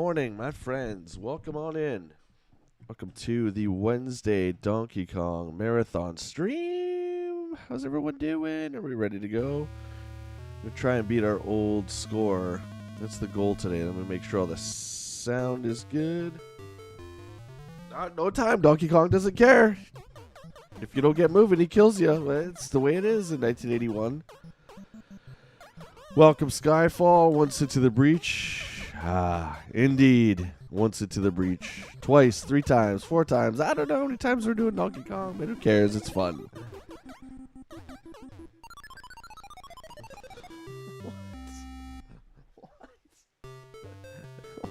morning, my friends. Welcome on in. Welcome to the Wednesday Donkey Kong Marathon stream. How's everyone doing? Are we ready to go? We're going to try and beat our old score. That's the goal today. Let me make sure all the sound is good. No time. Donkey Kong doesn't care. If you don't get moving, he kills you. It's the way it is in 1981. Welcome, Skyfall. Once into the breach. Ah, indeed. Once into the breach. Twice, 3 times, 4 times. I don't know how many times we're doing Donkey Kong, but who cares? It's fun.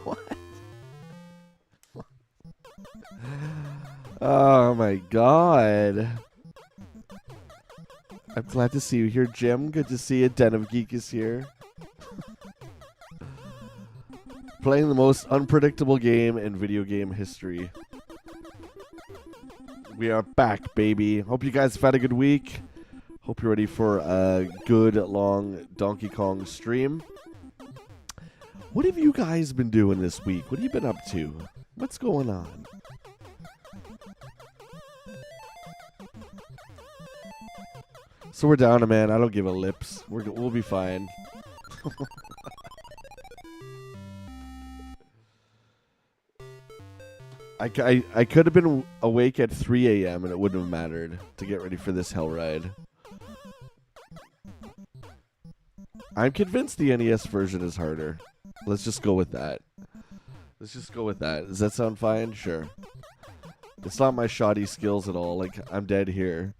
What? Oh my god. I'm glad to see you here, Jim. Good to see you. Den of Geek is here. Playing the most unpredictable game in video game history. We are back, baby. Hope you guys have had a good week. Hope you're ready for a good, long Donkey Kong stream. What have you guys been doing this week? What have you been up to? What's going on? So we're down a man. I don't give a lips. We'll be fine. I could have been awake at 3 a.m. and it wouldn't have mattered to get ready for this hell ride. I'm convinced the NES version is harder. Let's just go with that. Let's just go with that. Does that sound fine? Sure. It's not my shoddy skills at all. Like, I'm dead here.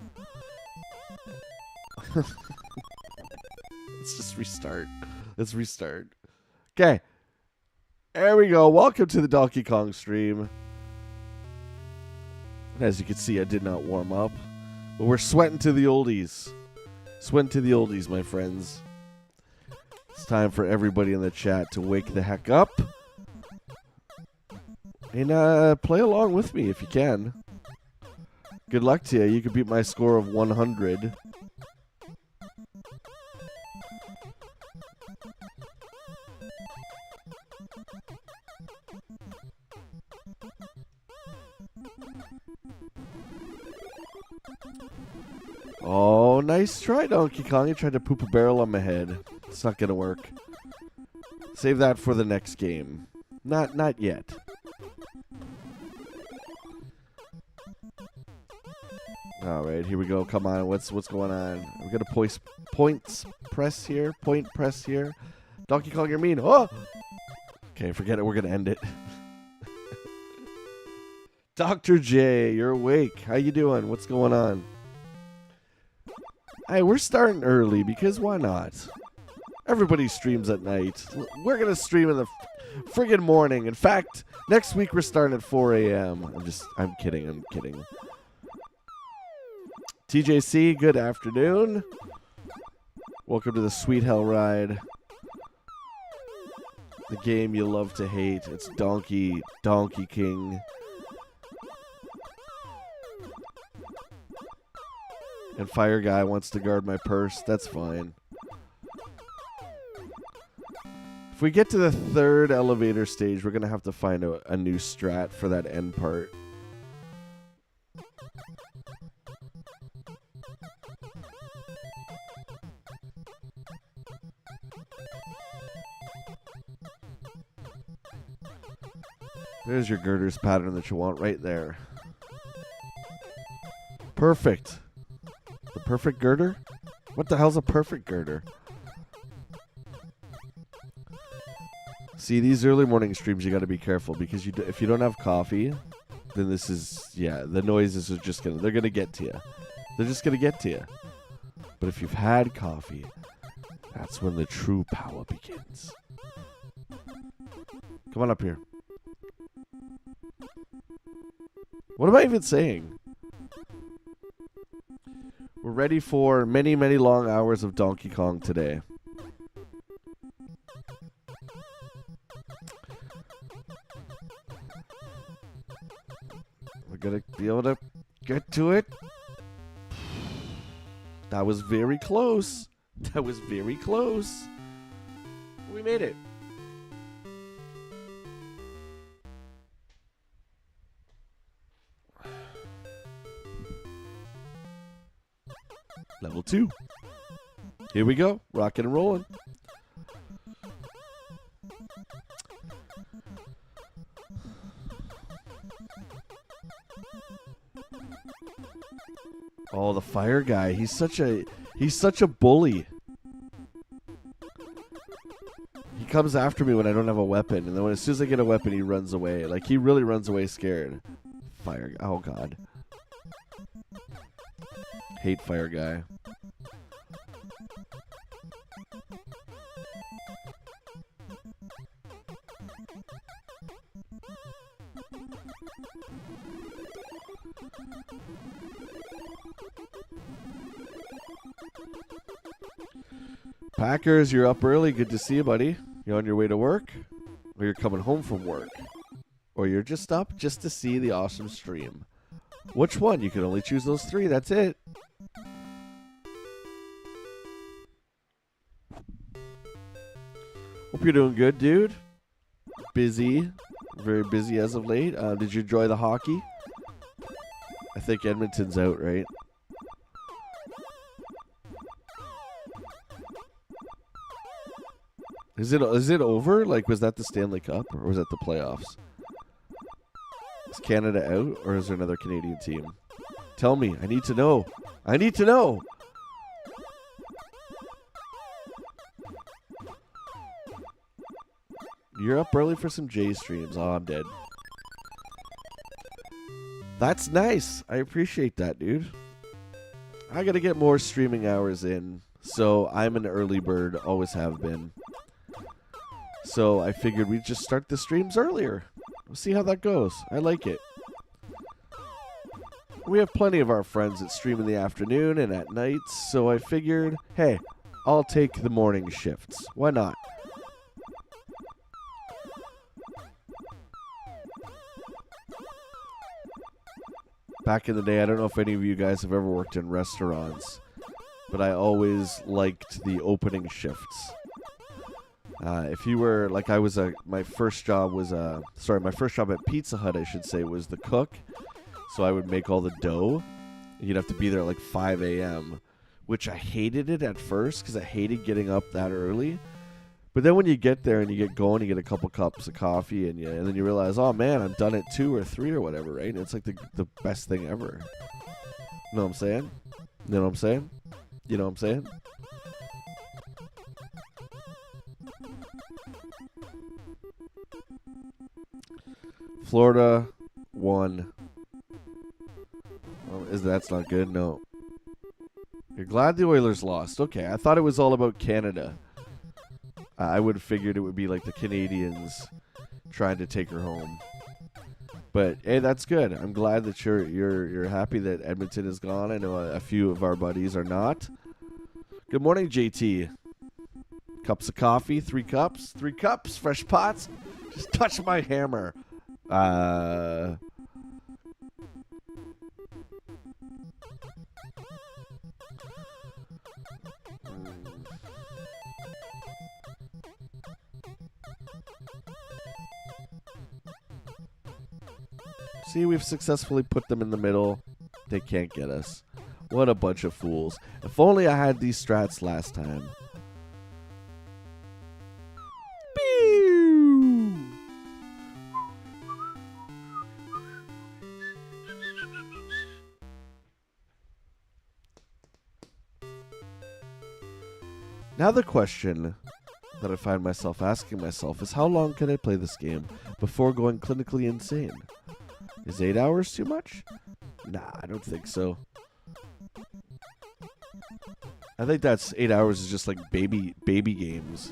Let's just restart. Let's restart. Okay. There we go. Welcome to the Donkey Kong stream. As you can see, I did not warm up. But we're sweating to the oldies. Sweating to the oldies, my friends. It's time for everybody in the chat to wake the heck up. And play along with me if you can. Good luck to you. You could beat my score of 100. Oh, nice try, Donkey Kong. You tried to poop a barrel on my head. It's not gonna work. Save that for the next game. Not yet. All right, here we go. Come on, what's going on? We got a points press here. Point press here. Donkey Kong, you're mean. Oh. Okay, forget it. We're gonna end it. Dr. J, you're awake. How you doing? What's going on? Hey, we're starting early because why not? Everybody streams at night. We're going to stream in the friggin' morning. In fact, next week we're starting at 4 a.m. I'm kidding. TJC, good afternoon. Welcome to the Sweet Hell Ride. The game you love to hate. It's Donkey King. And Fire Guy wants to guard my purse. That's fine. If we get to the 3rd elevator stage, we're going to have to find a new strat for that end part. There's your girders pattern that you want right there. Perfect. The perfect girder? What the hell's a perfect girder? See, these early morning streams, you got to be careful because if you don't have coffee, then this is, the noises are just they're going to get to you. They're just going to get to you. But if you've had coffee, that's when the true power begins. Come on up here. What am I even saying? We're ready for many, many long hours of Donkey Kong today. We're going to be able to get to it. That was very close. That was very close. We made it. Level 2. Here we go. Rocking and rolling. Oh, the fire guy. He's such a bully. He comes after me when I don't have a weapon, and then as soon as I get a weapon, he runs away. Like, he really runs away scared. Fire. Oh, God. Hate fire guy. Packers, you're up early. Good to see you, buddy. You're on your way to work, or you're coming home from work, or you're just up just to see the awesome stream. Which one? You can only choose those 3. That's it. Hope you're doing good, dude. Busy. Very busy as of late. Did you enjoy the hockey? I think Edmonton's out, right? Is it over? Like, was that the Stanley Cup, or was that the playoffs? Is Canada out, or is there another Canadian team? Tell me. I need to know. I need to know. You're up early for some J streams. Oh, I'm dead. That's nice. I appreciate that, dude. I gotta get more streaming hours in, so I'm an early bird. Always have been. So I figured we'd just start the streams earlier. We'll see how that goes. I like it. We have plenty of our friends that stream in the afternoon and at nights, so I figured, hey, I'll take the morning shifts. Why not? Back in the day, I don't know if any of you guys have ever worked in restaurants, but I always liked the opening shifts. If you were, like, my first job at Pizza Hut, I should say, was the cook. So I would make all the dough. You'd have to be there at like 5 a.m., which I hated it at first because I hated getting up that early. But then when you get there and you get going, you get a couple cups of coffee, and then you realize, oh man, I'm done at 2 or 3 or whatever, right? And it's like the best thing ever. You know what I'm saying? You know what I'm saying? You know what I'm saying? Florida won. Oh, that's not good? No. You're glad the Oilers lost. Okay, I thought it was all about Canada. I would have figured it would be like the Canadians trying to take her home. But hey, that's good. I'm glad that you're happy that Edmonton is gone. I know a few of our buddies are not. Good morning, JT. Cups of coffee, 3 cups, 3 cups, fresh pots. Just touch my hammer. See, we've successfully put them in the middle. They can't get us. What a bunch of fools. If only I had these strats last time. Pew! Now the question that I find myself asking myself is, how long can I play this game before going clinically insane? Is 8 hours too much? Nah, I don't think so. I think that's 8 hours is just like baby games.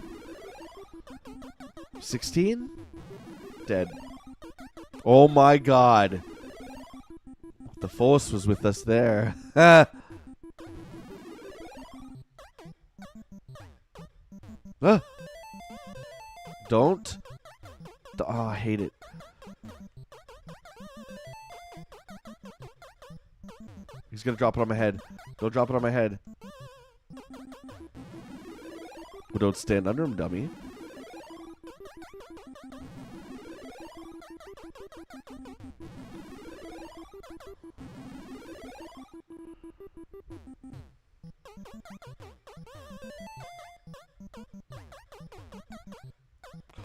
16? Dead. Oh my god. The Force was with us there. Don't. Oh, I hate it. He's gonna drop it on my head. Don't drop it on my head. Well, don't stand under him, dummy.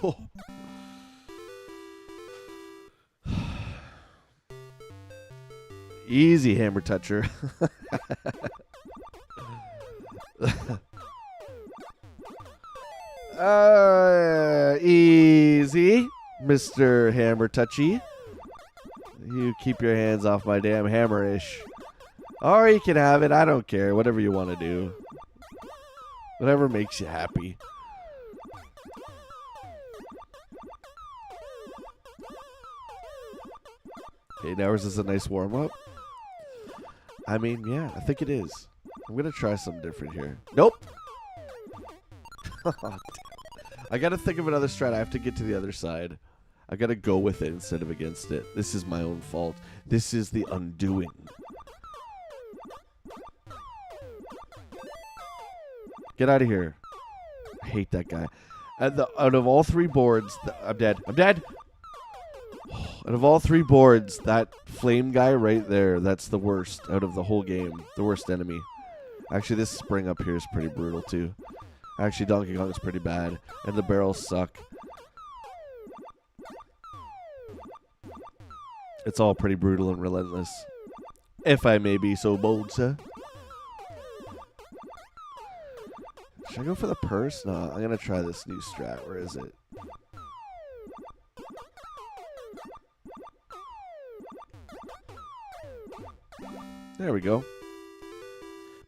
Oh. Easy, hammer toucher. Easy, Mr. Hammer Touchy. You keep your hands off my damn hammer-ish. Or you can have it. I don't care. Whatever you want to do. Whatever makes you happy. Okay, now is this a nice warm-up? I mean, yeah, I think it is. I'm going to try something different here. Nope. I got to think of another strat. I have to get to the other side. I got to go with it instead of against it. This is my own fault. This is the undoing. Get out of here. I hate that guy. Out of all three boards, I'm dead. I'm dead. Out of all three boards, that flame guy right there, that's the worst out of the whole game. The worst enemy. Actually, this spring up here is pretty brutal, too. Actually, Donkey Kong is pretty bad. And the barrels suck. It's all pretty brutal and relentless. If I may be so bold, sir. Should I go for the purse? No, I'm going to try this new strat. Where is it? There we go.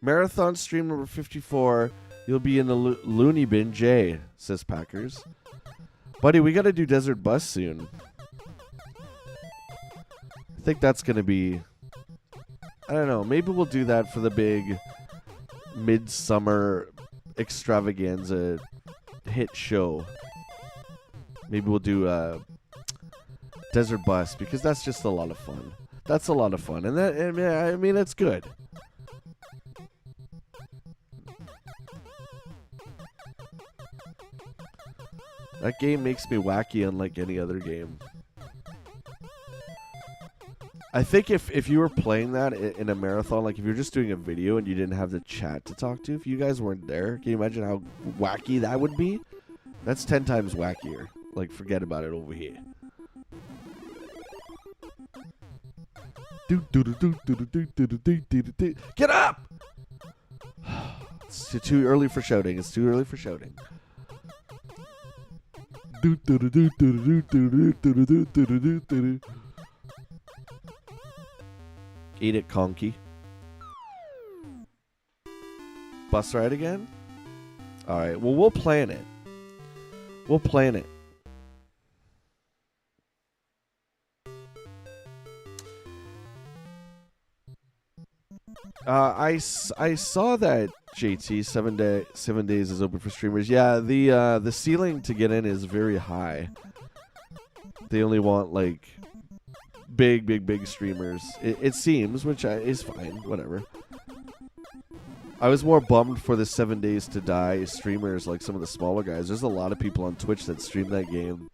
Marathon stream number 54. You'll be in the loony bin, Jay, says Packers. Buddy, we got to do Desert Bus soon. I think that's going to be... I don't know. Maybe we'll do that for the big midsummer extravaganza hit show. Maybe we'll do Desert Bus because that's just a lot of fun. That's a lot of fun. And that, I mean, it's good. That game makes me wacky unlike any other game. I think if you were playing that in a marathon, like if you're just doing a video and you didn't have the chat to talk to, if you guys weren't there, can you imagine how wacky that would be? That's 10 times wackier. Like, forget about it over here. Get up! It's too early for shouting. It's too early for shouting. Eat it, Conky. Bus ride again? Alright, well, we'll plan it. We'll plan it. I saw that JT 7 days is open for streamers. Yeah, the ceiling to get in is very high. They only want like big streamers. It seems, which is fine. Whatever. I was more bummed for the 7 Days to Die streamers, like some of the smaller guys. There's a lot of people on Twitch that stream that game.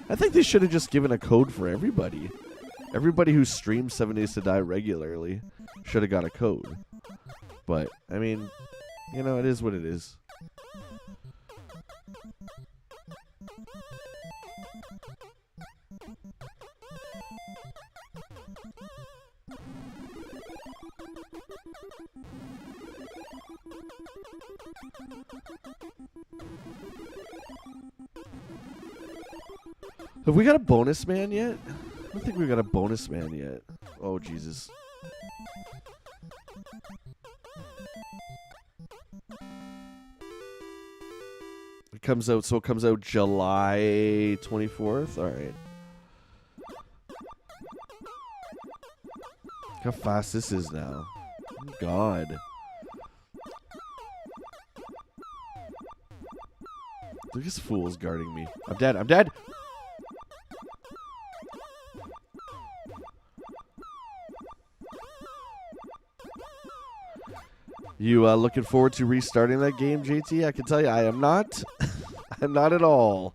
I think they should have just given a code for everybody. Everybody who streams 7 Days to Die regularly should have got a code. But, I mean, you know, it is what it is. Have we got a bonus man yet? I don't think we got a bonus man yet. Oh, Jesus. It comes out, so it comes out July 24th? Alright. Look how fast this is now. Oh, God. Look at this fool's guarding me. I'm dead. I'm dead! You looking forward to restarting that game, JT? I can tell you I am not. I'm not at all.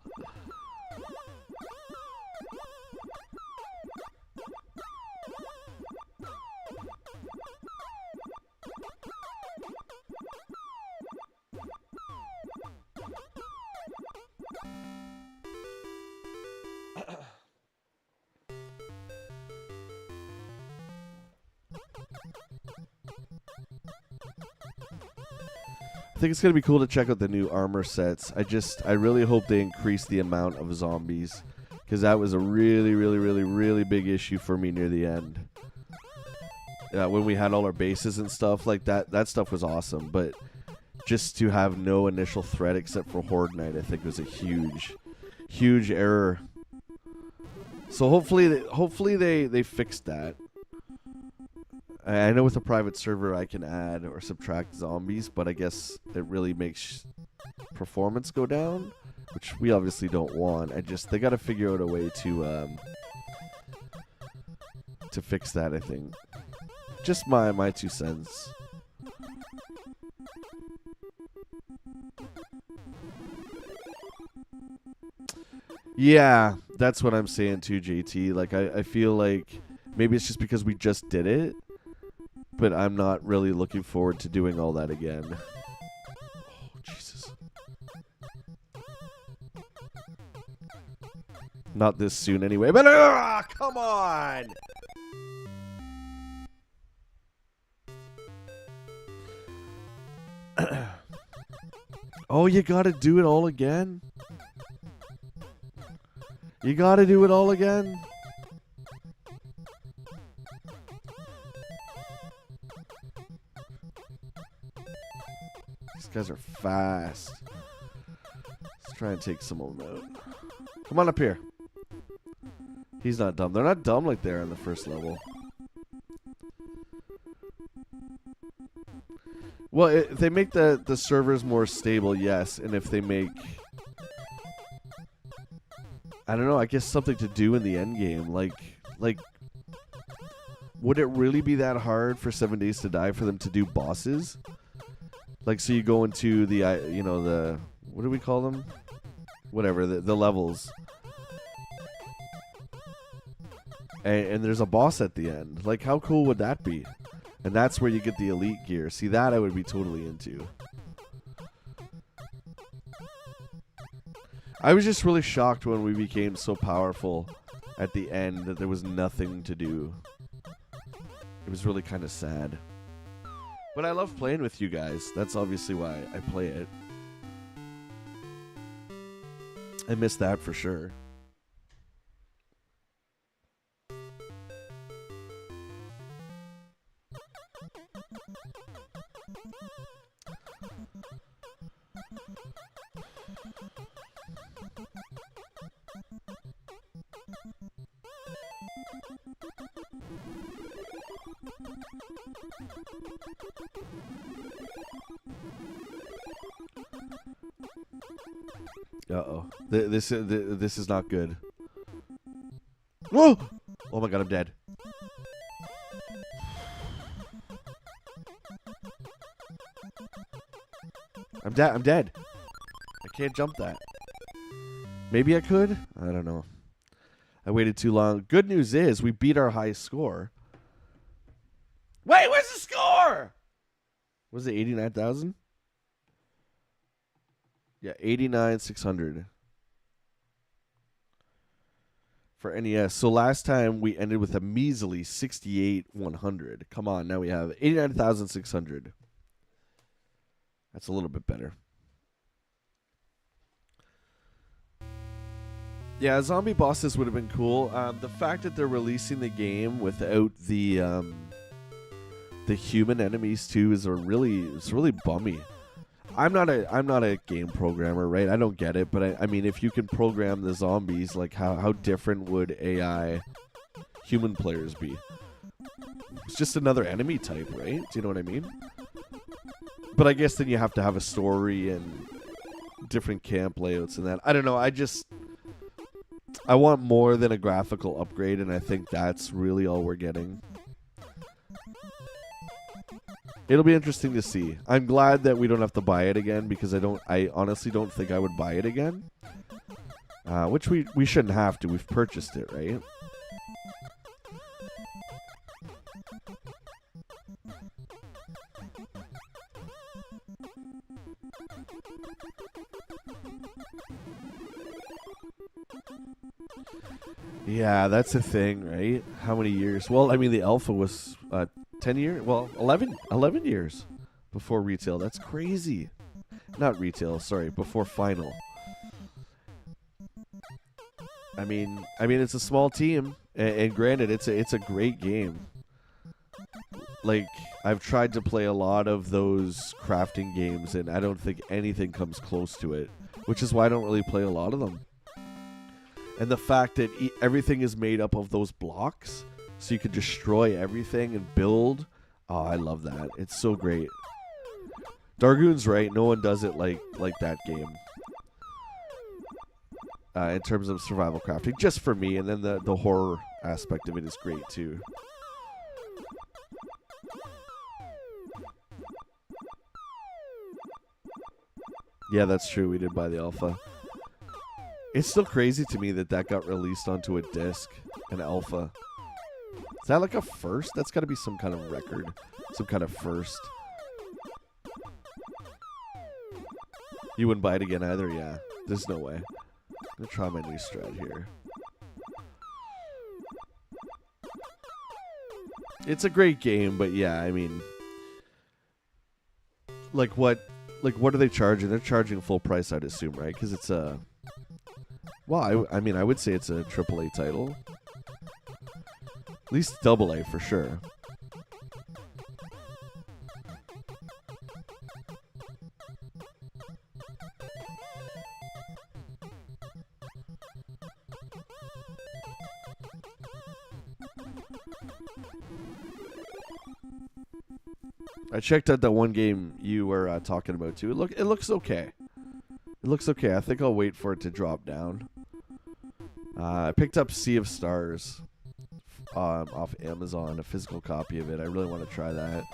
I think it's going to be cool to check out the new armor sets. I really hope they increase the amount of zombies, because that was a really, really, really, really big issue for me near the end. When we had all our bases and stuff like that, that stuff was awesome. But just to have no initial threat except for Horde Night, I think was a huge, huge error. So hopefully they fixed that. I know with a private server I can add or subtract zombies, but I guess it really makes performance go down, which we obviously don't want. They got to figure out a way to fix that, I think. Just my 2 cents. Yeah, that's what I'm saying too, JT. Like I feel like maybe it's just because we just did it, but I'm not really looking forward to doing all that again. Oh, Jesus. Not this soon anyway, but come on! Oh, you gotta do it all again? You gotta do it all again? These guys are fast. Let's try and take some of them out. Come on up here. He's not dumb. They're not dumb like they are in the first level. Well, if they make the servers more stable, yes. And if they make... I don't know, I guess something to do in the end game. Like, would it really be that hard for 7 Days to Die for them to do bosses? Like, so you go into the, the... What do we call them? Whatever, the levels. And there's a boss at the end. Like, how cool would that be? And that's where you get the elite gear. See, that I would be totally into. I was just really shocked when we became so powerful at the end that there was nothing to do. It was really kind of sad. But I love playing with you guys. That's obviously why I play it. I miss that for sure. Uh-oh. This is not good. Whoa! Oh my god, I'm dead. I'm dead. I can't jump that. Maybe I could? I don't know. I waited too long. Good news is we beat our high score. Wait, where's the score? Was it 89,000? Yeah, 89,600 for NES. So last time we ended with a measly 68,100. Come on, now we have 89,600. That's a little bit better. Yeah, zombie bosses would have been cool. The fact that they're releasing the game without the human enemies too it's really bummy. I'm not a game programmer, right? I don't get it, but I mean, if you can program the zombies, like how different would AI human players be? It's just another enemy type, right? Do you know what I mean? But I guess then you have to have a story and different camp layouts and that. I don't know. I want more than a graphical upgrade, and I think that's really all we're getting. It'll be interesting to see. I'm glad that we don't have to buy it again, because I honestly don't think I would buy it again. Which we shouldn't have to. We've purchased it, right? Yeah, that's the thing, right? How many years? Well, I mean, the alpha was 10 years? Well, 11 years before retail. That's crazy. not retail, sorry, before final. I mean, it's a small team, and granted, it's a great game. Like, I've tried to play a lot of those crafting games, and I don't think anything comes close to it, which is why I don't really play a lot of them. And the fact that everything is made up of those blocks, so you can destroy everything and build. Oh, I love that. It's so great. Dargoon's right. No one does it like that game. In terms of survival crafting, just for me, and then the horror aspect of it is great too. Yeah, that's true. We did buy the alpha. It's still crazy to me that got released onto a disc, an alpha. Is that like a first? That's got to be some kind of record, some kind of first. You wouldn't buy it again either, yeah. There's no way. I'm gonna try my new strat here. It's a great game, but yeah, I mean, like what are they charging? They're charging full price, I'd assume, right? Because it's a, well, I mean, I would say it's a AAA title, at least AA for sure. I checked out that one game you were talking about too. It looks okay. It looks okay. I think I'll wait for it to drop down. I picked up Sea of Stars off Amazon, a physical copy of it. I really want to try that.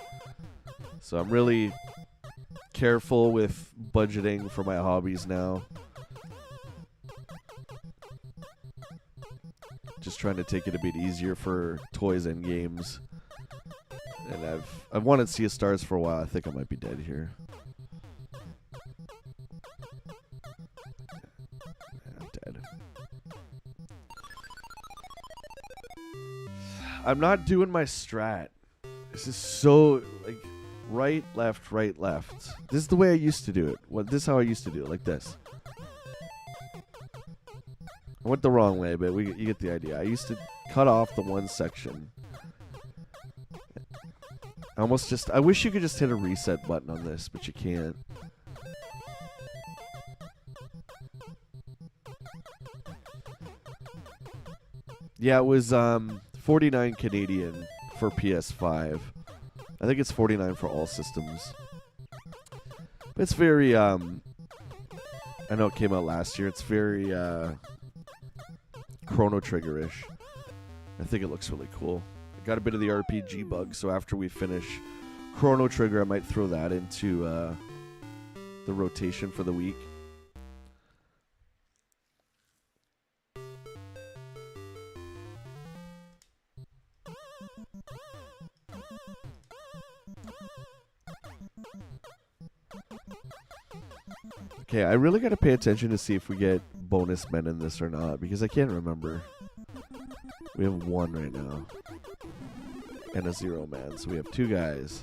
So I'm really careful with budgeting for my hobbies now. Just trying to take it a bit easier for toys and games. And I've wanted Sea of Stars for a while. I think I might be dead here. Yeah, I'm dead. I'm not doing my strat. This is so, like, right, left, right, left. This is the way I used to do it. Well, this is how I used to do it, like this. I went the wrong way, but you get the idea. I used to cut off the one section. I wish you could just hit a reset button on this, but you can't. Yeah, it was 49 Canadian for PS5. I think it's 49 for all systems. It's very, I know it came out last year. It's very Chrono Trigger-ish. I think it looks really cool. Got a bit of the RPG bug, so after we finish Chrono Trigger, I might throw that into the rotation for the week. Okay, I really got to pay attention to see if we get bonus men in this or not, because I can't remember. We have one right now. And a 0 man, so we have 2 guys.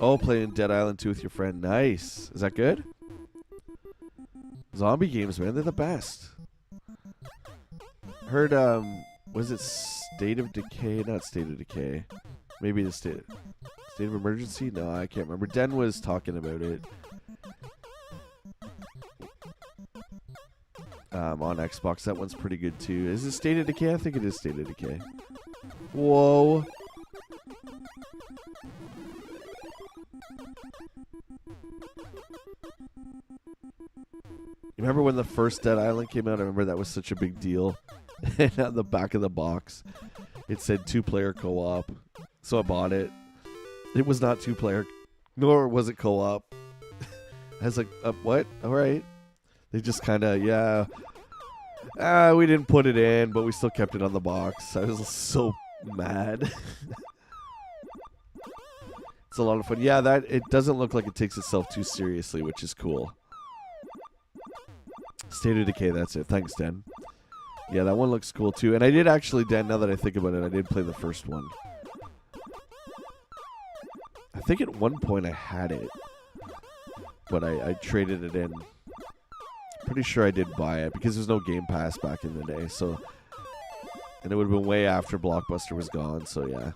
Oh, playing Dead Island 2 with your friend. Nice. Is that good? Zombie games, man, they're the best. Heard, was it State of Decay? Not State of Decay. Maybe the State of Emergency? No, I can't remember. Den was talking about it. On Xbox, that one's pretty good too. Is it State of Decay? I think it is State of Decay. Whoa. You remember when the first Dead Island came out? I remember that was such a big deal. And on the back of the box, it said 2-player co-op. So I bought it. It was not 2-player, nor was it co-op. I was like, what? All right. They just kind of, yeah. We didn't put it in, but we still kept it on the box. I was so mad. It's a lot of fun. Yeah, it doesn't look like it takes itself too seriously, which is cool. State of Decay, that's it. Thanks, Den. Yeah, that one looks cool too. And I did actually, Den, now that I think about it, I did play the first one. I think at one point I had it, but I traded it in. Pretty sure I did buy it because there's no Game Pass back in the day. So, and it would have been way after Blockbuster was gone. So yeah.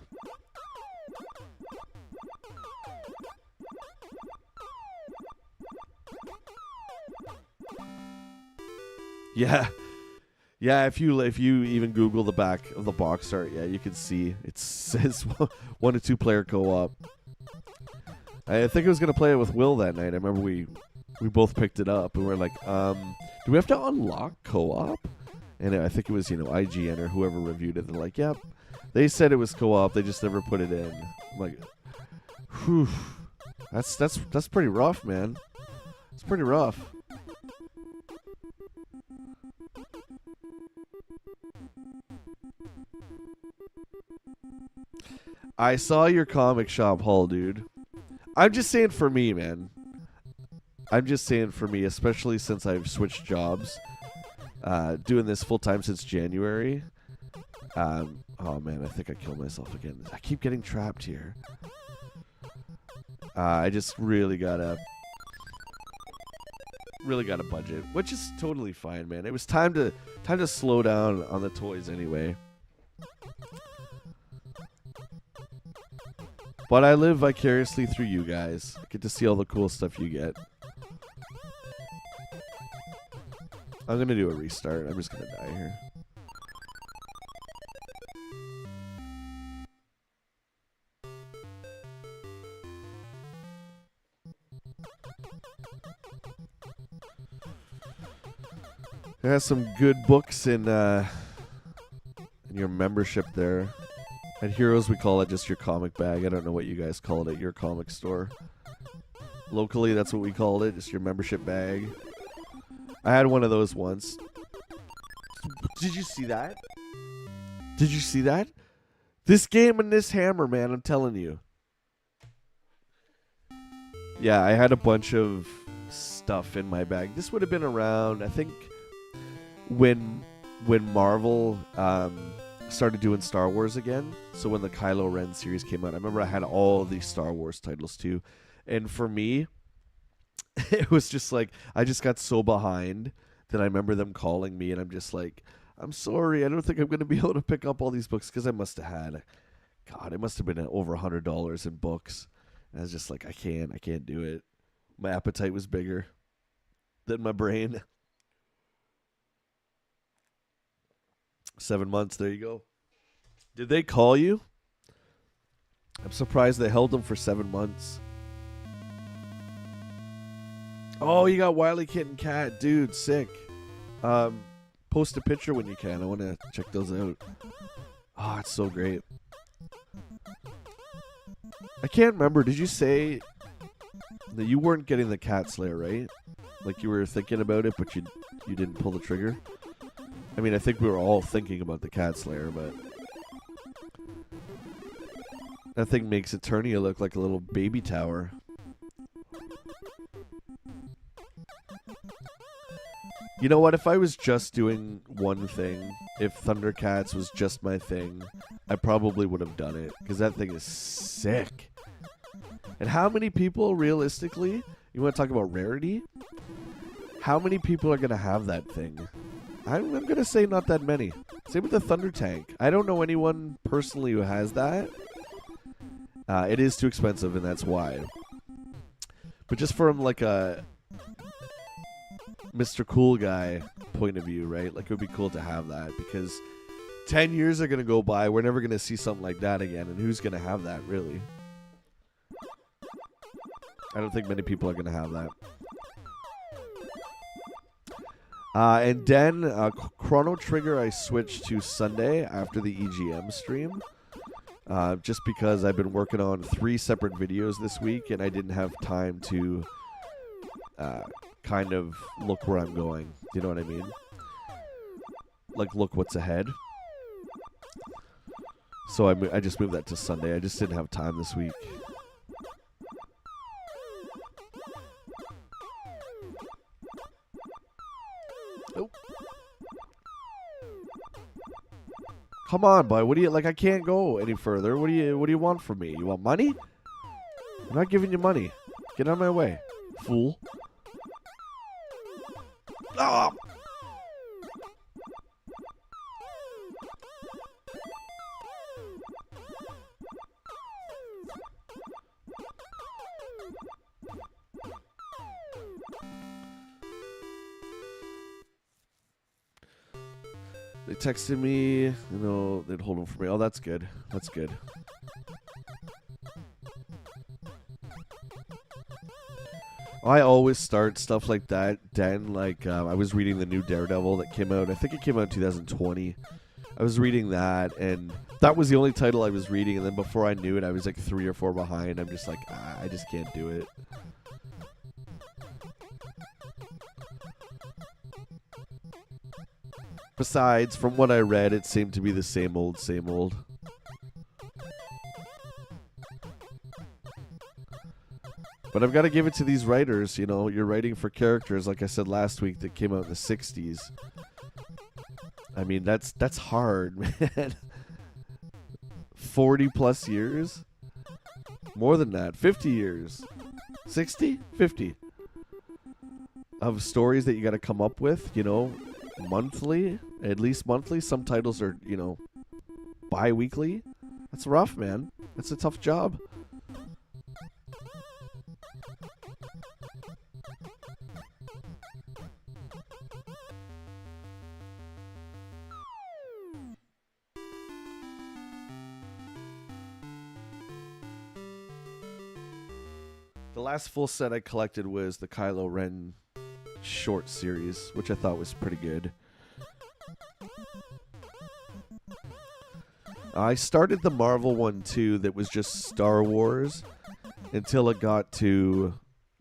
Yeah. Yeah, if you even Google the back of the box art, yeah, you can see it says 1 to 2 player co-op. I think I was gonna play it with Will that night. I remember we both picked it up and we're like, do we have to unlock co-op? And I think it was, IGN or whoever reviewed it. They're like, yep. They said it was co-op, they just never put it in. I'm like, whew. That's pretty rough, man. It's pretty rough. I saw your comic shop haul, dude. I'm just saying for me, man. I'm just saying for me, especially since I've switched jobs. Doing this full time since January. Oh man, I think I killed myself again. I keep getting trapped here. I just really gotta budget, which is totally fine, man. It was time to slow down on the toys anyway. But I live vicariously through you guys. I get to see all the cool stuff you get. I'm gonna do a restart. I'm just gonna die here. There has some good books in your membership there. At Heroes, we call it just your comic bag. I don't know what you guys call it at your comic store. Locally, that's what we called it, just your membership bag. I had one of those once. Did you see that? Did you see that? This game and this hammer, man, I'm telling you. Yeah, I had a bunch of stuff in my bag. This would have been around, I think, when Marvel started doing Star Wars again. So when the Kylo Ren series came out, I remember I had all these Star Wars titles too. And for me, it was just like, I just got so behind that I remember them calling me and I'm just like, I'm sorry, I don't think I'm going to be able to pick up all these books, because I must have had, God, it must have been over $100 in books. And I was just like, I can't do it. My appetite was bigger than my brain. 7 months, there you go. Did they call you? I'm surprised they held them for 7 months. Oh, you got Wile E. Kitten Cat. Dude, sick. Post a picture when you can. I want to check those out. Oh, it's so great. I can't remember. Did you say that you weren't getting the Cat Slayer, right? Like you were thinking about it, but you didn't pull the trigger? I mean, I think we were all thinking about the Cat Slayer, but that thing makes Eternia look like a little baby tower. You know what? If I was just doing one thing, if Thundercats was just my thing, I probably would have done it, because that thing is sick. And how many people, realistically, you want to talk about rarity? How many people are going to have that thing? I'm going to say not that many. Same with the Thunder Tank. I don't know anyone personally who has that. It is too expensive, and that's why. But just from like a Mr. Cool Guy point of view, right? Like, it would be cool to have that, because 10 years are going to go by. We're never going to see something like that again, and who's going to have that, really? I don't think many people are going to have that. And then Chrono Trigger I switched to Sunday after the EGM stream, just because I've been working on 3 separate videos this week and I didn't have time to kind of look where I'm going. You know what I mean? Like, look what's ahead. So I just moved that to Sunday. I just didn't have time this week. Nope. Come on, boy. What do you like? I can't go any further. What do you want from me? You want money? I'm not giving you money. Get out of my way, fool. Oh! They texted me, you know, they'd hold them for me. Oh, that's good. That's good. I always start stuff like that. Dan, like, I was reading the new Daredevil that came out. I think it came out in 2020. I was reading that, and that was the only title I was reading. And then before I knew it, I was like 3 or 4 behind. I'm just like, I just can't do it. Besides, from what I read, it seemed to be the same old, same old. But I've got to give it to these writers, you know. You're writing for characters, like I said last week, that came out in the 60s. I mean, that's hard, man. 40 plus years? More than that. 50 years. 60? 50. Of stories that you got to come up with, you know, monthly. At least monthly. Some titles are, you know, bi-weekly. That's rough, man. That's a tough job. The last full set I collected was the Kylo Ren short series, which I thought was pretty good. I started the Marvel one too that was just Star Wars until it got to...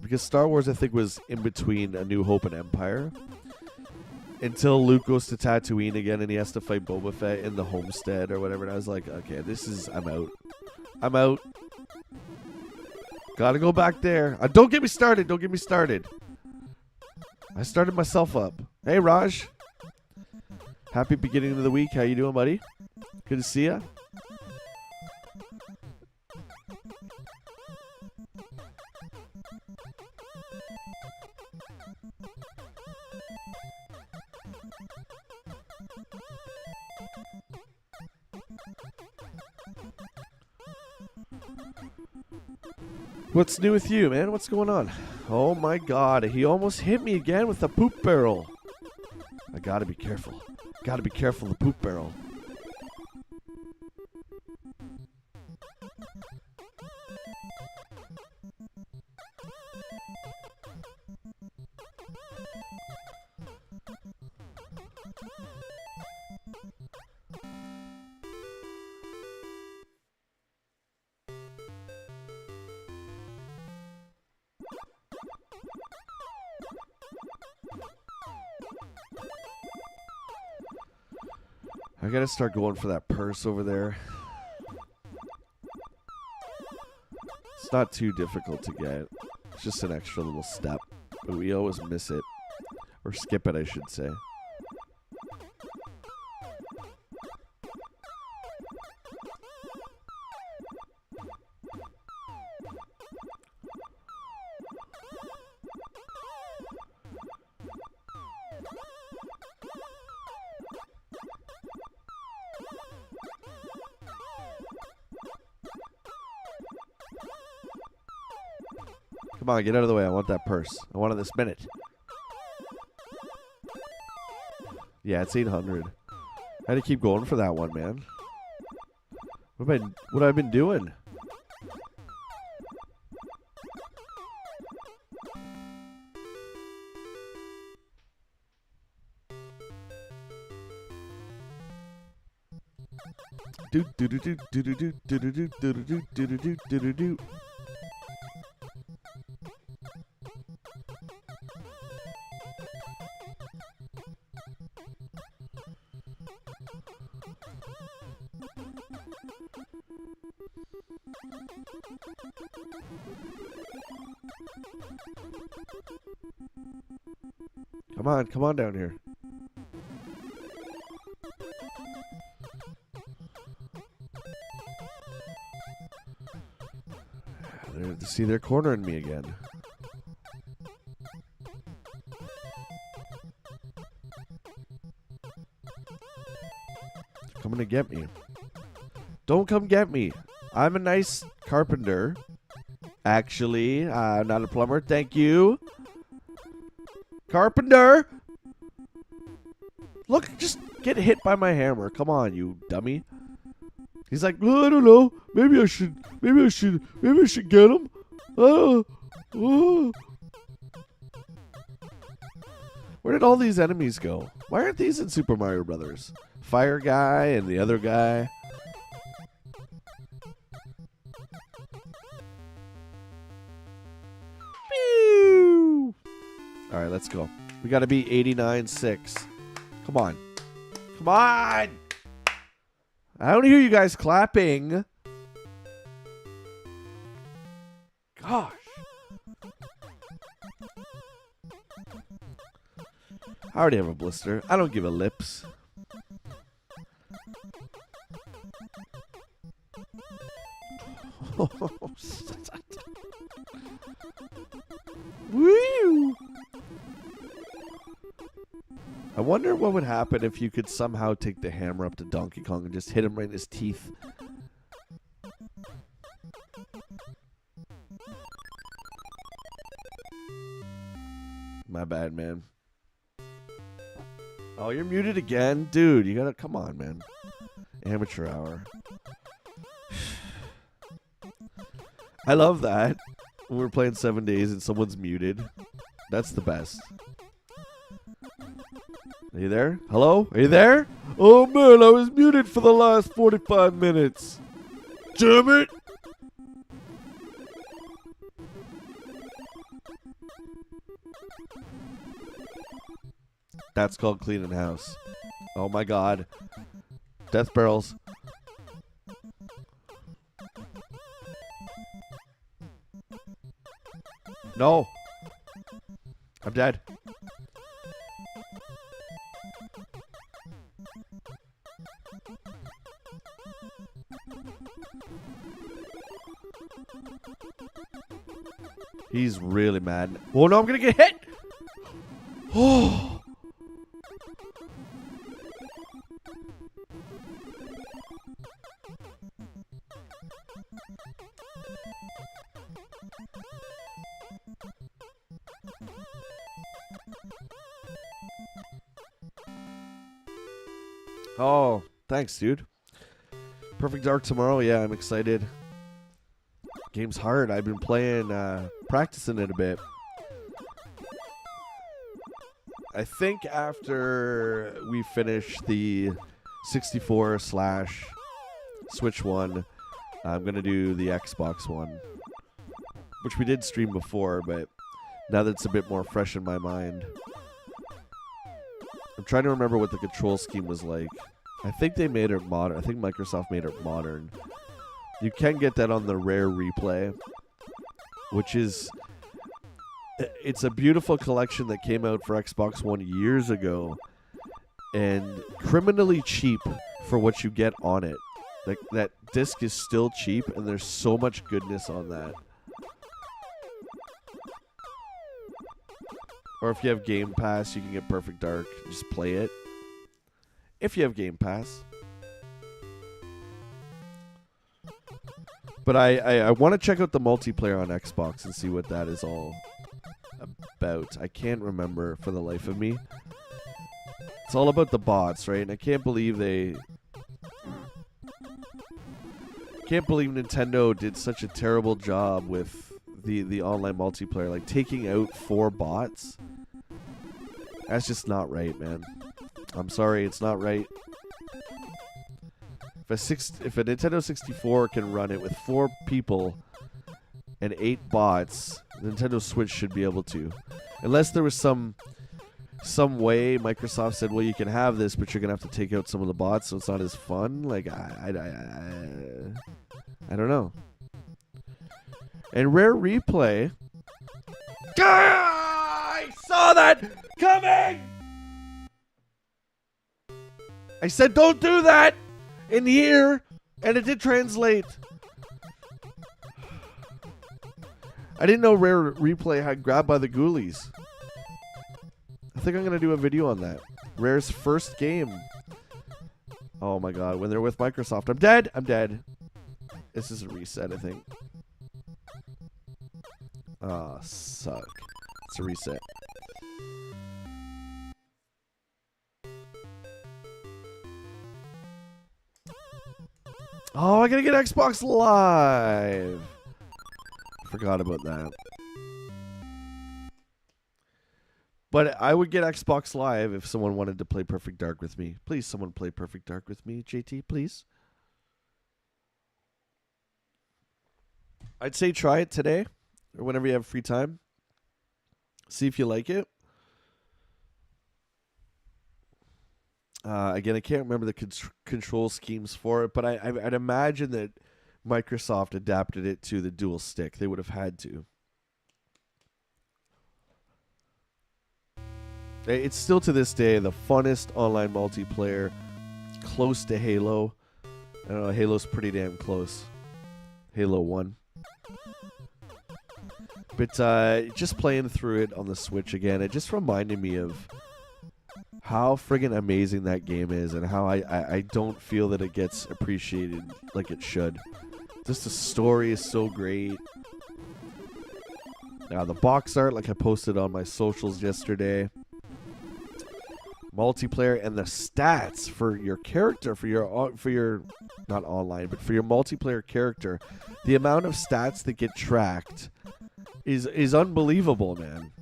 Because Star Wars I think was in between A New Hope and Empire. Until Luke goes to Tatooine again and he has to fight Boba Fett in the homestead or whatever. And I was like, okay, this is... I'm out. I'm out. Gotta go back there. Don't get me started. Don't get me started. I started myself up. Hey, Raj. Happy beginning of the week. How you doing, buddy? Good to see ya. What's new with you, man? What's going on? Oh my god, he almost hit me again with the poop barrel. I gotta be careful. Gotta be careful of the poop barrel. I gotta start going for that purse over there. It's not too difficult to get. It's just an extra little step. But we always miss it. Or skip it, I should say. Come on, get out of the way. I want that purse. I want it this minute. Yeah, it's 800. I had to keep going for that one, man. What have I been doing? Do do do do do do do do do do do do do do do do. Come on down here. See, they're cornering me again. Coming to get me. Don't come get me. I'm a nice carpenter. Actually, I'm not a plumber. Thank you. Carpenter! Look, just get hit by my hammer. Come on, you dummy. He's like, oh, I don't know. Maybe I should get him. Oh. Where did all these enemies go? Why aren't these in Super Mario Brothers? Fire guy and the other guy. Pew! All right, let's go. We got to be 89-6. Come on. Come on! I don't hear you guys clapping. Gosh. I already have a blister. I don't give a lips. Woo! I wonder what would happen if you could somehow take the hammer up to Donkey Kong and just hit him right in his teeth. My bad, man. Oh, you're muted again? Dude, you gotta... Come on, man. Amateur hour. I love that. When we're playing 7 days and someone's muted. That's the best. Are you there? Hello? Are you there? Oh, man, I was muted for the last 45 minutes. Damn it! That's called cleaning house. Oh, my God. Death barrels. No. I'm dead. He's really mad. Oh, no, I'm going to get hit. Oh. Oh, thanks, dude. Perfect Dark tomorrow. Yeah, I'm excited. Game's hard. I've been playing, practicing it a bit. I think after we finish the 64/Switch one, I'm going to do the Xbox one, which we did stream before, but now that it's a bit more fresh in my mind. I'm trying to remember what the control scheme was like. I think they made it modern. I think Microsoft made it modern. You can get that on the Rare Replay, which is... It's a beautiful collection that came out for Xbox One years ago, and criminally cheap for what you get on it. Like, that disc is still cheap, and there's so much goodness on that. Or if you have Game Pass, you can get Perfect Dark. Just play it. If you have Game Pass. But I want to check out the multiplayer on Xbox and see what that is all about. I can't remember for the life of me. It's all about the bots, right? And I can't believe Nintendo did such a terrible job with the online multiplayer, like taking out 4 bots. That's just not right, man. I'm sorry, it's not right. If a Nintendo 64 can run it with 4 people and 8 bots, Nintendo Switch should be able to. Unless there was some way Microsoft said, well, you can have this, but you're going to have to take out some of the bots, so it's not as fun. Like, I don't know. And Rare Replay... I saw that coming! I said, don't do that in here, and it did translate. I didn't know Rare Replay had Grabbed by the Ghoulies. I think I'm going to do a video on that. Rare's first game. Oh my god, when they're with Microsoft. I'm dead! I'm dead. This is a reset, I think. Ah, suck. It's a reset. Oh, I gotta get Xbox Live! Forgot about that. But I would get Xbox Live if someone wanted to play Perfect Dark with me. Please, someone play Perfect Dark with me, JT, please. I'd say try it today or whenever you have free time. See if you like it. Again, I can't remember the control schemes for it, but I'd imagine that Microsoft adapted it to the dual stick. They would have had to. It's still to this day the funnest online multiplayer, close to Halo. I don't know, Halo's pretty damn close. Halo 1. But just playing through it on the Switch again, it just reminded me of how friggin' amazing that game is and how I don't feel that it gets appreciated like it should. Just the story is so great. Now the box art, like I posted on my socials yesterday. Multiplayer and the stats for your character, for your not online, but for your multiplayer character, the amount of stats that get tracked is unbelievable, man.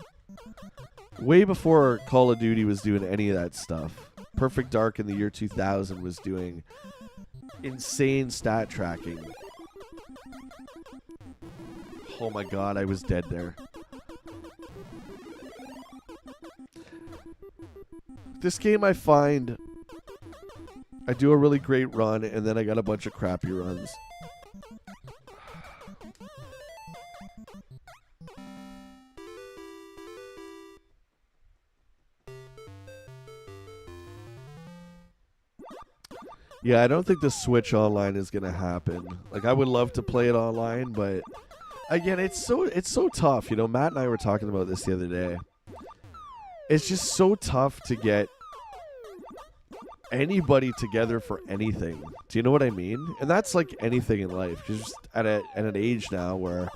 Way before Call of Duty was doing any of that stuff. Perfect Dark in the year 2000 was doing insane stat tracking. Oh my god, I was dead there. This game, I find I do a really great run, and then I got a bunch of crappy runs. Yeah, I don't think the Switch Online is gonna happen. Like, I would love to play it online, but again, it's so tough. You know, Matt and I were talking about this the other day. It's just so tough to get anybody together for anything. Do you know what I mean? And that's like anything in life. Just at an age now where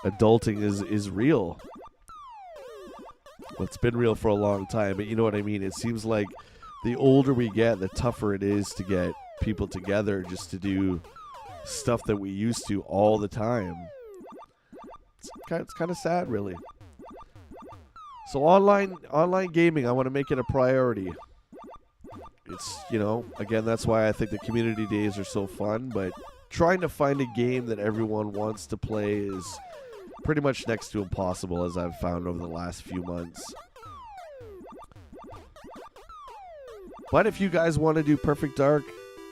adulting is real. Well, it's been real for a long time, but you know what I mean? It seems like the older we get, the tougher it is to get people together just to do stuff that we used to all the time. It's kind of sad, really. So online gaming, I want to make it a priority. It's, you know, again, that's why I think the community days are so fun, but trying to find a game that everyone wants to play is pretty much next to impossible, as I've found over the last few months. But if you guys want to do Perfect Dark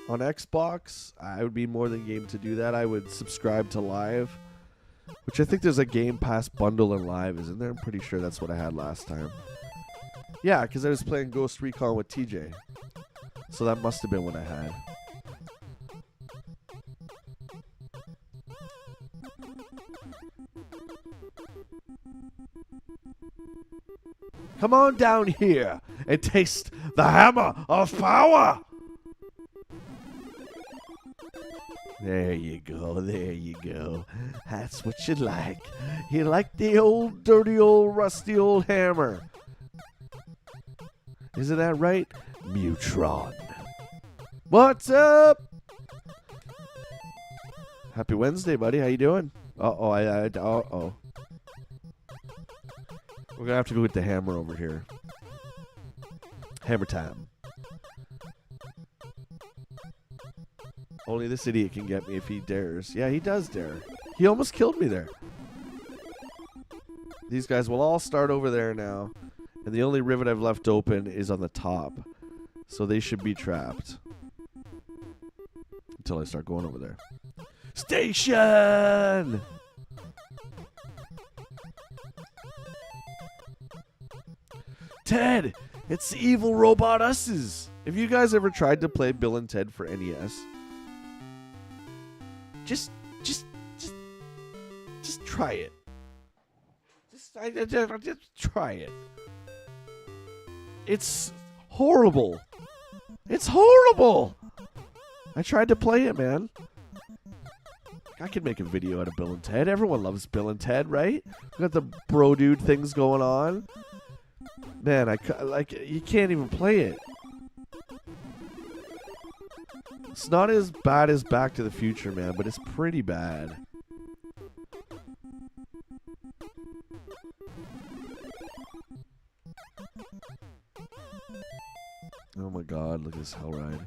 on Xbox, I would be more than game to do that. I would subscribe to Live, which I think there's a Game Pass bundle in Live, isn't there? I'm pretty sure that's what I had last time. Yeah, because I was playing Ghost Recon with TJ. So that must have been what I had. Come on down here and taste the hammer of power. There you go, there you go. That's what you like. You like the old, dirty, old, rusty old hammer. Isn't that right? Mutron. What's up? Happy Wednesday, buddy. How you doing? Uh-oh, uh-oh. We're gonna have to go with the hammer over here. Hammer time. Only this idiot can get me if he dares. Yeah, he does dare. He almost killed me there. These guys will all start over there now. And the only rivet I've left open is on the top. So they should be trapped. Until I start going over there. Station! Ted! It's the evil robot us's! Have you guys ever tried to play Bill and Ted for NES? Just try it. just try it. It's horrible. It's horrible. I tried to play it, man. I could make a video out of Bill and Ted. Everyone loves Bill and Ted, right? We got the bro dude things going on. Man, you can't even play it. It's not as bad as Back to the Future, man, but it's pretty bad. Oh my god, look at this hell ride.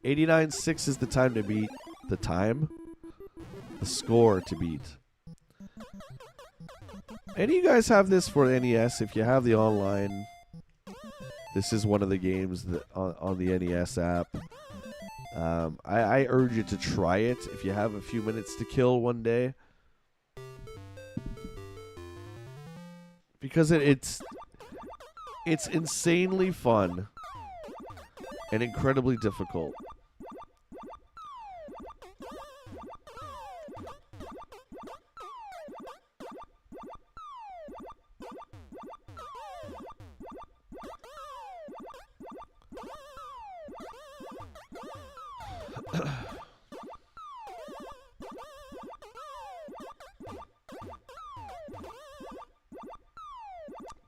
$89.6 is the time to beat. The time? The score to beat. Any of you guys have this for the NES? If you have the online, this is one of the games that on the NES app. I urge you to try it if you have a few minutes to kill one day. Because it's insanely fun and incredibly difficult.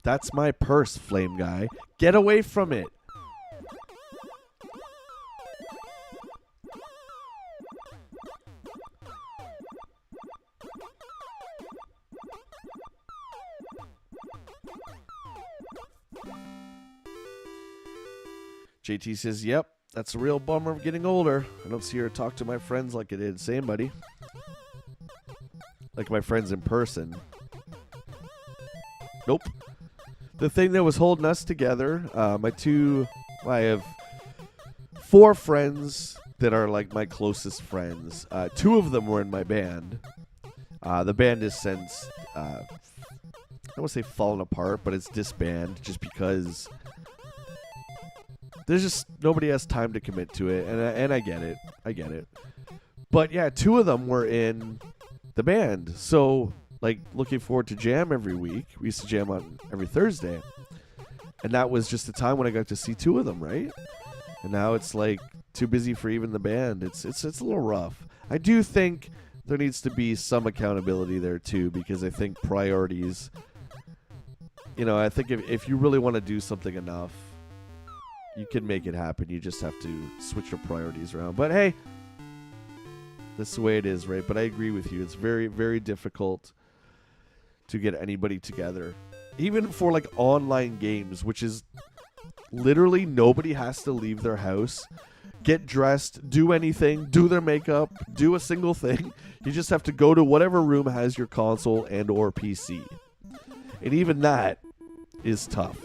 That's my purse, flame guy. Get away from it. JT says, yep, that's a real bummer of getting older. I don't see her talk to my friends like I did. Same, buddy. Like my friends in person. Nope. The thing that was holding us together, I have 4 friends that are like my closest friends. 2 of them were in my band. The band has since, I don't want to say fallen apart, but it's disbanded just because there's just nobody has time to commit to it, and I get it. I get it. But yeah, 2 of them were in the band, so like looking forward to jam every week. We used to jam on every Thursday, and that was just the time when I got to see 2 of them, right? And now it's like too busy for even the band. It's a little rough. I do think there needs to be some accountability there too, because I think priorities. You know, I think if you really want to do something enough, you can make it happen. You just have to switch your priorities around. But hey, that's the way it is, right? But I agree with you. It's very, very difficult to get anybody together. Even for like online games, which is literally nobody has to leave their house, get dressed, do anything, do their makeup, do a single thing. You just have to go to whatever room has your console and or PC. And even that is tough.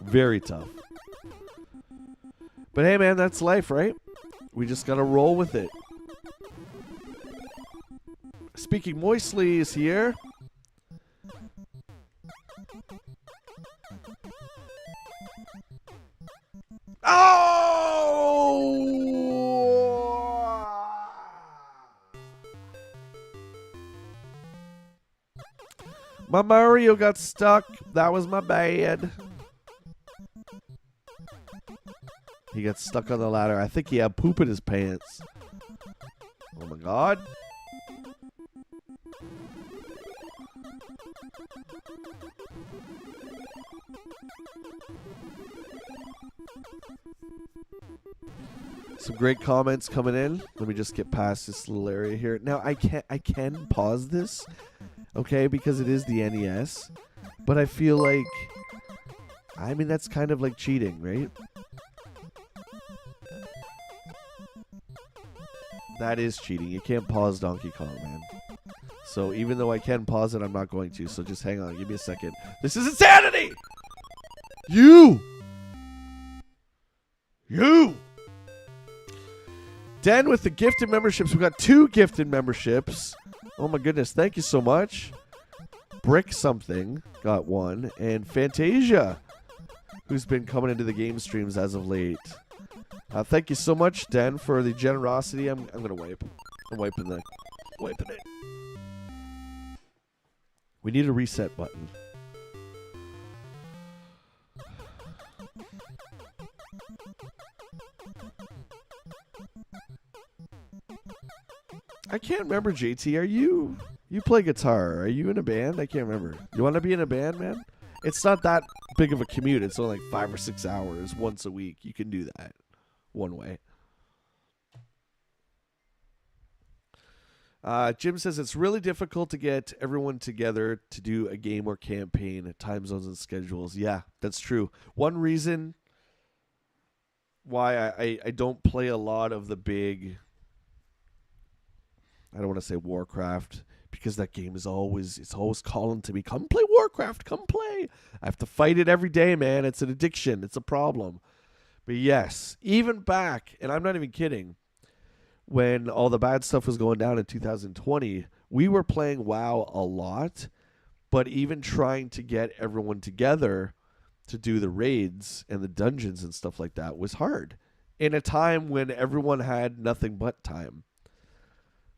Very tough. But hey, man, that's life, right? We just got to roll with it. Speaking Moistly is here. Oh! My Mario got stuck. That was my bad. He got stuck on the ladder. I think he had poop in his pants. Oh my god. Some great comments coming in. Let me just get past this little area here. Now I can pause this, okay, because it is the NES. But I feel like, I mean, that's kind of like cheating, right? That is cheating. You can't pause Donkey Kong, man. So even though I can pause it, I'm not going to. So just hang on. Give me a second. This is insanity! You! Den with the gifted memberships. We got 2 gifted memberships. Oh my goodness. Thank you so much. Brick something got 1. And Fantasia, who's been coming into the game streams as of late. Thank you so much, Den, for the generosity. I'm gonna wipe. I'm wiping it. We need a reset button. I can't remember, JT. You play guitar? Are you in a band? I can't remember. You want to be in a band, man? It's not that big of a commute. It's only like 5 or 6 hours once a week. You can do that one way. Jim says it's really difficult to get everyone together to do a game or campaign, time zones and schedules. Yeah, that's true. One reason why I don't play a lot of the big, I don't want to say Warcraft, because that game is always calling to me, come play Warcraft, come play. I have to fight it every day, man. It's an addiction. It's a problem. But yes, even back, and I'm not even kidding, when all the bad stuff was going down in 2020, we were playing WoW a lot, but even trying to get everyone together to do the raids and the dungeons and stuff like that was hard in a time when everyone had nothing but time.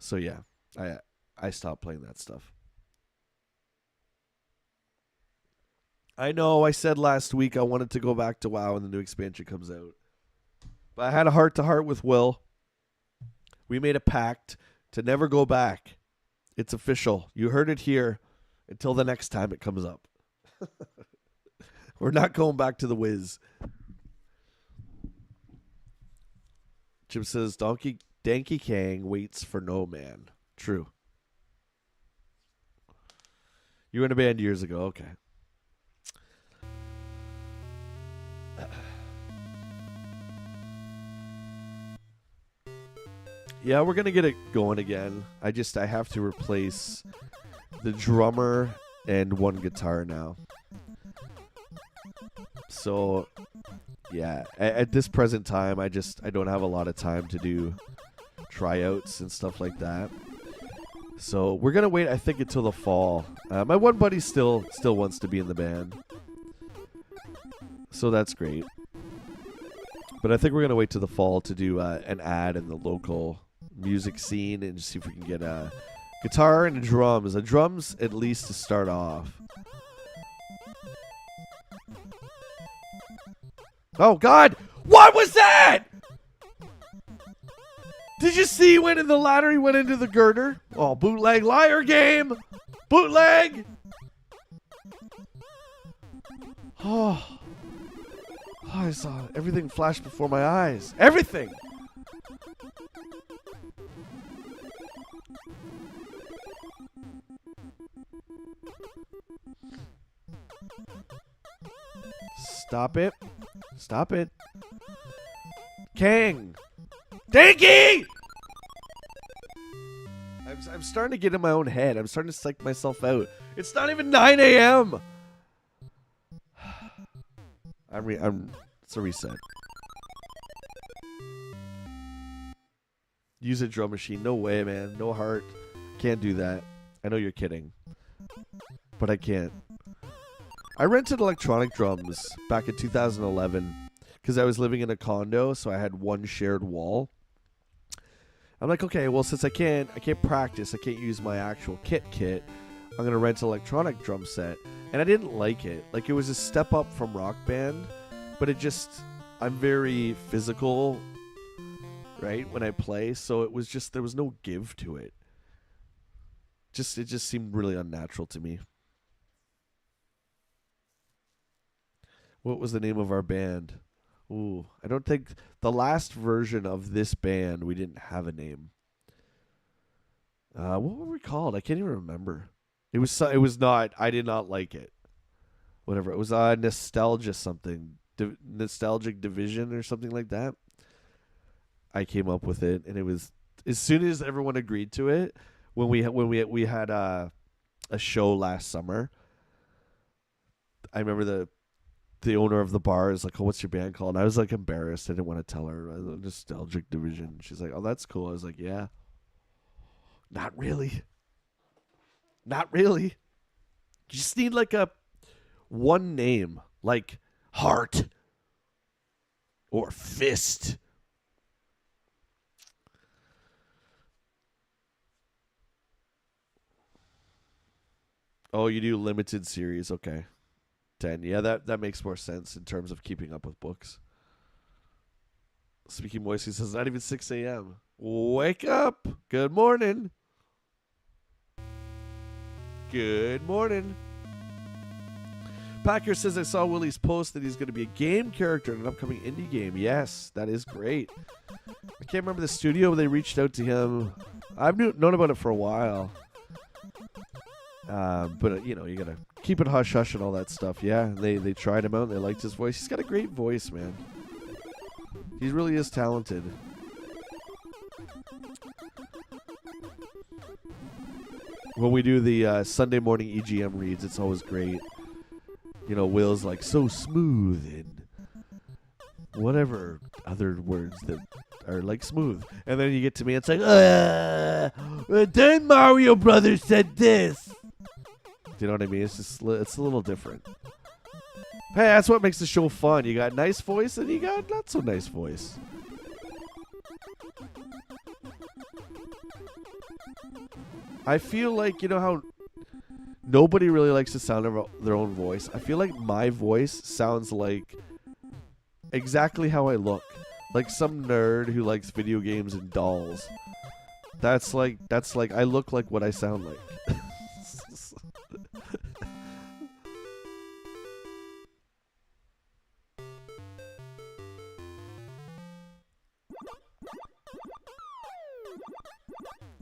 So yeah, I stopped playing that stuff. I know I said last week I wanted to go back to WoW when the new expansion comes out. But I had a heart-to-heart with Will. We made a pact to never go back. It's official. You heard it here until the next time it comes up. We're not going back to the Wiz. Jim says, Danky Kang waits for no man. True. You were in a band years ago. Okay. Yeah, we're going to get it going again. I have to replace the drummer and one guitar now. So, yeah, at this present time, I don't have a lot of time to do tryouts and stuff like that. So, we're going to wait, I think, until the fall. My one buddy still wants to be in the band. So, that's great. But I think we're going to wait till the fall to do an ad in the local music scene and see if we can get a guitar and drums. A drums at least to start off. Oh God! What was that? Did you see he went in the ladder? He went into the girder. Oh, bootleg liar game! Bootleg! Oh, I saw everything flash before my eyes. Everything! Stop it. Stop it. Kang! Danky! I'm starting to get in my own head. I'm starting to psych myself out. It's not even 9 a.m. It's a reset. Use a drum machine. No way, man. No heart. Can't do that. I know you're kidding. But I can't. I rented electronic drums back in 2011 because I was living in a condo, so I had one shared wall. I'm like, okay, well, since I can't practice, I can't use my actual kit, I'm going to rent an electronic drum set. And I didn't like it. Like, it was a step up from Rock Band, but I'm very physical, right, when I play, so it was just, there was no give to it. It just seemed really unnatural to me. What was the name of our band? Ooh, I don't think the last version of this band, we didn't have a name. What were we called? I can't even remember. It was not, I did not like it. Whatever. It was nostalgia something. Nostalgic Division or something like that. I came up with it, and it was, as soon as everyone agreed to it, when we had a show last summer, I remember the owner of the bar is like, "Oh, what's your band called?" And I was like embarrassed. I didn't want to tell her. Nostalgic Division. She's like, "Oh, that's cool." I was like, "Yeah." Not really. Not really. You just need like a one name, like Heart or Fist. Oh, you do limited series. Okay. 10. Yeah, that makes more sense in terms of keeping up with books. Speaking Moisty says, not even 6 a.m. Wake up. Good morning. Good morning. Packer says, I saw Willie's post that he's going to be a game character in an upcoming indie game. Yes, that is great. I can't remember the studio, but they reached out to him. I've known about it for a while. But, you know, you got to keep it hush-hush and all that stuff. Yeah, they tried him out and they liked his voice. He's got a great voice, man. He really is talented. When we do the Sunday morning EGM reads, it's always great. You know, Will's like, so smooth and whatever other words that are like smooth. And then you get to me, it's like, then Mario Brothers said this. Do you know what I mean? It's just, it's a little different. Hey, that's what makes the show fun. You got nice voice and you got not so nice voice. I feel like, you know how nobody really likes the sound of their own voice. I feel like my voice sounds like exactly how I look. Like some nerd who likes video games and dolls. That's like I look like what I sound like.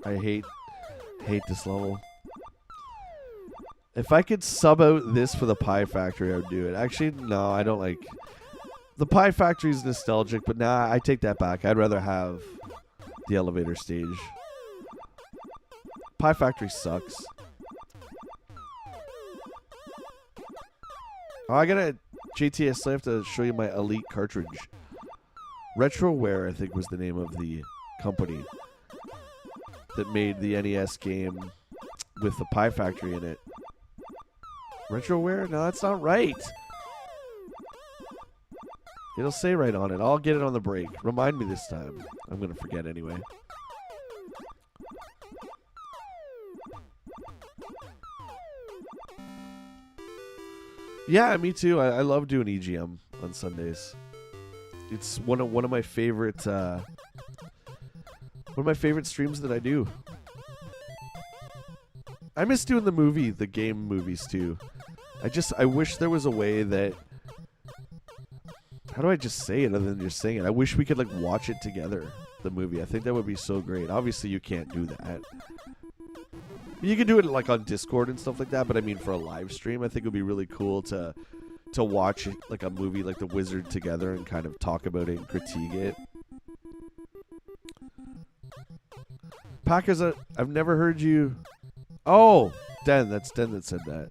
I hate this level. If I could sub out this for the Pie Factory, I would do it. Actually, no, I don't like... The Pie Factory is nostalgic, but nah, I take that back. I'd rather have the elevator stage. Pie Factory sucks. Oh, I gotta... JT, I still have to show you my Elite cartridge. Retroware, I think, was the name of the company that made the NES game with the Pie Factory in it. Retroware? No, that's not right. It'll say right on it. I'll get it on the break. Remind me this time. I'm going to forget anyway. Yeah, me too. I love doing EGM on Sundays. It's one of my favorite streams that I do. I miss doing the game movies too. I wish there was a way that... How do I just say it other than just saying it? I wish we could like watch it together, the movie. I think that would be so great. Obviously you can't do that. You can do it like on Discord and stuff like that, but I mean for a live stream, I think it would be really cool to watch like a movie like The Wizard together and kind of talk about it and critique it. Packers, I've never heard you... Oh! Den, that's Den that said that.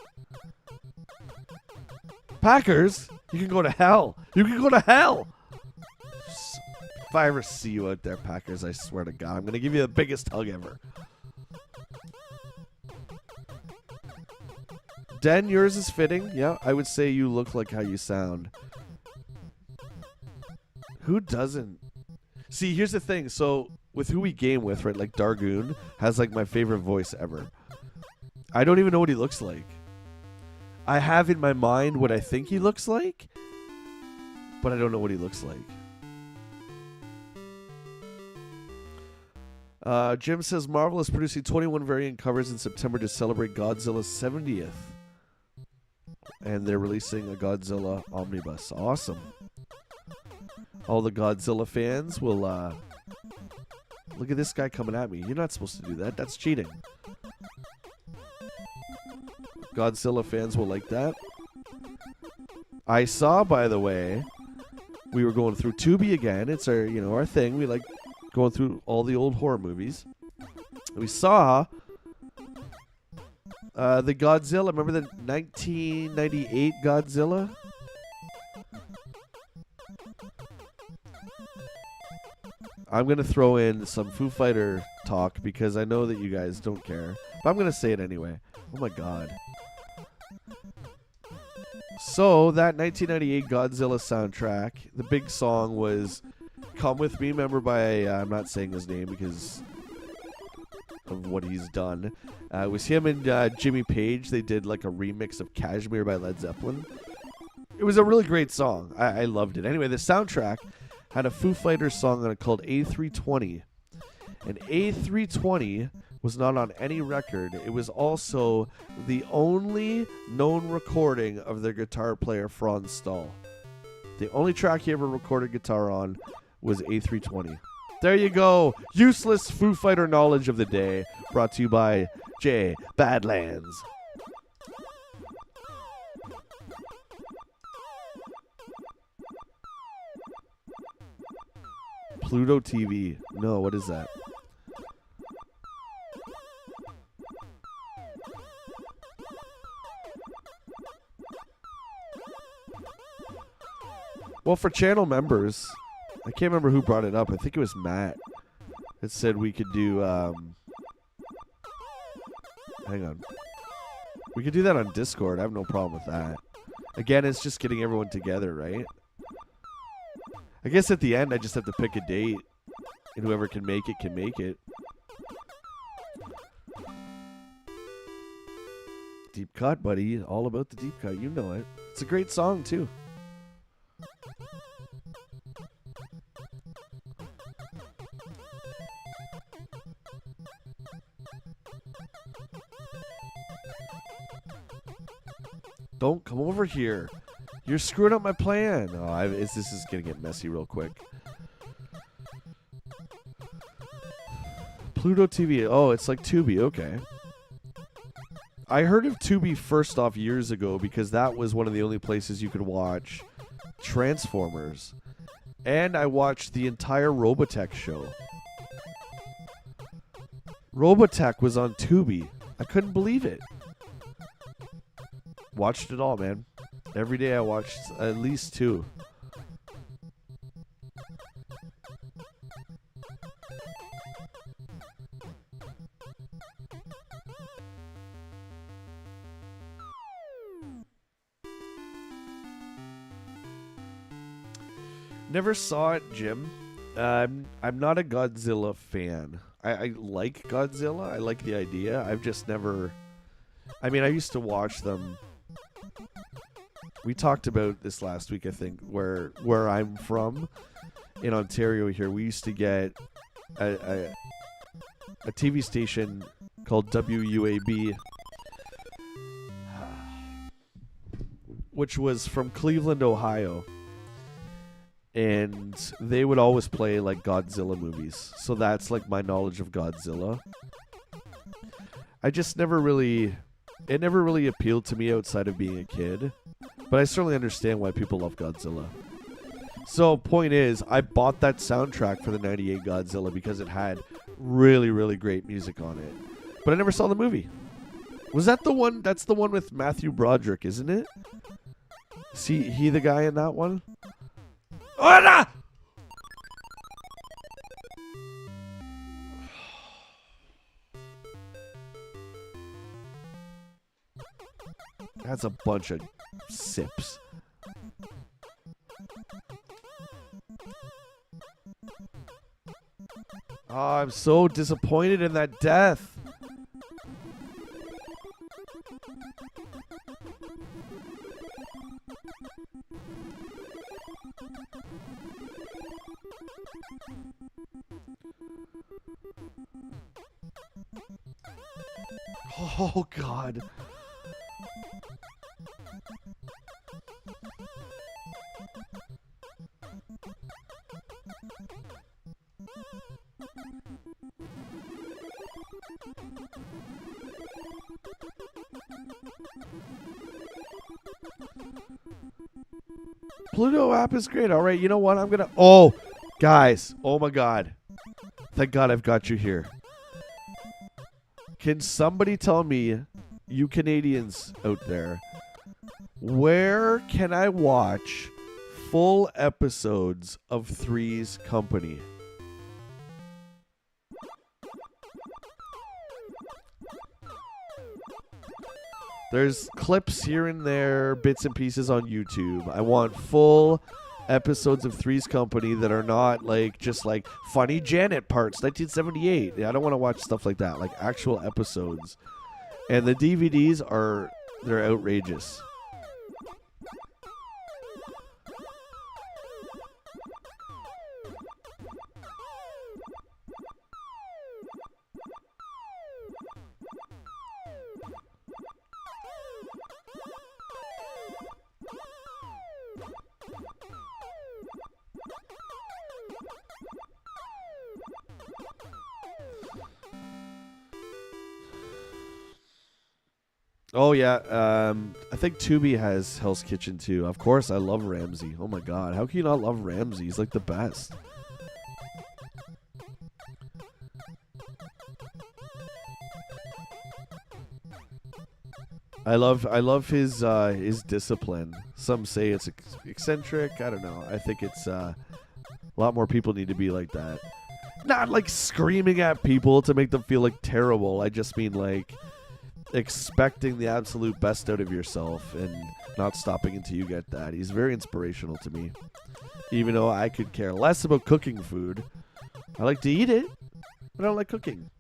Packers? You can go to hell. You can go to hell! If I ever see you out there, Packers, I swear to God, I'm going to give you the biggest hug ever. Den, yours is fitting. Yeah, I would say you look like how you sound. Who doesn't? See, here's the thing. So... with who we game with, right, like Dargoon has like my favorite voice ever. I don't even know what he looks like. I have in my mind what I think he looks like, but I don't know what he looks like. Jim says Marvel is producing 21 variant covers in September to celebrate Godzilla's 70th. And they're releasing a Godzilla omnibus. Awesome. All the Godzilla fans will... Look at this guy coming at me. You're not supposed to do that. That's cheating. Godzilla fans will like that. I saw, by the way, we were going through Tubi again. It's our, our thing. We like going through all the old horror movies. We saw the Godzilla. Remember the 1998 Godzilla? I'm going to throw in some Foo Fighter talk because I know that you guys don't care. But I'm going to say it anyway. Oh my god. So, that 1998 Godzilla soundtrack, the big song was Come With Me, remember by, I'm not saying his name because of what he's done. It was him and Jimmy Page. They did like a remix of Kashmir by Led Zeppelin. It was a really great song. I loved it. Anyway, the soundtrack had a Foo Fighters song on it called A320. And A320 was not on any record. It was also the only known recording of their guitar player, Franz Stahl. The only track he ever recorded guitar on was A320. There you go. Useless Foo Fighter knowledge of the day. Brought to you by J. Badlands. Pluto TV. No, what is that? Well, for channel members, I can't remember who brought it up. I think it was Matt. It said we could do, hang on. We could do that on Discord. I have no problem with that. Again, it's just getting everyone together, right? I guess at the end, I just have to pick a date. And whoever can make it can make it. Deep cut, buddy. All about the deep cut. You know it. It's a great song, too. Don't come over here. You're screwing up my plan. Oh, this is going to get messy real quick. Pluto TV. Oh, it's like Tubi. Okay. I heard of Tubi first off years ago because that was one of the only places you could watch Transformers. And I watched the entire Robotech show. Robotech was on Tubi. I couldn't believe it. Watched it all, man. Every day I watched at least 2. Never saw it, Jim. I'm not a Godzilla fan. I like Godzilla. I like the idea. I've just never... I mean, I used to watch them. We talked about this last week, I think, where I'm from in Ontario here. We used to get a TV station called WUAB, which was from Cleveland, Ohio. And they would always play like Godzilla movies. So that's like my knowledge of Godzilla. I just never really... It never really appealed to me outside of being a kid. But I certainly understand why people love Godzilla. So, point is, I bought that soundtrack for the 98 Godzilla because it had really, really great music on it. But I never saw the movie. Was that the one? That's the one with Matthew Broderick, isn't it? Is he the guy in that one? Oh, no! That's a bunch of sips. Oh, I'm so disappointed in that death. Oh, God. Pluto app is great. All right, you know what? I'm going to... Oh, guys. Oh, my God. Thank God I've got you here. Can somebody tell me, you Canadians out there, where can I watch full episodes of Three's Company? There's clips here and there, bits and pieces on YouTube. I want full episodes of Three's Company that are not like just like funny Janet parts, 1978. I don't want to watch stuff like that, like actual episodes. And the DVDs they're outrageous. Oh yeah, I think Tubi has Hell's Kitchen too. Of course, I love Ramsay. Oh my god, how can you not love Ramsay? He's like the best. I love his discipline. Some say it's eccentric. I don't know. I think it's a lot more people need to be like that. Not like screaming at people to make them feel like terrible. I just mean like expecting the absolute best out of yourself and not stopping until you get that. He's very inspirational to me. Even though I could care less about cooking food. I like to eat it, but I don't like cooking.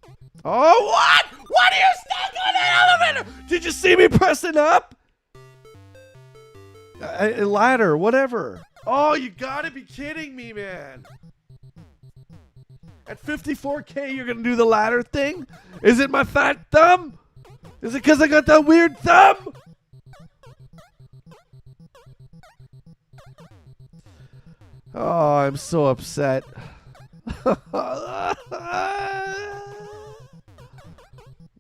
Oh, what? What are you stuck on that elevator? Did you see me pressing up? A ladder, whatever. Oh, you gotta be kidding me, man. At 54K, you're gonna do the ladder thing? Is it my fat thumb? Is it because I got that weird thumb? Oh, I'm so upset.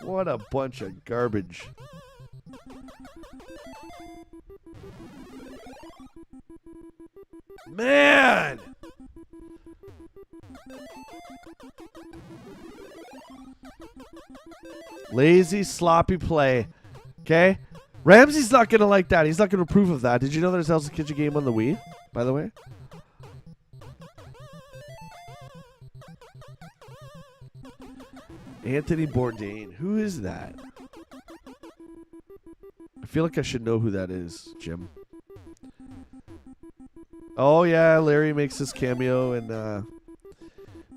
What a bunch of garbage. Man! Lazy, sloppy play. Okay? Ramsey's not going to like that. He's not going to approve of that. Did you know there's a Hell's Kitchen game on the Wii, by the way? Anthony Bourdain. Who is that? I feel like I should know who that is, Jim. Oh, yeah. Larry makes his cameo in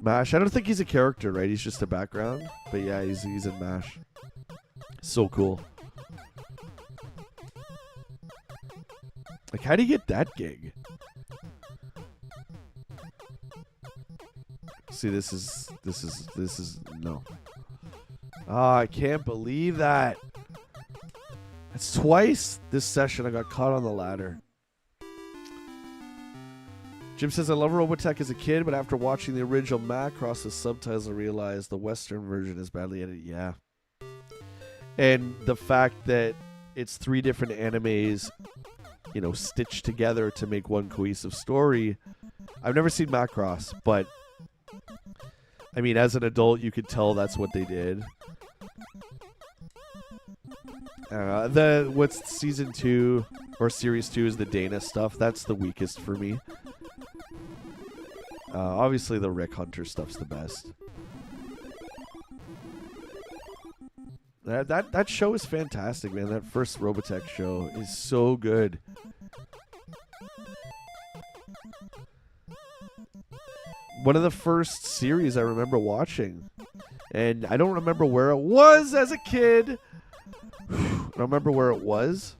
MASH. I don't think he's a character, right? He's just a background. But yeah, he's in MASH. So cool. Like, how do you get that gig? See, this is no. Oh, I can't believe that. It's twice this session I got caught on the ladder. Jim says, I love Robotech as a kid, but after watching the original Macross with subtitles, I realized the Western version is badly edited. Yeah. And the fact that it's 3 different animes, you know, stitched together to make one cohesive story. I've never seen Macross, but I mean, as an adult, you could tell that's what they did. What's season 2 or series 2 is the Dana stuff. That's the weakest for me. Obviously, the Rick Hunter stuff's the best. That show is fantastic, man. That first Robotech show is so good. One of the first series I remember watching. And I don't remember where it was as a kid. I don't remember where it was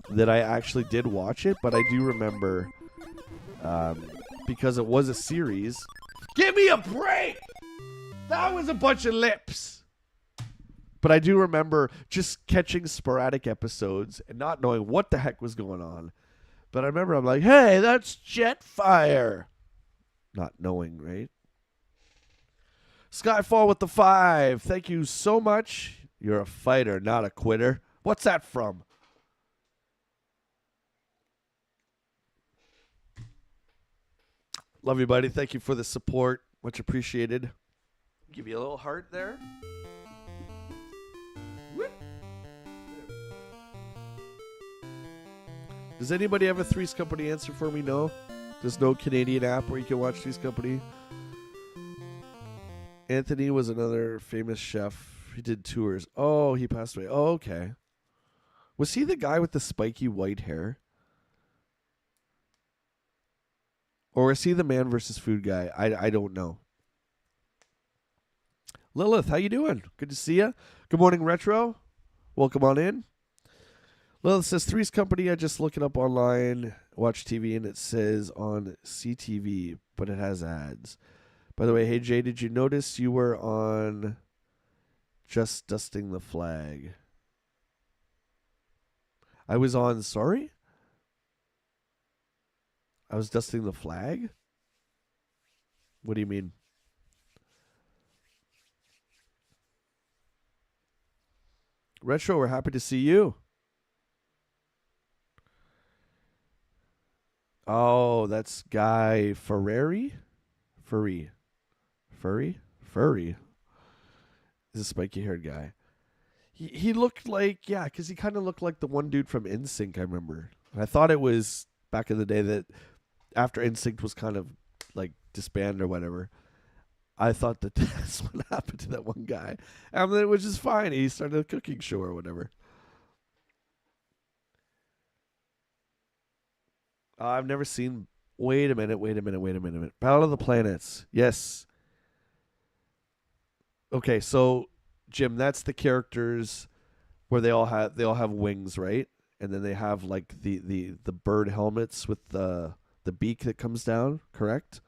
that I actually did watch it, but I do remember because it was a series. Give me a break! That was a bunch of lips. But I do remember just catching sporadic episodes and not knowing what the heck was going on. But I remember I'm like, hey, that's Jetfire. Not knowing, right? Skyfall with the 5. Thank you so much. You're a fighter, not a quitter. What's that from? Love you, buddy. Thank you for the support. Much appreciated. Give you a little heart there. Whoop. Does anybody have a Three's Company answer for me? No? There's no Canadian app where you can watch Three's Company. Anthony was another famous chef. He did tours. Oh, he passed away. Oh, okay. Was he the guy with the spiky white hair? Or is he the man versus food guy? I don't know. Lilith, how you doing? Good to see you. Good morning, Retro. Welcome on in. Lilith says, Three's Company, I just look it up online, watch TV, and it says on CTV, but it has ads. By the way, hey, Jay, did you notice you were on Just Dusting the Flag? I was on, sorry? I was dusting the flag? What do you mean? Retro, we're happy to see you. Oh, that's Guy Ferrari? Furry. He's a spiky-haired guy. He looked like, yeah, because he kind of looked like the one dude from NSYNC, I remember. And I thought it was back in the day that after NSYNC was kind of like disbanded or whatever, I thought that that's what happened to that one guy. And then it was just fine. He started a cooking show or whatever. I've never seen... Wait a minute. Battle of the Planets. Yes. Okay, so Jim, that's the characters where they all have wings, right? And then they have like the bird helmets with the beak that comes down, correct?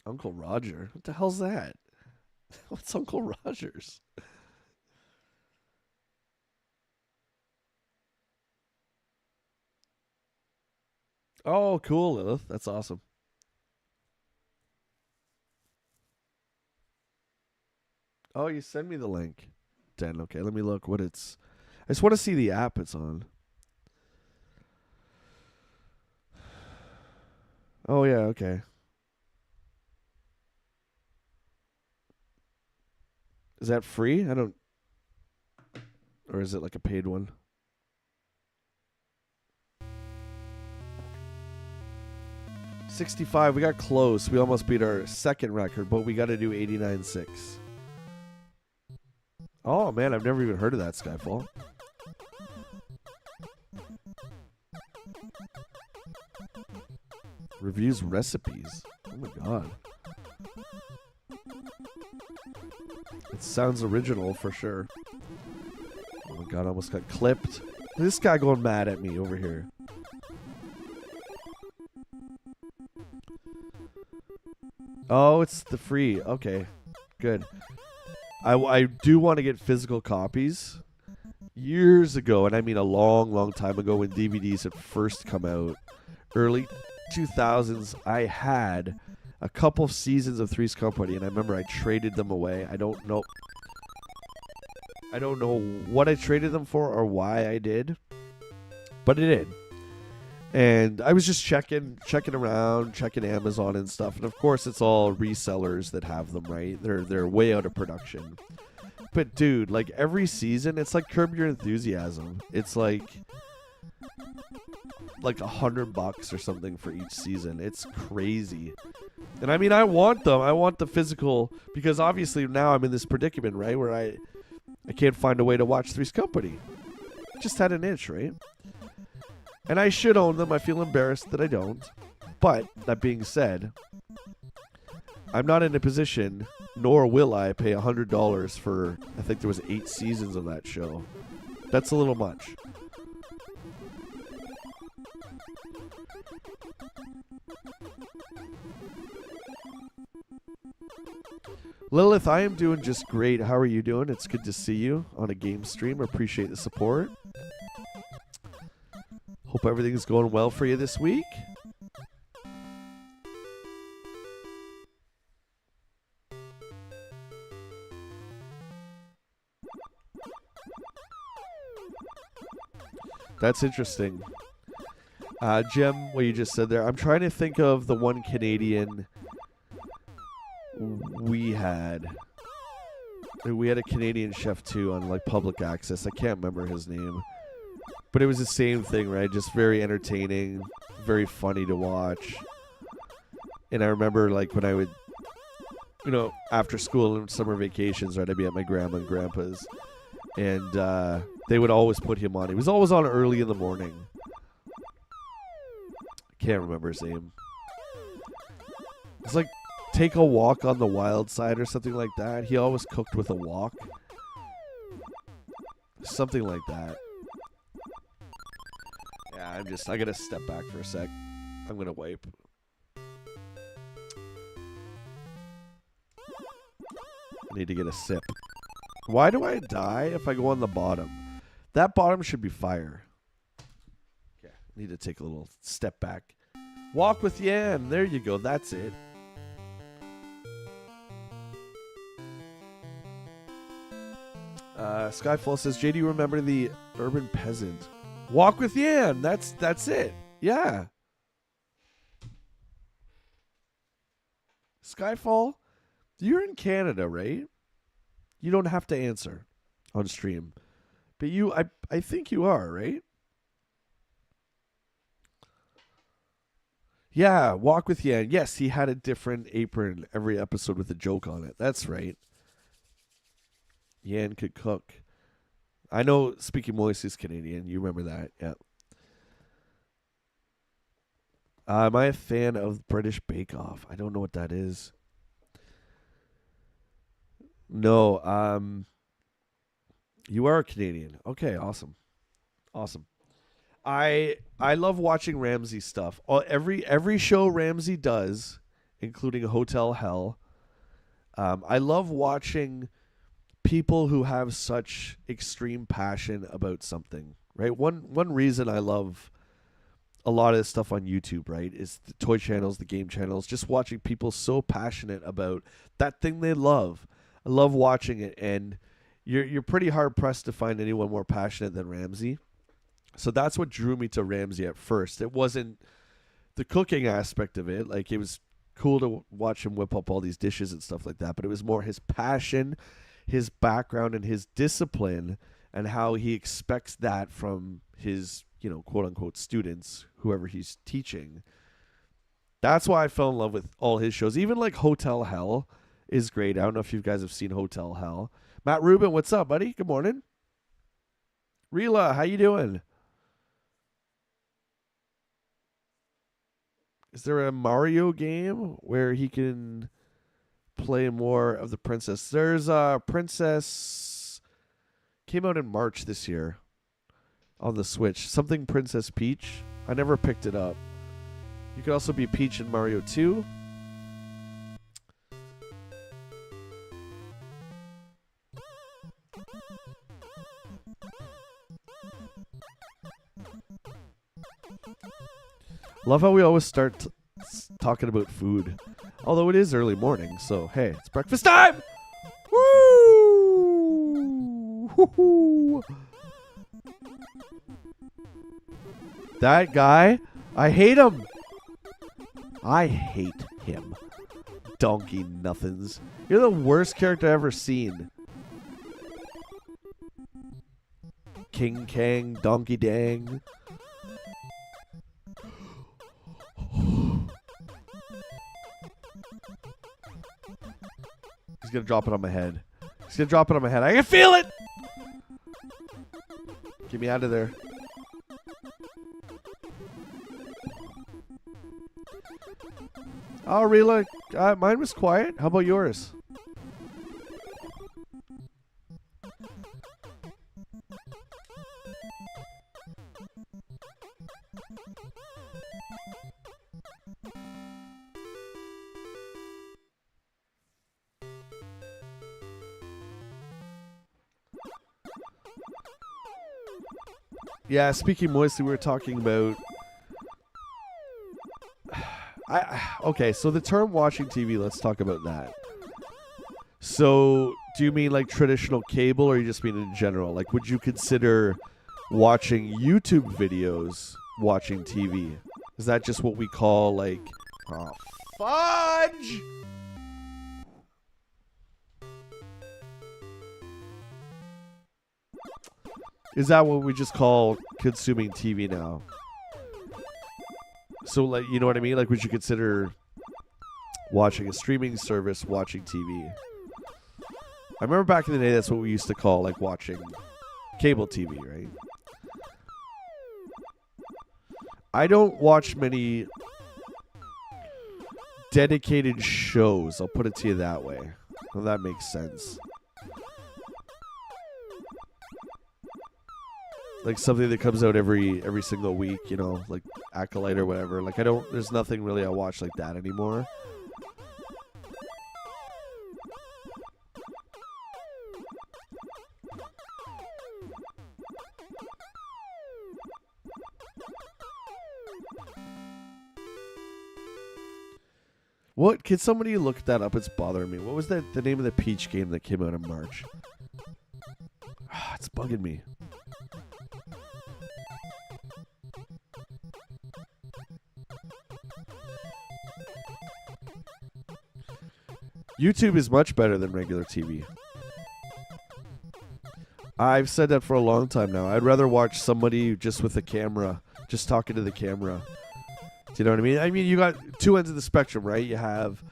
Uncle Roger? What the hell's that? What's Uncle Roger's? Oh, cool, Lilith. That's awesome. Oh, you send me the link. Dan, okay, let me look what it's... I just want to see the app it's on. Oh, yeah, okay. Is that free? I don't... Or is it like a paid one? $65. We got close. We almost beat our second record, but we got to do 89.6. Oh, man, I've never even heard of that, Skyfall. Reviews recipes. Oh, my God. It sounds original for sure. Oh, my God, I almost got clipped. This guy going mad at me over here. Oh, it's the free. Okay, good. I do want to get physical copies. Years ago, and I mean a long, long time ago when DVDs had first come out, early 2000s, I had a couple of seasons of Three's Company, and I remember I traded them away. I don't know what I traded them for or why I did, but I did. And I was just checking around, checking Amazon and stuff, and of course it's all resellers that have them, right? They're way out of production. But dude, like every season, it's like Curb Your Enthusiasm. It's like $100 or something for each season. It's crazy. And I mean, I want them. I want the physical, because obviously now I'm in this predicament, right, where I can't find a way to watch Three's Company. Just had an itch, right? And I should own them. I feel embarrassed that I don't. But that being said, I'm not in a position, nor will I pay $100 for, I think there was 8 seasons of that show. That's a little much. Lilith, I am doing just great. How are you doing? It's good to see you on a game stream. I appreciate the support. Hope everything's going well for you this week. That's interesting. Jim, what you just said there. I'm trying to think of the one Canadian we had. We had a Canadian chef too on like public access. I can't remember his name. But it was the same thing, right? Just very entertaining, very funny to watch. And I remember like when I would you know, after school and summer vacations, right, I'd be at my grandma and grandpa's, and they would always put him on. He was always on early in the morning. Can't remember his name. It's like Take a Walk on the Wild Side or something like that. He always cooked with a wok. Something like that. Yeah, I gotta step back for a sec. I'm gonna wipe. I need to get a sip. Why do I die if I go on the bottom? That bottom should be fire. Okay, need to take a little step back. Walk with Yan. There you go. That's it. Skyfall says, Jay, do you remember the urban peasant? Walk with Yan. That's it. Yeah. Skyfall, you're in Canada, right? You don't have to answer on stream. But I think you are, right? Yeah, Walk with Yan. Yes, he had a different apron every episode with a joke on it. That's right. Yan could cook. I know Speaking Moist is Canadian. You remember that, yeah. Am I a fan of British Bake Off? I don't know what that is. No, you are a Canadian. Okay, awesome. Awesome. I love watching Ramsey stuff. Every show Ramsey does, including Hotel Hell. I love watching people who have such extreme passion about something, right? One reason I love a lot of this stuff on YouTube, right, is the toy channels, the game channels, just watching people so passionate about that thing they love. I love watching it, and you're pretty hard pressed to find anyone more passionate than Ramsey. So that's what drew me to Ramsey at first. It wasn't the cooking aspect of it. Like, it was cool to watch him whip up all these dishes and stuff like that, but it was more his passion, his background, and his discipline, and how he expects that from his, you know, quote unquote students, whoever he's teaching. That's why I fell in love with all his shows. Even like Hotel Hell is great. I don't know if you guys have seen Hotel Hell. Matt Rubin, what's up, buddy? Good morning. Rila, how you doing? Is there a Mario game where he can play more of the princess? There's a Princess, came out in March this year on the Switch. Something Princess Peach. I never picked it up. You could also be Peach in Mario 2. Love how we always start talking about food. Although it is early morning, so hey, it's breakfast time! Woo! Woo-hoo! That guy, I hate him. I hate him. Donkey nothings. You're the worst character I've ever seen. King Kang, Donkey Dang. He's gonna drop it on my head. He's gonna drop it on my head. I can feel it! Get me out of there. Oh, Rila, mine was quiet. How about yours? Yeah, speaking moistly, we were talking about... Okay, so the term watching TV, let's talk about that. So, do you mean like traditional cable, or you just mean in general? Like, would you consider watching YouTube videos watching TV? Is that just what we call, like... Oh, fudge! Is that what we just call consuming TV now? So, like, you know what I mean? Like, would you consider watching a streaming service, watching TV. I remember back in the day, that's what we used to call like watching cable TV, right? I don't watch many dedicated shows. I'll put it to you that way. Well, that makes sense. Like something that comes out every single week, you know, like Acolyte or whatever. Like there's nothing really I watch like that anymore. What? Can somebody look that up? It's bothering me. What was the name of the Peach game that came out in March? It's bugging me. YouTube is much better than regular TV. I've said that for a long time now. I'd rather watch somebody just with a camera, just talking to the camera. Do you know what I mean? I mean, you got two ends of the spectrum, right? You have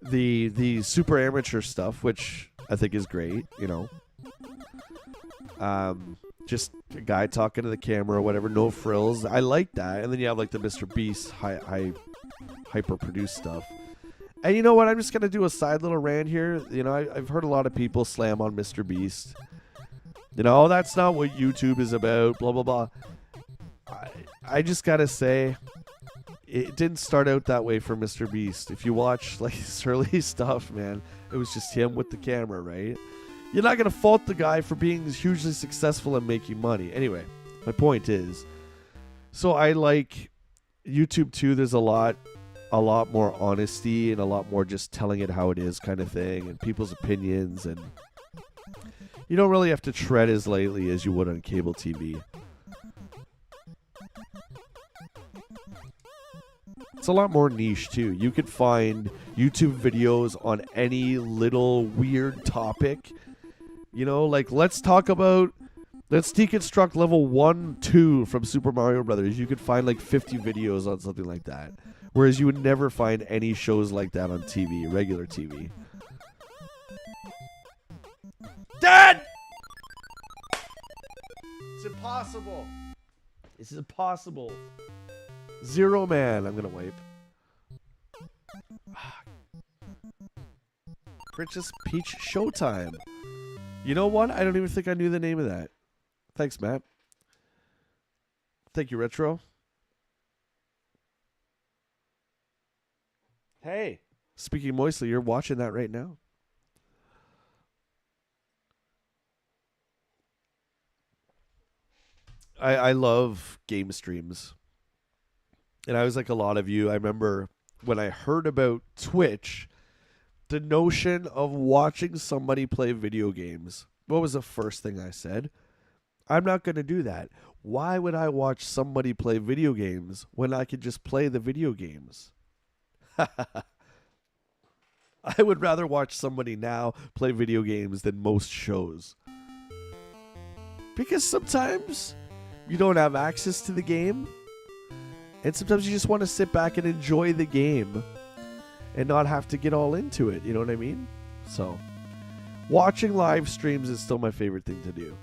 the super amateur stuff, which I think is great, you know. Just a guy talking to the camera or whatever, no frills. I like that. And then you have like the Mr. Beast hyper produced stuff. And you know what? I'm just going to do a side little rant here. You know, I've heard a lot of people slam on Mr. Beast. You know, that's not what YouTube is about, blah, blah, blah. I just got to say, it didn't start out that way for Mr. Beast. If you watch like his early stuff, man, it was just him with the camera, right? You're not going to fault the guy for being hugely successful and making money. Anyway, my point is, so I like YouTube too. There's a lot more honesty and a lot more just telling it how it is kind of thing, and people's opinions, and you don't really have to tread as lightly as you would on cable TV. It's a lot more niche too. You could find YouTube videos on any little weird topic. You know, like let's deconstruct level 1, 2 from Super Mario Brothers. You could find like 50 videos on something like that. Whereas you would never find any shows like that on TV, regular TV. Dad! It's impossible. This is impossible. Zero Man. I'm going to wipe. Princess Peach Showtime. You know what? I don't even think I knew the name of that. Thanks, Matt. Thank you, Retro. Hey, speaking moistly, you're watching that right now. I love game streams. And I was like a lot of you. I remember when I heard about Twitch, the notion of watching somebody play video games. What was the first thing I said? I'm not going to do that. Why would I watch somebody play video games when I could just play the video games? I would rather watch somebody now play video games than most shows. Because sometimes you don't have access to the game. And sometimes you just want to sit back and enjoy the game and not have to get all into it. You know what I mean? So, watching live streams is still my favorite thing to do.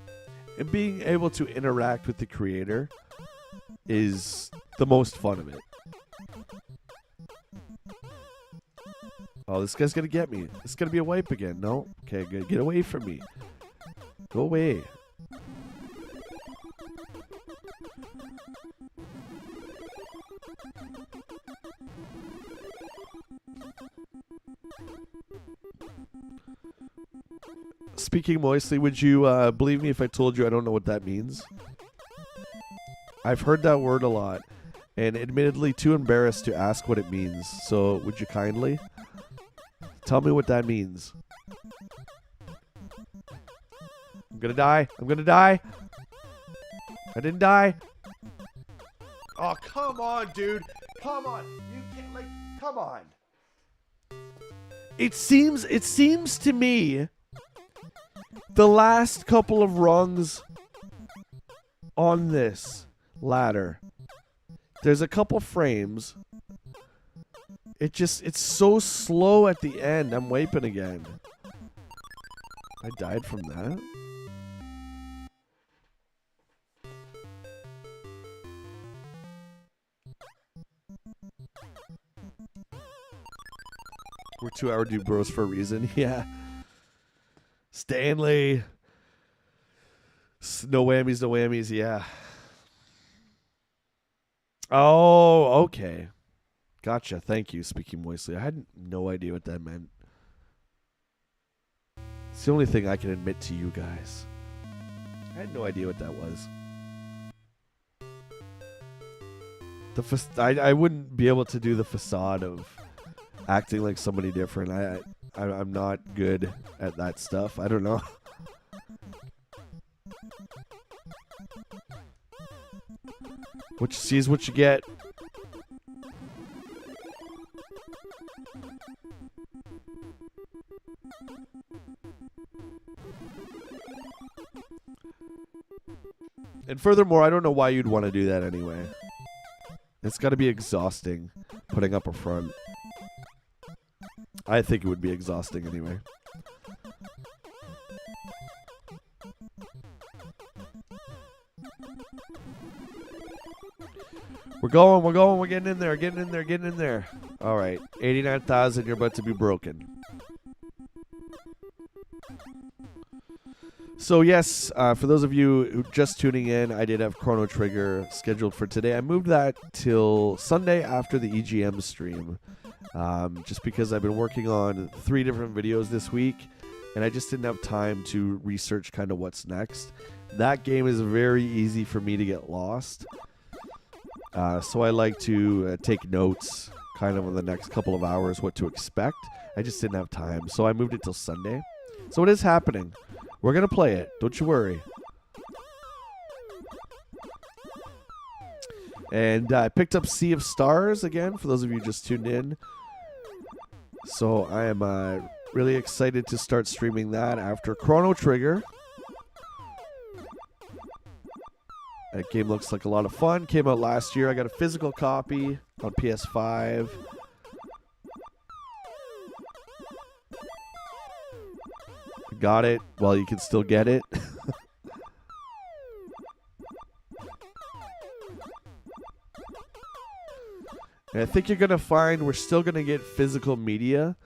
And being able to interact with the creator is the most fun of it. Oh, this guy's going to get me. It's going to be a wipe again. No? Okay, good. Get away from me. Go away. Speaking moistly, would you believe me if I told you I don't know what that means? I've heard that word a lot, and admittedly too embarrassed to ask what it means. So, would you kindly tell me what that means? I'm gonna die. I'm gonna die. I didn't die. Oh, come on, dude. Come on. You can't, like, come on. It seems to me the last couple of rungs on this ladder, there's a couple frames It's so slow at the end. I'm wiping again. I died from that? We're 2-hour dude bros for a reason. Yeah. Stanley. No whammies, no whammies. Yeah. Oh, okay. Gotcha. Thank you, speaking moistly. I had no idea what that meant. It's the only thing I can admit to you guys. I had no idea what that was. I wouldn't be able to do the facade of acting like somebody different. I'm not good at that stuff. I don't know. What you see is what you get. And furthermore, I don't know why you'd want to do that anyway. It's got to be exhausting putting up a front. I think it would be exhausting anyway. We're going, we're getting in there. All right, 89,000, you're about to be broken. So yes, for those of you who just tuning in, I did have Chrono Trigger scheduled for today. I moved that till Sunday after the EGM stream, just because I've been working on 3 different videos this week, and I just didn't have time to research kind of what's next. That game is very easy for me to get lost, so I like to take notes kind of in the next couple of hours what to expect. I just didn't have time, so I moved it till Sunday. So it is happening. We're going to play it. Don't you worry. And I picked up Sea of Stars again, for those of you just tuned in. So I am really excited to start streaming that after Chrono Trigger. That game looks like a lot of fun. Came out last year. I got a physical copy on PS5. Got it while you can still get it. And I think you're going to find we're still going to get physical media,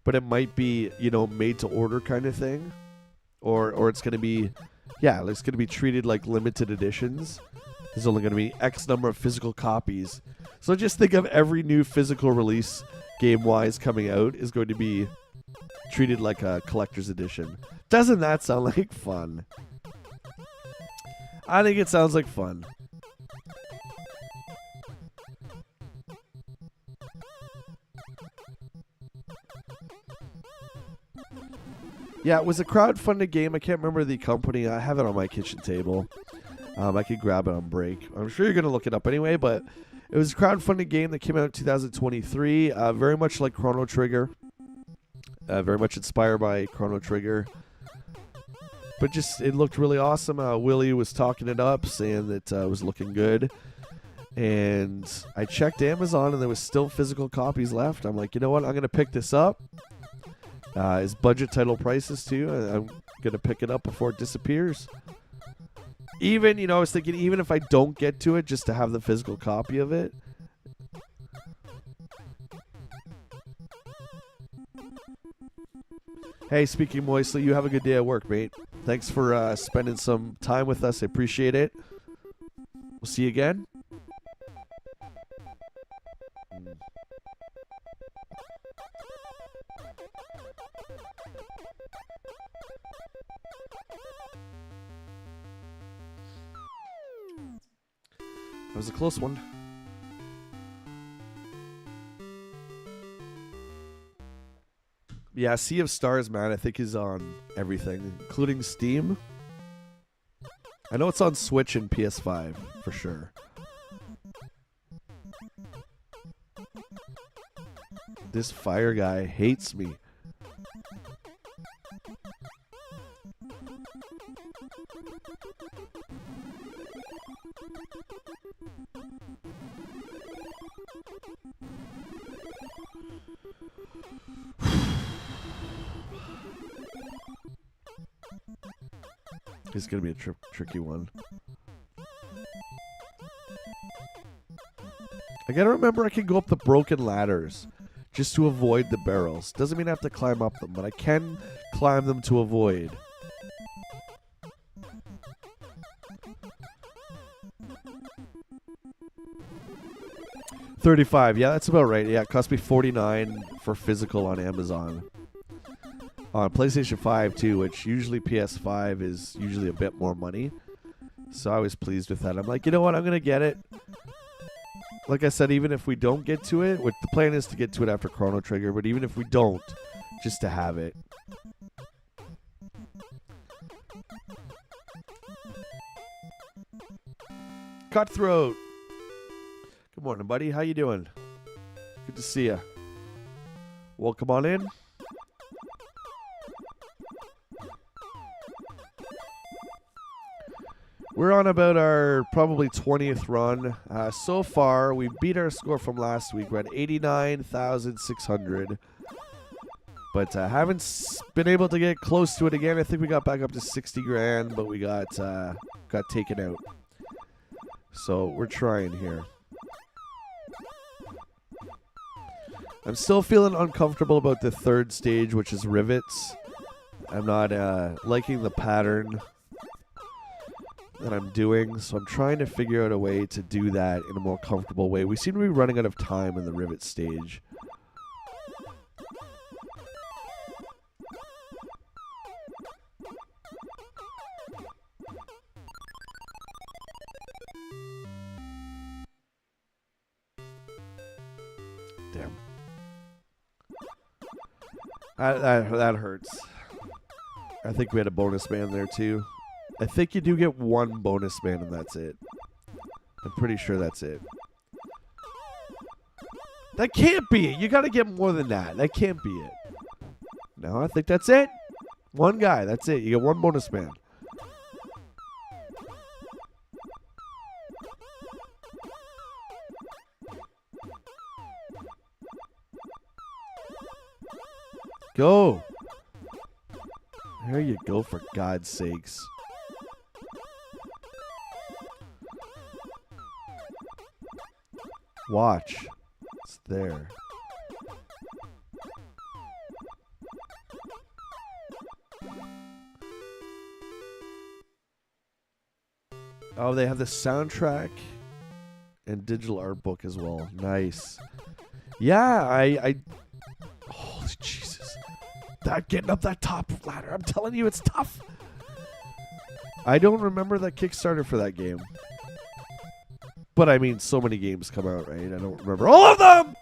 but it might be, you know, made to order kind of thing. Or it's going to be, yeah, it's going to be treated like limited editions. There's only going to be X number of physical copies. So just think of every new physical release game-wise coming out is going to be treated like a collector's edition. Doesn't that sound like fun? I think it sounds like fun. Yeah, it was a crowdfunded game. I can't remember the company. I have it on my kitchen table. I could grab it on break. I'm sure you're going to look it up anyway, but it was a crowdfunded game that came out in 2023. Very much like Chrono Trigger. Very much inspired by Chrono Trigger. But just, it looked really awesome. Willie was talking it up, saying that it was looking good. And I checked Amazon, and there was still physical copies left. I'm like, you know what? I'm going to pick this up. It's budget title prices, too. I'm going to pick it up before it disappears. Even, you know, I was thinking, even if I don't get to it, just to have the physical copy of it. Hey, speaking moistly, you have a good day at work, mate. Thanks for spending some time with us. I appreciate it. We'll see you again. That was a close one. Yeah, Sea of Stars, man, I think is on everything, including Steam. I know it's on Switch and PS5, for sure. This fire guy hates me. It's going to be a tricky one. I got to remember I can go up the broken ladders just to avoid the barrels. Doesn't mean I have to climb up them, but I can climb them to avoid. $35. Yeah, that's about right. Yeah, it cost me $49 for physical on Amazon. On PlayStation 5 too, which usually PS5 is usually a bit more money. So I was pleased with that. I'm like, you know what? I'm going to get it. Like I said, even if we don't get to it, the plan is to get to it after Chrono Trigger, but even if we don't, just to have it. Cutthroat. Good morning, buddy. How you doing? Good to see you. Welcome on in. We're on about our probably 20th run. So far, we beat our score from last week. We're at 89,600. But haven't been able to get close to it again. I think we got back up to 60 grand, but we got taken out. So we're trying here. I'm still feeling uncomfortable about the third stage, which is rivets. I'm not liking the pattern that I'm doing, so I'm trying to figure out a way to do that in a more comfortable way. We seem to be running out of time in the rivet stage. Damn. That hurts. I think we had a bonus man there too. I think you do get one bonus man and that's it. I'm pretty sure that's it. That can't be it. You gotta get more than that. That can't be it. No, I think that's it. One guy, that's it. You get one bonus man. Go. There you go, for God's sakes. Watch. It's there. Oh, they have the soundtrack and digital art book as well. Nice. Yeah, I holy Jesus. That getting up that top ladder, I'm telling you, it's tough. I don't remember that Kickstarter for that game. But I mean, so many games come out, right? I don't remember all of them!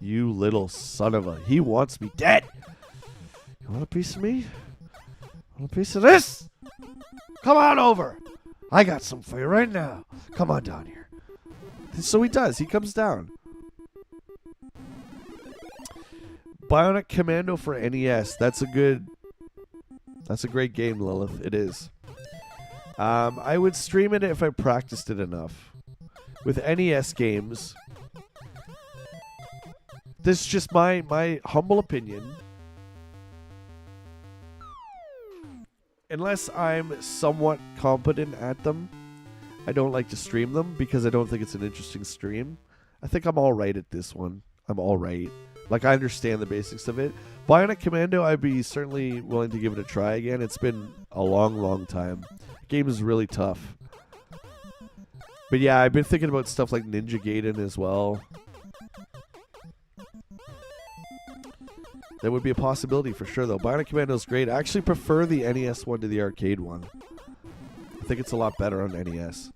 You little son of a... He wants me dead! You want a piece of me? Want a piece of this? Come on over! I got some for you right now. Come on down here. So he does. He comes down. Bionic Commando for NES. That's a great game, Lilith. It is. I would stream it if I practiced it enough. With NES games, this is just my humble opinion. Unless I'm somewhat competent at them, I don't like to stream them because I don't think it's an interesting stream. I think I'm all right at this one. I'm all right. Like, I understand the basics of it. Bionic Commando, I'd be certainly willing to give it a try again. It's been a long, long time. The game is really tough. But yeah, I've been thinking about stuff like Ninja Gaiden as well. That would be a possibility for sure, though. Bionic Commando is great. I actually prefer the NES one to the arcade one. I think it's a lot better on NES.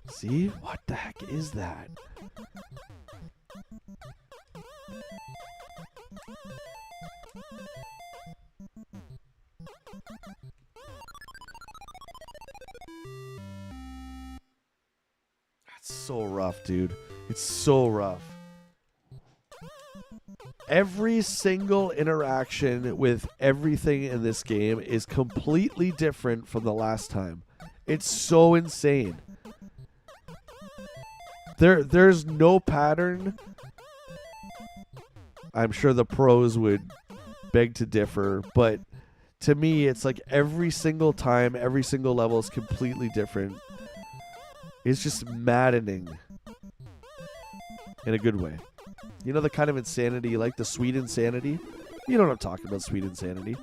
See? What the heck is that? That's so rough, dude. It's so rough. Every single interaction with everything in this game is completely different from the last time. It's so insane. There's no pattern. I'm sure the pros would beg to differ, but to me, it's like every single time, every single level is completely different. It's just maddening in a good way. You know the kind of insanity, like the sweet insanity? You know what I'm talking about, sweet insanity.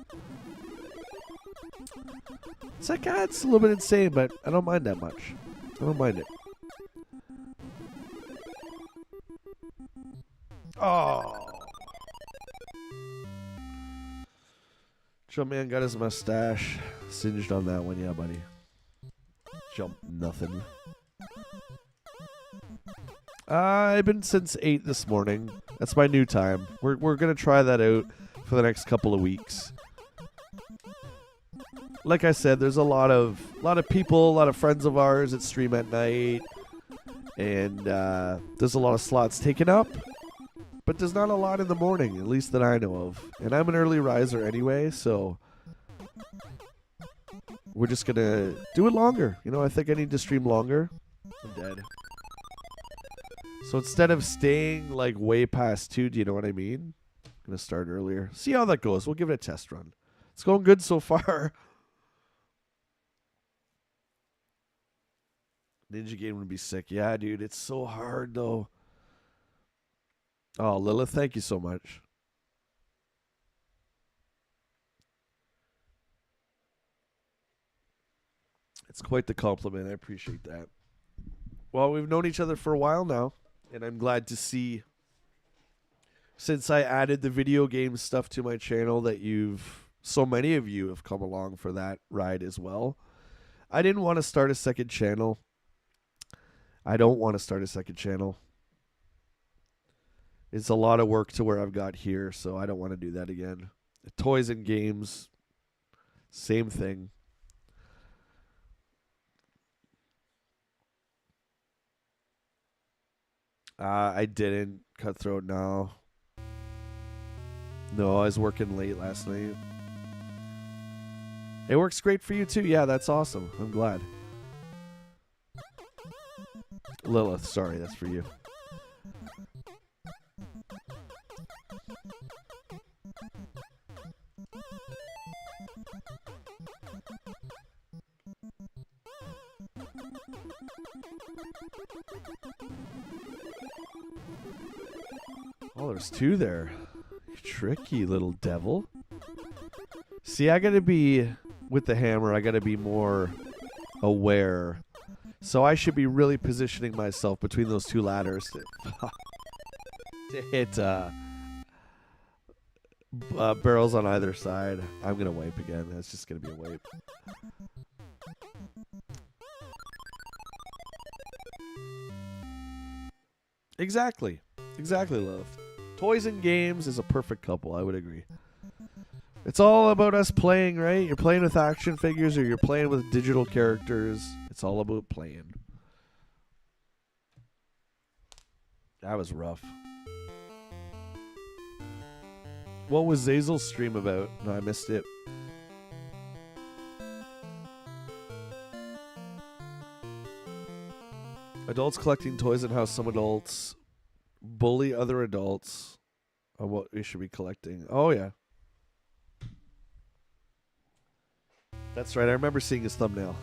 It's like, it's a little bit insane, but I don't mind that much. I don't mind it. Oh. Jumpman got his mustache singed on that one, yeah, buddy. Jump nothing. I've been since 8 this morning. That's my new time. We're gonna try that out for the next couple of weeks. Like I said, there's a lot of people, a lot of friends of ours that stream at night, and there's a lot of slots taken up. But there's not a lot in the morning, at least that I know of. And I'm an early riser anyway, so we're just gonna do it longer. You know, I think I need to stream longer. I'm dead. So instead of staying like way past 2, do you know what I mean? I'm gonna start earlier. See how that goes. We'll give it a test run. It's going good so far. Ninja game would be sick. Yeah, dude, it's so hard though. Oh, Lilith, thank you so much. It's quite the compliment. I appreciate that. Well, we've known each other for a while now, and I'm glad to see, since I added the video game stuff to my channel, that so many of you have come along for that ride as well. I didn't want to start a second channel. I don't want to start a second channel. It's a lot of work to where I've got here, so I don't want to do that again. Toys and games, same thing. I didn't. Cutthroat, no. No, I was working late last night. It works great for you too. Yeah, that's awesome. I'm glad. Lilith, sorry, that's for you. Oh, there's 2 there. Tricky little devil. See, I gotta be, with the hammer, I gotta be more aware. So I should be really positioning myself between those 2 ladders to hit barrels on either side. I'm gonna wipe again. That's just gonna be a wipe. Exactly. Exactly, love. Toys and games is a perfect couple, I would agree. It's all about us playing, right? You're playing with action figures or you're playing with digital characters. It's all about playing. That was rough. What was Zazel's stream about? No, I missed it. Adults collecting toys and how some adults bully other adults on what we should be collecting. Oh, yeah. That's right. I remember seeing his thumbnail.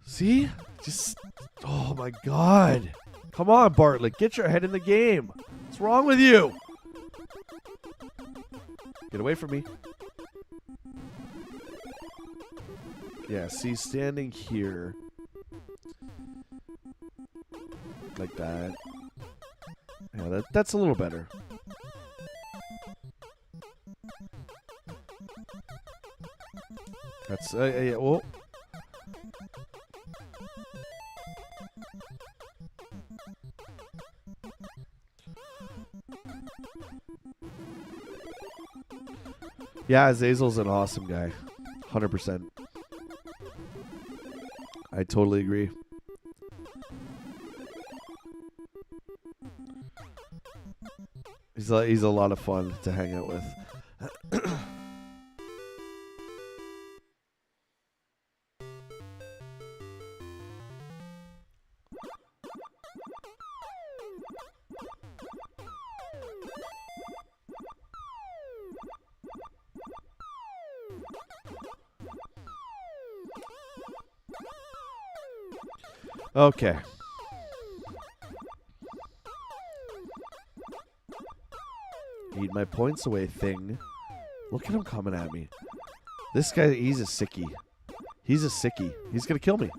See? Just... Oh, my God. Come on, Bartlett. Get your head in the game. What's wrong with you? Get away from me. Yeah, see, standing here. Like that. Yeah, that's a little better. That's, yeah, oh. Yeah, Azazel's an awesome guy. 100%. I totally agree. He's a lot of fun to hang out with. Okay. Eat my points away, thing. Look at him coming at me. This guy, he's a sickie. He's a sickie. He's gonna kill me.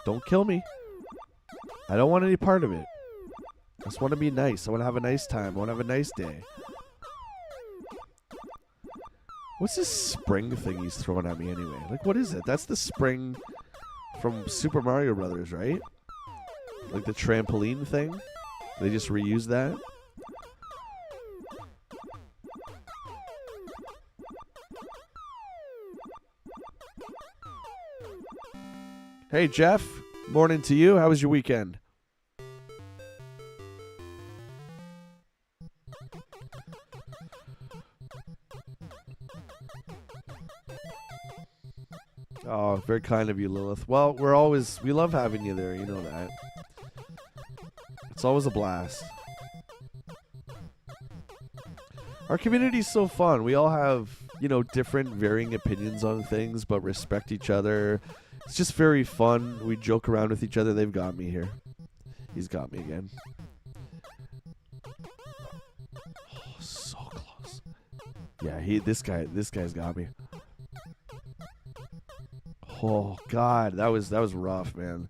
Don't kill me. I don't want any part of it. I just want to be nice. I want to have a nice time. I want to have a nice day. What's this spring thing he's throwing at me anyway? Like, what is it? That's the spring from Super Mario Brothers, right? Like the trampoline thing? They just reused that? Hey, Jeff. Morning to you. How was your weekend? Oh, very kind of you, Lilith. Well, we love having you there. You know that. It's always a blast. Our community's so fun. We all have, different varying opinions on things, but respect each other. It's just very fun. We joke around with each other. They've got me here. He's got me again. Oh, so close. Yeah, this guy's got me. Oh God, that was rough, man.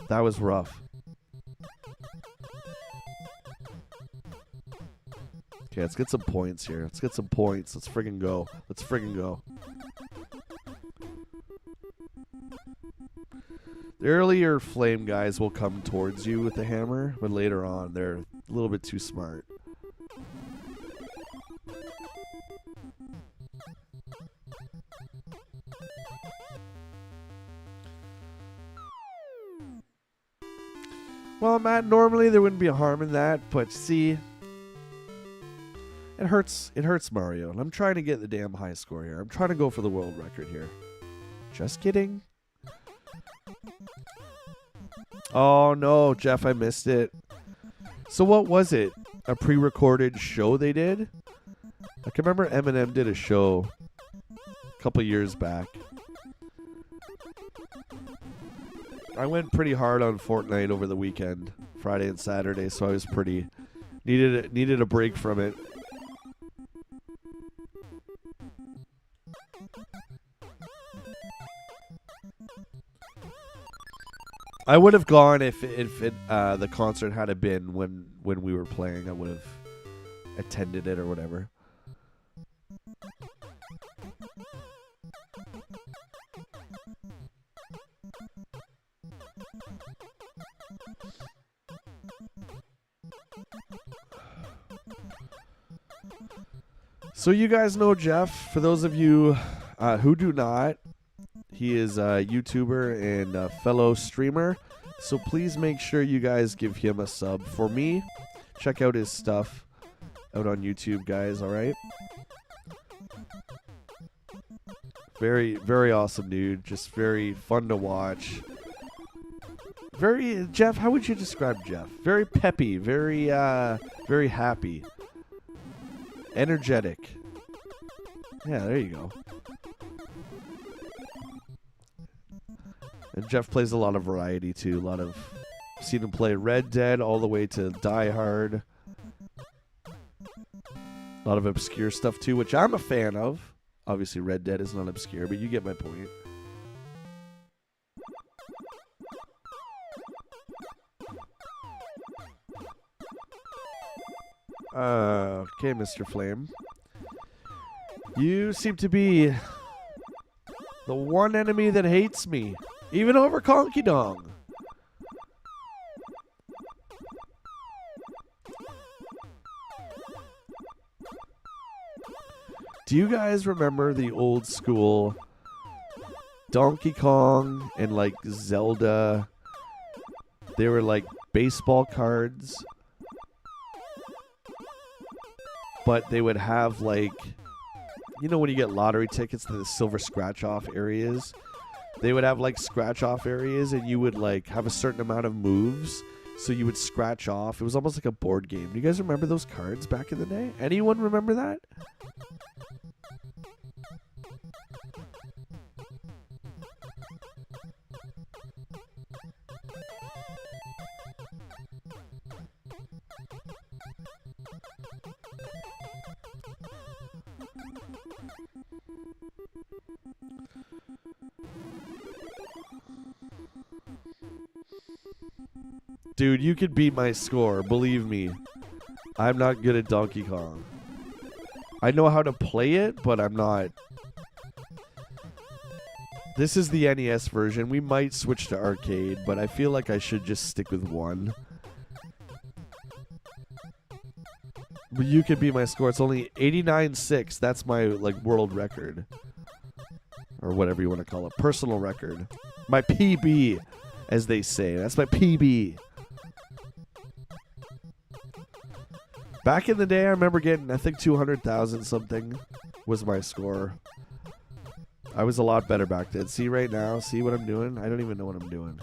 That was rough. Okay, let's get some points here. Let's get some points. Let's friggin' go. Let's friggin' go. The earlier flame guys will come towards you with the hammer, but later on they're a little bit too smart. Well, Matt, normally there wouldn't be a harm in that, but see, it hurts Mario, and I'm trying to get the damn high score here. I'm trying to go for the world record here. Just kidding. Oh no, Jeff, I missed it. So what was it? A pre-recorded show they did? I can remember Eminem did a show a couple years back. I went pretty hard on Fortnite over the weekend, Friday and Saturday, so I was pretty needed a break from it. I would have gone if the concert had been when we were playing. I would have attended it or whatever. So you guys know Jeff. For those of you who do not, he is a YouTuber and a fellow streamer. So please make sure you guys give him a sub. For me, check out his stuff out on YouTube, guys, alright? Very, very awesome dude. Just very fun to watch. Jeff, how would you describe Jeff? Very peppy, very happy. Energetic. Yeah, there you go. And Jeff plays a lot of variety too. Seen him play Red Dead all the way to Die Hard. A lot of obscure stuff too, which I'm a fan of. Obviously Red Dead is not obscure, but you get my point. Okay, Mr. Flame. You seem to be the one enemy that hates me. Even over Conky Dong. Do you guys remember the old school Donkey Kong and like Zelda. They were like baseball cards. But they would have like, you know when you get lottery tickets to the silver scratch off areas? They would have like scratch off areas and you would like have a certain amount of moves. So you would scratch off. It was almost like a board game. Do you guys remember those cards back in the day? Anyone remember that? Dude, you could beat my score. Believe me. I'm not good at Donkey Kong. I know how to play it, but I'm not. This is the NES version. We might switch to arcade, but I feel like I should just stick with one. But you could beat my score. It's only 89.6. That's my like world record. Or whatever you want to call it. Personal record. My PB, as they say. That's my PB. Back in the day, I remember getting, I think 200,000 something was my score. I was a lot better back then. See right now? See what I'm doing? I don't even know what I'm doing.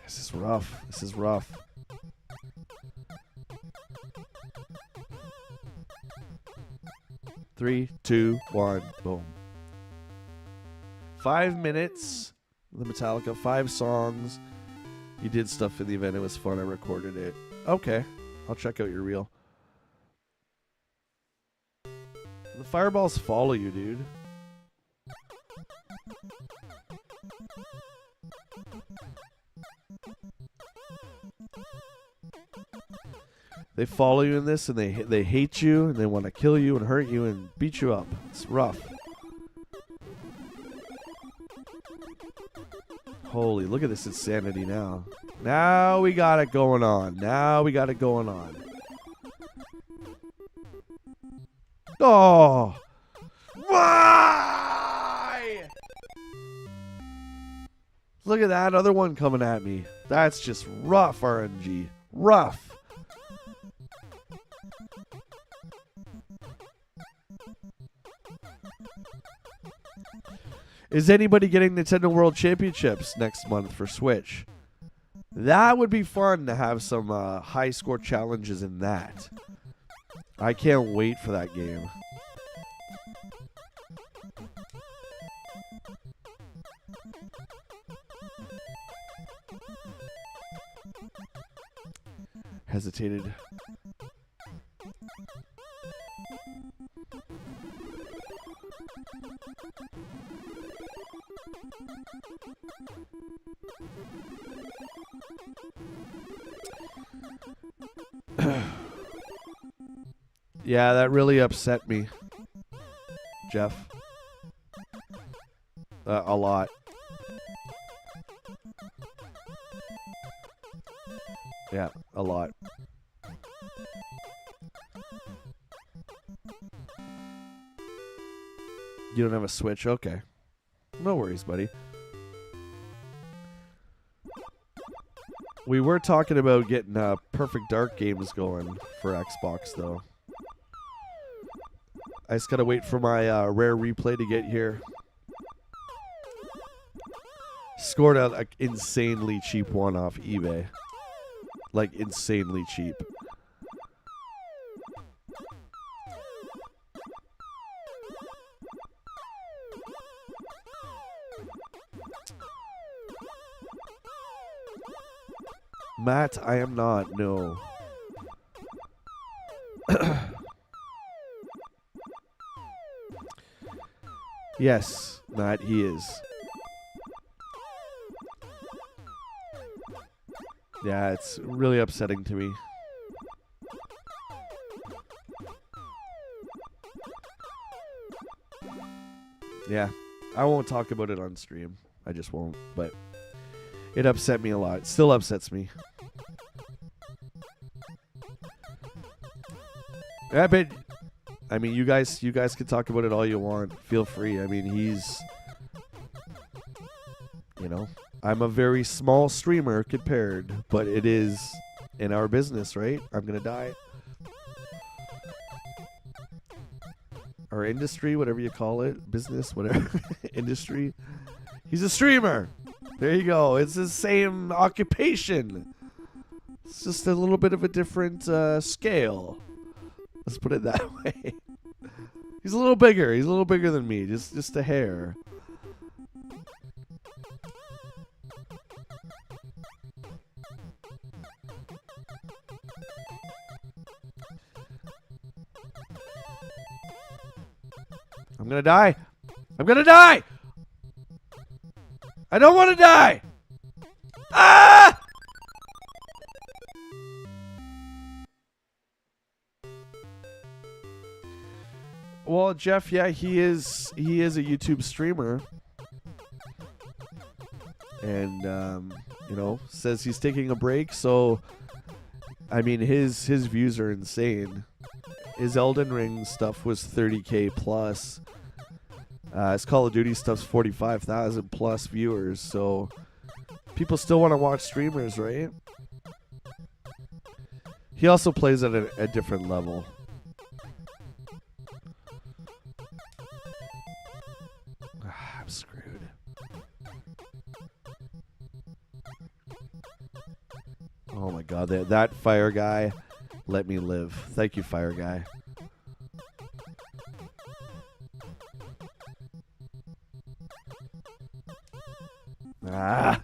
This is rough. This is rough. Three, two, one, boom. 5 minutes. The Metallica, 5 songs. You did stuff in the event. It was fun. I recorded it. Okay. I'll check out your reel. The fireballs follow you, dude. They follow you in this, and they hate you, and they want to kill you and hurt you and beat you up. It's rough. Holy, look at this insanity now. Now we got it going on. Now we got it going on. Oh! Why? Look at that other one coming at me. That's just rough RNG. Rough. Is anybody getting Nintendo World Championships next month for Switch? That would be fun to have some high score challenges in that. I can't wait for that game. Hesitated. Yeah, that really upset me, Jeff. A lot. Yeah, a lot. You don't have a Switch? Okay. No worries, buddy. We were talking about getting Perfect Dark games going for Xbox, though. I just gotta wait for my rare replay to get here. Scored out an insanely cheap one off eBay. Like, insanely cheap. Matt, I am not, no. Yes, Matt, he is. Yeah, it's really upsetting to me. Yeah, I won't talk about it on stream. I just won't. But it upset me a lot. It still upsets me. Yeah, but I mean, you guys can talk about it all you want. Feel free. I mean, he's, you know, I'm a very small streamer compared, but it is in our business, right? I'm gonna die. Our industry, whatever you call it, business, whatever, industry. He's a streamer. There you go. It's the same occupation. It's just a little bit of a different scale. Let's put it that way. He's a little bigger. He's a little bigger than me. Just a hair. I'm gonna die. I'm gonna die. I don't want to die. Ah! Well, Jeff, yeah, he is a YouTube streamer, and you know, says he's taking a break. So, I mean, his views are insane. His Elden Ring stuff was 30K plus. His Call of Duty stuff's 45,000 plus viewers. So, people still want to watch streamers, right? He also plays at a different level. I'm screwed. Oh my god, that fire guy let me live. Thank you, fire guy. Ah!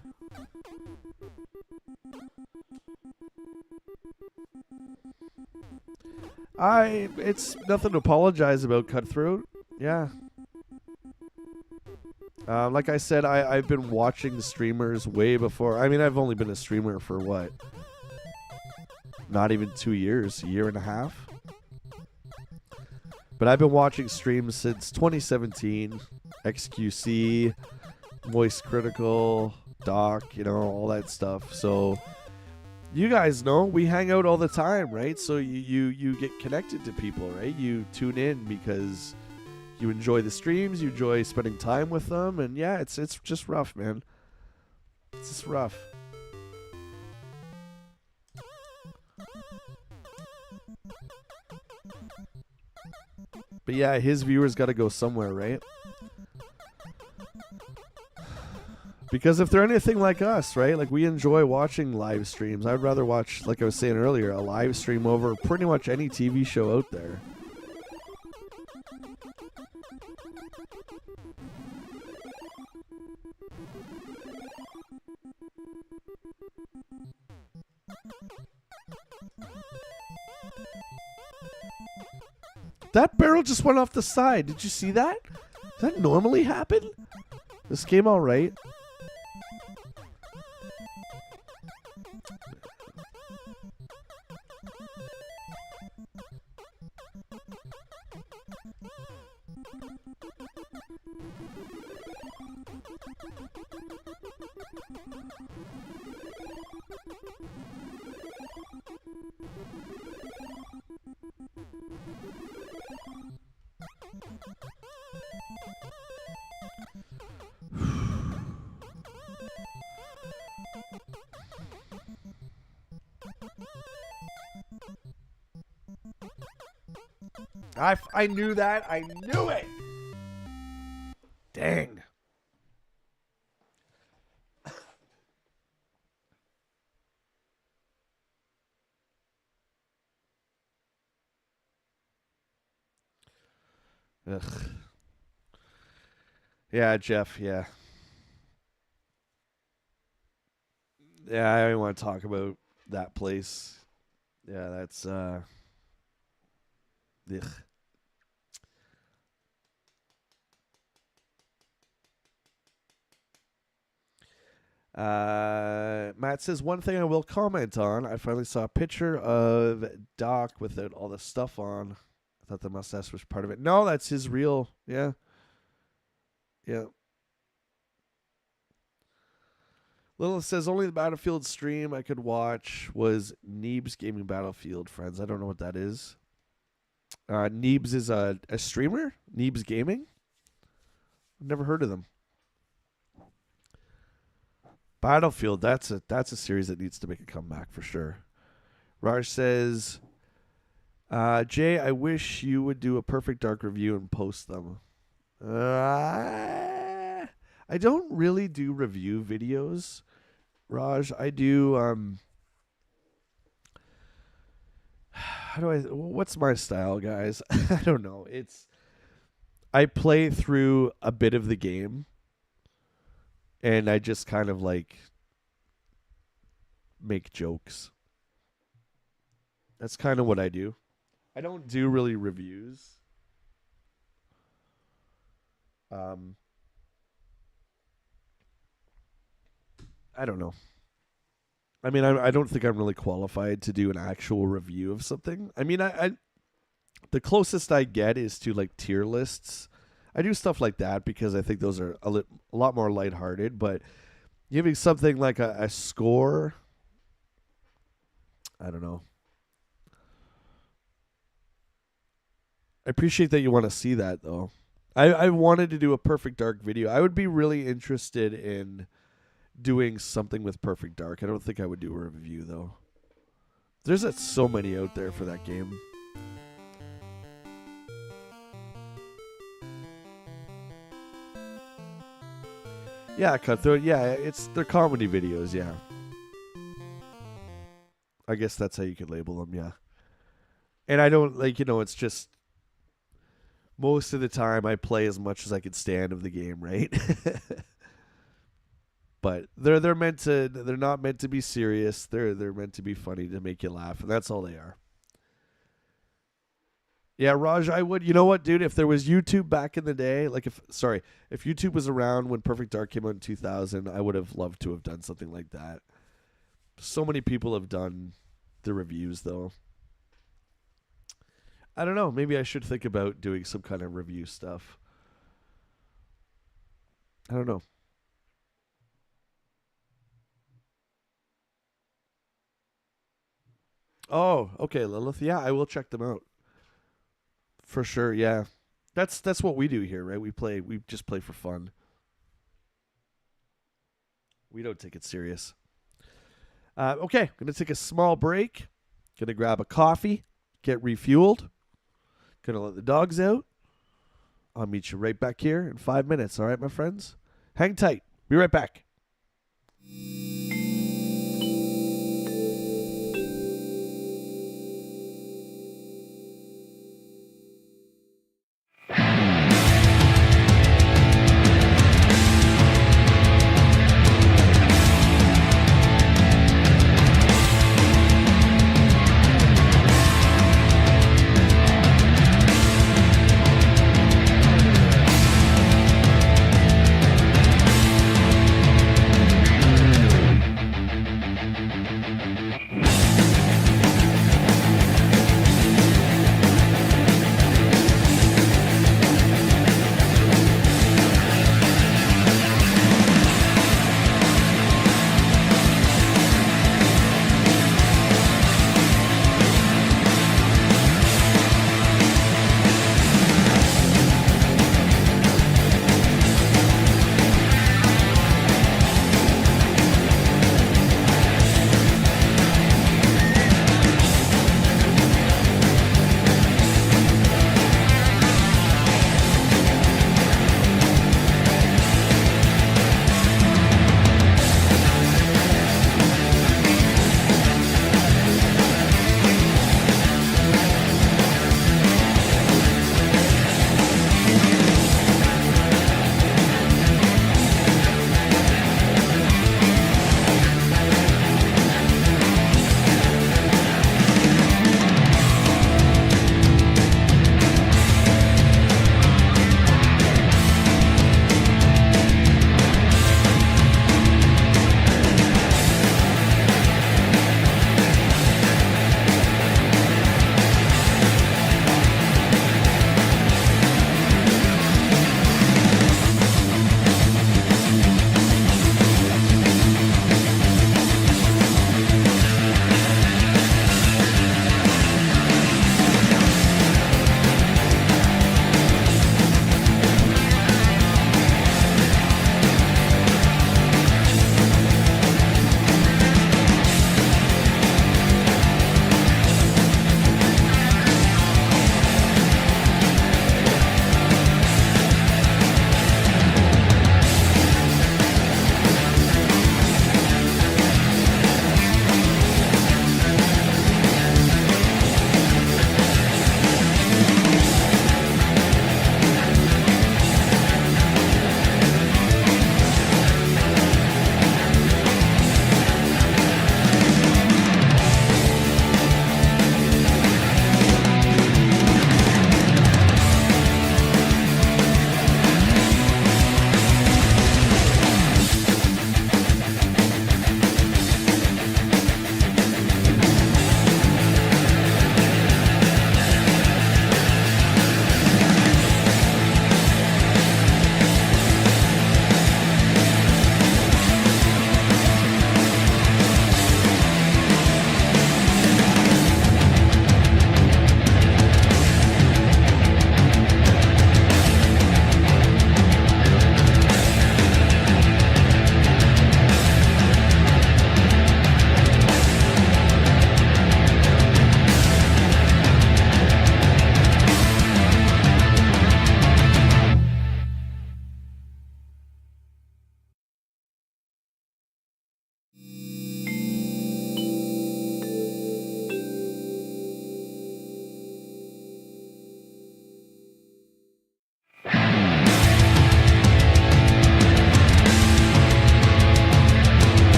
It's nothing to apologize about, Cutthroat. Yeah. Like I said, I've been watching the streamers way before. I mean, I've only been a streamer for what? Not even 2 years, a year and a half. But I've been watching streams since 2017. XQC, Moist Critical, Doc, you know, all that stuff. So you guys know we hang out all the time, right? So you get connected to people, right? You tune in because you enjoy the streams, you enjoy spending time with them, and yeah, it's just rough, man. It's just rough. But yeah, his viewers got to go somewhere, right? Because if they're anything like us, right? Like, we enjoy watching live streams. I'd rather watch, like I was saying earlier, a live stream over pretty much any TV show out there. That barrel just went off the side. Did you see that? Does that normally happen? This game all right? I knew that. I knew it. Dang. Ugh. Yeah, Jeff, yeah. Yeah, I don't want to talk about that place. Yeah, that's ugh. Matt says, one thing I will comment on, I finally saw a picture of Doc without all the stuff on. I thought the mustache was part of it. No, that's his real, yeah. Yeah. Lilith says only the Battlefield stream I could watch was Neebs Gaming Battlefield, friends. I don't know what that is. Neebs is a streamer? Neebs Gaming? I've never heard of them. Battlefield, that's a series that needs to make a comeback for sure. Raj says, Jay, I wish you would do a Perfect Dark review and post them. I don't really do review videos, Raj. I do, what's my style, guys? I don't know. I play through a bit of the game, and I just kind of like make jokes. That's kind of what I do. I don't do really reviews. I don't know. I mean, I don't think I'm really qualified to do an actual review of something. I mean, I the closest I get is to like tier lists. I do stuff like that because I think those are a lot more lighthearted. But giving something like a score, I don't know. I appreciate that you want to see that, though. I wanted to do a Perfect Dark video. I would be really interested in doing something with Perfect Dark. I don't think I would do a review, though. There's so many out there for that game. Yeah, Cutthroat. Yeah, they're comedy videos, yeah. I guess that's how you could label them, yeah. And I don't, it's just most of the time I play as much as I can stand of the game, right? But they're not meant to be serious. They're meant to be funny, to make you laugh, and that's all they are. Yeah, Raj, I would. You know what, dude? If there was YouTube back in the day, if YouTube was around when Perfect Dark came out in 2000, I would have loved to have done something like that. So many people have done the reviews, though. I don't know. Maybe I should think about doing some kind of review stuff. I don't know. Oh, okay, Lilith. Yeah, I will check them out. For sure, yeah. That's what we do here, right? We just play for fun. We don't take it serious. Okay, I'm going to take a small break. Going to grab a coffee, get refueled. Going to let the dogs out. I'll meet you right back here in 5 minutes, all right, my friends? Hang tight. Be right back.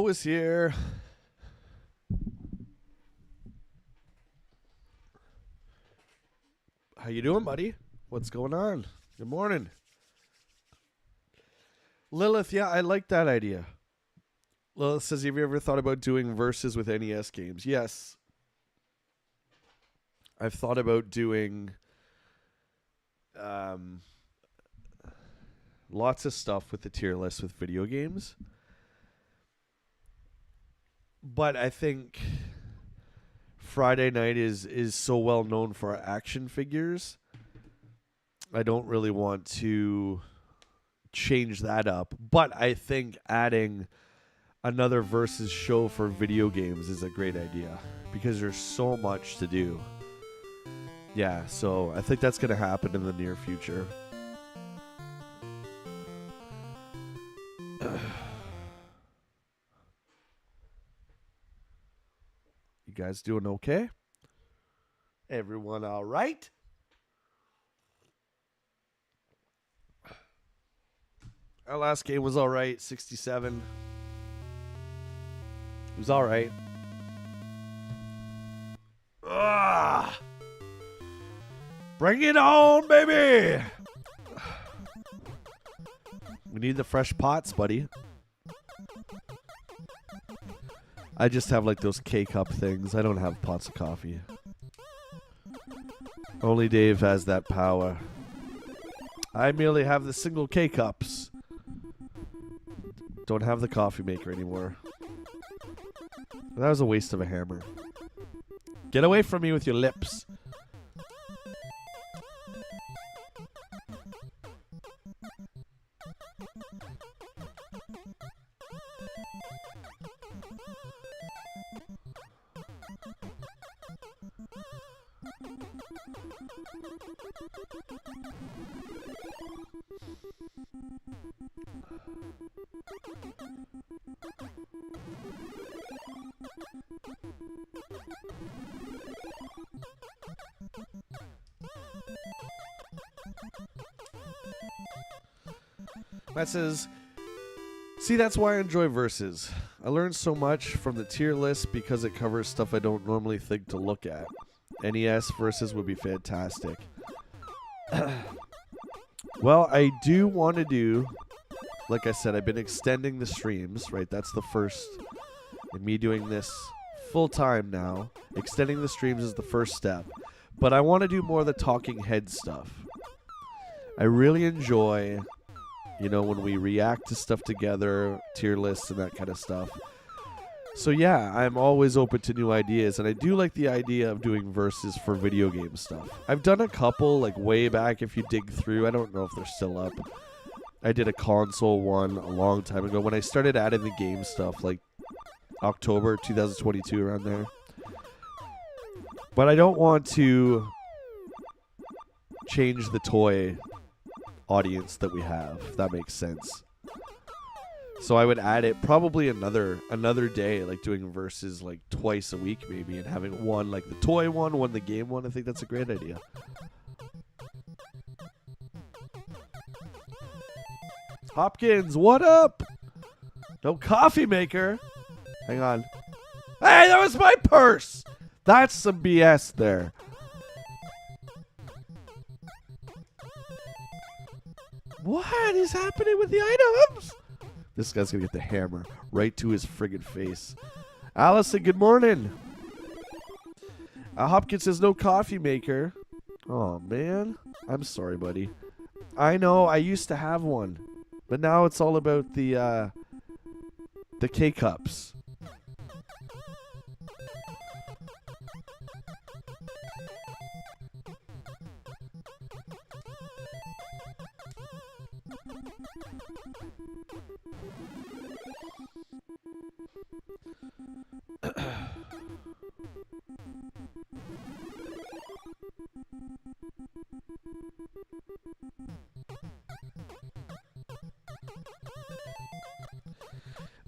Joe is here. How you doing, buddy? What's going on? Good morning. Lilith, yeah, I like that idea. Lilith says, have you ever thought about doing verses with NES games? Yes. I've thought about doing lots of stuff with the tier list with video games. But I think Friday night is so well known for action figures. I don't really want to change that up. But I think adding another versus show for video games is a great idea because there's so much to do. Yeah, so I think that's going to happen in the near future. You guys doing okay? Everyone all right? Our last game was all right, 67. It was all right. Ah! Bring it on, baby! We need the fresh pots, buddy. I just have like those K-cup things. I don't have pots of coffee. Only Dave has that power. I merely have the single K-cups. Don't have the coffee maker anymore. That was a waste of a hammer. Get away from me with your lips. That says, see, that's why I enjoy verses. I learned so much from the tier list because it covers stuff I don't normally think to look at. NES verses would be fantastic. Well, I do want to do, like I said, I've been extending the streams, right? That's the first, and me doing this full time now. Extending the streams is the first step. But I want to do more of the talking head stuff. I really enjoy, you know, when we react to stuff together, tier lists and that kind of stuff. So yeah, I'm always open to new ideas, and I do like the idea of doing verses for video game stuff. I've done a couple, like way back if you dig through. I don't know if they're still up. I did a console one a long time ago when I started adding the game stuff, like October 2022, around there. But I don't want to change the toy audience that we have, if that makes sense. So I would add it probably another day, like doing verses like twice a week maybe, and having one like the toy one the game one. I think that's a great idea. Hopkins, what up? No coffee maker. Hang on. Hey, that was my purse. That's some BS there. What is happening with the items? This guy's going to get the hammer right to his friggin' face. Allison, good morning. Hopkins says no coffee maker. Oh, man. I'm sorry, buddy. I know. I used to have one. But now it's all about the K-cups.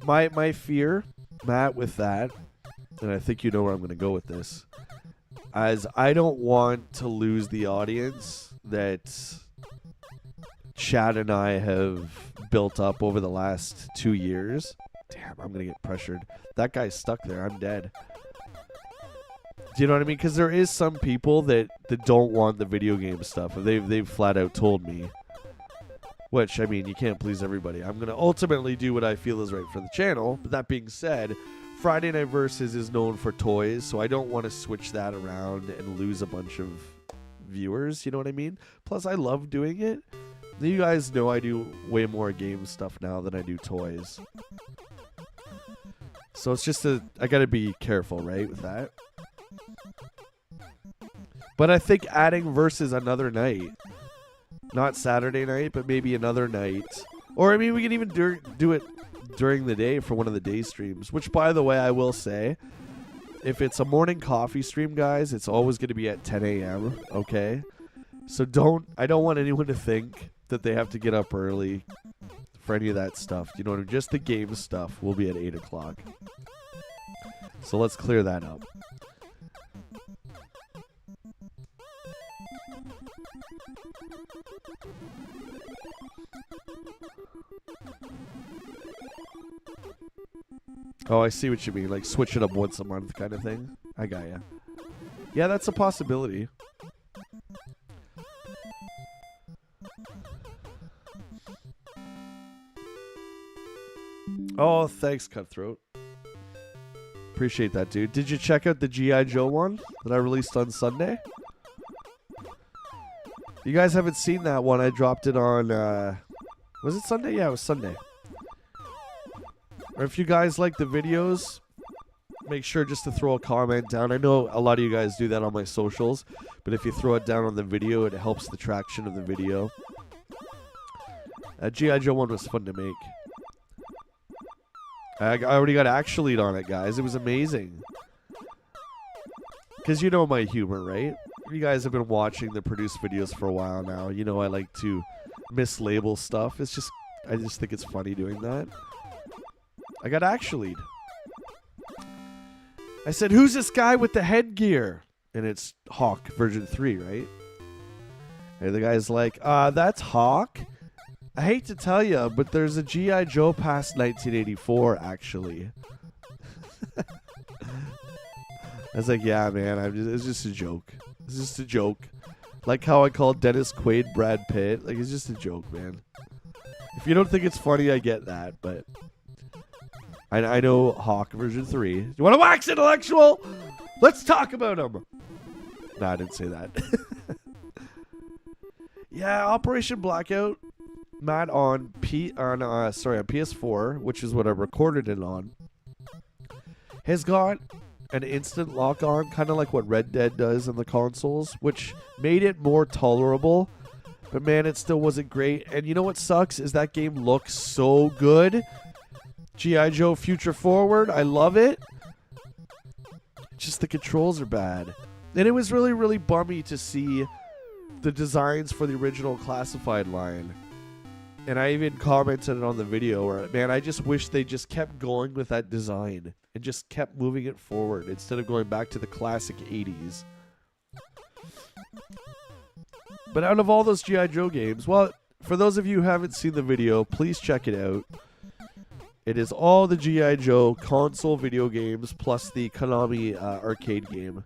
My fear, Matt, with that, and I think you know where I'm going to go with this, as I don't want to lose the audience that Chad and I have built up over the last 2 years. Damn, I'm going to get pressured. That guy's stuck there. I'm dead. Do you know what I mean? Because there is some people that don't want the video game stuff. They've flat out told me. Which, I mean, you can't please everybody. I'm going to ultimately do what I feel is right for the channel. But that being said, Friday Night Versus is known for toys, so I don't want to switch that around and lose a bunch of viewers, you know what I mean? Plus, I love doing it. You guys know I do way more game stuff now than I do toys. So it's just I got to be careful, right, with that. But I think adding Versus another night, not Saturday night, but maybe another night. Or, I mean, we can even do it during the day for one of the day streams. Which, by the way, I will say, if it's a morning coffee stream, guys, it's always going to be at 10 a.m., okay? So I don't want anyone to think that they have to get up early for any of that stuff. You know what I mean? Just the game stuff will be at 8 o'clock. So let's clear that up. Oh, I see what you mean. Like, switch it up once a month kind of thing. I got ya. Yeah, that's a possibility. Oh, thanks, Cutthroat. Appreciate that, dude. Did you check out the G.I. Joe one that I released on Sunday? You guys haven't seen that one. I dropped it on, was it Sunday? Yeah, it was Sunday. Or if you guys like the videos, make sure just to throw a comment down. I know a lot of you guys do that on my socials, but if you throw it down on the video, it helps the traction of the video. G.I. Joe one was fun to make. I already got Actually on it, guys. It was amazing. Because you know my humor, right? You guys have been watching the produced videos for a while now. You know I like to mislabel stuff. It's just, I just think it's funny doing that. I got Actually. I said, who's this guy with the headgear? And it's Hawk version 3, right? And the guy's like, that's Hawk? I hate to tell you, but there's a G.I. Joe past 1984, actually. I was like, yeah, man, it's just a joke. It's just a joke. Like how I called Dennis Quaid Brad Pitt. Like, it's just a joke, man. If you don't think it's funny, I get that, but I know Hawk version 3. You want to wax intellectual? Let's talk about him. No, I didn't say that. Yeah, Operation Blackout, Matt, on PS4, which is what I recorded it on, has got an instant lock on, kind of like what Red Dead does in the consoles, which made it more tolerable. But man, it still wasn't great. And you know what sucks is that game looks so good. G.I. Joe Future Forward, I love it. Just the controls are bad. And it was really, really bummy to see the designs for the original classified line. And I even commented on the video where, man, I just wish they just kept going with that design and just kept moving it forward instead of going back to the classic 80s. But out of all those G.I. Joe games, well, for those of you who haven't seen the video, please check it out. It is all the G.I. Joe console video games plus the Konami arcade game.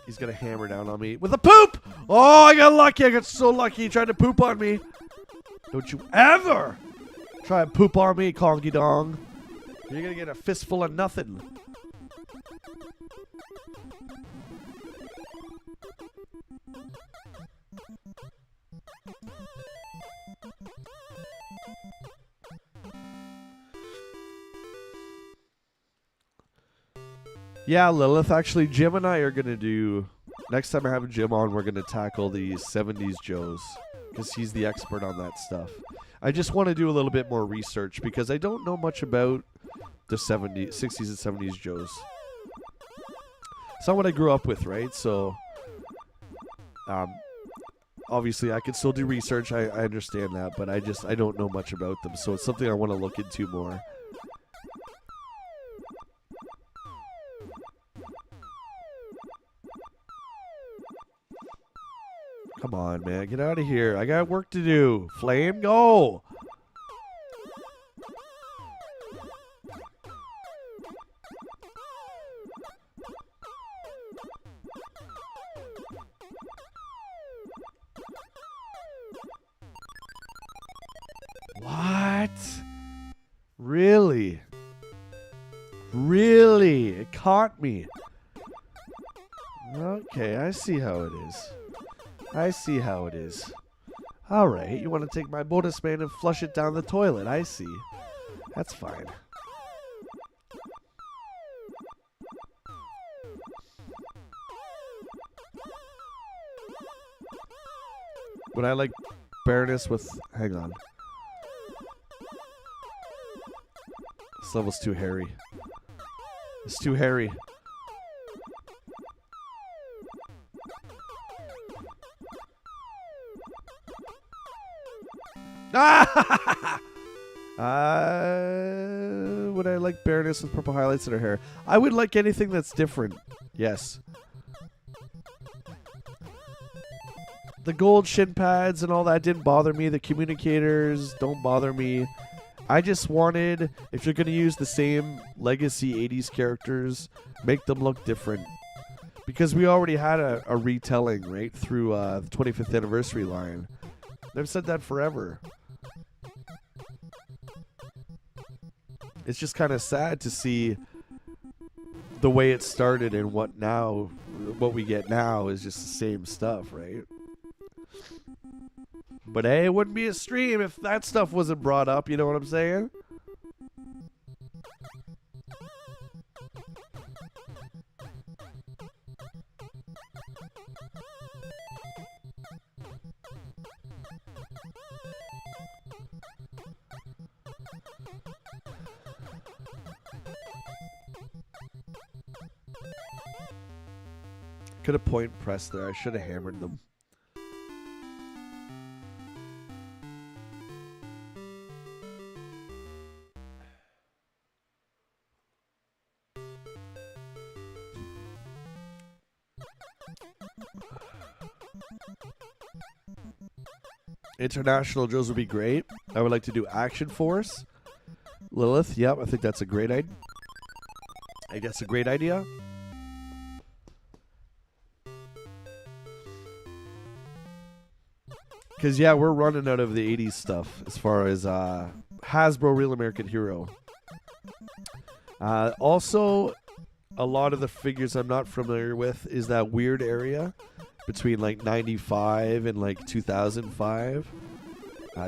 He's gonna hammer down on me with a poop! Oh, I got lucky. I got so lucky. He tried to poop on me. Don't you ever try and poop on me, Kongy Dong. You're gonna get a fistful of nothing. Yeah, Lilith, actually, Jim and I are going to do... Next time I have Jim on, we're going to tackle the 70s Joes. Because he's the expert on that stuff. I just want to do a little bit more research because I don't know much about the 60s and 70s Joes. It's not what I grew up with, right? So, obviously, I can still do research. I understand that, but I don't know much about them. So it's something I want to look into more. Come on, man. Get out of here. I got work to do. Flame, go. What? Really? Really? It caught me. Okay, I see how it is. I see how it is. Alright, you want to take my bonus man and flush it down the toilet. I see. That's fine. Would I like Baroness with... Hang on. This level's too hairy. It's too hairy. Would I like Baroness with purple highlights in her hair? I would like anything that's different. Yes. The gold shin pads and all that didn't bother me. The communicators don't bother me. I just wanted, if you're going to use the same legacy 80s characters, make them look different. Because we already had a retelling, right, through the 25th anniversary line. They've said that forever. It's just kind of sad to see the way it started and what we get now is just the same stuff, right? But hey, it wouldn't be a stream if that stuff wasn't brought up, you know what I'm saying? Could have point pressed there. I should have hammered them. International Joes would be great. I would like to do Action Force. Lilith, yep, I think that's a great idea. I guess a great idea. Because, yeah, we're running out of the 80s stuff as far as Hasbro Real American Hero. Also, a lot of the figures I'm not familiar with is that weird area between, like, 95 and, like, 2005.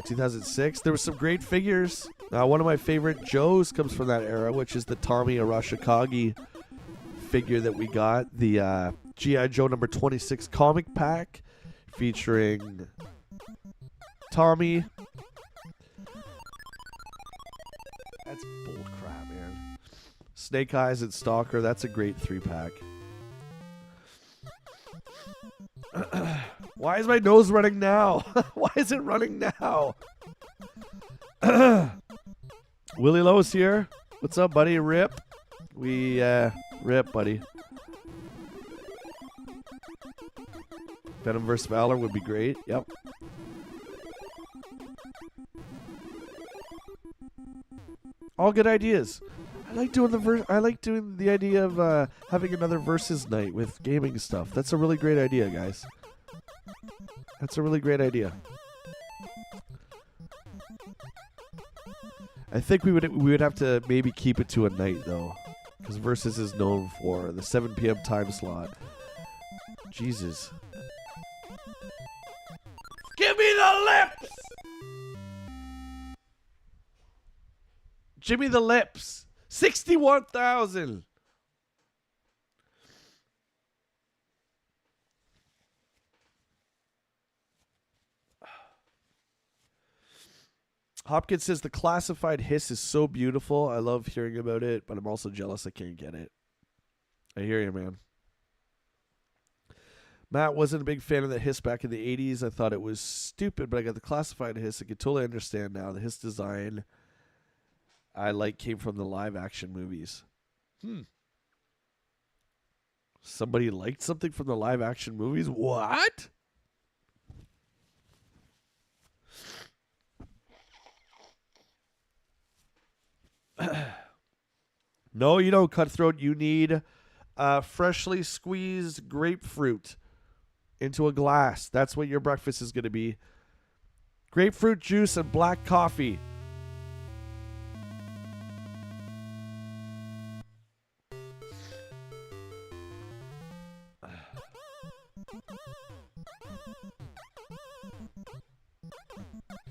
2006. There were some great figures. One of my favorite Joes comes from that era, which is the Tommy Arashikage figure that we got. The G.I. Joe number 26 comic pack featuring Tommy. That's bullcrap, man. Snake Eyes and Stalker. That's a great 3-pack. Why is my nose running now? Why is it running now? Willie Lowe's here. What's up, buddy? Rip. Rip, buddy. Venom vs. Valor would be great. Yep. All good ideas. I like doing the idea of having another versus night with gaming stuff. That's a really great idea, guys. That's a really great idea. I think we would have to maybe keep it to a night though, because versus is known for the 7 p.m. time slot. Jesus. Give me the lips. Jimmy the lips. 61,000. Hopkins says the classified hiss is so beautiful. I love hearing about it, but I'm also jealous I can't get it. I hear you, man. Matt wasn't a big fan of the hiss back in the 80s. I thought it was stupid, but I got the classified hiss. I could totally understand now. The hiss design I like came from the live action movies. Somebody liked something from the live action movies? What? No, you don't, Cutthroat. You need freshly squeezed grapefruit into a glass. That's what your breakfast is going to be. Grapefruit juice and black coffee.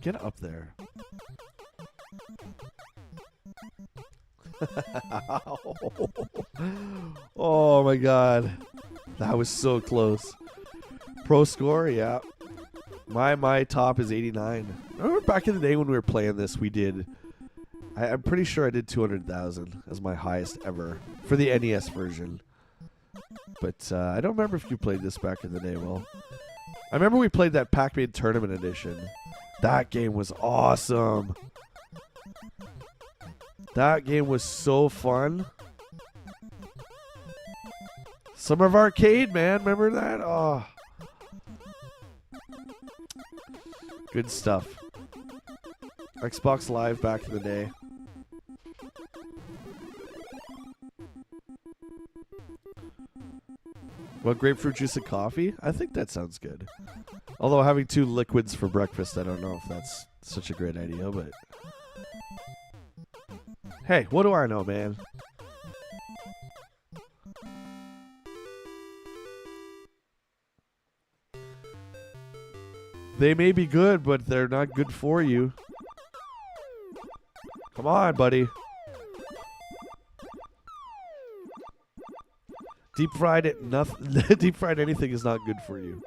Get up there. Oh my god. That was so close. Pro score, yeah. My top is 89. Remember back in the day when we were playing this, we did... I'm pretty sure I did 200,000 as my highest ever for the NES version. But I don't remember if you played this back in the day, Will. I remember we played that Pac-Man Tournament Edition. That game was awesome. That game was so fun. Summer of Arcade, man. Remember that? Oh. Good stuff. Xbox Live back in the day. What, grapefruit juice and coffee? I think that sounds good. Although having 2 liquids for breakfast, I don't know if that's such a great idea, but... Hey, what do I know, man? They may be good, but they're not good for you. Come on, buddy. Deep fried anything is not good for you.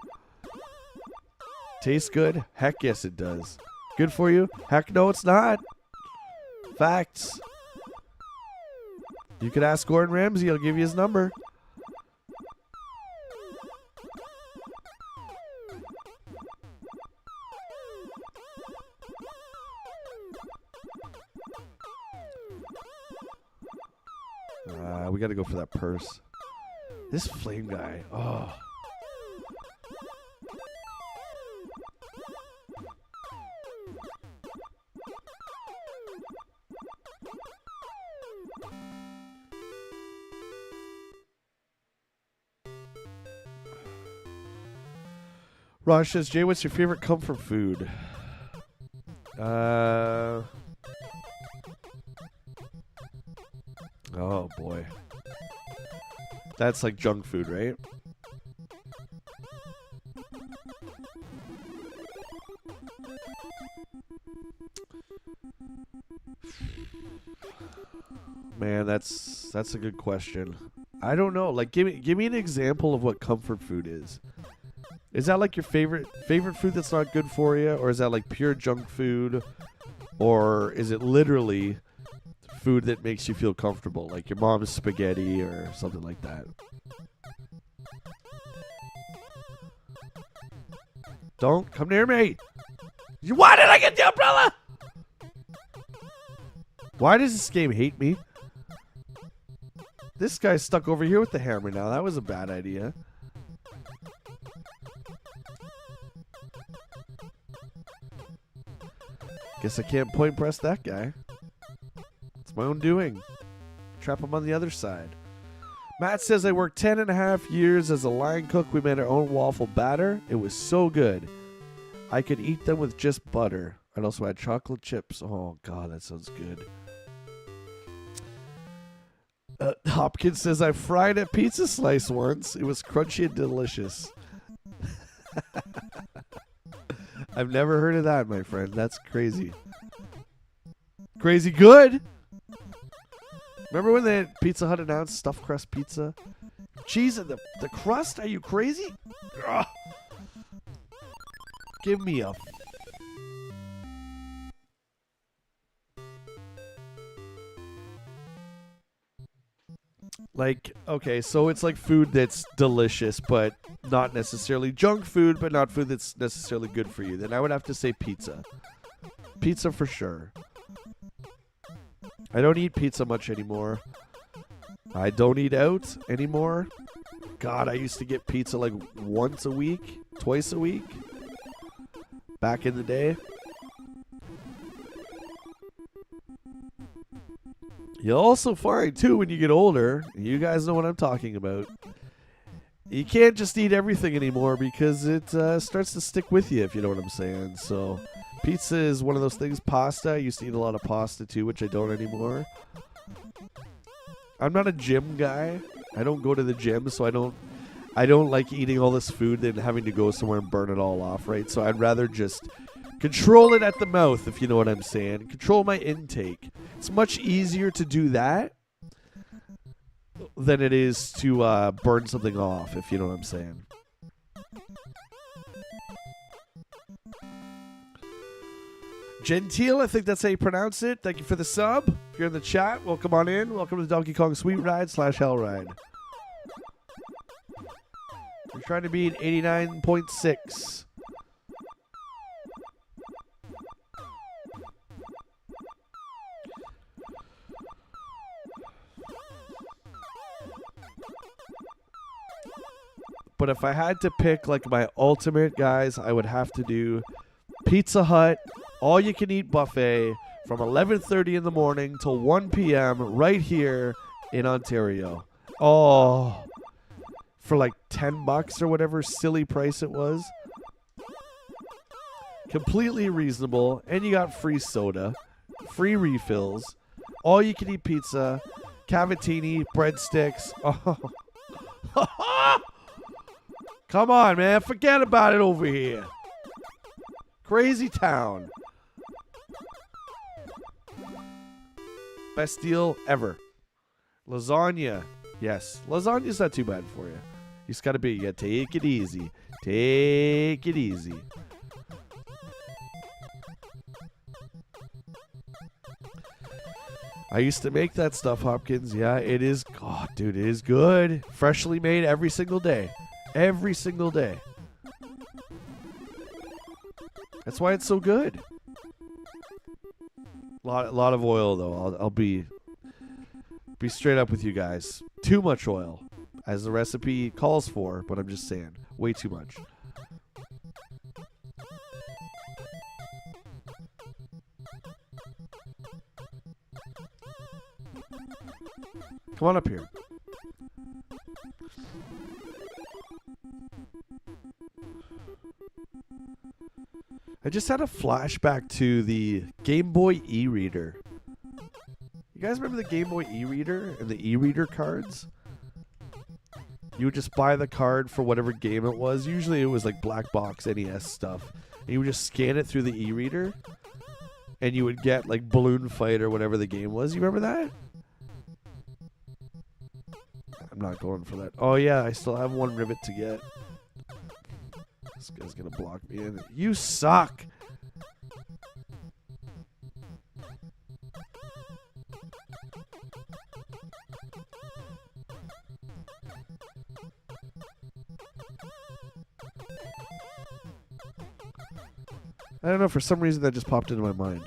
Tastes good? Heck yes it does. Good for you? Heck no it's not. Facts. You could ask Gordon Ramsay, I'll give you his number. We gotta go for that purse. This flame guy, oh. Raj says, Jay, what's your favorite comfort food? Oh boy. That's like junk food, right? Man, that's a good question. I don't know. Like, give me an example of what comfort food is. Is that like your favorite food that's not good for you, or is that like pure junk food, or is it literally food that makes you feel comfortable, like your mom's spaghetti or something like that? Don't come near me. Why did I get the umbrella? Why does this game hate me? This guy's stuck over here with the hammer now. That was a bad idea. Guess I can't point press that guy. It's my own doing. Trap him on the other side. Matt says, I worked 10.5 years as a line cook. We made our own waffle batter. It was so good. I could eat them with just butter. I'd also add chocolate chips. Oh, God, that sounds good. Hopkins says, I fried a pizza slice once. It was crunchy and delicious. I've never heard of that, my friend. That's crazy. Crazy good. Remember when they had Pizza Hut announced stuffed crust pizza? Cheese and the crust? Are you crazy? Ugh. Give me a... Like, okay, so it's like food that's delicious, but not necessarily junk food, but not food that's necessarily good for you. Then I would have to say pizza. Pizza for sure. I don't eat pizza much anymore. I don't eat out anymore. God, I used to get pizza like once a week, twice a week. Back in the day. You'll also find, too, when you get older, you guys know what I'm talking about, you can't just eat everything anymore because it starts to stick with you, if you know what I'm saying. So, pizza is one of those things. Pasta, I used to eat a lot of pasta, too, which I don't anymore. I'm not a gym guy. I don't go to the gym, so I don't like eating all this food than having to go somewhere and burn it all off, right? So I'd rather just control it at the mouth, if you know what I'm saying. Control my intake. It's much easier to do that than it is to burn something off, if you know what I'm saying. Gentile, I think that's how you pronounce it. Thank you for the sub. If you're in the chat, welcome on in. Welcome to the Donkey Kong Sweet Ride / Hell Ride. We're trying to beat 89.6. But if I had to pick like my ultimate, guys, I would have to do Pizza Hut, all-you-can-eat buffet from 11:30 in the morning till 1 p.m. right here in Ontario. Oh, for like $10 or whatever silly price it was. Completely reasonable, and you got free soda, free refills, all-you-can-eat pizza, cavatini, breadsticks. Oh. Come on, man. Forget about it over here. Crazy town. Best deal ever. Lasagna. Yes. Lasagna's not too bad for you. You just gotta take it easy. Take it easy. I used to make that stuff, Hopkins. Yeah, it is. Oh, dude, it is good. Freshly made every single day. Every single day. That's why it's so good. Lot of oil though. I'll be straight up with you guys. Too much oil, as the recipe calls for. But I'm just saying, way too much. Come on up here. I just had a flashback to the Game Boy e-reader. You guys remember the Game Boy e-reader and the e-reader cards? You would just buy the card for whatever game it was. Usually it was like black box NES stuff. And you would just scan it through the e-reader. And you would get like Balloon Fight or whatever the game was. You remember that? I'm not going for that. Oh yeah, I still have one rivet to get. This guy's gonna block me in. You suck! I don't know, for some reason that just popped into my mind.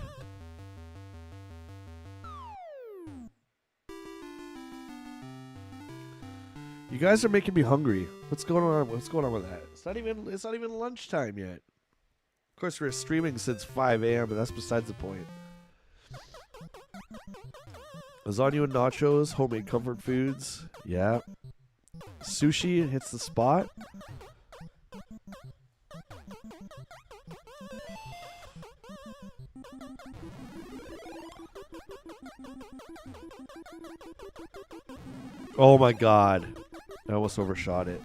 You guys are making me hungry. What's going on? What's going on with that? It's not even lunchtime yet. Of course, we're streaming since 5 a.m., but that's besides the point. Lasagna and nachos, homemade comfort foods. Yeah. Sushi hits the spot. Oh my god. I almost overshot it.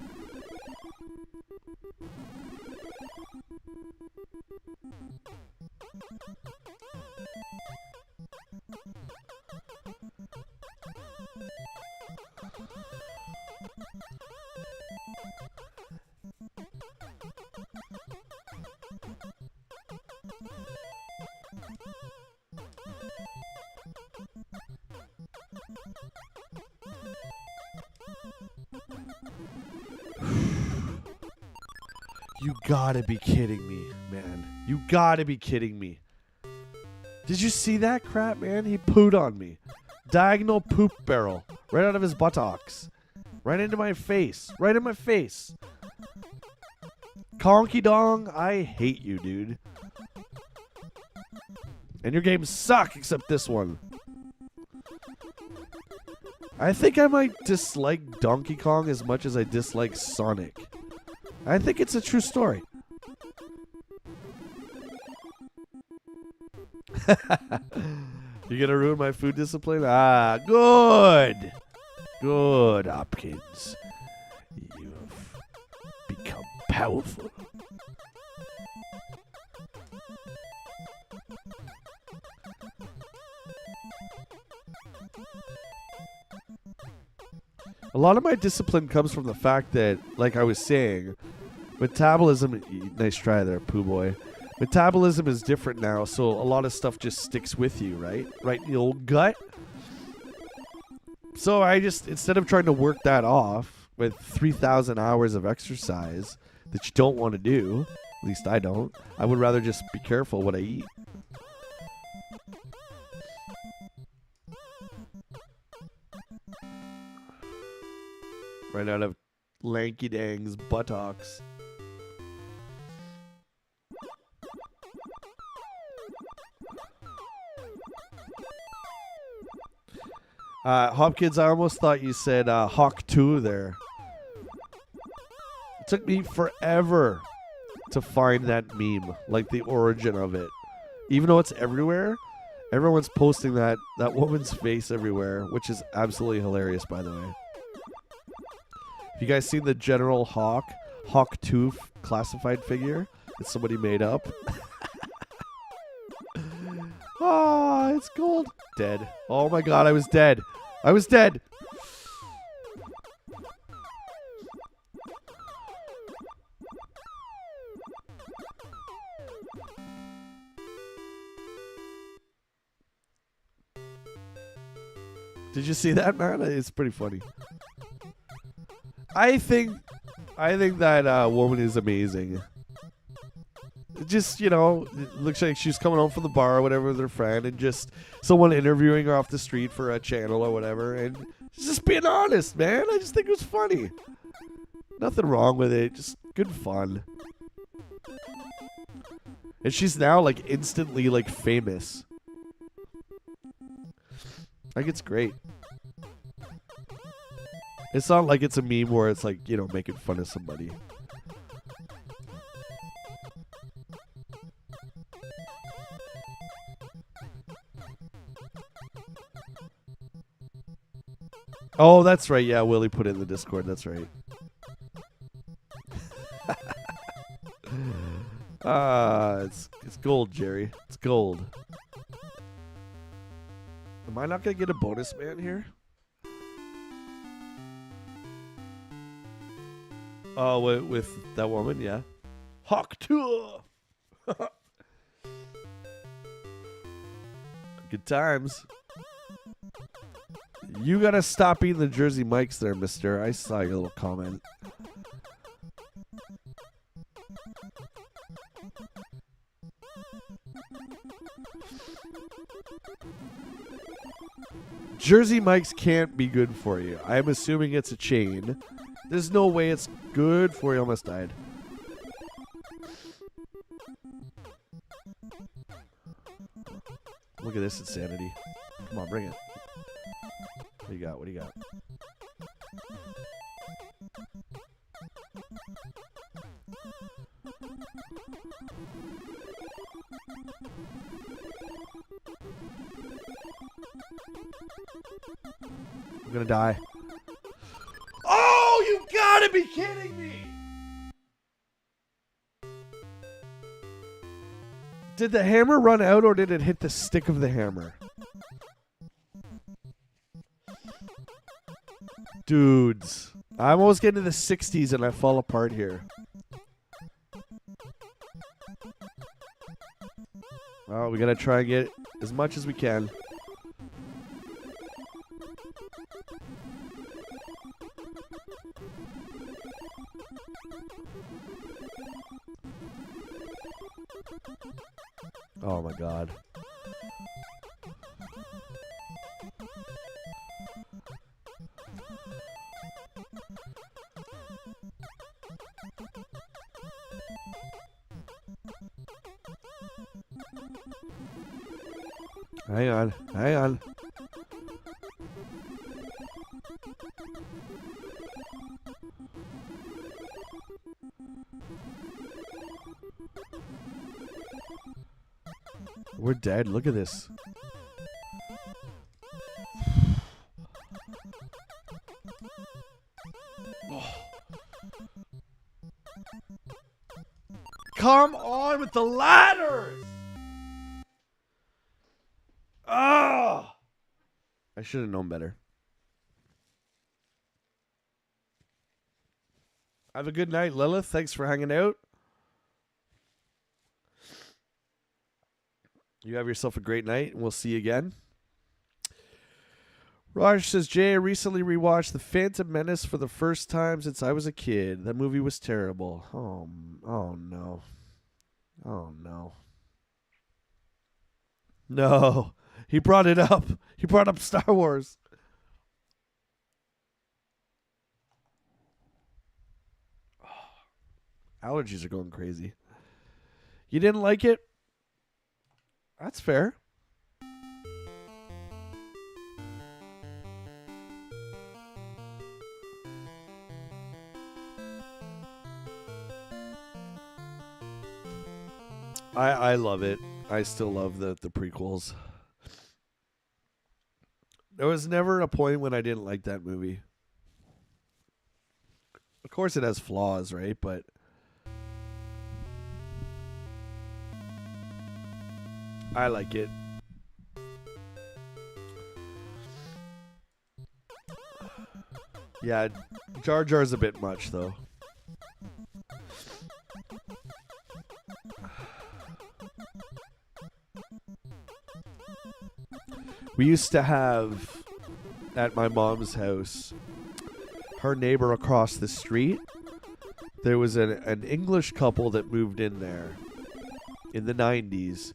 You gotta be kidding me, man. You gotta be kidding me. Did you see that crap, man? He pooed on me. Diagonal poop barrel. Right out of his buttocks. Right into my face. Right in my face. Conky Dong, I hate you, dude. And your games suck, except this one. I think I might dislike Donkey Kong as much as I dislike Sonic. I think it's a true story. You gonna ruin my food discipline? Ah, good. Good, Hopkins. You've become powerful. A lot of my discipline comes from the fact that, like I was saying, metabolism... Nice try there, Pooh Boy. Metabolism is different now, so a lot of stuff just sticks with you, right? Right in the old gut. So I just, instead of trying to work that off with 3,000 hours of exercise that you don't want to do, at least I don't, I would rather just be careful what I eat. Right out of Lanky Dang's buttocks. Hopkins, I almost thought you said Hawk 2 there. It took me forever to find that meme, like the origin of it. Even though it's everywhere, everyone's posting that woman's face everywhere, which is absolutely hilarious, by the way. Have you guys seen the General Hawk 2 classified figure that somebody made up? Ah, it's gold. Dead. Oh my god, I was dead. I was dead. Did you see that, man? It's pretty funny. I think that woman is amazing. Just, you know, it looks like she's coming home from the bar or whatever with her friend, and just someone interviewing her off the street for a channel or whatever, and she's just being honest, man. I just think it was funny. Nothing wrong with it. Just good fun. And she's now, like, instantly, like, famous. Like, it's great. It's not like it's a meme where it's like, you know, making fun of somebody. Oh, that's right. Yeah, Willie put it in the Discord. That's right. It's gold, Jerry. It's gold. Am I not going to get a bonus man here? Oh, with that woman, yeah. Hawk Tour! Good times. You gotta stop eating the Jersey Mikes there, mister. I saw your little comment. Jersey Mikes can't be good for you. I'm assuming it's a chain. There's no way it's good for you. Almost died. Look at this insanity. Come on, bring it. What do you got? What do you got? I'm gonna die. Oh, you gotta be kidding me! Did the hammer run out or did it hit the stick of the hammer? Dudes. I'm almost getting to the 60s and I fall apart here. Well, we gotta try and get as much as we can. Oh my god. Hang on, hang on. We're dead. Look at this. Oh. Come on with the ladders! Ah! I should have known better. Have a good night, Lilith. Thanks for hanging out. You have yourself a great night, and we'll see you again. Raj says, Jay, I recently rewatched The Phantom Menace for the first time since I was a kid. That movie was terrible. Oh no. Oh, no. No. He brought it up. He brought up Star Wars. Allergies are going crazy. You didn't like it? That's fair. I love it. I still love the prequels. There was never a point when I didn't like that movie. Of course it has flaws, right? But I like it. Yeah, Jar Jar's a bit much, though. We used to have, at my mom's house, her neighbor across the street, there was an English couple that moved in there in the 90s.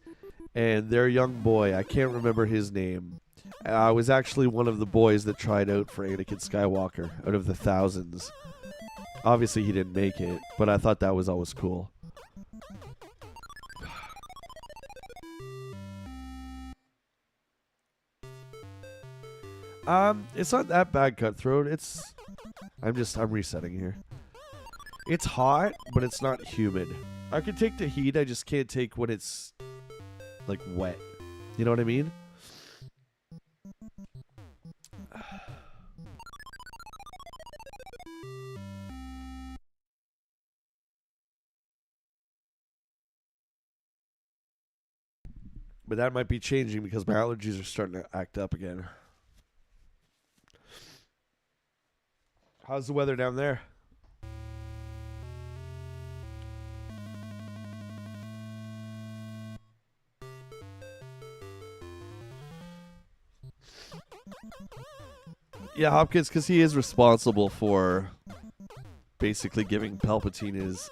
And their young boy, I can't remember his name, was actually one of the boys that tried out for Anakin Skywalker out of the thousands. Obviously, he didn't make it, but I thought that was always cool. It's not that bad, Cutthroat. I'm resetting here. It's hot, but it's not humid. I can take the heat, I just can't take when it's like wet. You know what I mean? But that might be changing because my allergies are starting to act up again. How's the weather down there? Yeah, Hopkins, because he is responsible for basically giving Palpatine his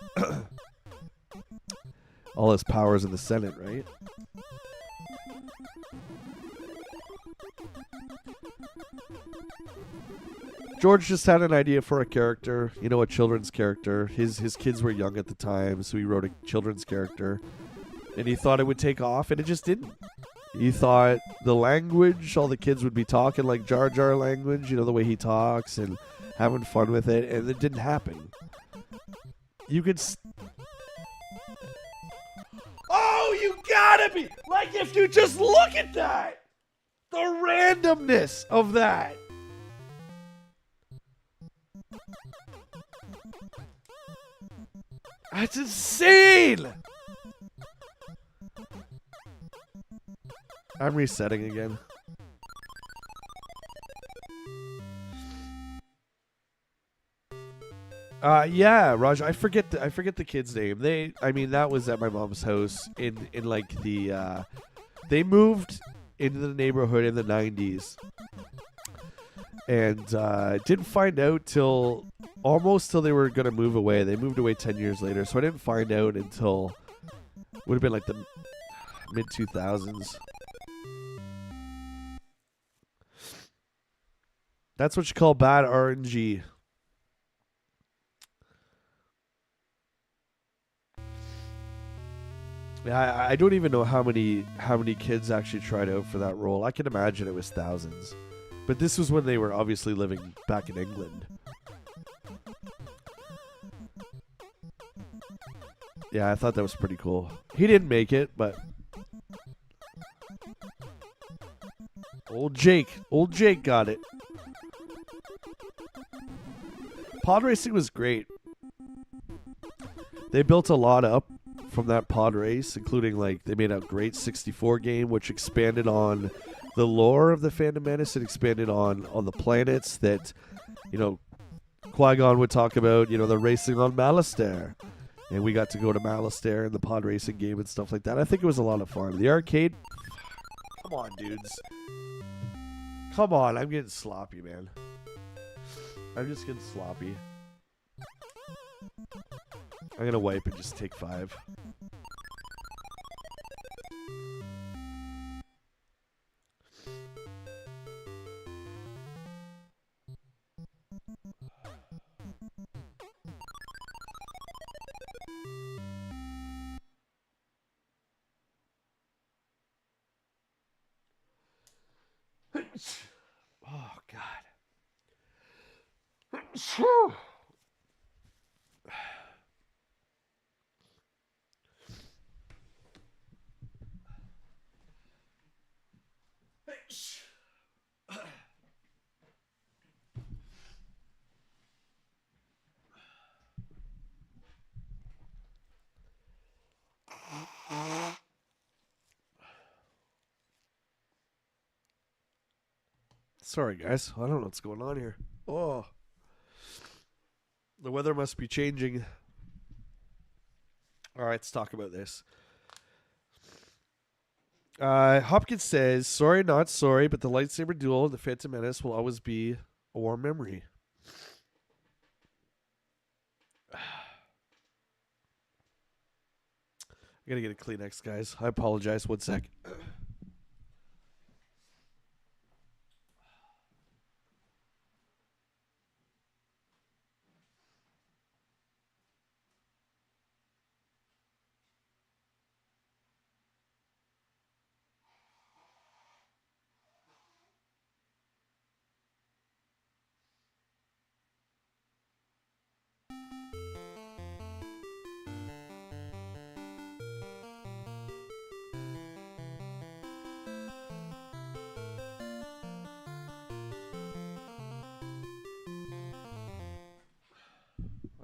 all his powers in the Senate, right? George just had an idea for a character, you know, a children's character. His kids were young at the time, so he wrote a children's character. And he thought it would take off, and it just didn't. He thought the language, all the kids would be talking like Jar Jar language, you know, the way he talks and having fun with it, and it didn't happen. You could... Oh, you gotta be! Like, if you just look at that! The randomness of that! That's insane! I'm resetting again. Yeah, Raj, I forget the kid's name. That was at my mom's house in like the they moved into the neighborhood in the 90s. And didn't find out till almost till they were going to move away. They moved away 10 years later, so I didn't find out until Would have been like the mid 2000s. That's what you call bad RNG. Yeah, I don't even know how many kids actually tried out for that role. I can imagine it was thousands. But this was when they were obviously living back in England. Yeah, I thought that was pretty cool. He didn't make it, but Old Jake got it. Pod racing was great. They built a lot up from that pod race, including like they made a great 64 game, which expanded on the lore of the Phantom Menace. It expanded on the planets that, you know, Qui-Gon would talk about. You know, the racing on Malastare, and we got to go to Malastare in the pod racing game and stuff like that. I think it was a lot of fun. The arcade, come on, dudes, come on! I'm getting sloppy, man. I'm just getting sloppy. I'm gonna wipe and just take 5. Oh God. Sorry, guys. I don't know what's going on here. Oh. The weather must be changing. All right, let's talk about this. Hopkins says, sorry, not sorry, but the lightsaber duel in the Phantom Menace will always be a warm memory. I gotta get a Kleenex, guys. I apologize. 1 sec.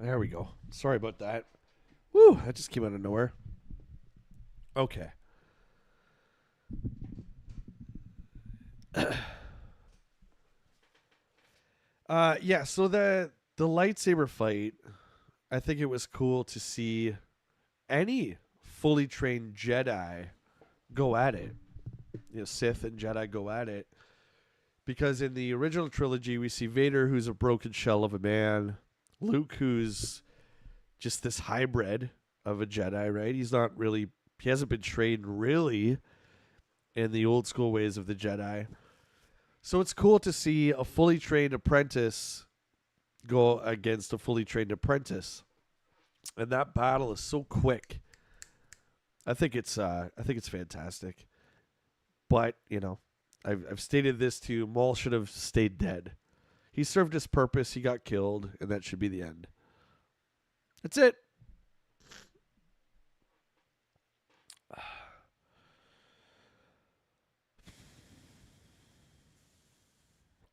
There we go. Sorry about that. Woo, that just came out of nowhere. Okay. Yeah, so the lightsaber fight, I think it was cool to see any fully trained Jedi go at it. You know, Sith and Jedi go at it. Because in the original trilogy, we see Vader, who's a broken shell of a man. Luke, who's just this hybrid of a Jedi, right? He hasn't been trained really in the old school ways of the Jedi. So it's cool to see a fully trained apprentice go against a fully trained apprentice. And that battle is so quick. I think it's fantastic. But, you know, I've stated this too. Maul should have stayed dead. He served his purpose, he got killed, and that should be the end. That's it.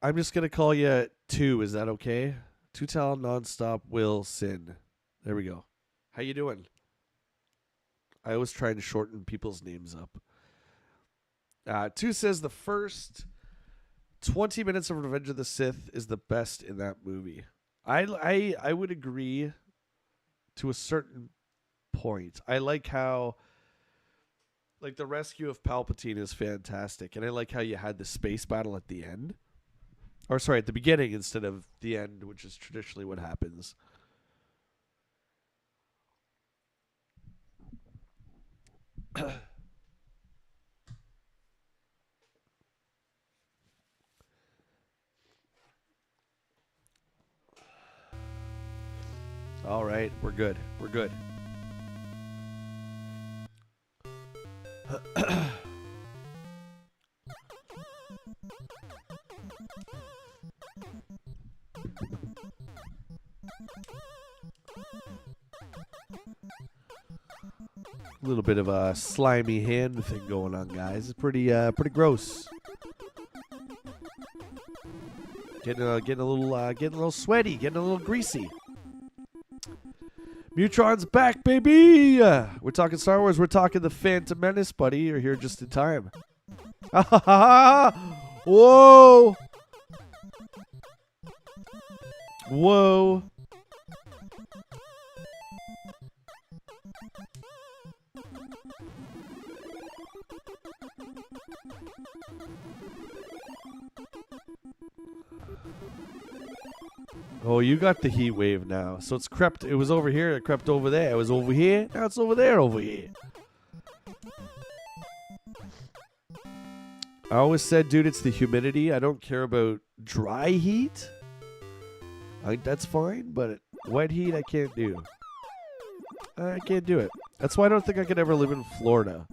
I'm just going to call you 2. Is that okay? 2Tal nonstop will sin. There we go. How you doing? I always try to shorten people's names up. 2 says the first 20 minutes of Revenge of the Sith is the best in that movie. I would agree to a certain point. I like how, like, the rescue of Palpatine is fantastic, and I like how you had the space battle at the end. Or, sorry, at the beginning instead of the end, which is traditionally what happens. All right, we're good. We're good. A little bit of a slimy hand thing going on, guys. It's pretty gross. Getting a little sweaty, getting a little greasy. Mutron's back, baby! We're talking Star Wars. We're talking the Phantom Menace, buddy. You're here just in time. Whoa! Whoa! Oh, you got the heat wave now. So it's crept. It was over here. It crept over there. It was over here. Now it's over there, over here. I always said, dude, it's the humidity. I don't care about dry heat. I think that's fine, but wet heat I can't do. I can't do it. That's why I don't think I could ever live in Florida.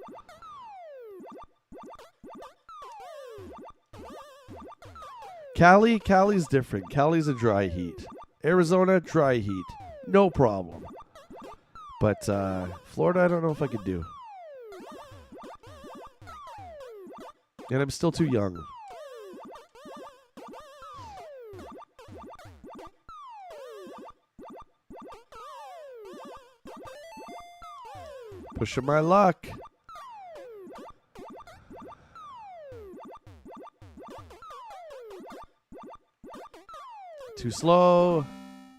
Cali's different. Cali's a dry heat. Arizona, dry heat. No problem. But Florida, I don't know if I could do. And I'm still too young. Pushing my luck. Too slow.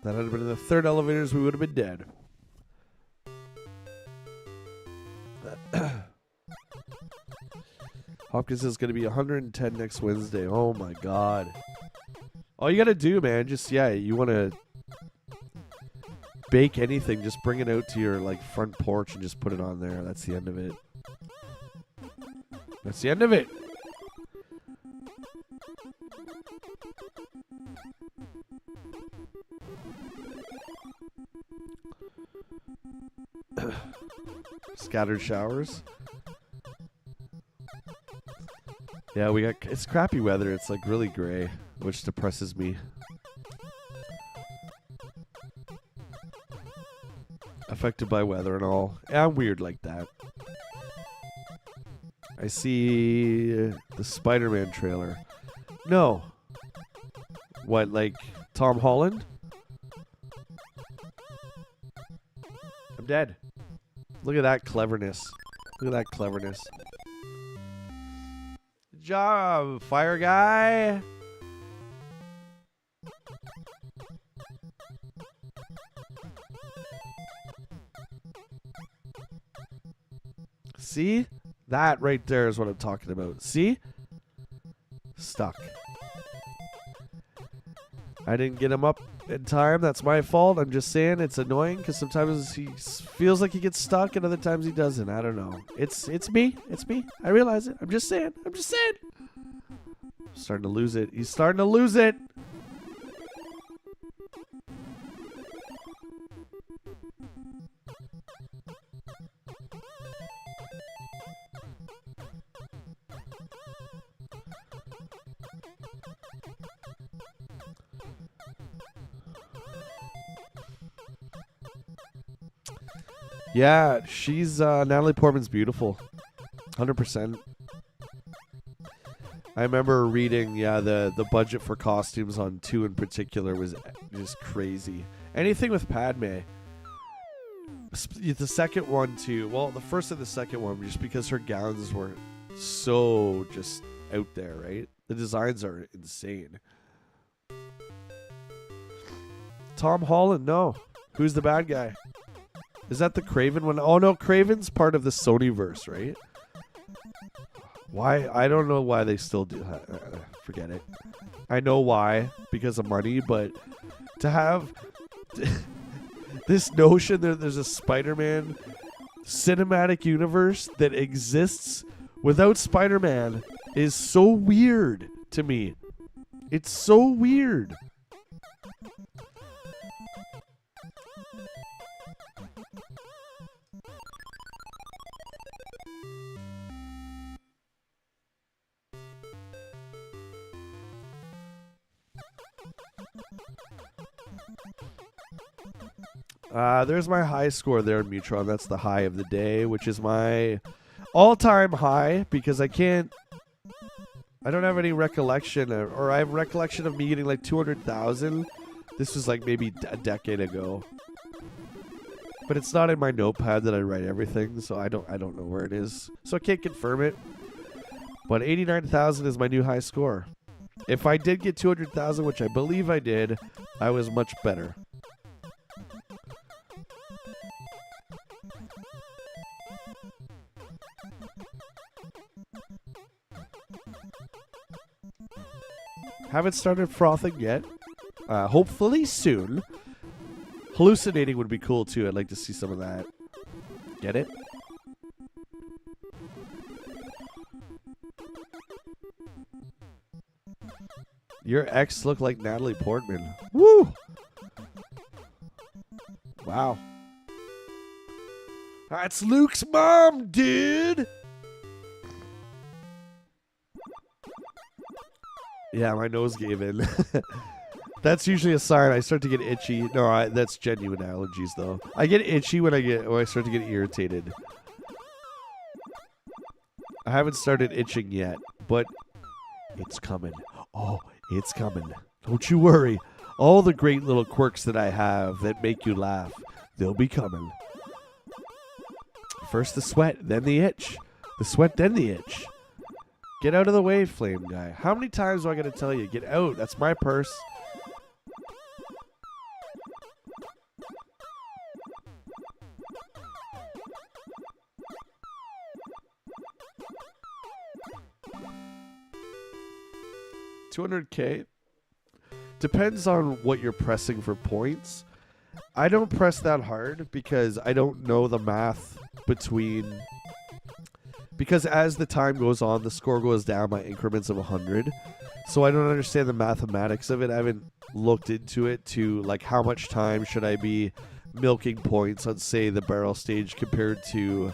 That had been in the third elevators, we would have been dead. Hopkins is going to be 110 next Wednesday. Oh my god. All you got to do, man, just, yeah, you want to bake anything, just bring it out to your like front porch and just put it on there. That's the end of it. That's the end of it. Scattered showers. Yeah, it's crappy weather. It's like really gray, which depresses me. Affected by weather and all. Yeah, I'm weird like that. I see the Spider-Man trailer. No. What, like Tom Holland? I'm dead. Look at that cleverness. Look at that cleverness. Good job, fire guy. See? That right there is what I'm talking about. See? Stuck. I didn't get him up in time. That's my fault. I'm just saying it's annoying because sometimes he feels like he gets stuck and other times he doesn't. I don't know. It's me. It's me. I realize it. I'm just saying. I'm just saying. Starting to lose it. He's starting to lose it. Yeah, she's Natalie Portman's beautiful. 100%. I remember reading, yeah, the budget for costumes on 2 in particular was just crazy. Anything with Padme. The second one too. Well, the first and the second one, just because her gowns were so just out there, right? The designs are insane. Tom Holland, no. Who's the bad guy? Is that the Craven one? Oh no, Craven's part of the Sonyverse, right? Why? I don't know why they still do. Forget it. I know why, because of money, but to have this notion that there's a Spider-Man cinematic universe that exists without Spider-Man is so weird to me. It's so weird. There's my high score there in Mutron. That's the high of the day, which is my all-time high because I don't have any recollection, or I have recollection of me getting like 200,000. This was like maybe a decade ago. But it's not in my notepad that I write everything, so I don't know where it is. So I can't confirm it. But 89,000 is my new high score. If I did get 200,000, which I believe I did, I was much better. Haven't started frothing yet. Hopefully soon. Hallucinating would be cool too. I'd like to see some of that. Get it? Your ex looked like Natalie Portman. Woo! Wow. That's Luke's mom, dude! Yeah, my nose gave in. That's usually a sign I start to get itchy. No, that's genuine allergies, though. I get itchy when I start to get irritated. I haven't started itching yet, but it's coming. Oh, it's coming. Don't you worry. All the great little quirks that I have that make you laugh, they'll be coming. First the sweat, then the itch. The sweat, then the itch. Get out of the way, Flame Guy. How many times do I gotta tell you? Get out. That's my purse. $200K. Depends on what you're pressing for points. I don't press that hard because I don't know the math between... Because as the time goes on, the score goes down by increments of 100. So I don't understand the mathematics of it. I haven't looked into it to, like, how much time should I be milking points on, say, the barrel stage compared to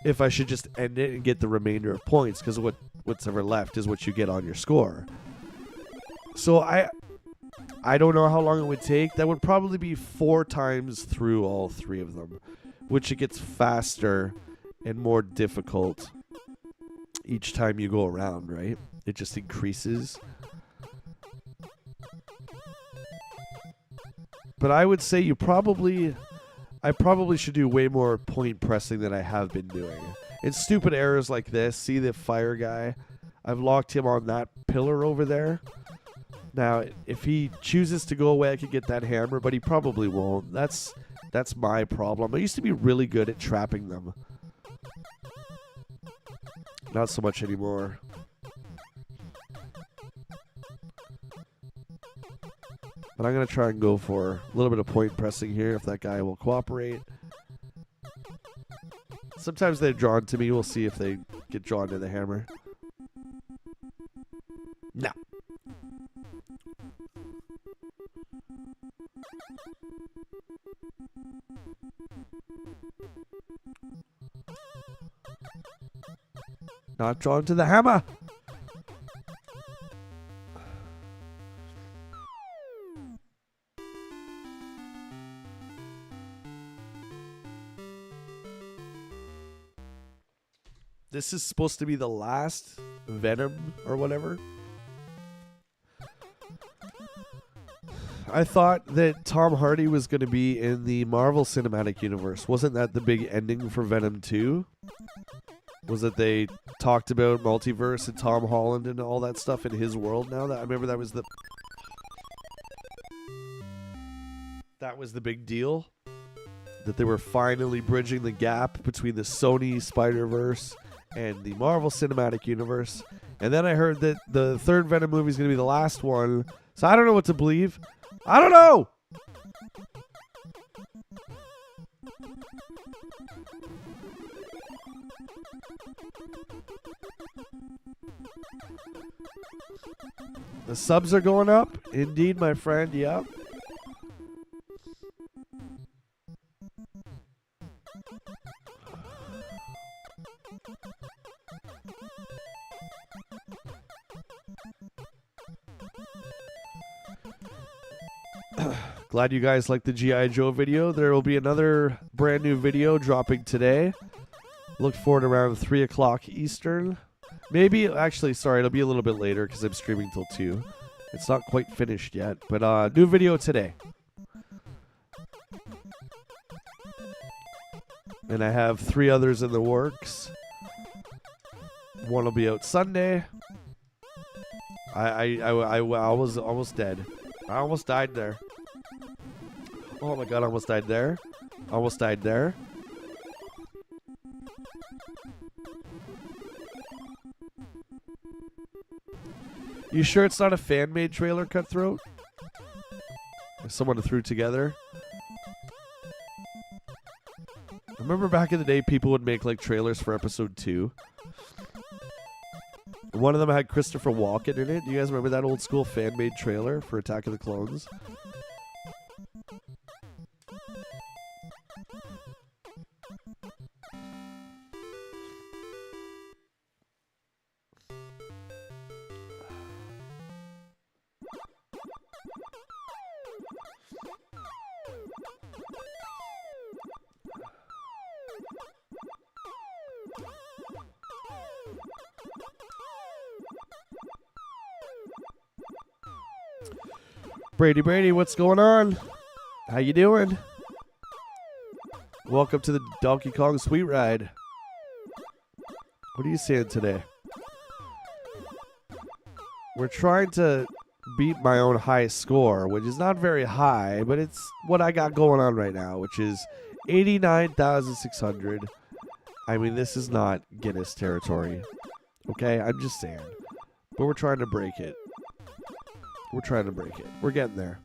if I should just end it and get the remainder of points, because what's ever left is what you get on your score. So I don't know how long it would take. That would probably be 4 times through all 3 of them, which it gets faster and more difficult each time you go around, right? It just increases. But I would say I probably should do way more point pressing than I have been doing. In stupid errors like this, see the fire guy? I've locked him on that pillar over there. Now, if he chooses to go away, I could get that hammer, but he probably won't. That's my problem. I used to be really good at trapping them. Not so much anymore. But I'm going to try and go for a little bit of point pressing here if that guy will cooperate. Sometimes they're drawn to me. We'll see if they get drawn to the hammer. No. Not drawn to the hammer. This is supposed to be the last Venom or whatever. I thought that Tom Hardy was going to be in the Marvel Cinematic Universe. Wasn't that the big ending for Venom 2? Was that they talked about multiverse and Tom Holland and all that stuff in his world now? I remember that was the big deal. That they were finally bridging the gap between the Sony Spider-Verse and the Marvel Cinematic Universe. And then I heard that the third Venom movie is going to be the last one. So I don't know what to believe. I don't know! The subs are going up. Indeed, my friend. Yep. Glad you guys like the G.I. Joe video. There will be another brand new video dropping today. Look for it around 3 o'clock Eastern. Maybe, actually, sorry, it'll be a little bit later because I'm streaming till 2. It's not quite finished yet, but new video today. And I have 3 others in the works. One will be out Sunday. I was almost dead. I almost died there. Oh my god, I almost died there. Almost died there. You sure it's not a fan-made trailer, Cutthroat? Someone threw together. I remember back in the day, people would make like trailers for episode 2. One of them had Christopher Walken in it. Do you guys remember that old school fan-made trailer for Attack of the Clones? Brady, what's going on? How you doing? Welcome to the Donkey Kong Sweet Ride. What are you saying today? We're trying to beat my own high score, which is not very high, but it's what I got going on right now, which is 89,600. I mean, this is not Guinness territory. Okay, I'm just saying. But we're trying to break it. We're trying to break it. We're getting there.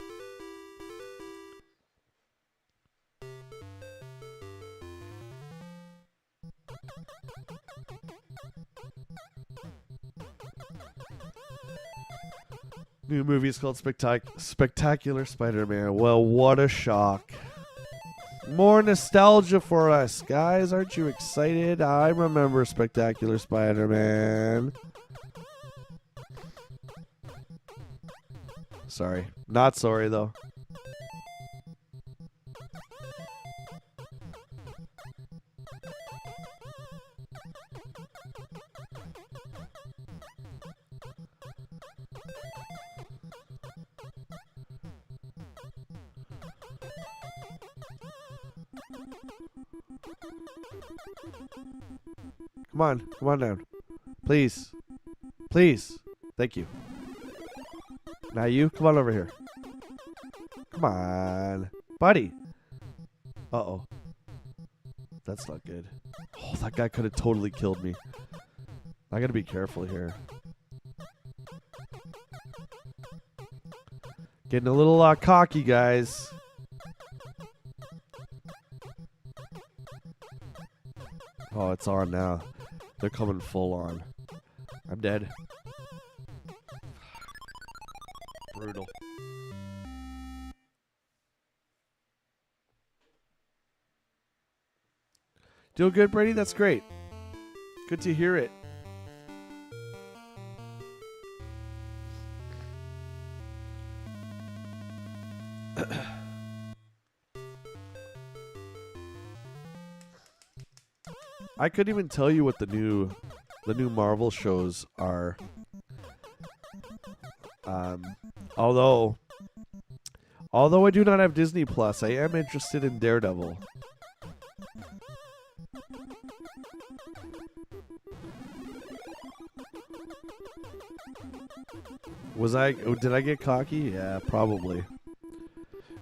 New movie is called Spectacular Spider-Man. Well, what a shock. More nostalgia for us, guys. Aren't you excited? I remember Spectacular Spider-Man. Sorry. Not sorry, though. Come on down. Please. Please. Thank you. Now you, come on over here. Come on. Buddy. Uh-oh. That's not good. Oh, that guy could have totally killed me. I gotta be careful here. Getting a little cocky, guys. Oh, it's on now. They're coming full on. I'm dead. Brutal. Doing good, Brady? That's great. Good to hear it. I couldn't even tell you what the new Marvel shows are. Although I do not have Disney Plus, I am interested in Daredevil. Did I get cocky? Yeah, probably.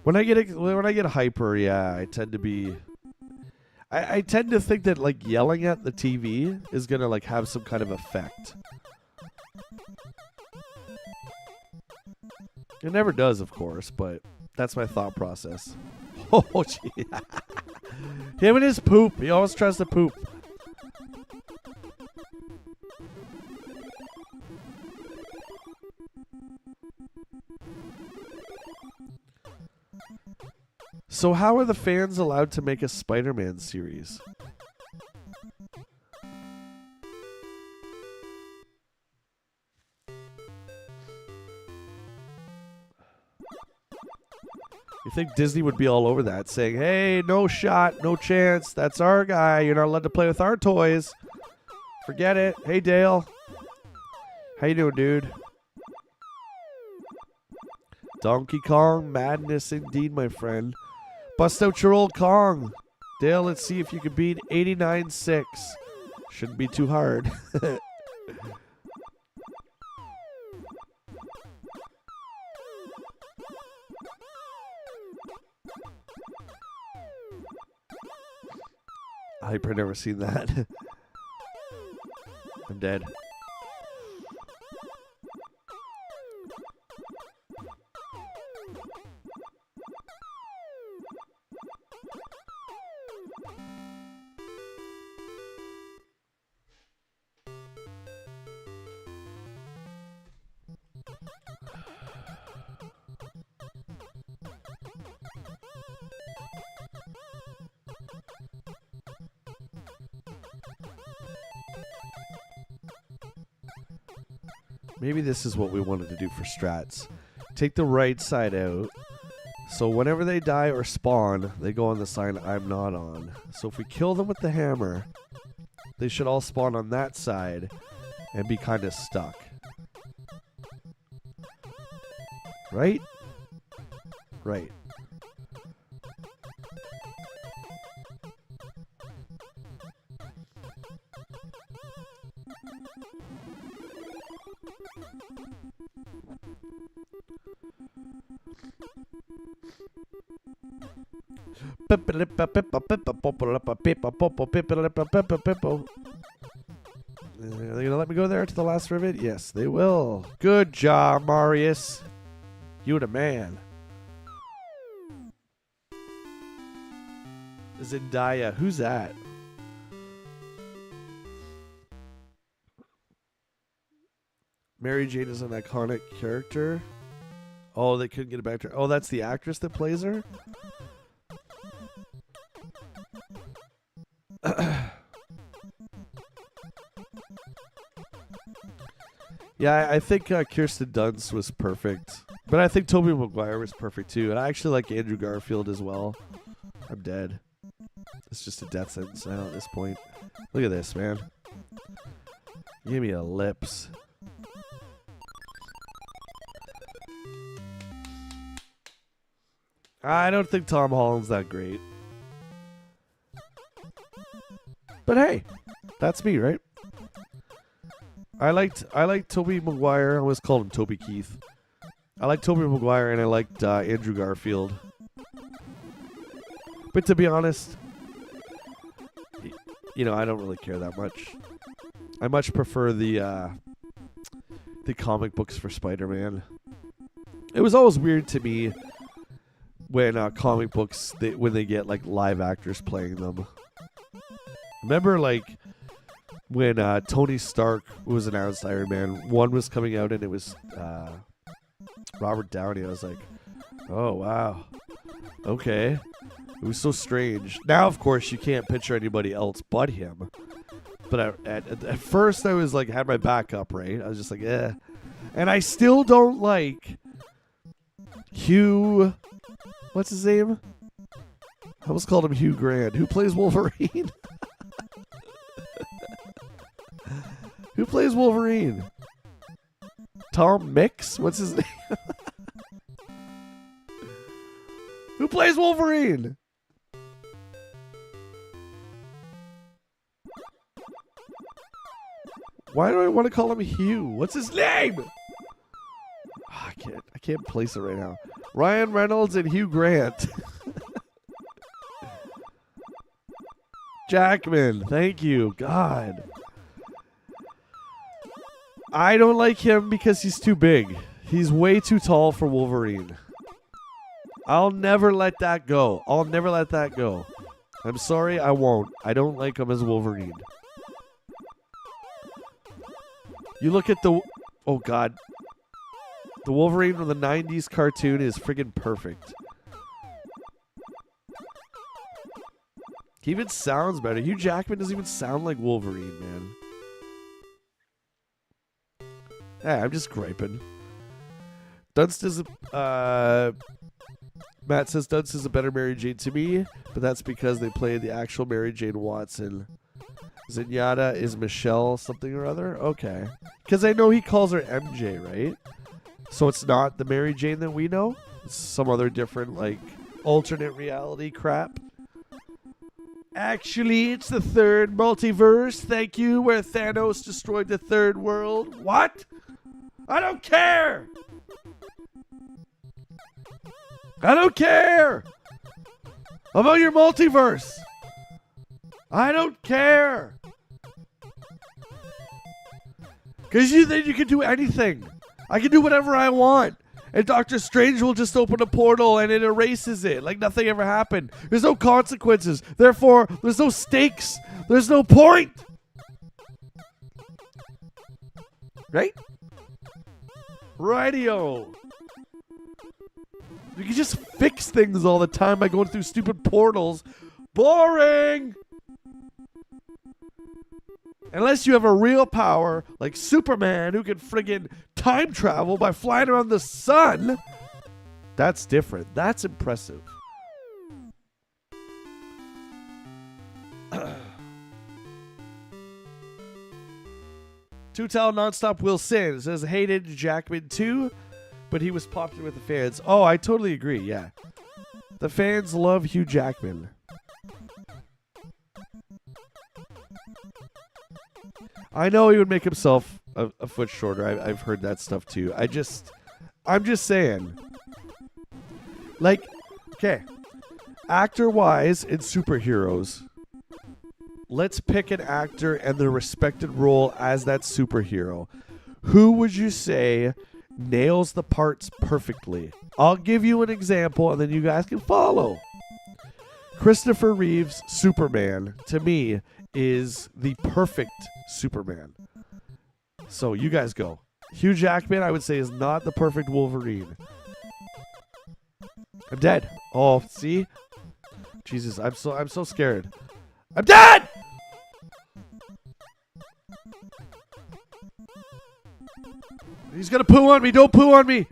When I get hyper, yeah, I tend to be. I tend to think that like yelling at the TV is gonna like have some kind of effect. It never does, of course, but that's my thought process. Oh, gee. Him and his poop. He always tries to poop. So how are the fans allowed to make a Spider-Man series? You think Disney would be all over that, saying, hey, no shot, no chance. That's our guy. You're not allowed to play with our toys. Forget it. Hey, Dale. How you doing, dude? Donkey Kong madness indeed, my friend. Bust out your old Kong. Dale, let's see if you can beat 89-6. Shouldn't be too hard. Hyper never seen that. I'm dead. Maybe this is what we wanted to do for strats. Take the right side out. So whenever they die or spawn, they go on the sign I'm not on. So if we kill them with the hammer, they should all spawn on that side and be kind of stuck. Right? Right. Are they gonna let me go there to the last rivet? Yes, they will. Good job, Marius. You the man. Zendaya. Who's that? Mary Jane is an iconic character. Oh, they couldn't get it back to her. Oh, that's the actress that plays her? Yeah, I think Kirsten Dunst was perfect. But I think Tobey Maguire was perfect too. And I actually like Andrew Garfield as well. I'm dead. It's just a death sentence now at this point. Look at this, man. Give me a lips. I don't think Tom Holland's that great. But hey, that's me, right? I liked Tobey Maguire. I always called him Toby Keith. I liked Tobey Maguire and I liked Andrew Garfield. But to be honest, you know, I don't really care that much. I much prefer the comic books for Spider-Man. It was always weird to me when comic books, when they get like live actors playing them. Remember, like, when Tony Stark was announced Iron Man, 1 was coming out and it was Robert Downey. I was like, oh, wow. Okay. It was so strange. Now, of course, you can't picture anybody else but him. But at first, I was like, had my back up, right? I was just like, eh. And I still don't like Hugh. What's his name? I almost called him Hugh Grant. Who plays Wolverine? Who plays Wolverine? Tom Mix? What's his name? Who plays Wolverine? Why do I want to call him Hugh? What's his name? Oh, I can't place it right now. Ryan Reynolds and Hugh Grant. Jackman, thank you. God. I don't like him because he's too big. He's way too tall for Wolverine. I'll never let that go. I'll never let that go. I'm sorry, I won't. I don't like him as Wolverine. You look at the... Oh, God. The Wolverine from the 90s cartoon is friggin' perfect. He even sounds better. Hugh Jackman doesn't even sound like Wolverine, man. Hey, I'm just griping. Dunst is Matt says Dunst is a better Mary Jane to me, but that's because they played the actual Mary Jane Watson. Zenyatta is Michelle something or other? Okay. Because I know he calls her MJ, right? So it's not the Mary Jane that we know? It's some other different, like, alternate reality crap. Actually, it's the third multiverse, thank you, where Thanos destroyed the third world. What? I don't care! I don't care about your multiverse. I don't care. Because then you can do anything. I can do whatever I want. And Doctor Strange will just open a portal and it erases it like nothing ever happened. There's no consequences. Therefore, there's no stakes. There's no point. Right? Radio. You can just fix things all the time by going through stupid portals. Boring! Unless you have a real power, like Superman, who can friggin' time travel by flying around the sun. That's different. That's impressive. Two-Tell Nonstop Will Sin says, hated Jackman too, but he was popular with the fans. Oh, I totally agree, yeah. The fans love Hugh Jackman. I know he would make himself a foot shorter. I've heard that stuff too. I'm just saying. Like, okay. Actor-wise in superheroes, let's pick an actor and their respected role as that superhero. Who would you say nails the parts perfectly? I'll give you an example and then you guys can follow. Christopher Reeve's Superman, to me, is the perfect Superman. So you guys go. Hugh Jackman, I would say, is not the perfect Wolverine. I'm dead. Oh, see? Jesus, I'm so scared. I'm dead! He's gonna poo on me. Don't poo on me.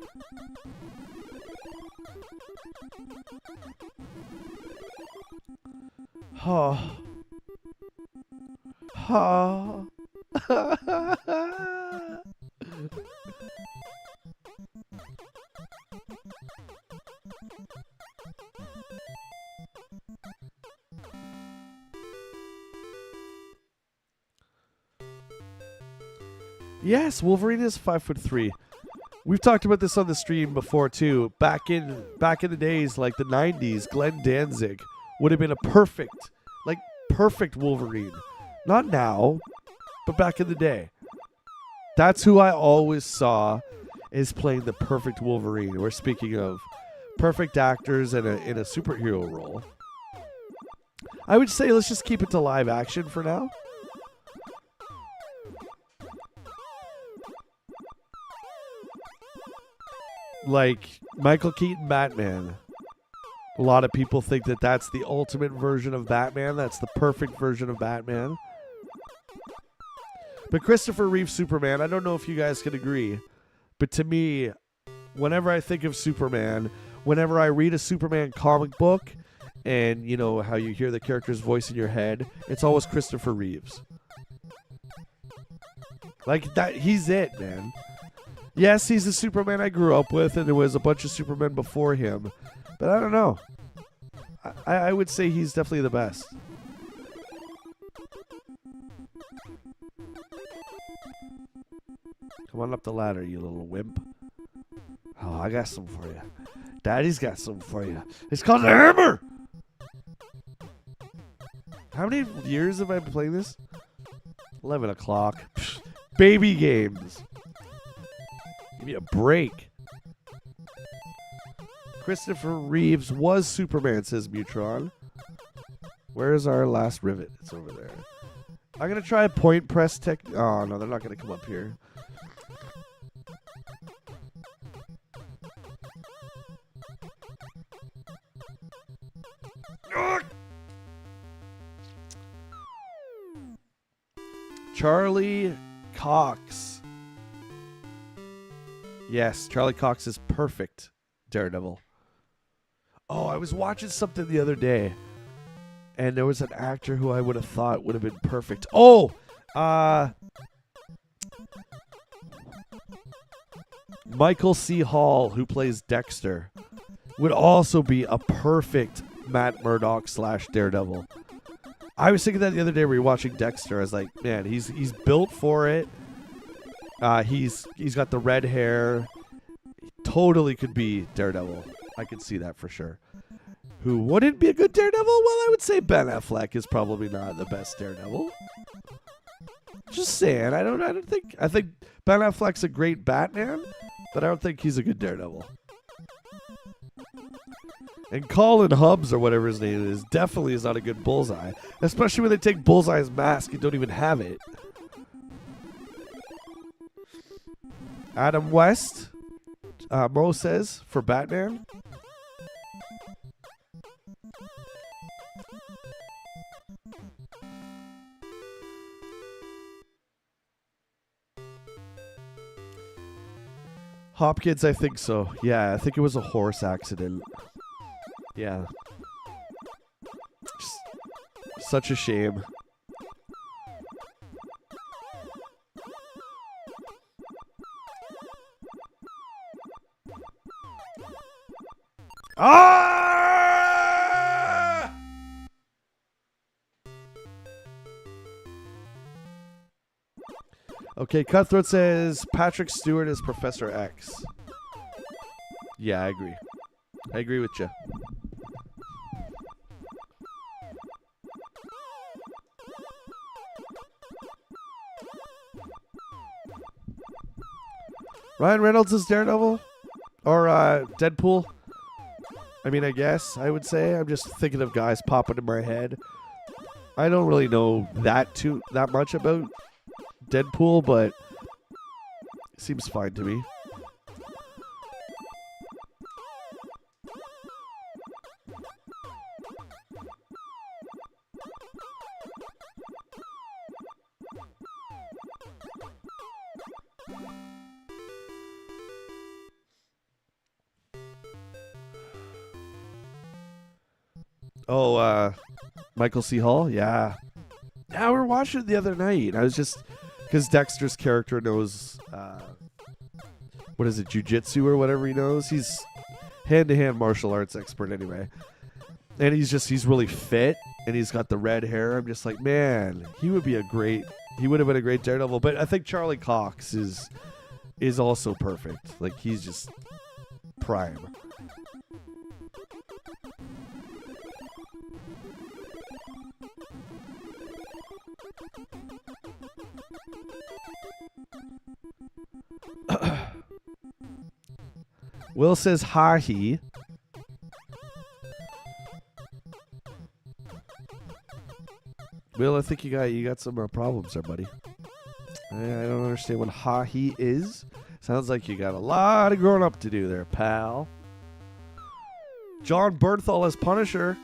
Oh. Oh. Yes, Wolverine is 5'3". We've talked about this on the stream before too. Back in the days, like the 90s, Glenn Danzig would have been a perfect Wolverine. Not now, but back in the day. That's who I always saw is playing the perfect Wolverine. We're speaking of perfect actors in a superhero role. I would say let's just keep it to live action for now. Like Michael Keaton Batman. A lot of people think that that's the ultimate version of Batman. That's the perfect version of Batman. But Christopher Reeve Superman, I don't know if you guys can agree, but to me, whenever I think of Superman, whenever I read a Superman comic book, and you know how you hear the character's voice in your head, it's always Christopher Reeves. Like that, he's it, man. Yes, he's the Superman I grew up with, and there was a bunch of Supermen before him. But I don't know. I would say he's definitely the best. Come on up the ladder, you little wimp. Oh, I got some for you. Daddy's got some for you. It's called a hammer! How many years have I been playing this? 11 o'clock. Psh, baby games. Give me a break. Christopher Reeves was Superman, says Mutron. Where's our last rivet? It's over there. I'm going to try a point press tech. Oh, no, they're not going to come up here. Charlie Cox. Yes, Charlie Cox is perfect Daredevil. Oh, I was watching something the other day, and there was an actor who I would have thought would have been perfect. Oh, Michael C. Hall, who plays Dexter, would also be a perfect Matt Murdock / Daredevil. I was thinking that the other day we were watching Dexter. I was like, man, he's built for it. He's got the red hair. He totally could be Daredevil. I could see that for sure. Who wouldn't be a good Daredevil? Well, I would say Ben Affleck is probably not the best Daredevil. Just saying. I think Ben Affleck's a great Batman, but I don't think he's a good Daredevil. And Colin Hubbs, or whatever his name is, definitely is not a good Bullseye. Especially when they take Bullseye's mask and don't even have it. Adam West, Mo says, for Batman. Hopkins, I think so. Yeah, I think it was a horse accident. Yeah. Just such a shame. Ah! Okay, Cutthroat says Patrick Stewart is Professor X. Yeah, I agree. I agree with you. Ryan Reynolds is Daredevil? Or Deadpool? I mean, I guess I would say. I'm just thinking of guys popping in my head. I don't really know that much about Deadpool, but it seems fine to me. Oh, Michael C. Hall? Yeah. Yeah, we were watching it the other night. I was just... Because Dexter's character knows... what is it? Jiu-jitsu or whatever he knows? He's hand-to-hand martial arts expert anyway. And he's really fit. And he's got the red hair. I'm just like, man, he would have been a great Daredevil. But I think Charlie Cox is also perfect. Like, he's just prime. Will says ha-he. Will, I think you got some problems there, buddy. I don't understand what ha-he is. Sounds like you got a lot of growing up to do there, pal. John Bernthal as Punisher.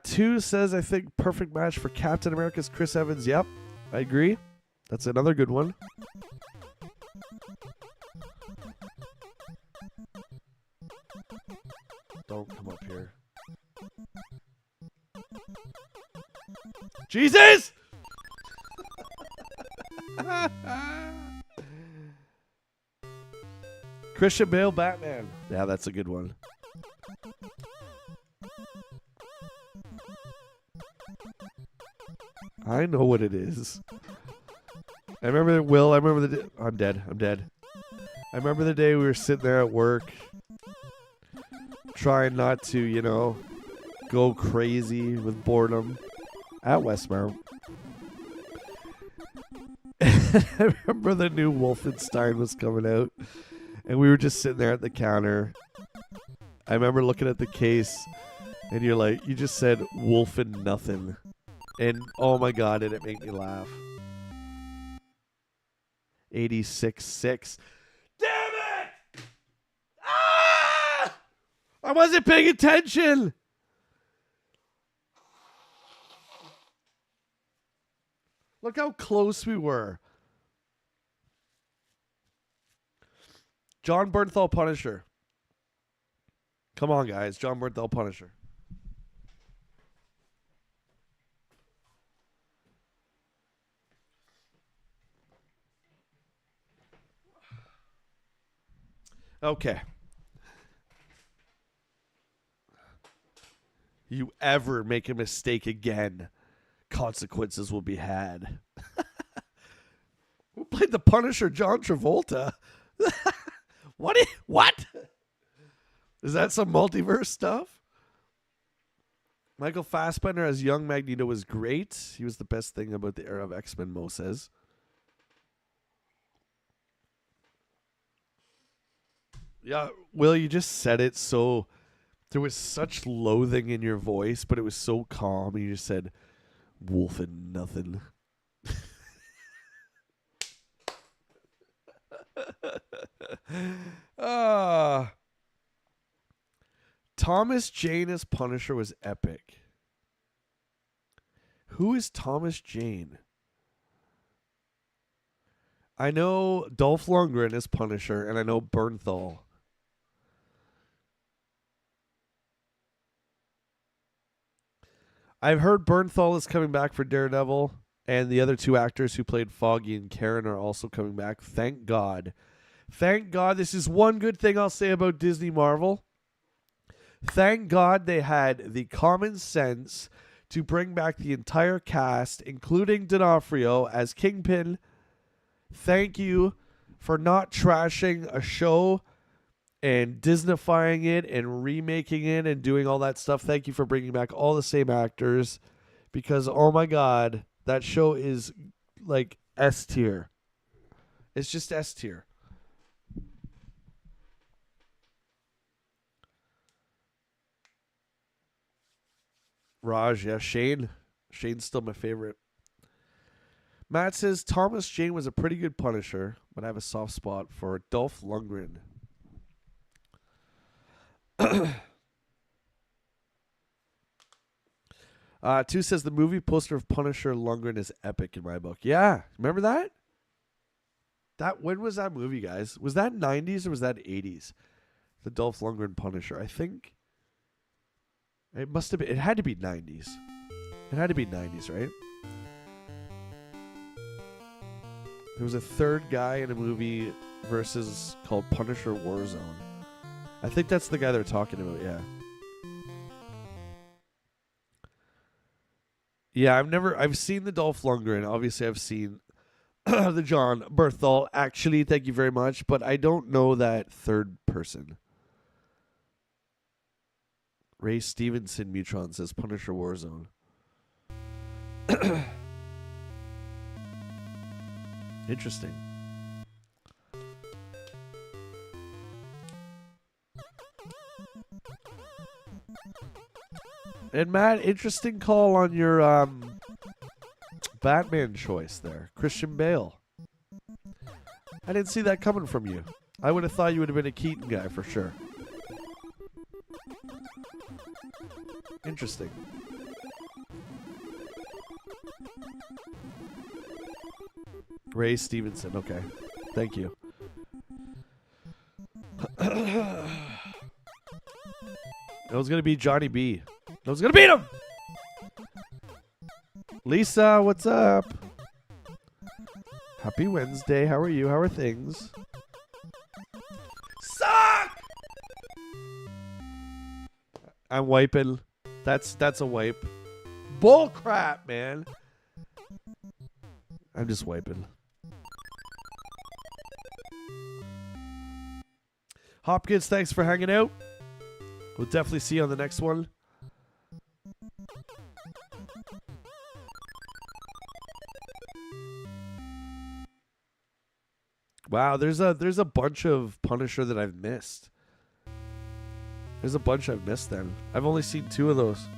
Two says, I think perfect match for Captain America's Chris Evans. Yep, I agree. That's another good one. Don't come up here. Jesus! Christian Bale Batman. Yeah, that's a good one. I know what it is. I remember Will. I'm dead. I remember the day we were sitting there at work, trying not to, go crazy with boredom at Westmount. I remember the new Wolfenstein was coming out, and we were just sitting there at the counter. I remember looking at the case, and you're like, you just said Wolfen nothing. And oh my god, did it make me laugh. 86.6. Damn it! Ah! I wasn't paying attention! Look how close we were. John Bernthal Punisher. Come on, guys. John Bernthal Punisher. Okay. You ever make a mistake again, consequences will be had. Who played the Punisher? John Travolta. What? What? Is that some multiverse stuff? Michael Fassbender as young Magneto was great. He was the best thing about the era of X-Men, Mo says. Yeah, Will, you just said it so... There was such loathing in your voice, but it was so calm. You just said, wolf and nothing. Thomas Jane as Punisher was epic. Who is Thomas Jane? I know Dolph Lundgren as Punisher, and I know Bernthal. I've heard Bernthal is coming back for Daredevil, and the other two actors who played Foggy and Karen are also coming back. Thank God. Thank God. This is one good thing I'll say about Disney Marvel. Thank God they had the common sense to bring back the entire cast, including D'Onofrio as Kingpin. Thank you for not trashing a show and Disneyfying it and remaking it and doing all that stuff. Thank you for bringing back all the same actors, because, oh my God, that show is like S tier. It's just S tier. Raj, yeah, Shane. Shane's still my favorite. Matt says Thomas Jane was a pretty good Punisher, but I have a soft spot for Dolph Lundgren. Two says the movie poster of Punisher Lundgren is epic in my book. Yeah, remember that? When was that movie, guys? Was that 90s or was that 80s? The Dolph Lundgren Punisher. I think it must have been. It had to be 90s. It had to be 90s, right? There was a third guy in a movie versus called Punisher Warzone. I think that's the guy they're talking about, yeah. Yeah, I've seen the Dolph Lundgren. Obviously, I've seen the John Bernthal. Actually, thank you very much. But I don't know that third person. Ray Stevenson Mutron says Punisher Warzone. Interesting. And Matt, interesting call on your Batman choice there. Christian Bale. I didn't see that coming from you. I would have thought you would have been a Keaton guy for sure. Interesting. Ray Stevenson, okay. Thank you. That was going to be Johnny B. That was going to beat him! Lisa, what's up? Happy Wednesday. How are you? How are things? Suck! I'm wiping. That's a wipe. Bull crap, man. I'm just wiping. Hopkins, thanks for hanging out. We'll definitely see you on the next one. Wow, there's a bunch of Punisher that I've missed. There's a bunch I've missed then. I've only seen 2 of those.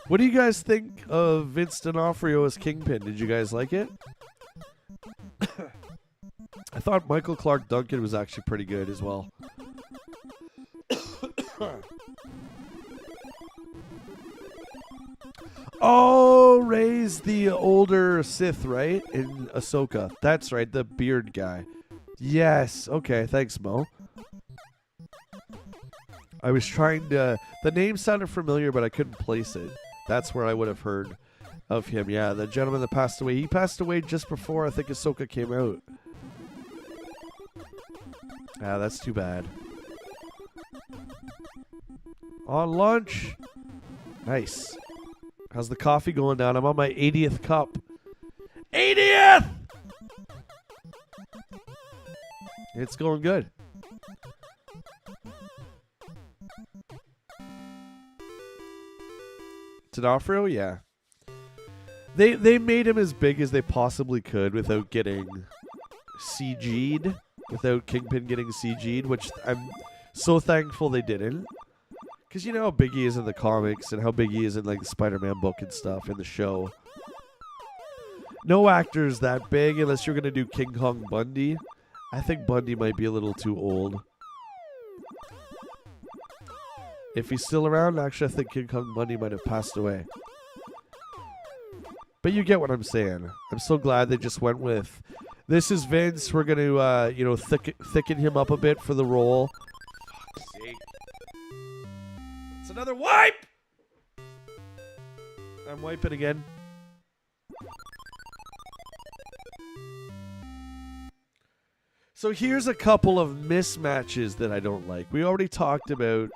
What do you guys think of Vince D'Onofrio as Kingpin? Did you guys like it? I thought Michael Clark Duncan was actually pretty good as well. Oh, Rey's the older Sith, right? In Ahsoka. That's right, the beard guy. Yes. Okay, thanks, Mo. I was trying to... The name sounded familiar, but I couldn't place it. That's where I would have heard of him. Yeah, the gentleman that passed away. He passed away just before, I think, Ahsoka came out. Ah, that's too bad. On lunch. Nice. How's the coffee going down? I'm on my 80th cup. 80th! It's going good. D'Onofrio, yeah. They made him as big as they possibly could without getting CG'd. Without Kingpin getting CG'd, which I'm so thankful they didn't. Because you know how big he is in the comics and how big he is in like the Spider-Man book and stuff in the show. No actor's that big unless you're going to do King Kong Bundy. I think Bundy might be a little too old. If he's still around, actually I think King Kong Bundy might have passed away. But you get what I'm saying. I'm so glad they just went with, this is Vince, we're going to, you know, thicken him up a bit for the role. Fuck's sake. It's another wipe! I'm wiping again. So here's a couple of mismatches that I don't like. We already talked about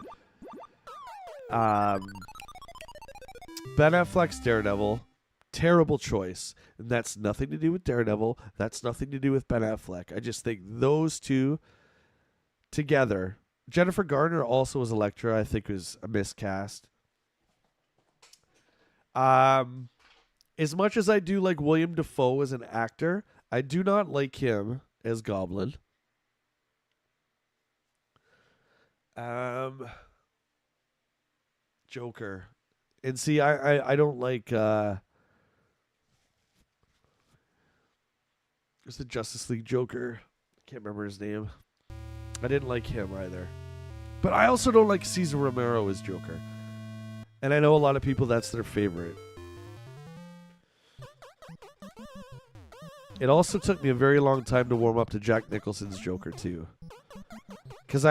Ben Affleck's Daredevil. Terrible choice. And that's nothing to do with Daredevil. That's nothing to do with Ben Affleck. I just think those two together. Jennifer Garner also as Elektra, I think was a miscast. As much as I do like William Dafoe as an actor, I do not like him as Goblin. Joker. And see, I don't like there's the Justice League Joker. Can't remember his name. I didn't like him either. But I also don't like Cesar Romero as Joker. And I know a lot of people that's their favorite. It also took me a very long time to warm up to Jack Nicholson's Joker too. Because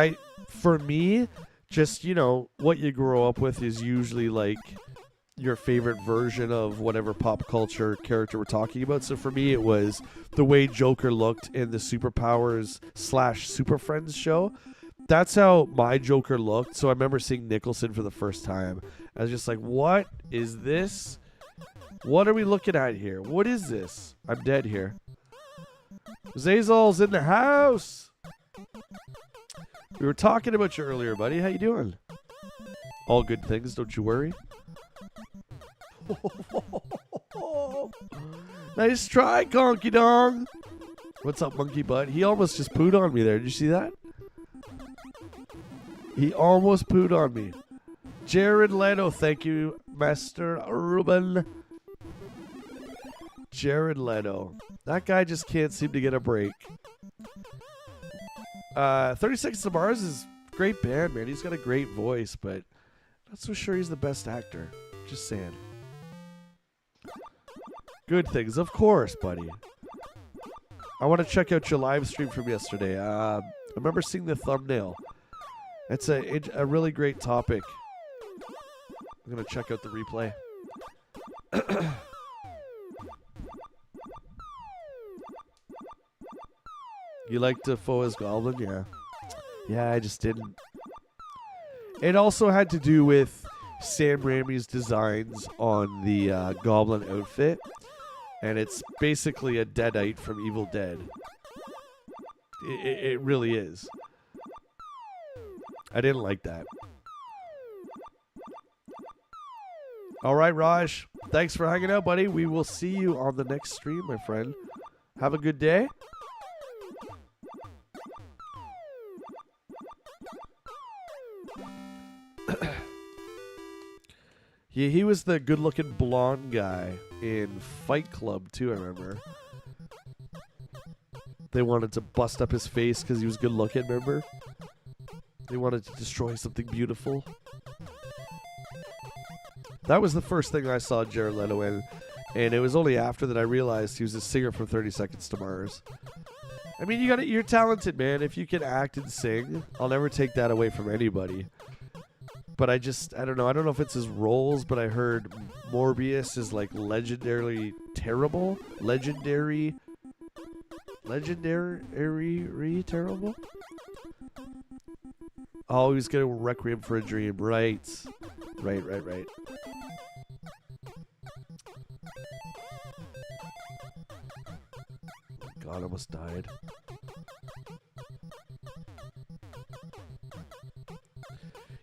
for me, just, you know, what you grow up with is usually like your favorite version of whatever pop culture character we're talking about. So for me, it was the way Joker looked in the Superpowers / Super Friends show. That's how my Joker looked. So I remember seeing Nicholson for the first time. I was just like, what is this? What are we looking at here? What is this? I'm dead here. Zazal's in the house. We were talking about you earlier, buddy. How you doing? All good things, don't you worry. Nice try, Conky Dong. What's up, Monkey Butt? He almost just pooed on me there. Did you see that? He almost pooed on me. Jared Leto, thank you, Master Ruben. Jared Leto. That guy just can't seem to get a break. 30 Seconds to Mars is a great band, man. He's got a great voice, but not so sure he's the best actor. Just saying. Good things, of course, buddy. I want to check out your live stream from yesterday. I remember seeing the thumbnail. It's a really great topic. I'm going to check out the replay. You like Dafoe as Goblin? Yeah. Yeah, I just didn't. It also had to do with Sam Raimi's designs on the Goblin outfit. And it's basically a Deadite from Evil Dead. It really is. I didn't like that. All right, Raj. Thanks for hanging out, buddy. We will see you on the next stream, my friend. Have a good day. Yeah, he was the good-looking blonde guy in Fight Club, too, I remember. They wanted to bust up his face because he was good-looking, remember? They wanted to destroy something beautiful. That was the first thing I saw Jared Leto in, and it was only after that I realized he was a singer from 30 Seconds to Mars. I mean, you're talented, man. If you can act and sing, I'll never take that away from anybody. But I don't know. I don't know if it's his roles, but I heard Morbius is like legendarily terrible. Legendary terrible? Oh, he's getting Requiem for a Dream. Right. Right. God, I almost died.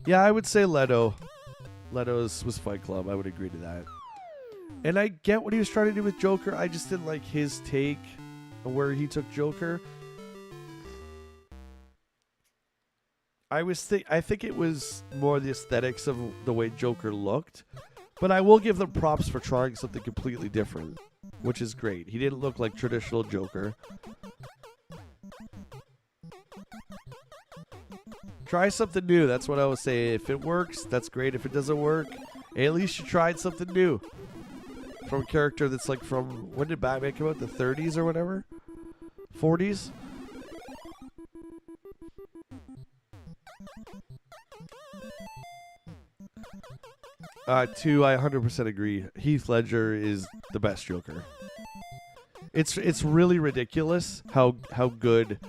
Yeah, I would say Leto. Leto's was Fight Club. I would agree to that. And I get what he was trying to do with Joker. I just didn't like his take on where he took Joker. I think it was more the aesthetics of the way Joker looked. But I will give them props for trying something completely different, which is great. He didn't look like traditional Joker. Try something new. That's what I would say. If it works, that's great. If it doesn't work, at least you tried something new. From a character that's like from, when did Batman come out? The 30s or whatever? 40s? Two, I 100% agree. Heath Ledger is the best Joker. It's really ridiculous how good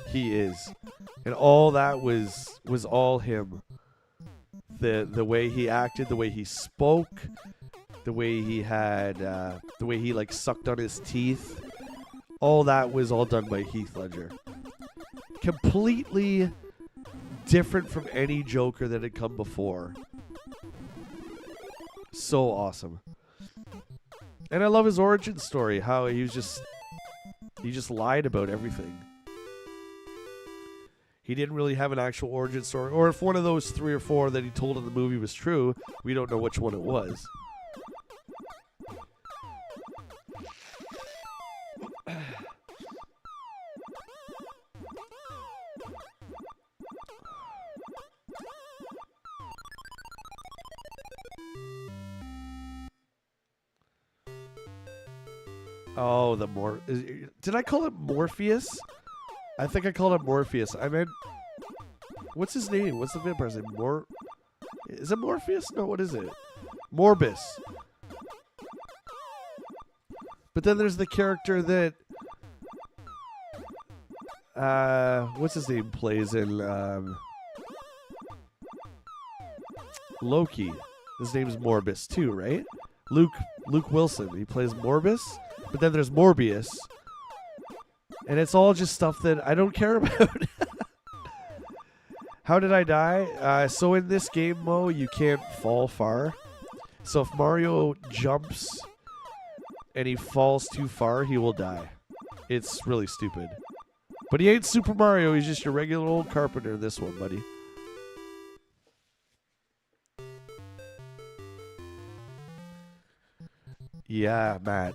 he is. And all that was all him. The way he acted, the way he spoke, the way he had, the way he like sucked on his teeth. All that was all done by Heath Ledger. Completely different from any Joker that had come before. So awesome. And I love his origin story, how he just lied about everything. He didn't really have an actual origin story. Or if one of those 3 or 4 that he told in the movie was true, we don't know which one it was. Oh, did I call it Morpheus? I think I called it Morpheus. I meant, what's his name? What's the vampire's name? Is it Morpheus? No, what is it? Morbus. But then there's the character that, what's his name plays in, Loki. His name's Morbus too, right? Luke Wilson. He plays Morbus. But then there's Morbius. And it's all just stuff that I don't care about. How did I die? So in this game, Mo, you can't fall far. So if Mario jumps and he falls too far, he will die. It's really stupid. But he ain't Super Mario. He's just your regular old carpenter in this one, buddy. Yeah, Matt.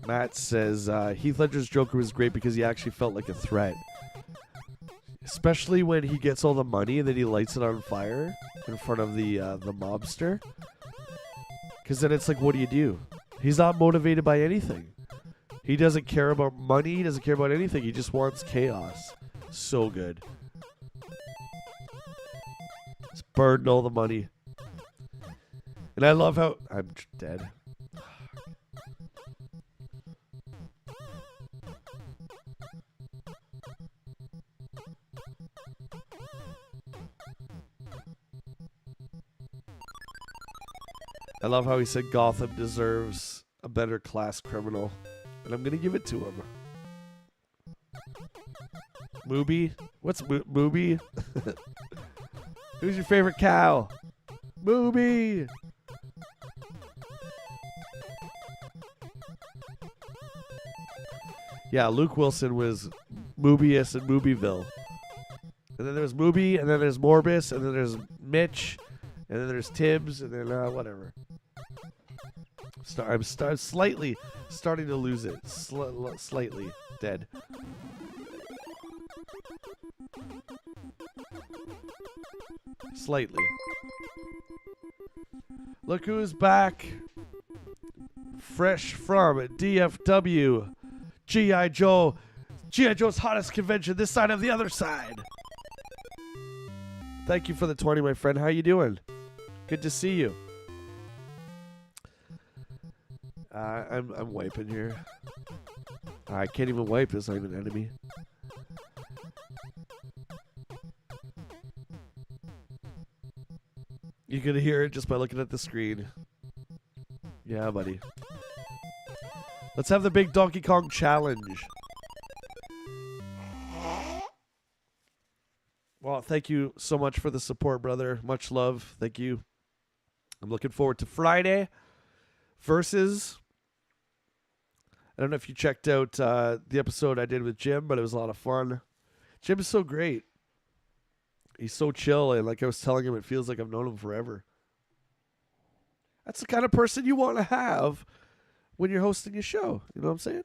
Matt says Heath Ledger's Joker was great because he actually felt like a threat. Especially when he gets all the money and then he lights it on fire in front of the mobster. Because then it's like, what do? He's not motivated by anything. He doesn't care about money. He doesn't care about anything. He just wants chaos. So good. He's burned all the money. And I love how... I'm dead. I love how he said Gotham deserves a better class criminal. And I'm going to give it to him. Mooby? What's Mooby? Who's your favorite cow? Mooby! Yeah, Luke Wilson was Mobius in Mobieville. And then there's Mooby, and then there's Morbus, and then there's Mitch, and then there's Tibbs, and then whatever. I'm slightly starting to lose it. Slightly dead. Slightly. Look who's back. Fresh from DFW. G.I. Joe. G.I. Joe's hottest convention this side of the other side. Thank you for the 20, my friend. How you doing? Good to see you. I'm wiping here. I can't even wipe. This not even an enemy. You can hear it just by looking at the screen. Yeah, buddy. Let's have the big Donkey Kong challenge. Well, thank you so much for the support, brother. Much love. Thank you. I'm looking forward to Friday versus... I don't know if you checked out the episode I did with Jim, but it was a lot of fun. Jim is so great. He's so chill, and like I was telling him, it feels like I've known him forever. That's the kind of person you want to have when you're hosting a show. You know what I'm saying?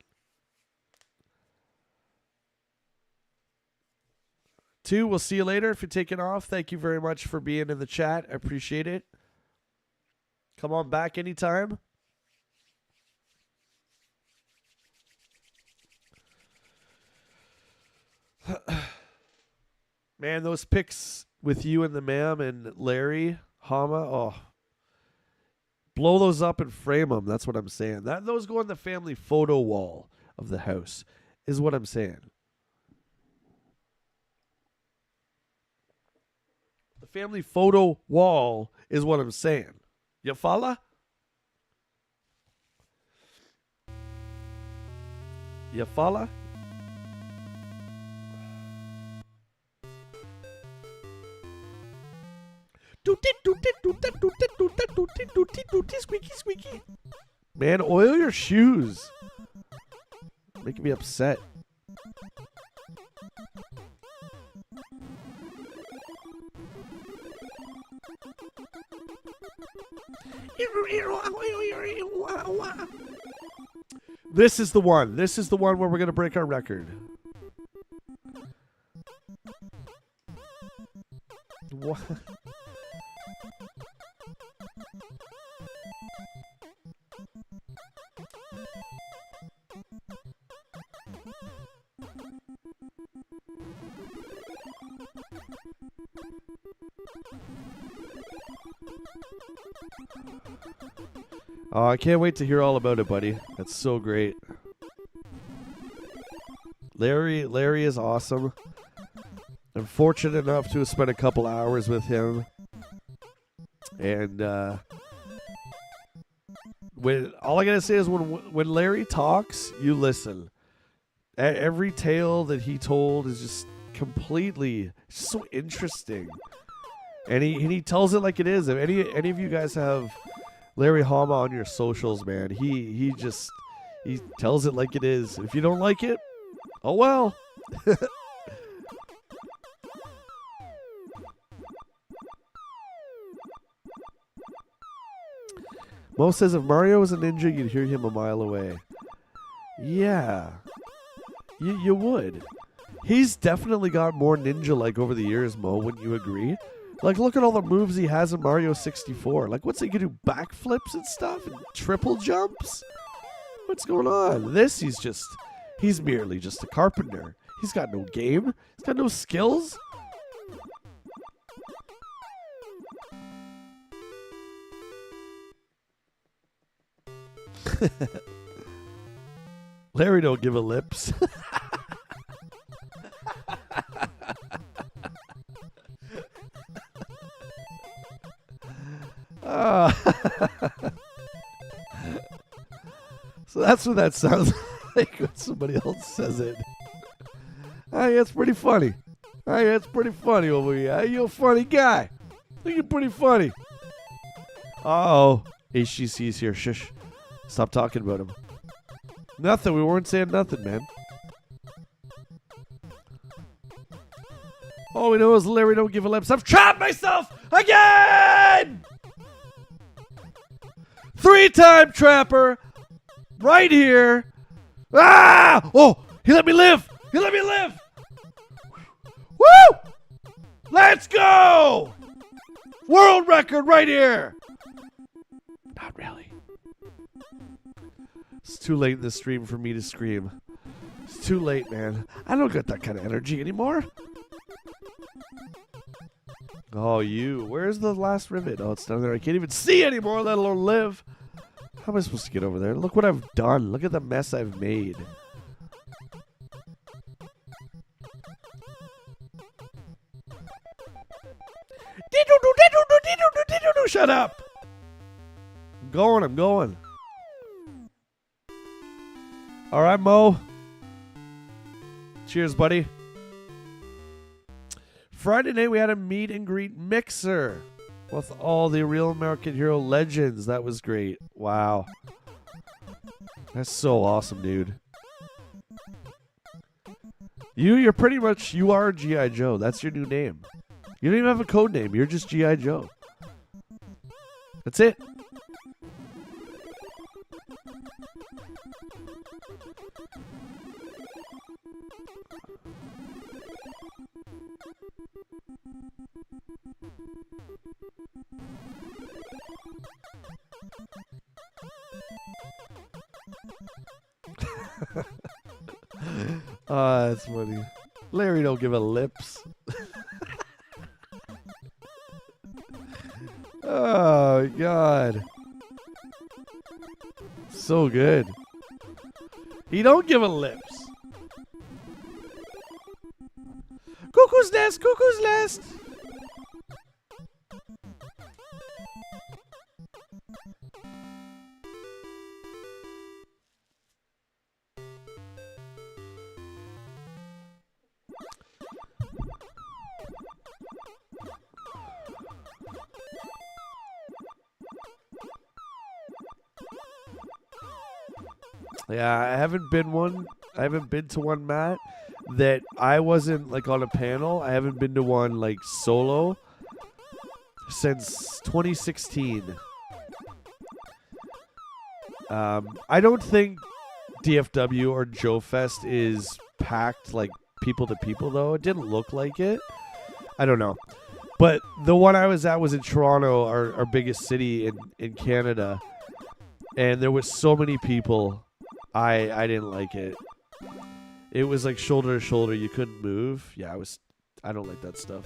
2, we'll see you later if you're taking off. Thank you very much for being in the chat. I appreciate it. Come on back anytime. Man, those pics with you and the ma'am and Larry, Hama, oh. Blow those up and frame them. That's what I'm saying. Those go on the family photo wall of the house is what I'm saying. The family photo wall is what I'm saying. You follow? You follow? Squeaky, squeaky. Man, oil your shoes. Making me upset. This is the one. This is the one where we're going to break our record. What? Oh, I can't wait to hear all about it, buddy. That's so great. Larry is awesome. I'm fortunate enough to have spent a couple hours with him. And all I gotta say is when Larry talks, you listen. Every tale that he told is just completely so interesting. And he tells it like it is. If any of you guys have Larry Hama on your socials, man, he tells it like it is. If you don't like it, oh well. Mo says if Mario was a ninja, you'd hear him a mile away. Yeah. You would. He's definitely got more ninja-like over the years, Mo, wouldn't you agree? Like, look at all the moves he has in Mario 64. Like, what's he gonna do? Backflips and stuff? And triple jumps? What's going on? He's merely just a carpenter. He's got no game. He's got no skills. Larry don't give a lips. So that's what that sounds like when somebody else says it. Hey, that's pretty funny. Hey, that's pretty funny over here. Hey, you're a funny guy. I think you're pretty funny. Uh-oh. HGC's here. Shush. Stop talking about him. Nothing. We weren't saying nothing, man. All we know is Larry don't give a lips. I've trapped myself again! 3-time trapper. Right here. Ah! Oh, he let me live. He let me live. Woo! Let's go! World record right here. Not really. It's too late in the stream for me to scream. It's too late, man. I don't got that kind of energy anymore. Oh, you. Where's the last rivet? Oh, it's down there. I can't even see anymore, let alone live. How am I supposed to get over there? Look what I've done. Look at the mess I've made. Shut up. I'm going. All right, Mo. Cheers, buddy. Friday night, we had a meet and greet mixer with all the Real American Hero legends. That was great. Wow. That's so awesome, dude. You're pretty much, you are G.I. Joe. That's your new name. You don't even have a code name. You're just G.I. Joe. That's it. That's funny. Larry don't give a lips. Oh, God. So good. He don't give a lips. Cuckoo's nest, cuckoo's nest. Yeah, I haven't been to one, Matt, that I wasn't like on a panel. I haven't been to one like solo since 2016. I don't think DFW or Joe Fest is packed like people to people though. It didn't look like it. I don't know. But the one I was at was in Toronto, our biggest city in Canada. And there was so many people. I didn't like it. It was like shoulder to shoulder. You couldn't move. Yeah, I don't like that stuff.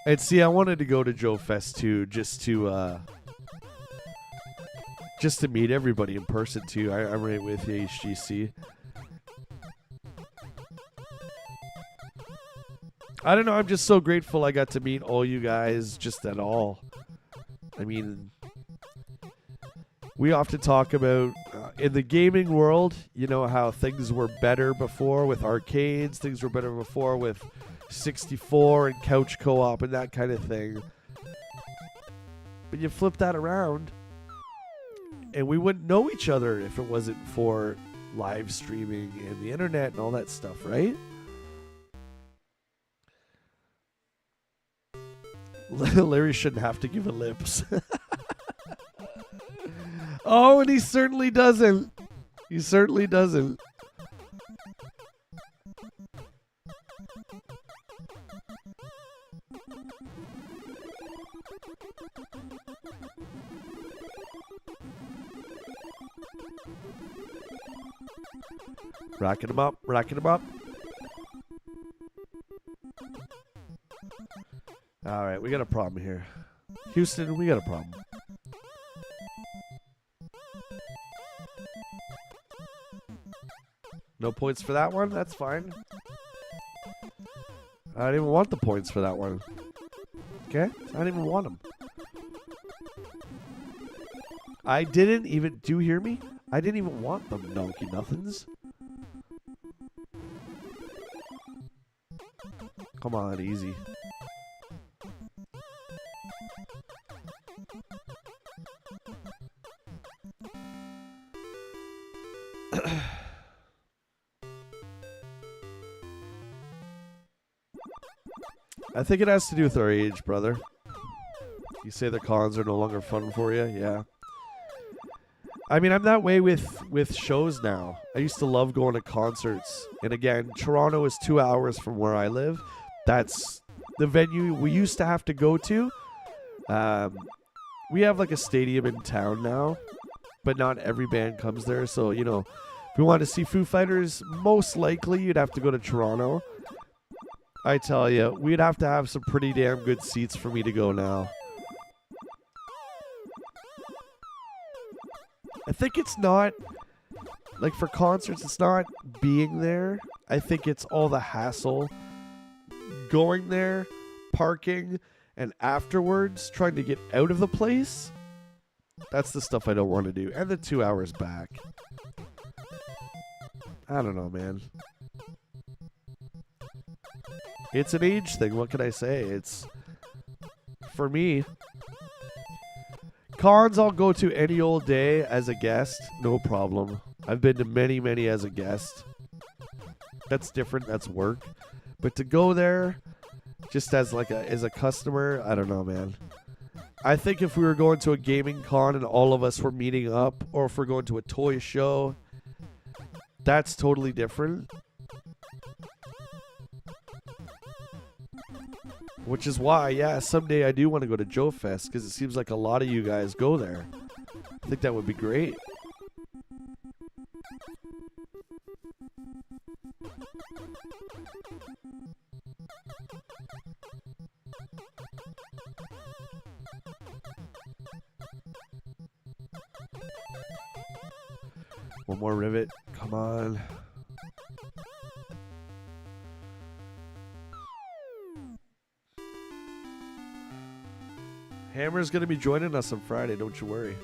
And see, I wanted to go to Joe Fest too, just to meet everybody in person too. I'm right with you, HGC. I don't know. I'm just so grateful I got to meet all you guys just at all. I mean, we often talk about in the gaming world, you know, how things were better before with arcades. Things were better before with 64 and couch co-op and that kind of thing. But you flip that around, and we wouldn't know each other if it wasn't for live streaming and the internet and all that stuff, right? Larry shouldn't have to give a lips. Oh, and he certainly doesn't. He certainly doesn't. Racking him up, racking him up. All right, we got a problem here. Houston, we got a problem. No points for that one? That's fine. I don't even want the points for that one. Okay? I don't even want them. I didn't even... Do you hear me? I didn't even want them, donkey nothings. Come on, easy. I think it has to do with our age, brother. You say the cons are no longer fun for you? Yeah. I mean, I'm that way with shows now. I used to love going to concerts. And again, Toronto is 2 hours from where I live. That's the venue we used to have to go to. We have like a stadium in town now, but not every band comes there. So, you know, if you want to see Foo Fighters, most likely you'd have to go to Toronto. I tell you, we'd have to have some pretty damn good seats for me to go now. I think it's not, like for concerts, it's not being there. I think it's all the hassle going there, parking, and afterwards trying to get out of the place. That's the stuff I don't want to do. And the 2 hours back. I don't know, man. It's an age thing. What can I say? It's, for me, cons I'll go to any old day as a guest. No problem. I've been to many, many as a guest. That's different. That's work. But to go there just as like as a customer, I don't know, man. I think if we were going to a gaming con and all of us were meeting up, or if we're going to a toy show, that's totally different. Which is why, yeah, someday I do want to go to Joe Fest, because it seems like a lot of you guys go there. I think that would be great. One more rivet. Come on. Hammer's going to be joining us on Friday, don't you worry.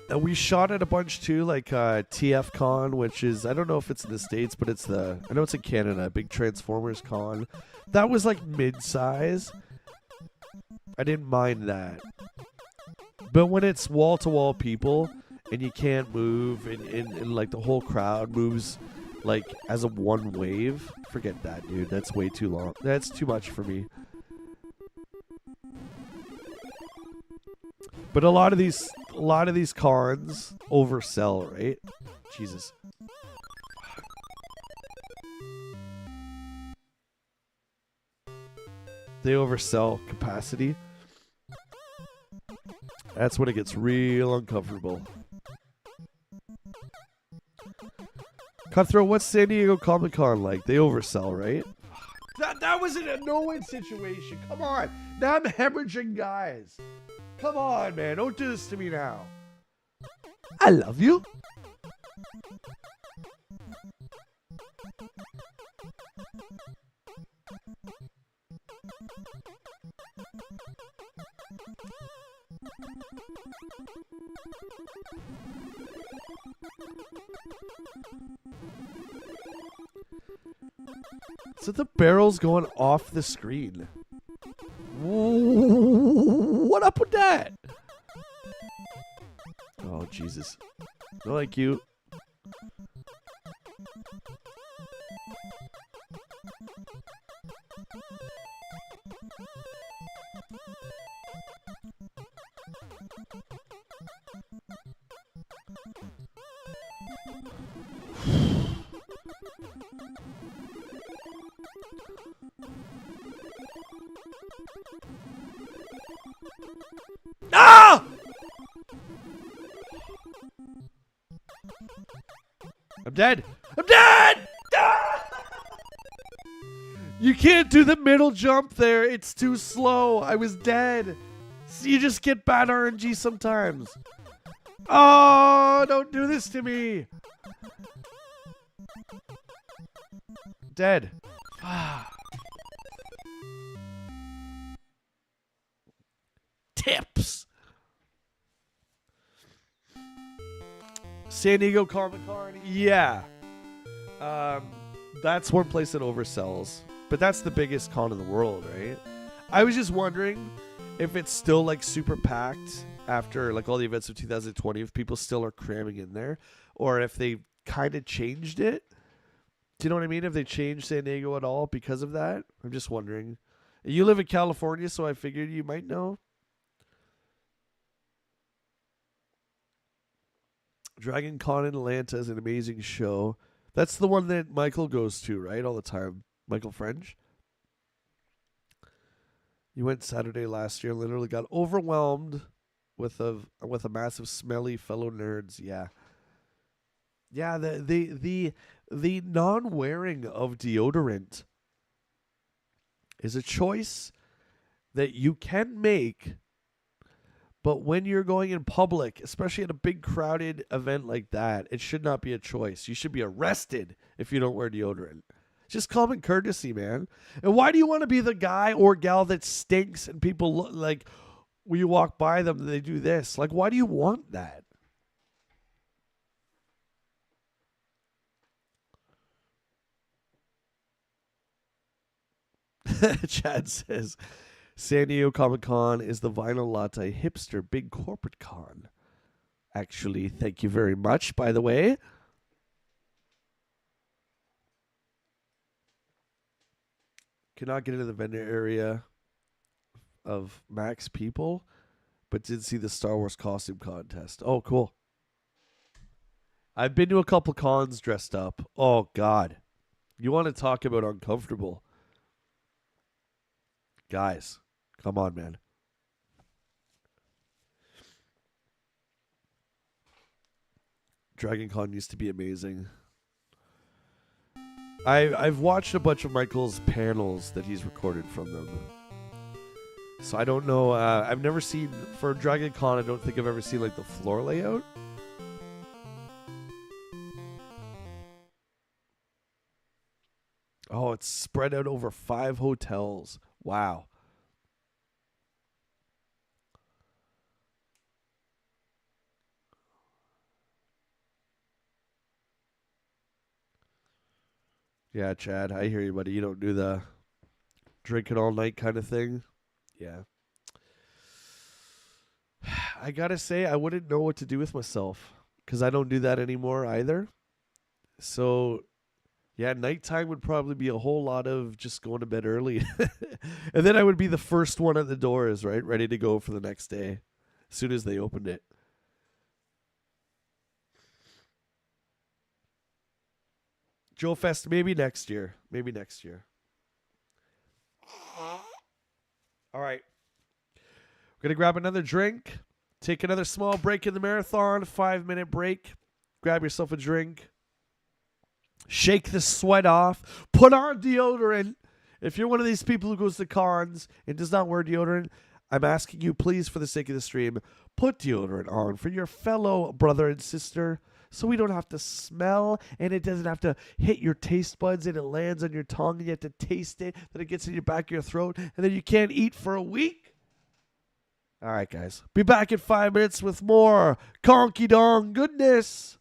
And we shot at a bunch too, like TFCon, which is, I don't know if it's in the States, but it's I know it's in Canada, big Transformers con. That was like mid-size. I didn't mind that. But when it's wall-to-wall people and you can't move and like the whole crowd moves like as a one wave, forget that, dude. That's way too long. That's too much for me. But a lot of these cons oversell, right? Jesus. They oversell capacity. That's when it gets real uncomfortable. Cutthroat, what's San Diego Comic Con like? They oversell, right? That was in a no-win situation. Come on. Now I'm hemorrhaging guys. Come on, man. Don't do this to me now. I love you. So the barrel's going off the screen. What up with that? Oh, Jesus. No, like you. Ah! I'm dead. I'm dead! Ah! You can't do the middle jump there. It's too slow. I was dead. So you just get bad RNG sometimes. Oh, don't do this to me. Dead. Tips. San Diego Comic Con, yeah. That's one place that oversells. But that's the biggest con in the world, right? I was just wondering if it's still like super packed after like all the events of 2020, if people still are cramming in there, or if they kind of changed it. Do you know what I mean? If they changed San Diego at all because of that? I'm just wondering. You live in California, so I figured you might know. Dragon Con in Atlanta is an amazing show. That's the one that Michael goes to, right? All the time. Michael French. You went Saturday last year and literally got overwhelmed with a massive smelly fellow nerds. Yeah. Yeah, the non-wearing of deodorant is a choice that you can make, but when you're going in public, especially at a big crowded event like that, it should not be a choice. You should be arrested if you don't wear deodorant. Just common courtesy, man. And why do you want to be the guy or gal that stinks and people look like when you walk by them, they do this? Like, why do you want that? Chad says, San Diego Comic-Con is the vinyl latte hipster big corporate con. Actually, thank you very much, by the way. Cannot get into the vendor area of max people, but did see the Star Wars costume contest. Oh, cool. I've been to a couple cons dressed up. Oh, God. You want to talk about uncomfortable. Guys, come on, man. Dragon Con used to be amazing. I've watched a bunch of Michael's panels that he's recorded from them. So I don't know. I've never seen, for Dragon Con, I don't think I've ever seen like the floor layout. Oh, it's spread out over 5 hotels. Wow. Yeah, Chad, I hear you, buddy. You don't do the drinking all night kind of thing. Yeah. I gotta say, I wouldn't know what to do with myself because I don't do that anymore either. So, yeah, nighttime would probably be a whole lot of just going to bed early. And then I would be the first one at the doors, right? Ready to go for the next day as soon as they opened it. Joe Fest, maybe next year. Maybe next year. All right. We're going to grab another drink. Take another small break in the marathon. 5-minute break. Grab yourself a drink. Shake the sweat off. Put on deodorant. If you're one of these people who goes to cons and does not wear deodorant, I'm asking you, please, for the sake of the stream, put deodorant on for your fellow brother and sister so we don't have to smell and it doesn't have to hit your taste buds and it lands on your tongue and you have to taste it, then it gets in your back of your throat, and then you can't eat for a week. All right, guys. Be back in 5 minutes with more Conky Dong goodness.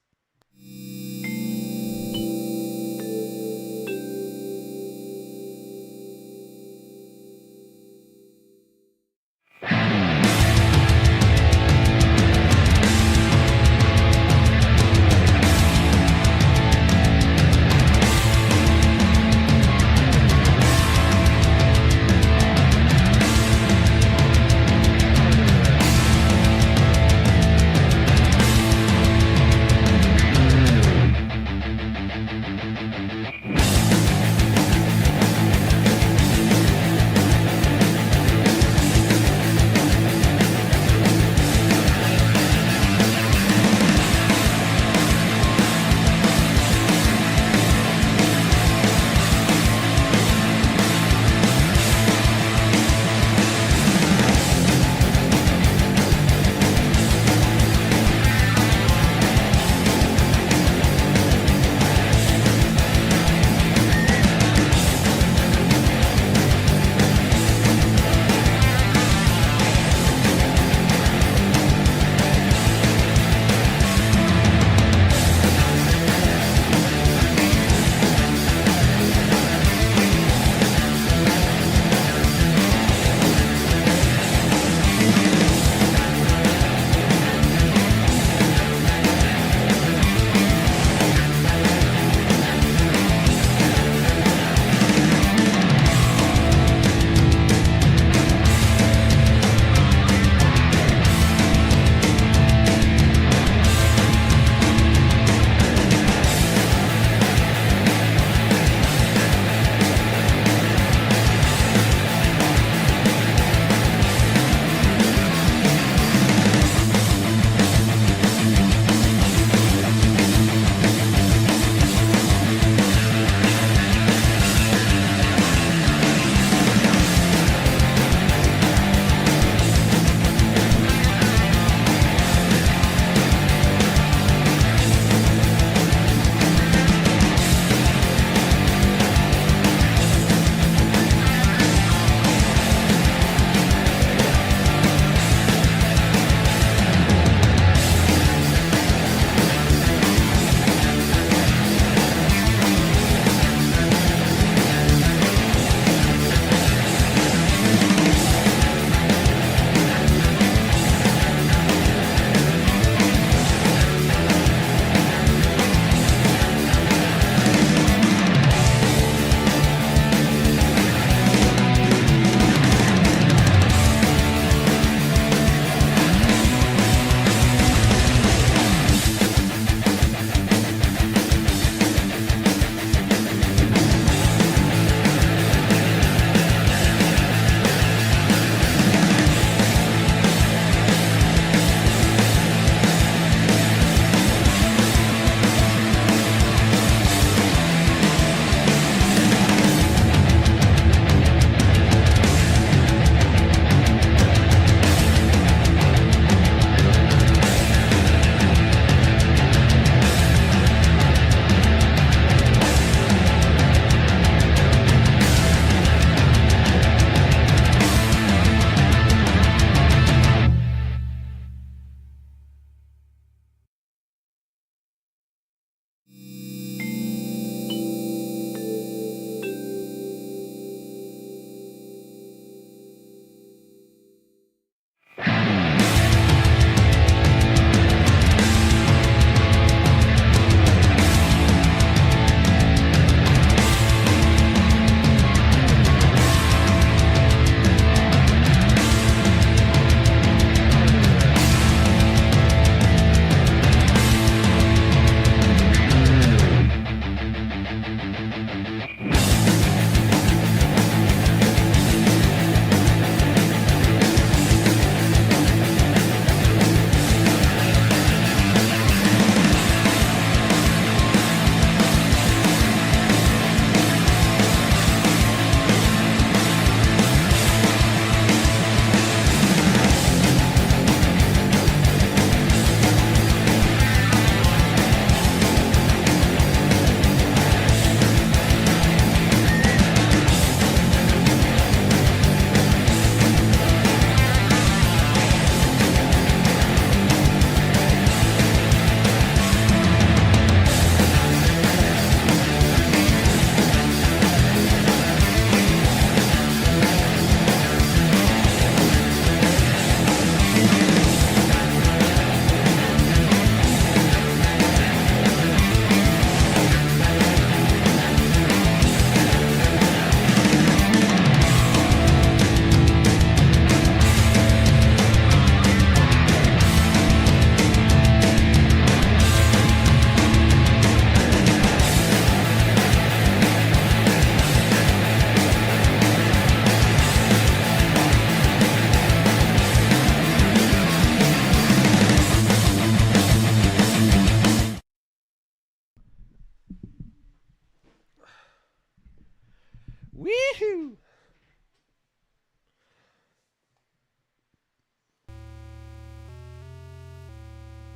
Phew.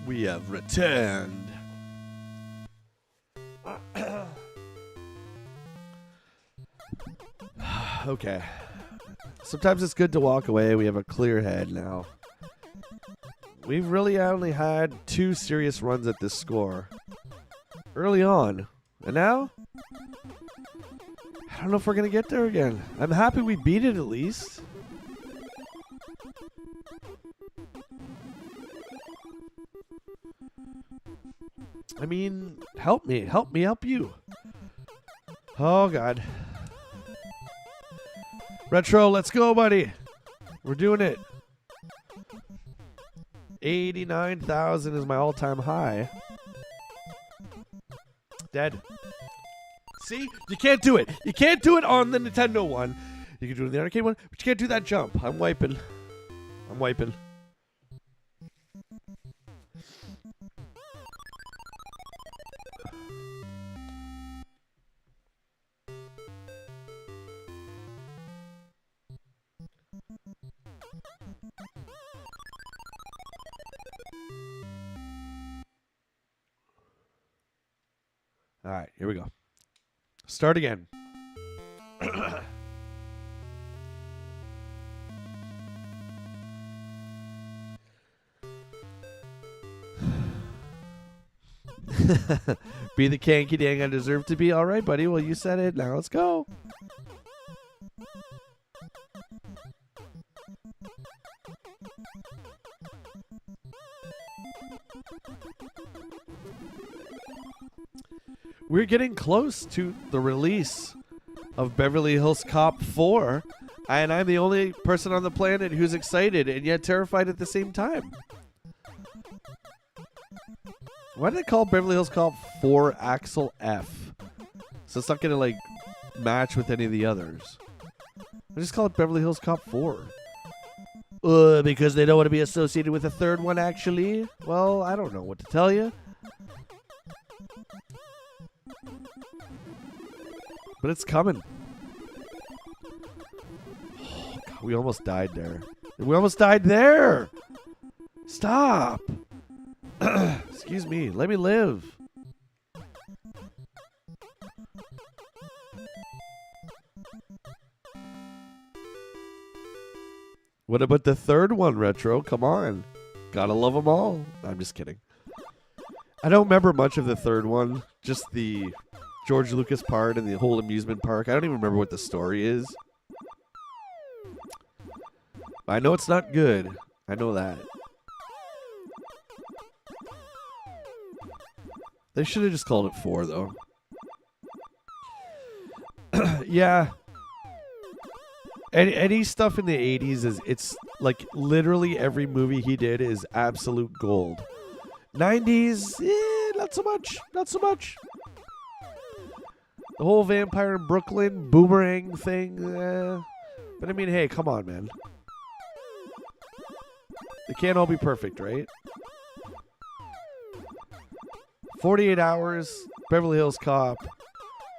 We have returned. Okay. Sometimes it's good to walk away. We have a clear head now. We've really only had 2 serious runs at this score early on. And now, I don't know if we're going to get there again. I'm happy we beat it at least. I mean, help me. Help me help you. Oh, God. Retro, let's go, buddy. We're doing it. 89,000 is my all-time high. Dead. See? You can't do it. You can't do it on the Nintendo one. You can do it on the arcade one, but you can't do that jump. I'm wiping. I'm wiping. All right, here we go. Start again. Be the kanky dang I deserve to be. All right, buddy. Well, you said it. Now let's go. We're getting close to the release of Beverly Hills Cop 4, and I'm the only person on the planet who's excited and yet terrified at the same time. Why do they call Beverly Hills Cop 4 Axel F? So it's not going to, like, match with any of the others. I just call it Beverly Hills Cop 4. Because they don't want to be associated with a third one, actually? Well, I don't know what to tell you. But it's coming. Oh, God, we almost died there. We almost died there! Stop! Excuse me. Let me live. What about the third one, Retro? Come on. Gotta love them all. I'm just kidding. I don't remember much of the third one. Just the George Lucas part and the whole amusement park. I don't even remember what the story is. I know it's not good. I know that. They should have just called it 4, though. Yeah. Any stuff in the 80s is, it's like literally every movie he did is absolute gold. 90s, not so much. Not so much. The whole Vampire in Brooklyn boomerang thing. But I mean, hey, come on, man. They can't all be perfect, right? 48 Hours, Beverly Hills Cop,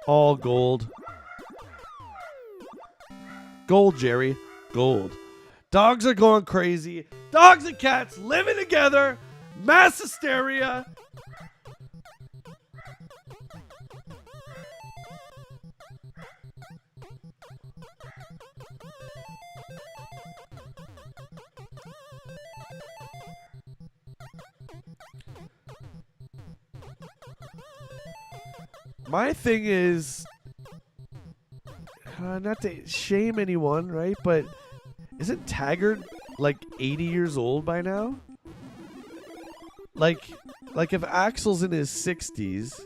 all gold. Gold, Jerry. Gold. Dogs are going crazy. Dogs and cats living together. Mass hysteria. My thing is, not to shame anyone, right? But isn't Taggart like 80 years old by now? Like if Axel's in his 60s,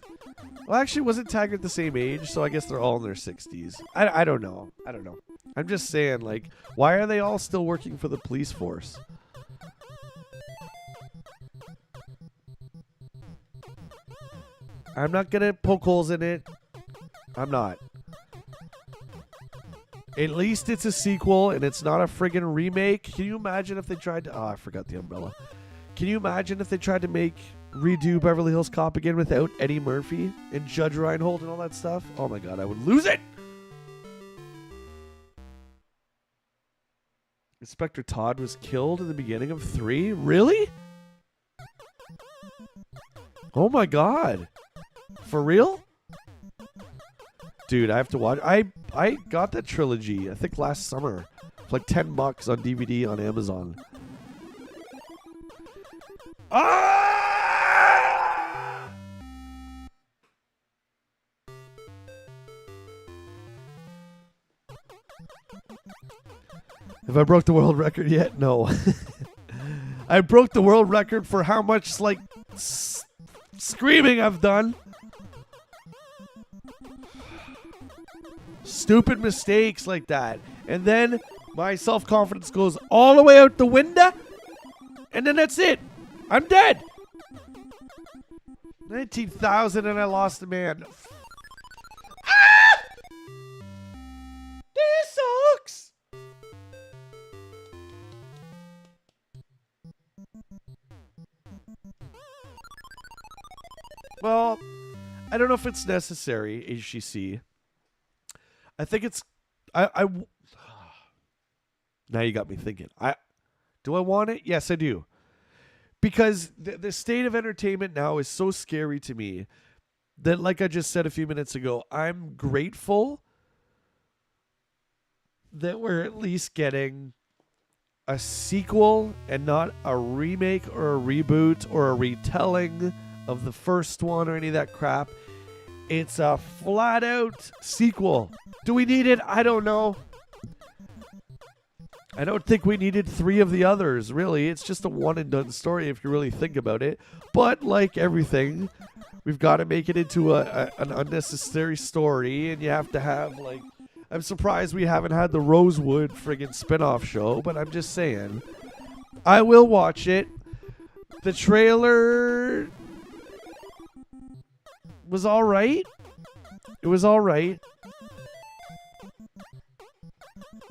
well, actually, wasn't Taggart the same age? So I guess they're all in their 60s. I don't know. I don't know. I'm just saying, like, why are they all still working for the police force? I'm not gonna poke holes in it. I'm not. At least it's a sequel and it's not a friggin' remake. Can you imagine if they tried to... Oh, I forgot the umbrella. Can you imagine if they tried to redo Beverly Hills Cop again without Eddie Murphy and Judge Reinhold and all that stuff? Oh my God, I would lose it! Inspector Todd was killed in the beginning of 3? Really? Oh my god. For real? Dude, I have to watch. I got that trilogy, I think last summer. For like $10 on DVD on Amazon. Ah! Have I broke the world record yet? No. I broke the world record for how much, like, screaming I've done. Stupid mistakes like that. And then my self-confidence goes all the way out the window. And then that's it. I'm dead. 19,000 and I lost a man. Ah! This sucks. Well, I don't know if it's necessary, HGC. I think it's... Now you got me thinking. Do I want it? Yes, I do. Because the state of entertainment now is so scary to me that, like I just said a few minutes ago, I'm grateful that we're at least getting a sequel and not a remake or a reboot or a retelling of the first one or any of that crap. It's a flat out sequel. Do we need it? I don't know. I don't think we needed 3 of the others, really. It's just a one and done story if you really think about it. But like everything, we've got to make it into an unnecessary story, and you have to have, like... I'm surprised we haven't had the Rosewood friggin' spin-off show, but I'm just saying. I will watch it. The trailer was alright. It was alright.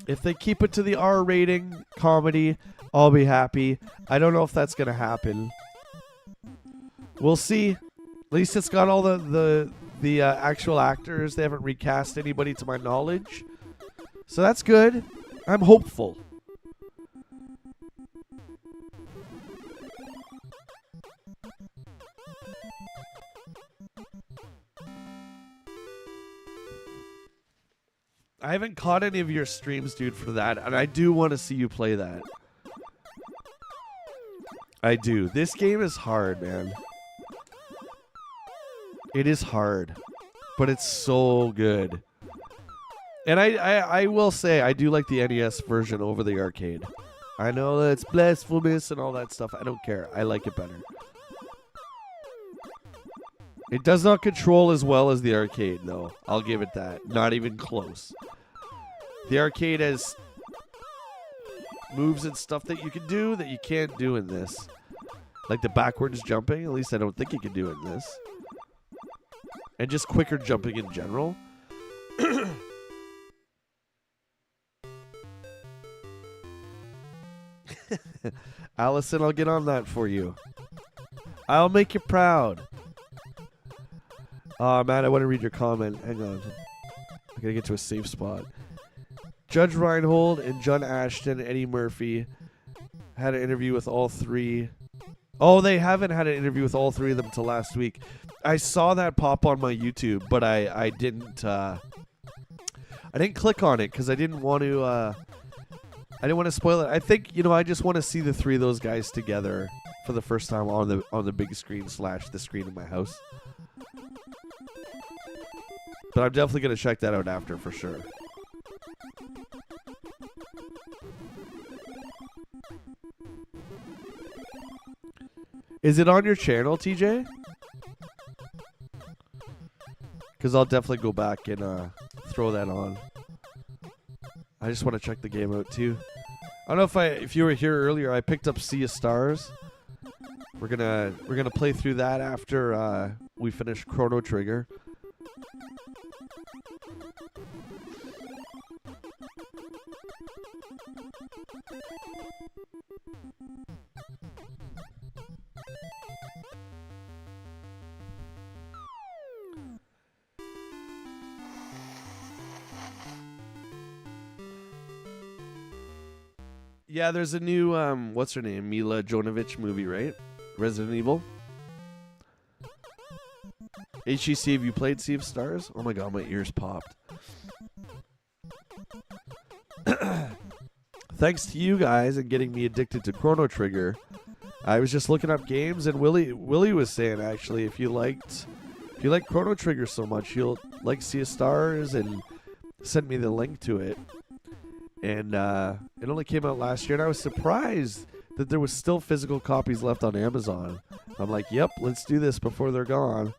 If they keep it to the R rating comedy, I'll be happy. I don't know if that's going to happen. We'll see. At least it's got all the actual actors. They haven't recast anybody to my knowledge. So that's good. I'm hopeful. I haven't caught any of your streams, dude, for that, and I do want to see you play that. I do. This game is hard, man. It is hard, but it's so good. And I will say, I do like the NES version over the arcade. I know that it's blasphemous and all that stuff. I don't care. I like it better. It does not control as well as the arcade, though. I'll give it that. Not even close. The arcade has moves and stuff that you can do that you can't do in this. Like the backwards jumping, at least I don't think you can do it in this. And just quicker jumping in general. Allison, I'll get on that for you. I'll make you proud. Oh, man, I want to read your comment. Hang on. I gotta get to a safe spot. Judge Reinhold and John Ashton, Eddie Murphy had an interview with all 3. Oh, they haven't had an interview with all 3 of them until last week. I saw that pop on my YouTube, but I didn't click on it because I didn't want to spoil it. I think, I just want to see the 3 of those guys together for the first time on the big screen / the screen in my house. But I'm definitely going to check that out after for sure. Is it on your channel, TJ? Because I'll definitely go back and throw that on. I just want to check the game out too. I don't know if you were here earlier. I picked up Sea of Stars. We're gonna play through that after we finish Chrono Trigger. Yeah, there's a new, what's her name? Mila Jovovich movie, right? Resident Evil. HEC, have you played Sea of Stars? Oh my god, my ears popped. Thanks to you guys and getting me addicted to Chrono Trigger. I was just looking up games, and Willie was saying, actually, if you like Chrono Trigger so much, you'll like Sea of Stars, and sent me the link to it. And it only came out last year, and I was surprised that there was still physical copies left on Amazon. I'm like, yep, let's do this before they're gone.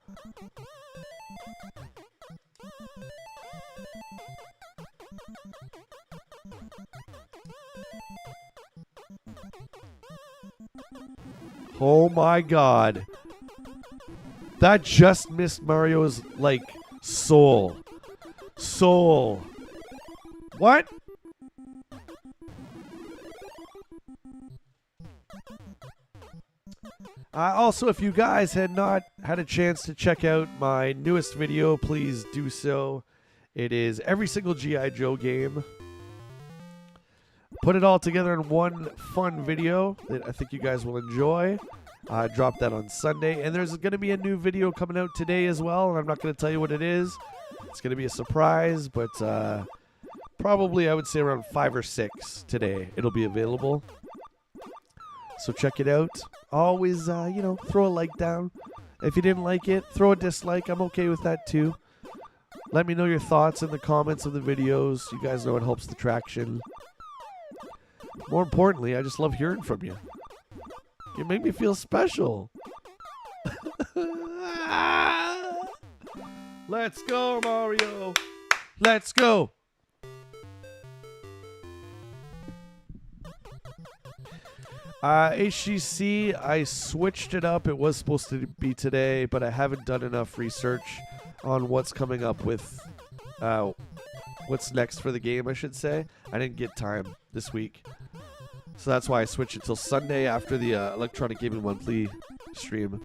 Oh my god. That just missed Mario's, like, soul. Soul. What? Also, if you guys had not had a chance to check out my newest video, please do so. It is every single G.I. Joe game. Put it all together in one fun video that I think you guys will enjoy. I dropped that on Sunday, and there's going to be a new video coming out today as well, and I'm not going to tell you what it is. It's going to be a surprise, but probably I would say around 5 or 6 today it'll be available. So check it out. Always, throw a like down. If you didn't like it, throw a dislike. I'm okay with that too. Let me know your thoughts in the comments of the videos. You guys know it helps the traction. More importantly, I just love hearing from you. You make me feel special. Let's go, Mario. Let's go. HGC, I switched it up. It was supposed to be today, but I haven't done enough research on what's coming up with what's next for the game, I should say. I didn't get time this week. So that's why I switched it till Sunday after the Electronic Gaming Monthly stream.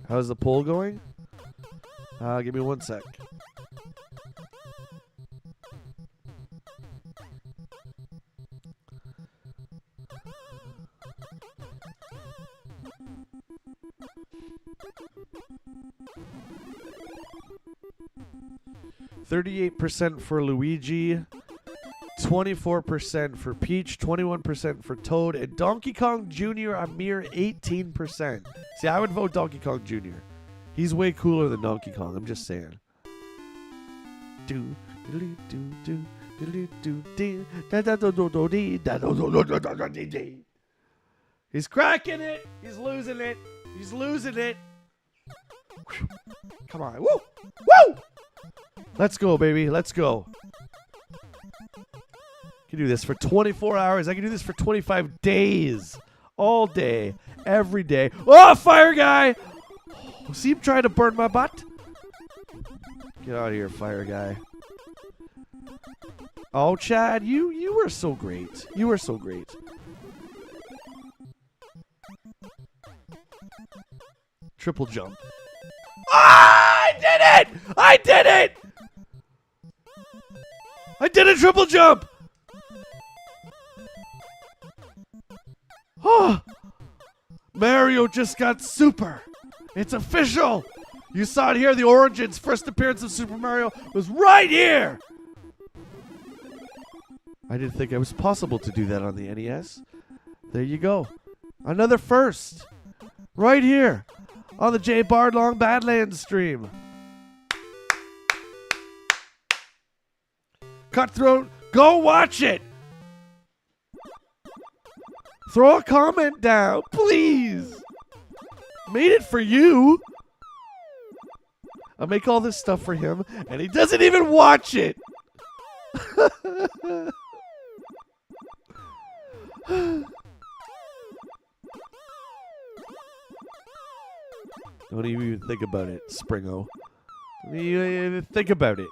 How's the poll going? Give me 1 sec. %38 for Luigi, 24% for Peach, 21% for Toad, and Donkey Kong Jr. a mere 18%. See, I would vote Donkey Kong Jr. He's way cooler than Donkey Kong, I'm just saying. He's cracking it! He's losing it! He's losing it! Come on. Woo! Woo! Let's go, baby. Let's go. I can do this for 24 hours. I can do this for 25 days. All day. Every day. Oh, fire guy! Oh, see him trying to burn my butt? Get out of here, fire guy. Oh, Chad, you were so great. You were so great. Triple jump. Ah, I did it! I did it! I did a triple jump! Oh, Mario just got super. It's official. You saw it here. The Origins first appearance of Super Mario was right here. I didn't think it was possible to do that on the NES. There you go. Another first. Right here on the J Bardlong Badlands stream. Cutthroat, go watch it. Throw a comment down, please. Made it for you. I make all this stuff for him, and he doesn't even watch it. Don't even think about it, Springo. Don't even think about it.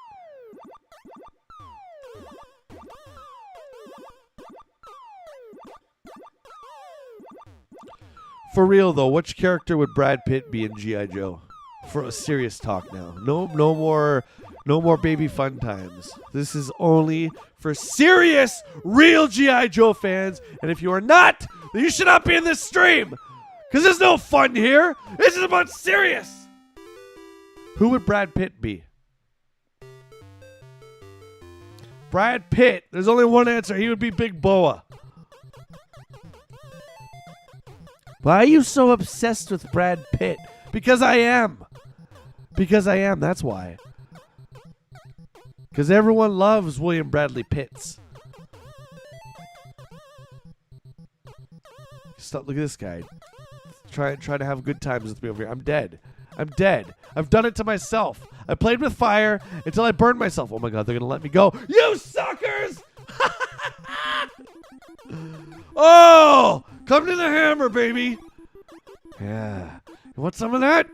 For real though, which character would Brad Pitt be in G.I. Joe? For a serious talk now. No more baby fun times. This is only for serious, real G.I. Joe fans. And if you are not, then you should not be in this stream. Because there's no fun here. This is about serious. Who would Brad Pitt be? Brad Pitt. There's only one answer. He would be Big Boa. Why are you so obsessed with Brad Pitt? Because I am. Because I am. That's why. Because everyone loves William Bradley Pitts. Stop. Look at this guy. Try to have good times with me over here. I'm dead. I'm dead. I've done it to myself. I played with fire until I burned myself. Oh my god, they're going to let me go. You suckers! Oh! Come to the hammer, baby! Yeah. You want some of that?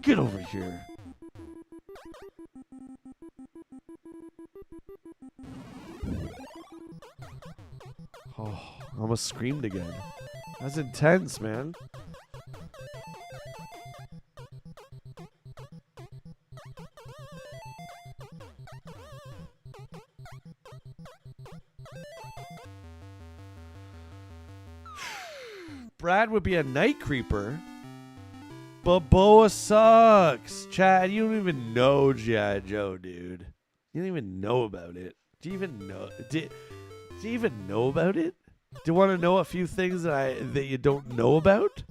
Get over here. Oh, I almost screamed again. That's intense, man. Brad would be a night creeper. But Boa sucks. Chad, you don't even know G.I. Joe, dude. You don't even know about it. Do you even know? Do you even know about it? Do you want to know a few things that you don't know about?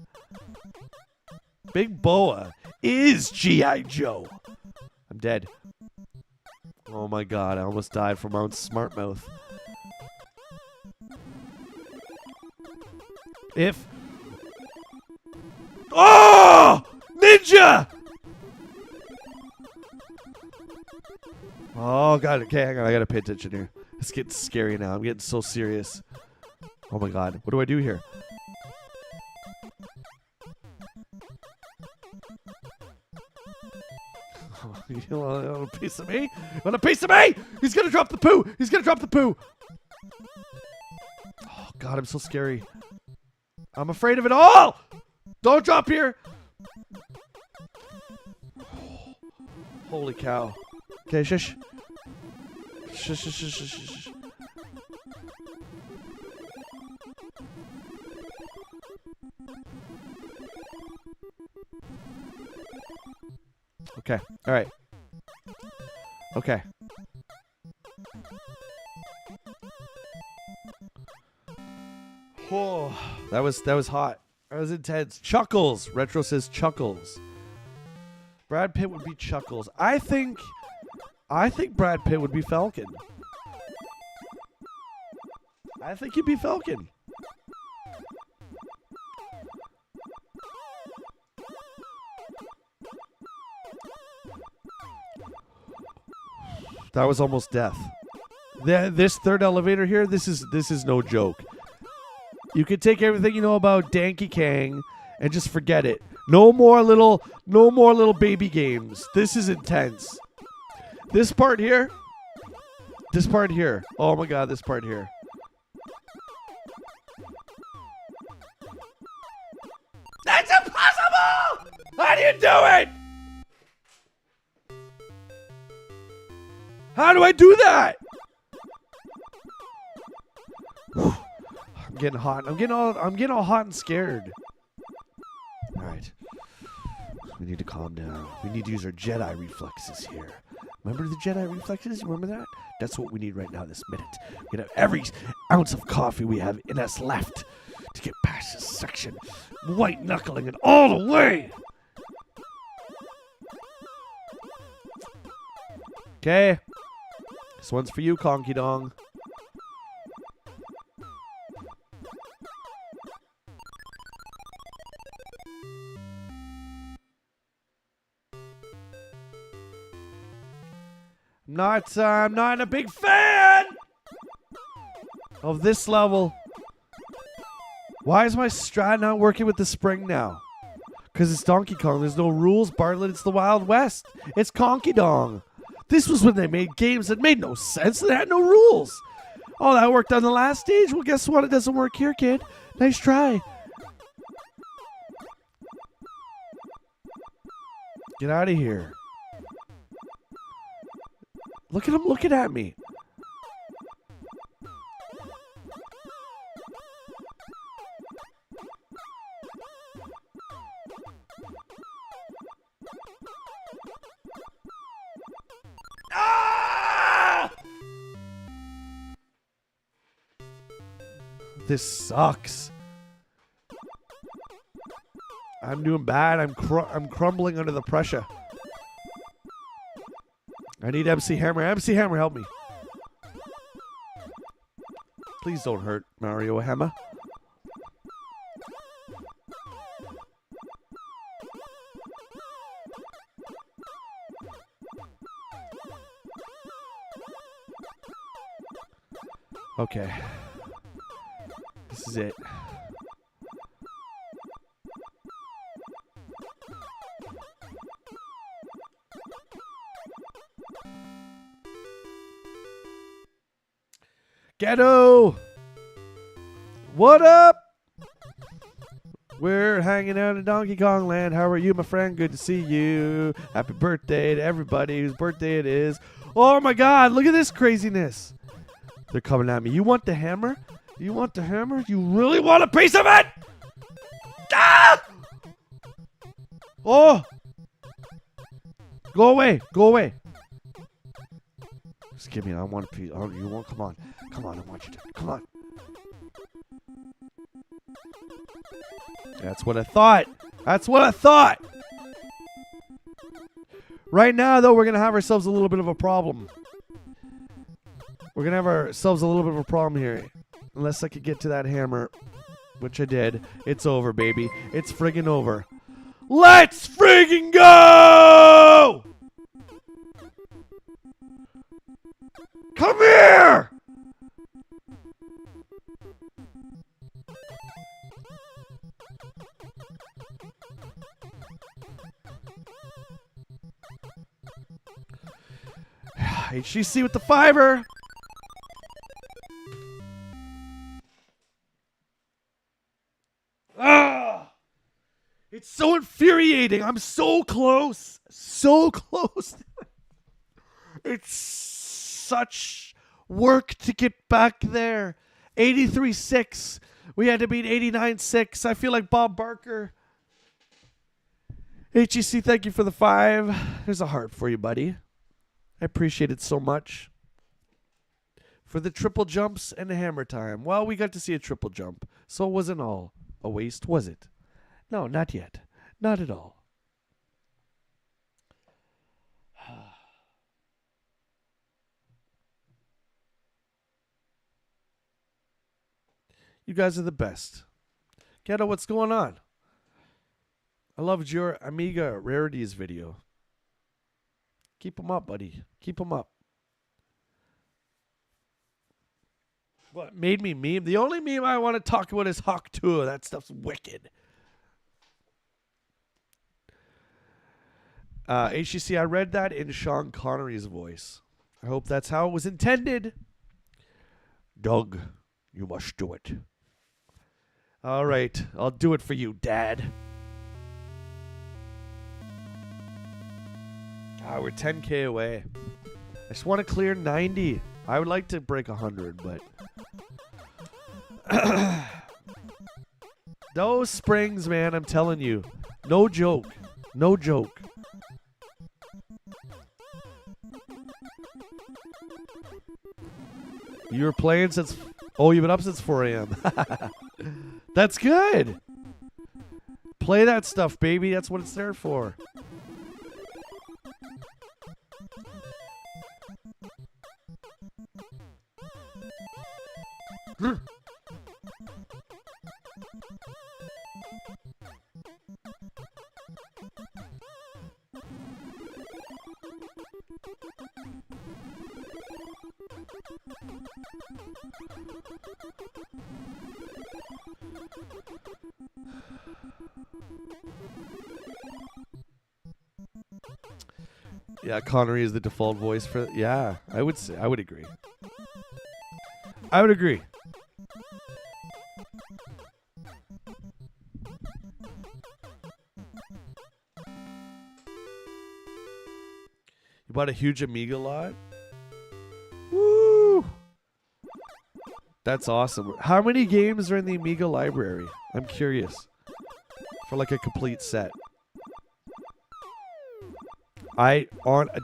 Big Boa is G.I. Joe. I'm dead. Oh my god, I almost died from my own smart mouth. If... Oh! Ninja! Oh god, okay, hang on, I gotta pay attention here. It's getting scary now. I'm getting so serious. Oh my god, what do I do here? You want a piece of me? You want a piece of me? He's gonna drop the poo! He's gonna drop the poo! Oh god, I'm so scary. I'm afraid of it all! Don't drop here! Holy cow. Okay, shush. Shush, shush, shush, shush, shush. Okay, alright. Okay. Oh, that was hot. That was intense. Chuckles. Retro says Chuckles. Brad Pitt would be Chuckles. I think Brad Pitt would be Falcon. I think he'd be Falcon. That was almost death. This third elevator here, this is no joke. You can take everything you know about Donkey Kong and just forget it. No more little baby games. This is intense. This part here. Oh my god, this part here. That's impossible! How do you do it? How do I do that? I'm getting hot. I'm getting all hot and scared. All right. We need to calm down. We need to use our Jedi reflexes here. Remember the Jedi reflexes? Remember that? That's what we need right now this minute. We have every ounce of coffee we have in us left to get past this section. White knuckling it all the way. Okay. This one's for you, Conky Dong. I'm not a big fan of this level. Why is my strat not working with the spring now? Because it's Donkey Kong. There's no rules, Bartlett. It's the Wild West. It's Conky Dong. This was when they made games that made no sense. They had no rules. Oh, that worked on the last stage? Well, guess what? It doesn't work here, kid. Nice try. Get out of here. Look at him looking at me. Ah! This sucks. I'm doing bad. I'm crumbling under the pressure. I need MC Hammer. MC Hammer, help me. Please don't hurt Mario Hammer. Okay. This is it. Ghetto! What up? We're hanging out in Donkey Kong Land. How are you, my friend? Good to see you. Happy birthday to everybody whose birthday it is. Oh my god, look at this craziness. They're coming at me. You want the hammer? You want the hammer? You really want a piece of it? Ah! Oh! Go away. Go away. Just give me it. I want a piece. Oh, you want? Come on. Come on. I want you to. Come on. That's what I thought. That's what I thought. Right now, though, we're going to have ourselves a little bit of a problem. We're going to have ourselves a little bit of a problem here. Unless I could get to that hammer, which I did. It's over, baby. It's friggin' over. Let's friggin' go! Come here! HGC with the fiber. Ah! It's so infuriating. I'm so close. So close. It's such work to get back there. 83-6. We had to beat 89-6. I feel like Bob Barker. HGC, thank you for the 5. There's a heart for you, buddy. I appreciate it so much. For the triple jumps and the hammer time. Well, we got to see a triple jump, so it wasn't all a waste, was it? No, not yet. Not at all. You guys are the best. Ghetto, what's going on? I loved your Amiga Rarities video. Keep them up, buddy. Keep them up. What made me meme? The only meme I want to talk about is Hawk 2. That stuff's wicked. HGC, I read that in Sean Connery's voice. I hope that's how it was intended. Doug, you must do it. All right, I'll do it for you, Dad. We're 10K away. I just want to clear 90. I would like to break 100, but... Those springs, man, I'm telling you. No joke. No joke. You were playing since... Oh, you've been up since 4 a.m. That's good. Play that stuff, baby. That's what it's there for. Yeah, Connery is the default voice for... Yeah, I would say, I would agree. I would agree. Bought a huge Amiga lot. Woo! That's awesome. How many games are in the Amiga library? I'm curious. For like a complete set.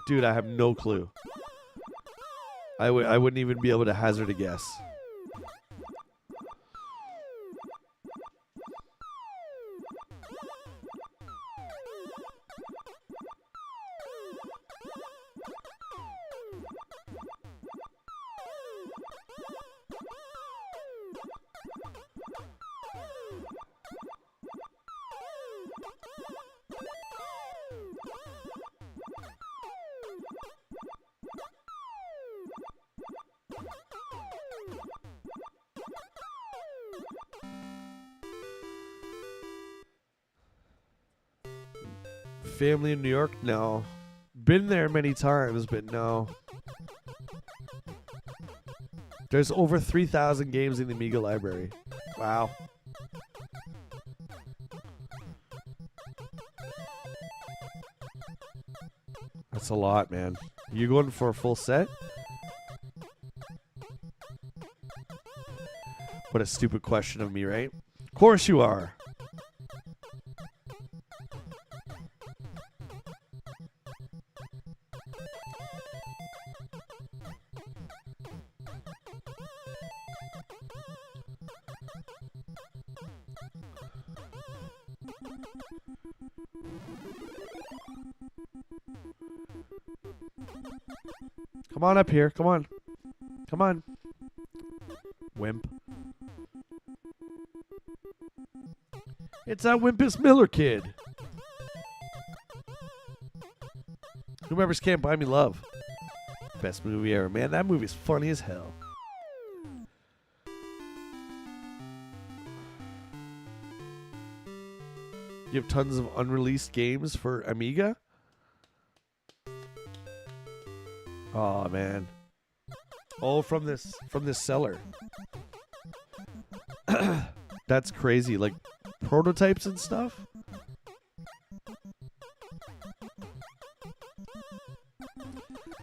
Dude, I have no clue. I wouldn't even be able to hazard a guess. Family in New York? No. Been there many times, but no. There's over 3,000 games in the Amiga library. Wow. That's a lot, man. You going for a full set? What a stupid question of me, right? Of course you are. Come on up here. Come on. Come on. Wimp. It's that Wimpus Miller kid. Who remembers Can't Buy Me Love? Best movie ever. Man, that movie's funny as hell. You have tons of unreleased games for Amiga? Oh man. Oh, from this seller. That's crazy. Like prototypes and stuff?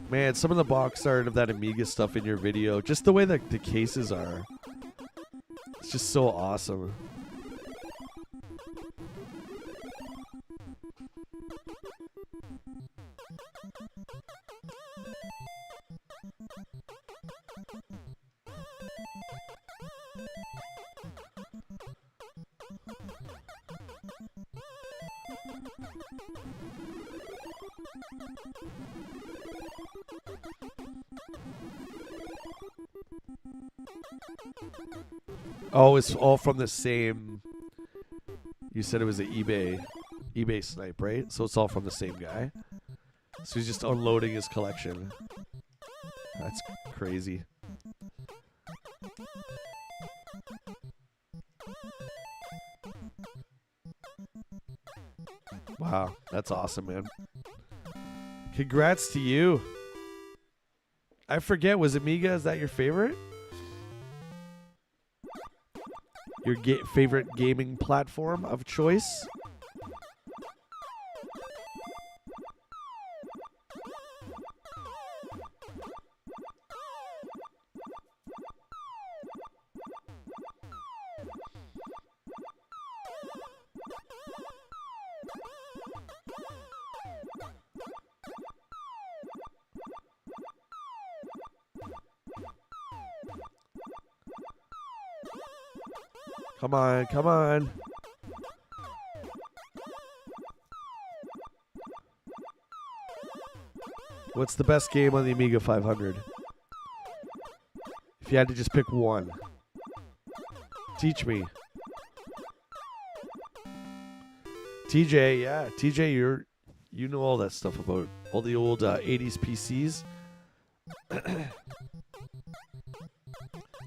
Man, some of the box art of that Amiga stuff in your video, just the way that the cases are. It's just so awesome. Oh, it's all from the same. You said it was an eBay snipe, right? So it's all from the same guy. So he's just unloading his collection. That's crazy. Wow, that's awesome, man. Congrats to you. I forget, was Amiga, is that your favorite? Your favorite gaming platform of choice? Come on, come on. What's the best game on the Amiga 500? If you had to just pick one. Teach me. TJ, yeah. TJ, you know all that stuff about all the old 80s PCs.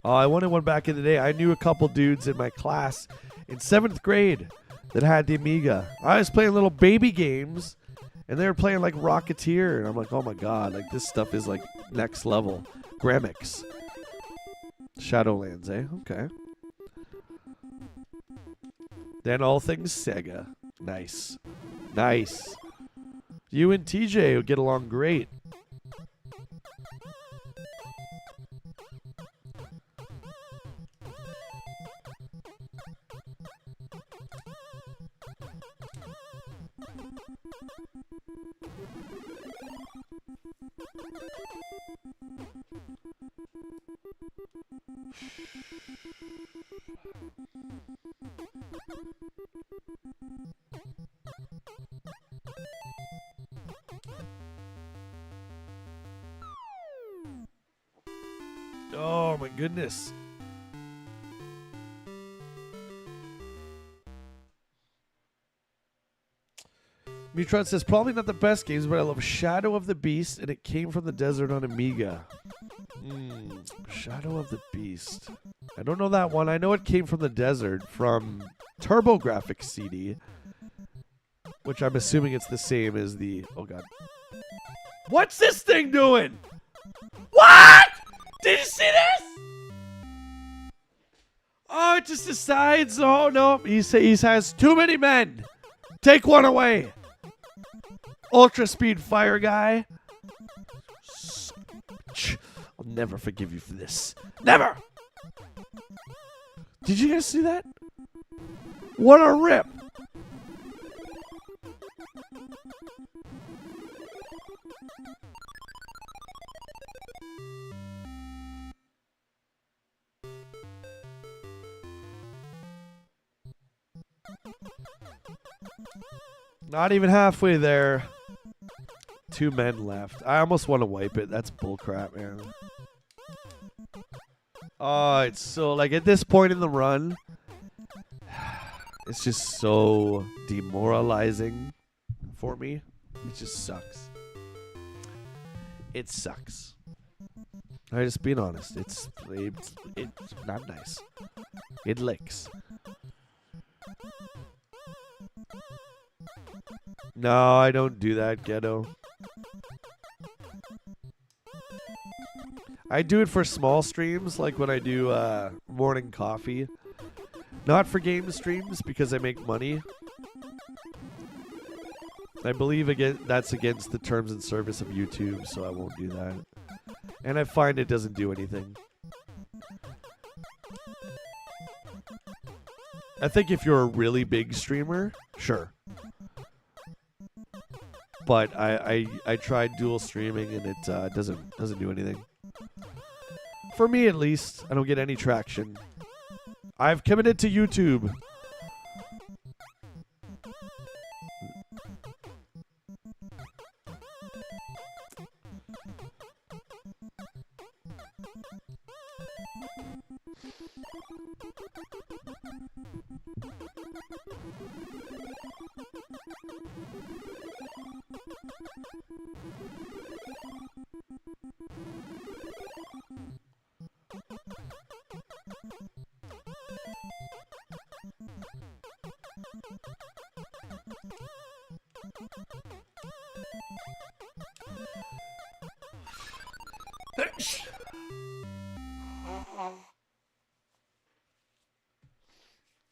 Oh, I wanted one back in the day. I knew a couple dudes in my class in 7th grade that had the Amiga. I was playing little baby games, and they were playing like Rocketeer, and I'm like, oh my god, like this stuff is like next level. Gremix. Shadowlands, eh? Okay. Then all things Sega. Nice. Nice. You and TJ would get along great. Oh my goodness. Mutron says, probably not the best games, but I love Shadow of the Beast, and it came from the desert on Amiga. Shadow of the Beast. I don't know that one. I know it came from the desert from TurboGrafx CD, which I'm assuming it's the same as the... Oh, God. What's this thing doing? What? Did you see this? Oh, it just decides. Oh, no. He has too many men. Take one away. Ultra speed fire guy. I'll never forgive you for this. Never. Did you guys see that? What a rip. Not even halfway there. 2 men left. I almost want to wipe it. That's bullcrap, man. Oh, it's so, like, at this point in the run, it's just so demoralizing for me. It just sucks. It sucks. I'm just being honest. It's not nice. It licks. No, I don't do that, ghetto. I do it for small streams, like when I do morning coffee. Not for game streams, because I make money. I believe that's against the terms and service of YouTube, so I won't do that. And I find it doesn't do anything. I think if you're a really big streamer, sure. But I tried dual streaming and it doesn't do anything. For me, at least, I don't get any traction. I've committed to YouTube.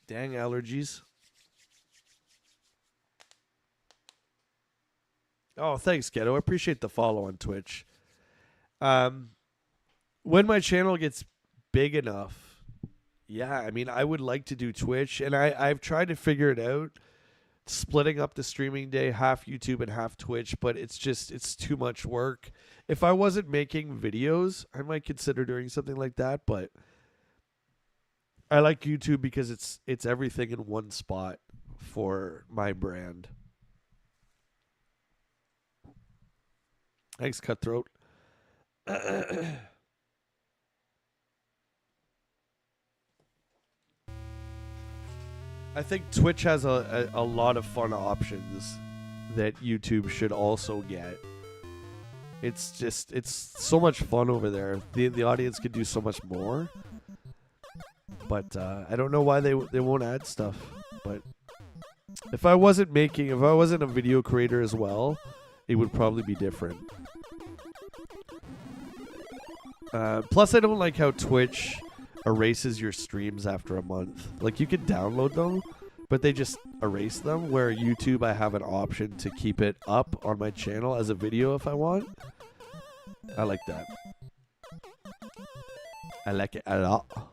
Dang allergies. Oh, thanks, Ghetto. I appreciate the follow on Twitch. When my channel gets big enough, yeah, I mean, I would like to do Twitch, and I've tried to figure it out, splitting up the streaming day, half YouTube and half Twitch, but it's too much work. If I wasn't making videos, I might consider doing something like that, but I like YouTube because it's everything in one spot for my brand. Thanks, Cutthroat. I think Twitch has a lot of fun options that YouTube should also get. It's so much fun over there. The audience could do so much more. But I don't know why they won't add stuff. But if I wasn't a video creator as well, it would probably be different. Plus, I don't like how Twitch erases your streams after a month. Like, you could download them, but they just erase them. Where YouTube, I have an option to keep it up on my channel as a video if I want. I like that. I like it a lot.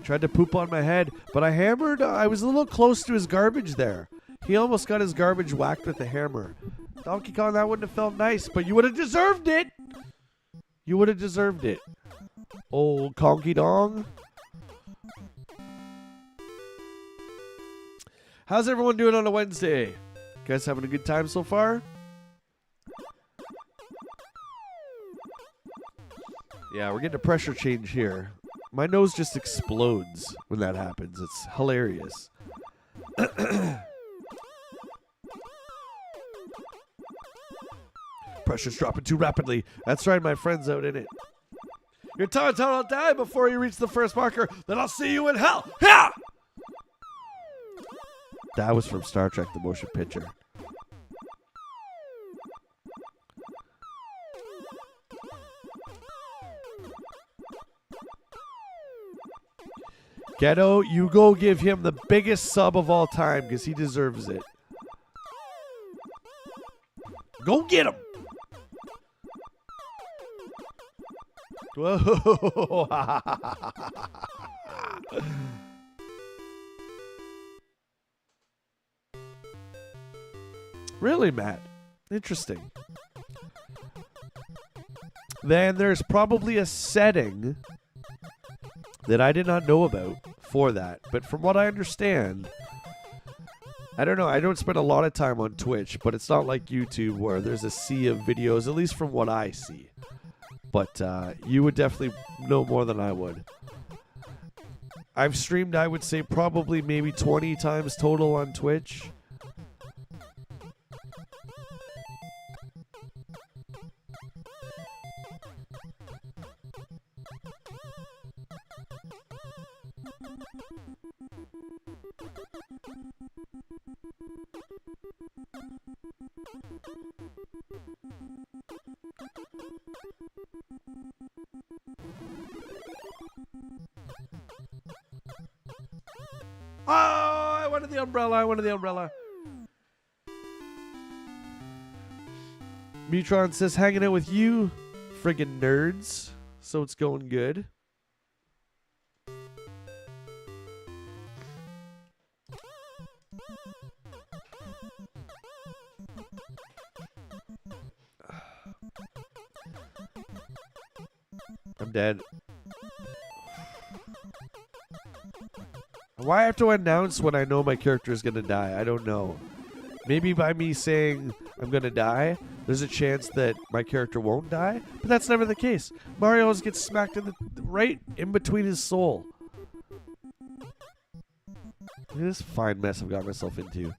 Tried to poop on my head, but I hammered. I was a little close to his garbage there. He almost got his garbage whacked with the hammer. Donkey Kong, that wouldn't have felt nice, but you would have deserved it. You would have deserved it. Old Conky Dong. How's everyone doing on a Wednesday? You guys having a good time so far? Yeah, we're getting a pressure change here. My nose just explodes when that happens. It's hilarious. Pressure's dropping too rapidly. That's right, my friend's out in it. Your Tauntaun will die before you reach the first marker. Then I'll see you in hell. Ha! That was from Star Trek, the motion picture. Ghetto, you go give him the biggest sub of all time because he deserves it. Go get him. Whoa. Really, Matt? Interesting. Then there's probably a setting that I did not know about for that. But from what I understand, I don't know. I don't spend a lot of time on Twitch, but it's not like YouTube where there's a sea of videos, at least from what I see. But you would definitely know more than I would. I've streamed, I would say, probably maybe 20 times total on Twitch. Oh, I wanted the umbrella. I wanted the umbrella. Mutron says, hanging out with you, friggin' nerds. So it's going good. I'm dead. Why have to announce when I know my character is going to die? I don't know. Maybe by me saying I'm going to die, there's a chance that my character won't die, but that's never the case. Mario always gets smacked in the right in between his soul. Look at this fine mess I've got myself into.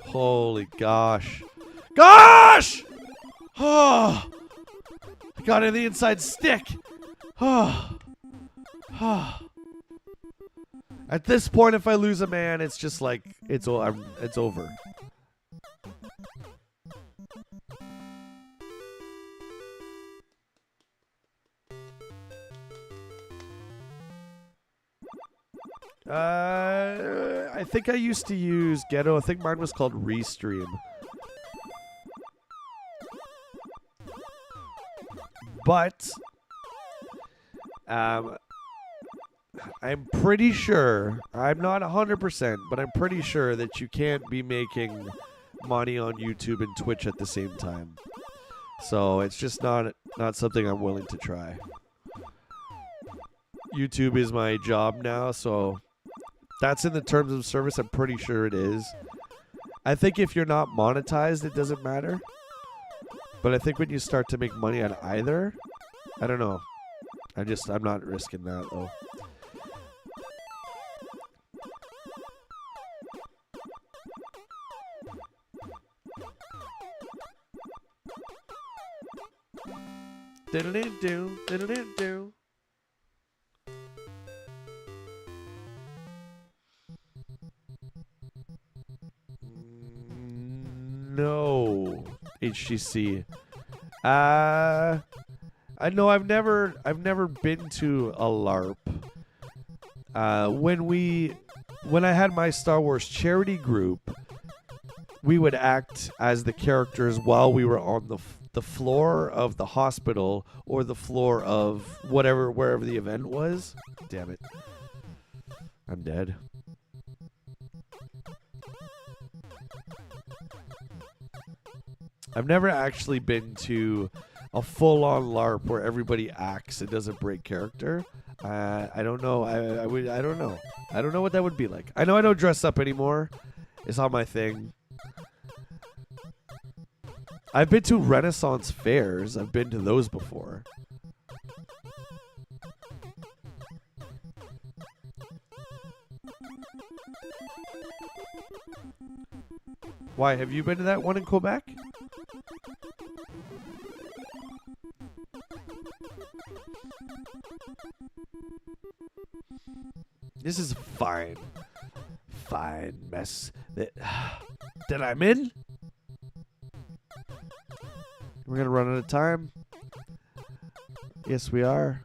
Holy gosh. Gosh! Oh! I got it in the inside stick. Oh. Oh. At this point, if I lose a man, it's just like, it's over. I think I used to use Ghetto. I think mine was called Restream. But I'm pretty sure, I'm not 100%, but I'm pretty sure that you can't be making money on YouTube and Twitch at the same time. So it's just not something I'm willing to try. YouTube is my job now, so that's in the terms of service. I'm pretty sure it is. I think if you're not monetized, it doesn't matter. But I think when you start to make money on either, I don't know. I'm not risking that, though. Diddle-doo, diddle-doo. No, HGC. I know I've never been to a LARP. When I had my Star Wars charity group, we would act as the characters while we were on the floor of the hospital or the floor of wherever the event was. Damn it. I'm dead. I've never actually been to a full-on LARP where everybody acts and doesn't break character. I don't know. I don't know. I don't know what that would be like. I know I don't dress up anymore. It's not my thing. I've been to Renaissance fairs. I've been to those before. Why, have you been to that one in Quebec? This is fine. Fine mess that I'm in. We're gonna run out of time. Yes, we are.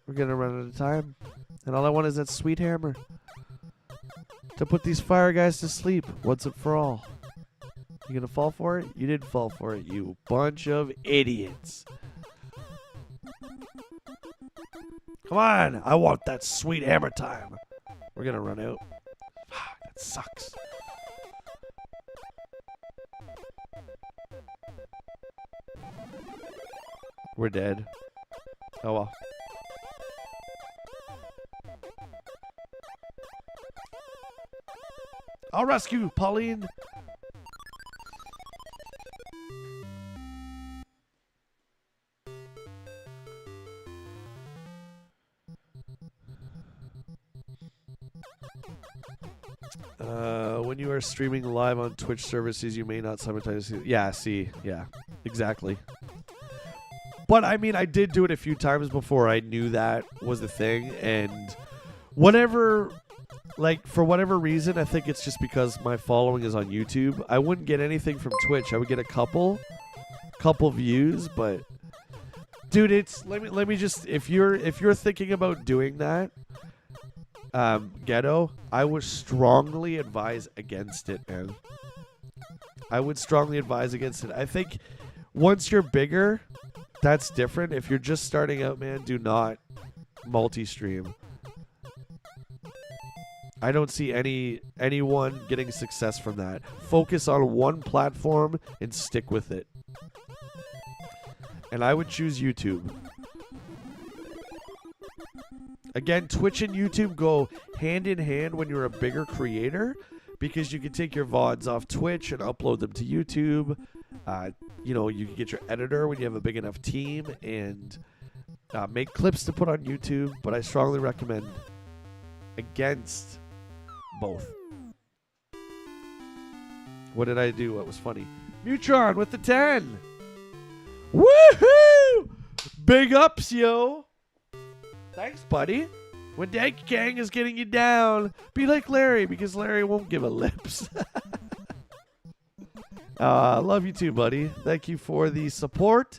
We're gonna run out of time. And all I want is that sweet hammer to put these fire guys to sleep once and for all. You gonna fall for it? You didn't fall for it, you bunch of idiots. Come on, I want that sweet hammer time. We're gonna run out. That sucks. We're dead. Oh well. I'll rescue Pauline. When you are streaming live on Twitch services, you may not simultaneously. Yeah, see. Yeah, exactly. But I mean, I did do it a few times before I knew that was the thing. And whatever, like, for whatever reason, I think it's just because my following is on YouTube. I wouldn't get anything from Twitch. I would get a couple views, but dude, it's let me just if you're thinking about doing that, Ghetto, I would strongly advise against it, man. I would strongly advise against it. I think once you're bigger, that's different. If you're just starting out, man, do not multi-stream. I don't see anyone getting success from that. Focus on one platform and stick with it. And I would choose YouTube. Again, Twitch and YouTube go hand in hand when you're a bigger creator, because you can take your VODs off Twitch and upload them to YouTube. You know, you can get your editor when you have a big enough team and make clips to put on YouTube. But I strongly recommend against both. What did I do? What was funny? Neutron with the 10. Woohoo! Big ups, yo. Thanks, buddy. When Danky Kang is getting you down, be like Larry, because Larry won't give a lips. Love you too, buddy. Thank you for the support,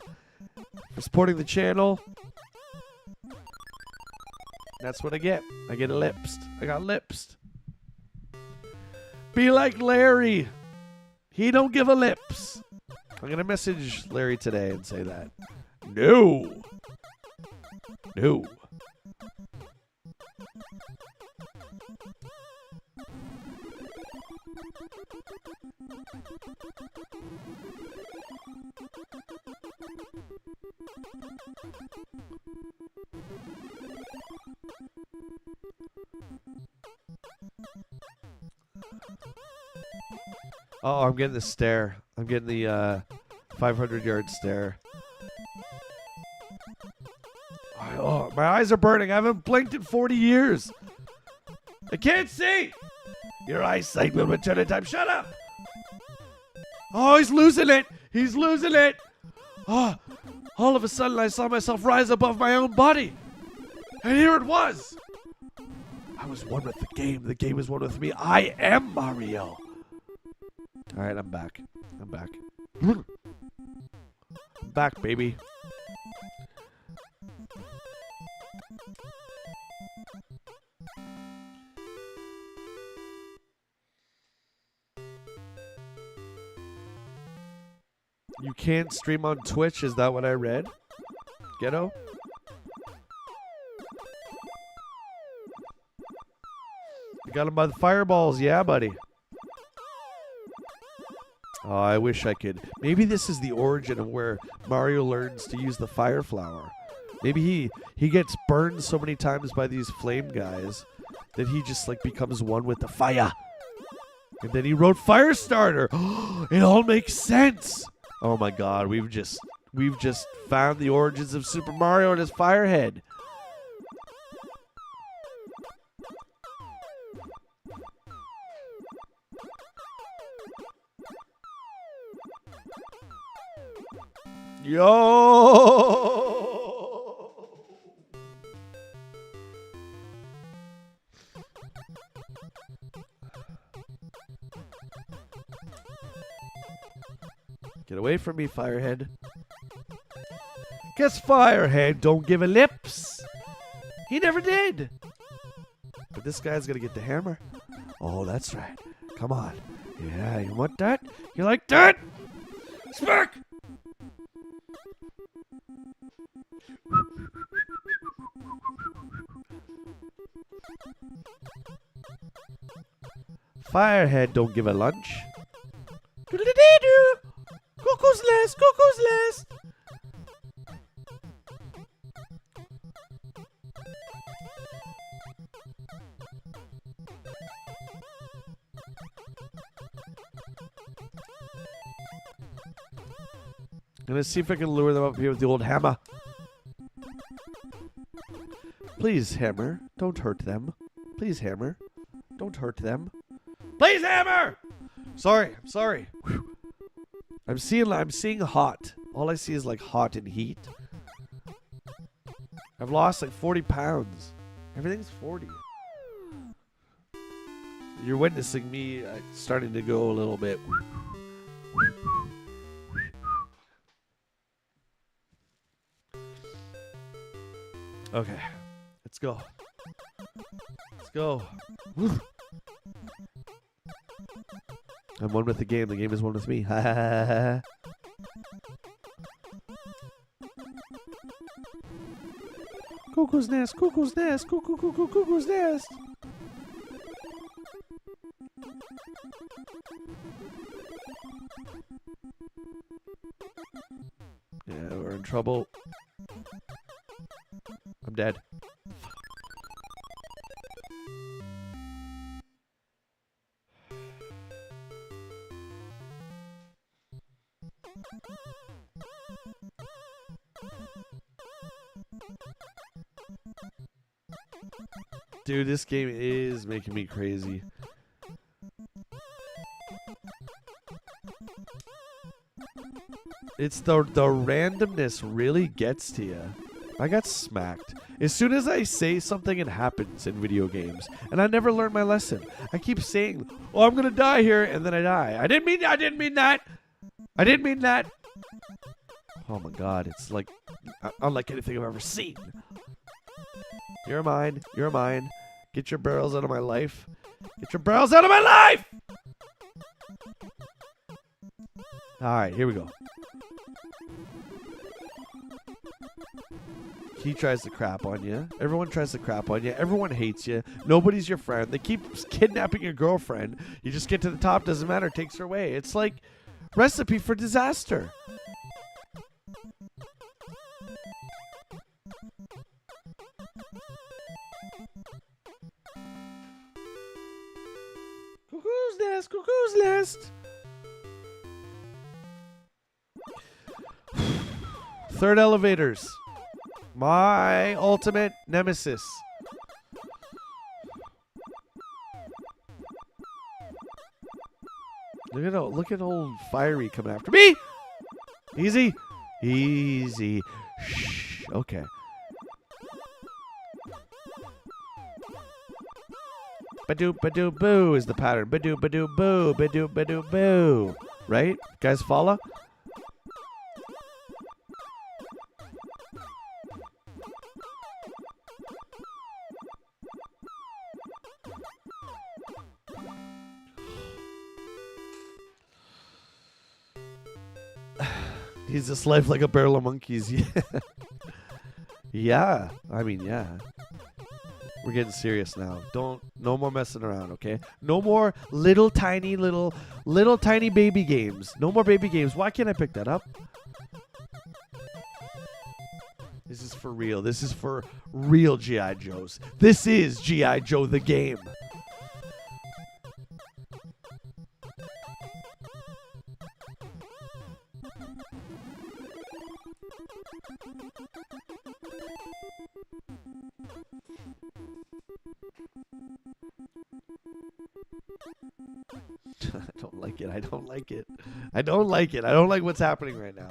for supporting the channel. That's what I get. I get a lipsed. I got lipsed. Be like Larry. He don't give a lips. I'm going to message Larry today and say that. No. No. Oh, I'm getting the stare. I'm getting the 500-yard stare. Oh, my eyes are burning. I haven't blinked in 40 years. I can't see. Your eyesight will return in time. Shut up. Oh, he's losing it. He's losing it. Oh, all of a sudden I saw myself rise above my own body. And here it was. I was one with the game. The game is one with me. I am Mario. All right, I'm back. I'm back. I'm back, baby. You can't stream on Twitch, is that what I read? Ghetto? You got him by the fireballs, yeah, buddy. Oh, I wish I could. Maybe this is the origin of where Mario learns to use the fire flower. Maybe he gets burned so many times by these flame guys that he just like becomes one with the fire. And then he wrote Firestarter. It all makes sense. Oh my god, we've just found the origins of Super Mario and his Firehead. Yo! Get away from me, Firehead. Guess Firehead don't give a lips. He never did. But this guy's gonna get the hammer. Oh, that's right. Come on. Yeah, you want that? You like that? Smack! Firehead don't give a lunch. Doodle-dee-doo! Cuckoo's nest, cuckoo's nest. I'm gonna see if I can lure them up here with the old hammer. Please, hammer, don't hurt them. Please, hammer, don't hurt them. Please, hammer! Sorry, I'm sorry. Whew. I'm seeing hot. All I see is like hot and heat. I've lost like 40 pounds. Everything's 40. You're witnessing me starting to go a little bit. Okay, let's go. Let's go. Woo. I'm one with the game. The game is one with me. Ha ha ha ha. Cuckoo's nest, cuckoo's nest, cuckoo, cuckoo, cuckoo's nest. Yeah, we're in trouble. I'm dead. Dude, this game is making me crazy. It's the randomness really gets to you. I got smacked. As soon as I say something, it happens in video games. And I never learn my lesson. I keep saying, oh, I'm going to die here, and then I die. I didn't mean that. I didn't mean that. Oh my god, it's like unlike anything I've ever seen. You're mine. You're mine. Get your barrels out of my life. Get your barrels out of my life! Alright, here we go. He tries to crap on you. Everyone tries to crap on you. Everyone hates you. Nobody's your friend. They keep kidnapping your girlfriend. You just get to the top, doesn't matter, takes her away. It's like recipe for disaster. Cuckoo's nest, cuckoo's nest. Third elevators. My ultimate nemesis. Look at old Fiery coming after me. Easy. Easy. Shh. Okay. Badoo badoo boo is the pattern. Badoo badoo boo. Badoo badoo boo. Right? Guys follow? He's just life like a barrel of monkeys. Yeah. Yeah. I mean, yeah. We're getting serious now. No more messing around, okay? No more little tiny baby games. No more baby games. Why can't I pick that up? This is for real. This is for real G.I. Joes. This is G.I. Joe the game. I don't like it. I don't like it. I don't like it. I don't like what's happening right now.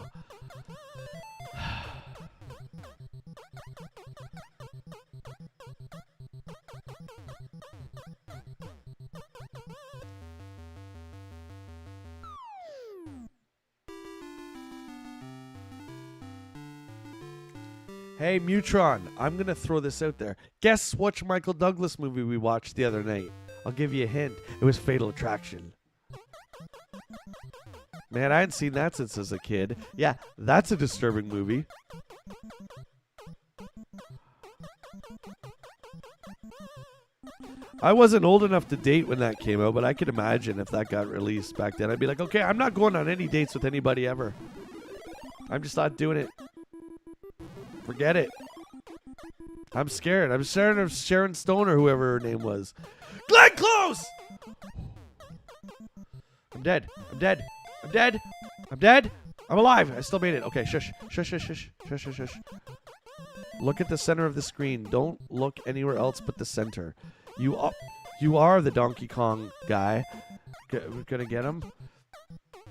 Hey, Mutron, I'm going to throw this out there. Guess which Michael Douglas movie we watched the other night? I'll give you a hint. It was Fatal Attraction. Man, I hadn't seen that since I was a kid. Yeah, that's a disturbing movie. I wasn't old enough to date when that came out, but I could imagine if that got released back then. I'd be like, okay, I'm not going on any dates with anybody ever. I'm just not doing it. Forget it. I'm scared. I'm scared of Sharon Stone or whoever her name was. Glenn Close! I'm dead. I'm dead. I'm dead. I'm dead. I'm alive. I still made it. Okay, shush. Shush, shush, shush. Shush, shush, shush. Look at the center of the screen. Don't look anywhere else but the center. You are the Donkey Kong guy. We're gonna get him.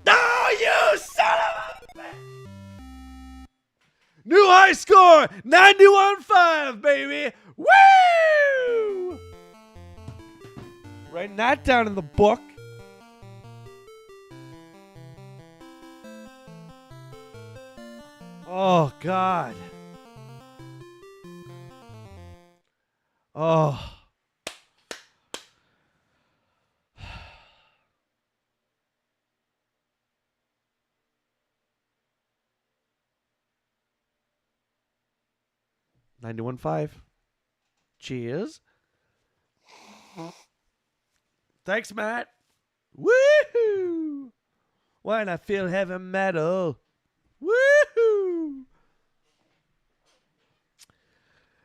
No, you son of a bitch! New high score! 91.5, baby! Woo! Writing that down in the book. Oh, God. Oh. $91.5. Cheers. Thanks, Matt. Woohoo! When I feel heavy metal. Woohoo!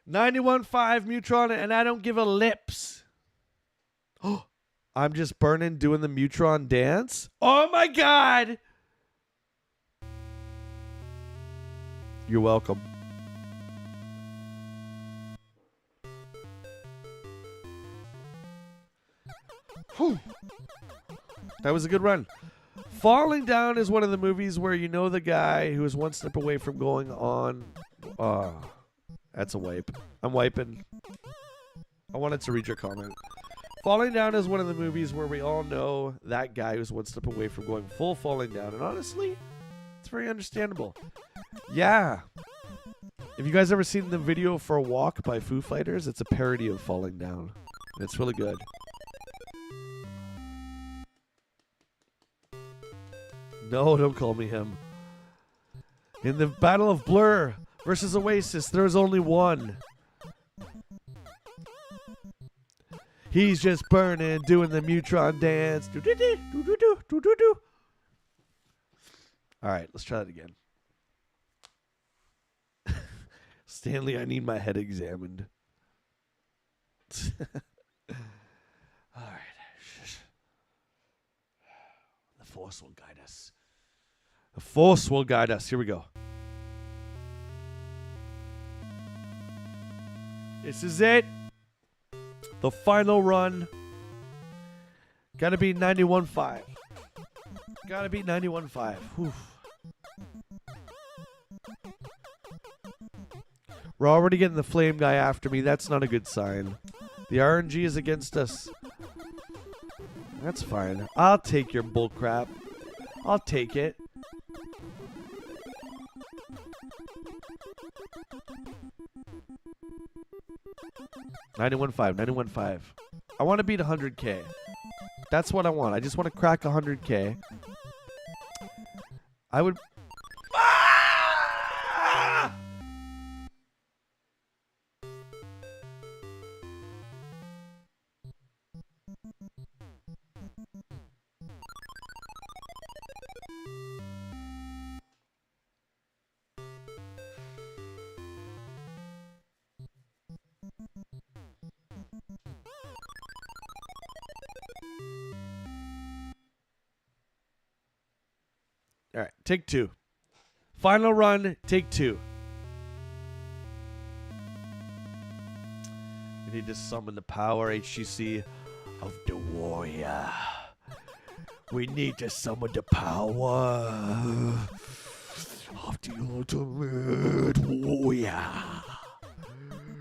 91.5 Mutron, and I don't give a lips. Oh, I'm just burning doing the Mutron dance. Oh my God! You're welcome. Whew. That was a good run. Falling Down is one of the movies where you know the guy who is one step away from going on. That's a wipe. I'm wiping. I wanted to read your comment. Falling Down is one of the movies where we all know that guy who's one step away from going full falling down. And honestly, it's very understandable. Yeah. Have you guys ever seen the video For a Walk by Foo Fighters? It's a parody of Falling Down. And it's really good. No, don't call me him. In the Battle of Blur versus Oasis, there's only one. He's just burning, doing the Mutron dance. All right, let's try that again. Stanley, I need my head examined. All right. The Force will guide us. The Force will guide us. Here we go. This is it. The final run. Gotta be 91.5. Gotta be 91.5. Whew. We're already getting the flame guy after me. That's not a good sign. The RNG is against us. That's fine. I'll take your bullcrap. I'll take it. $91.5. I want to beat 100K. That's what I want. I just want to crack 100K. I would... Ah! All right, take two. Final run, take two. We need to summon the power HGC of the warrior. We need to summon the power of the ultimate warrior.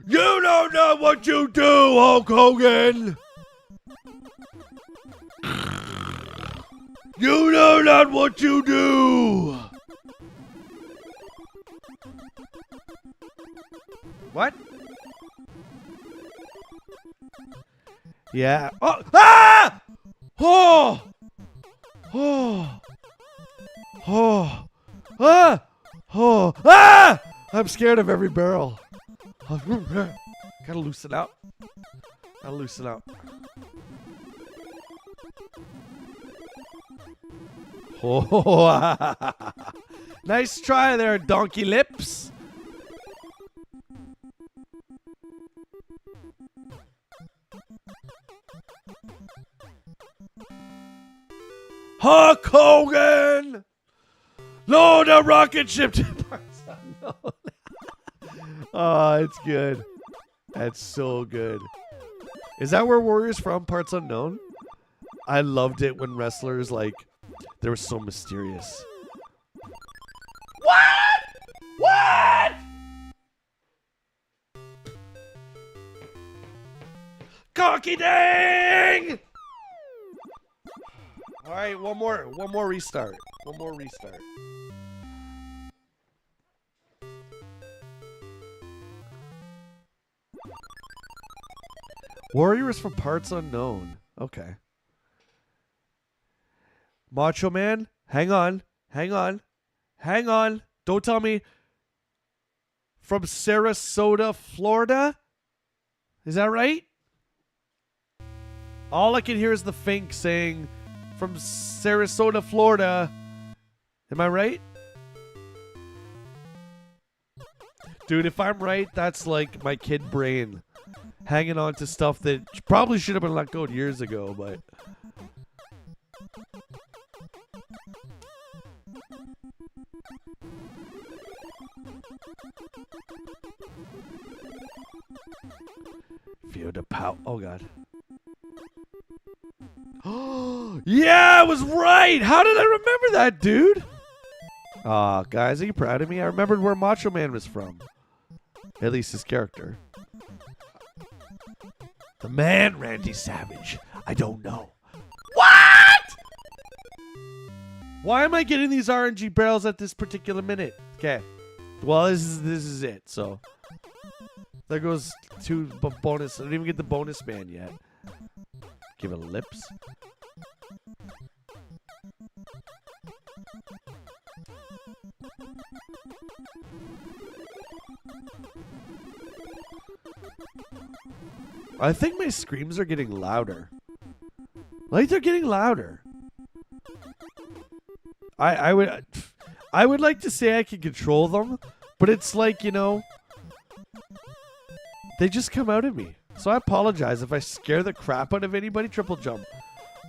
You don't know what you do, Hulk Hogan! You know not what you do! What? Yeah. Oh! Ah! Oh! Oh! Oh! Ah! Oh! Ah! I'm scared of every barrel. Gotta loosen up. Gotta loosen up. Oh! Nice try there, Donkey Lips. Hulk Hogan! Load a rocket ship to parts unknown. Oh, it's good. That's so good. Is that where Warrior's from? Parts unknown? I loved it when wrestlers, like, they were so mysterious. What? What? Cocky dang! All right, one more restart. One more restart. Warrior is from parts unknown. Okay. Macho Man, hang on. Don't tell me. From Sarasota, Florida? Is that right? All I can hear is the Fink saying, from Sarasota, Florida. Am I right? Dude, if I'm right, that's like my kid brain hanging on to stuff that probably should have been let go years ago, but... Feel the power. Oh, God. Yeah, I was right. How did I remember that, dude? Aw, guys, are you proud of me? I remembered where Macho Man was from. At least his character. The man, Randy Savage. I don't know. What? Why am I getting these RNG barrels at this particular minute? Okay. Well, this is it. So there goes two bonus. I didn't even get the bonus man yet. Give it lips. I think my screams are getting louder. Like they're getting louder. I would like to say I can control them, but it's like, you know, they just come out of me. So I apologize if I scare the crap out of anybody. Triple jump.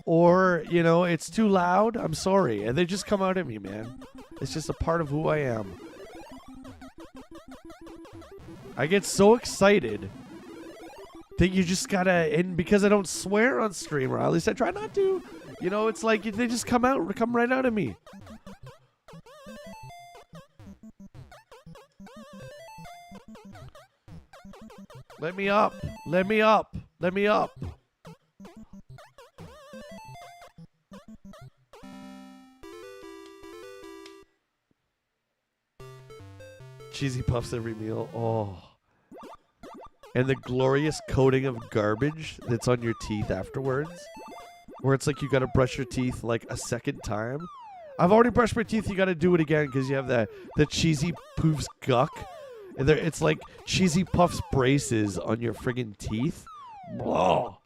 Or, you know, it's too loud. I'm sorry. And they just come out of me, man. It's just a part of who I am. I get so excited that you just gotta, and because I don't swear on stream, or at least I try not to, you know, it's like they just come right out of me. Let me up. Let me up. Let me up. Cheesy puffs every meal. Oh. And the glorious coating of garbage that's on your teeth afterwards. Where it's like you gotta brush your teeth like a second time. I've already brushed my teeth. You gotta do it again because you have the cheesy poofs guck. And it's like cheesy puffs braces on your friggin' teeth. Oh.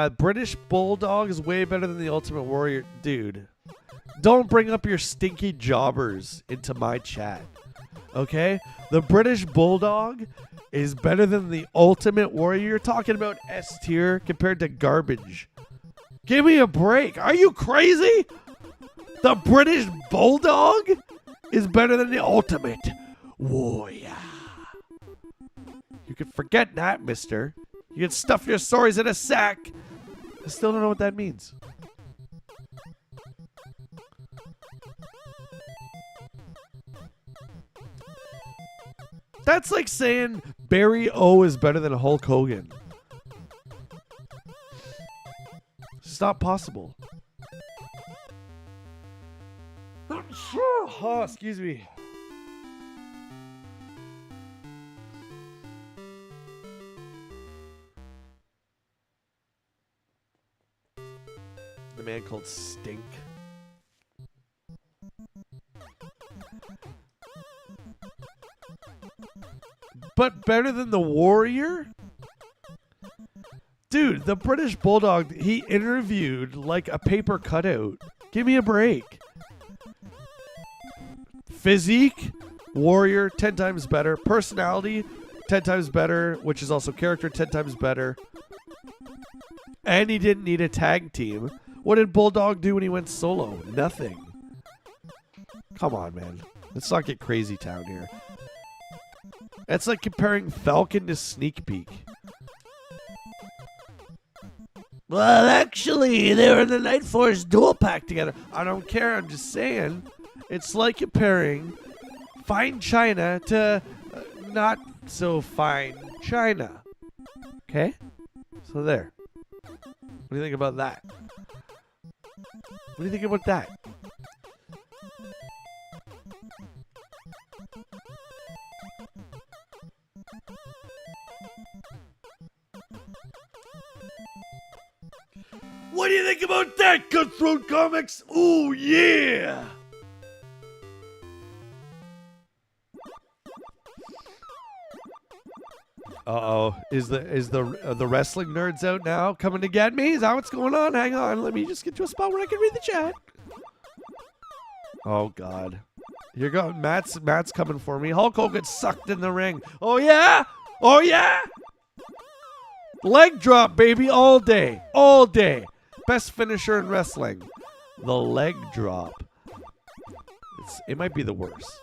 British Bulldog is way better than the Ultimate Warrior. Dude, don't bring up your stinky jobbers into my chat. Okay? The British Bulldog is better than the Ultimate Warrior. You're talking about S tier compared to garbage. Give me a break. Are you crazy? The British Bulldog is better than the Ultimate Warrior. You can forget that, mister. You can stuff your stories in a sack. I still don't know what that means. That's like saying Barry O is better than Hulk Hogan. It's not possible. Oh, excuse me. The man called Stink. But better than the Warrior? Dude, the British Bulldog, he interviewed like a paper cutout. Give me a break. Physique, Warrior, 10 times better. Personality, 10 times better, which is also character, 10 times better. And he didn't need a tag team. What did Bulldog do when he went solo? Nothing. Come on, man. Let's not get crazy town here. It's like comparing Falcon to Sneak Peek. Well, actually, they were in the Night Force dual pack together. I don't care. I'm just saying. It's like comparing fine China to not so fine China. Okay? So there. What do you think about that? What do you think about that? What do you think about that, Cutthroat Comics? Ooh, yeah! Uh-oh. Is the wrestling nerds out now coming to get me? Is that what's going on? Hang on. Let me just get to a spot where I can read the chat. Oh, God. Here go. Matt's coming for me. Hulk Hogan sucked in the ring. Oh, yeah? Oh, yeah? Leg drop, baby, all day. All day. Best finisher in wrestling. The leg drop. It might be the worst.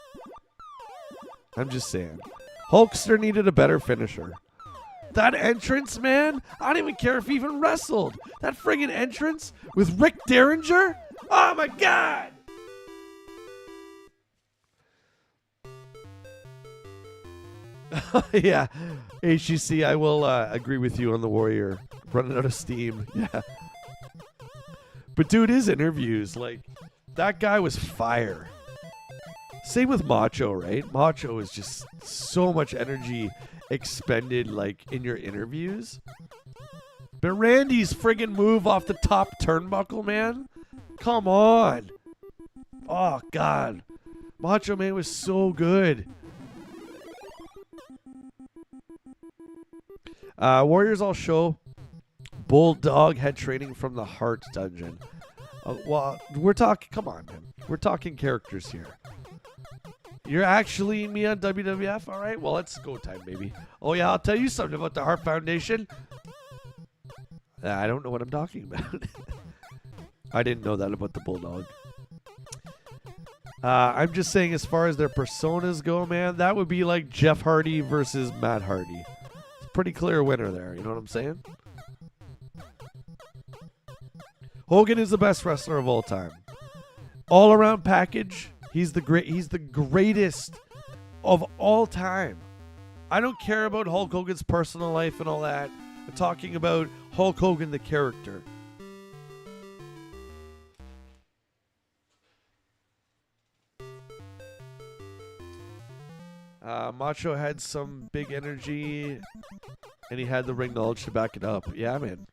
I'm just saying. Hulkster needed a better finisher. That entrance, man, I don't even care if he even wrestled. That friggin' entrance with Rick Derringer? Oh, my God! Yeah, HGC, I will agree with you on the Warrior. Running out of steam. Yeah. But dude, his interviews, like, that guy was fire. Same with Macho, right? Macho is just so much energy expended, like, in your interviews. But Randy's friggin' move off the top turnbuckle, man. Come on. Oh, God. Macho Man was so good. Warriors all show. Bulldog had training from the Heart Dungeon. Well, we're talking... Come on, man. We're talking characters here. You're actually me on WWF? All right, well, let's go time, baby. Oh, yeah, I'll tell you something about the Heart Foundation. I don't know what I'm talking about. I didn't know that about the Bulldog. I'm just saying, as far as their personas go, man, that would be like Jeff Hardy versus Matt Hardy. It's a pretty clear winner there, you know what I'm saying? Hogan is the best wrestler of all time. All-around package, he's the greatest of all time. I don't care about Hulk Hogan's personal life and all that. I'm talking about Hulk Hogan, the character. Macho had some big energy, and he had the ring knowledge to back it up. Yeah, man.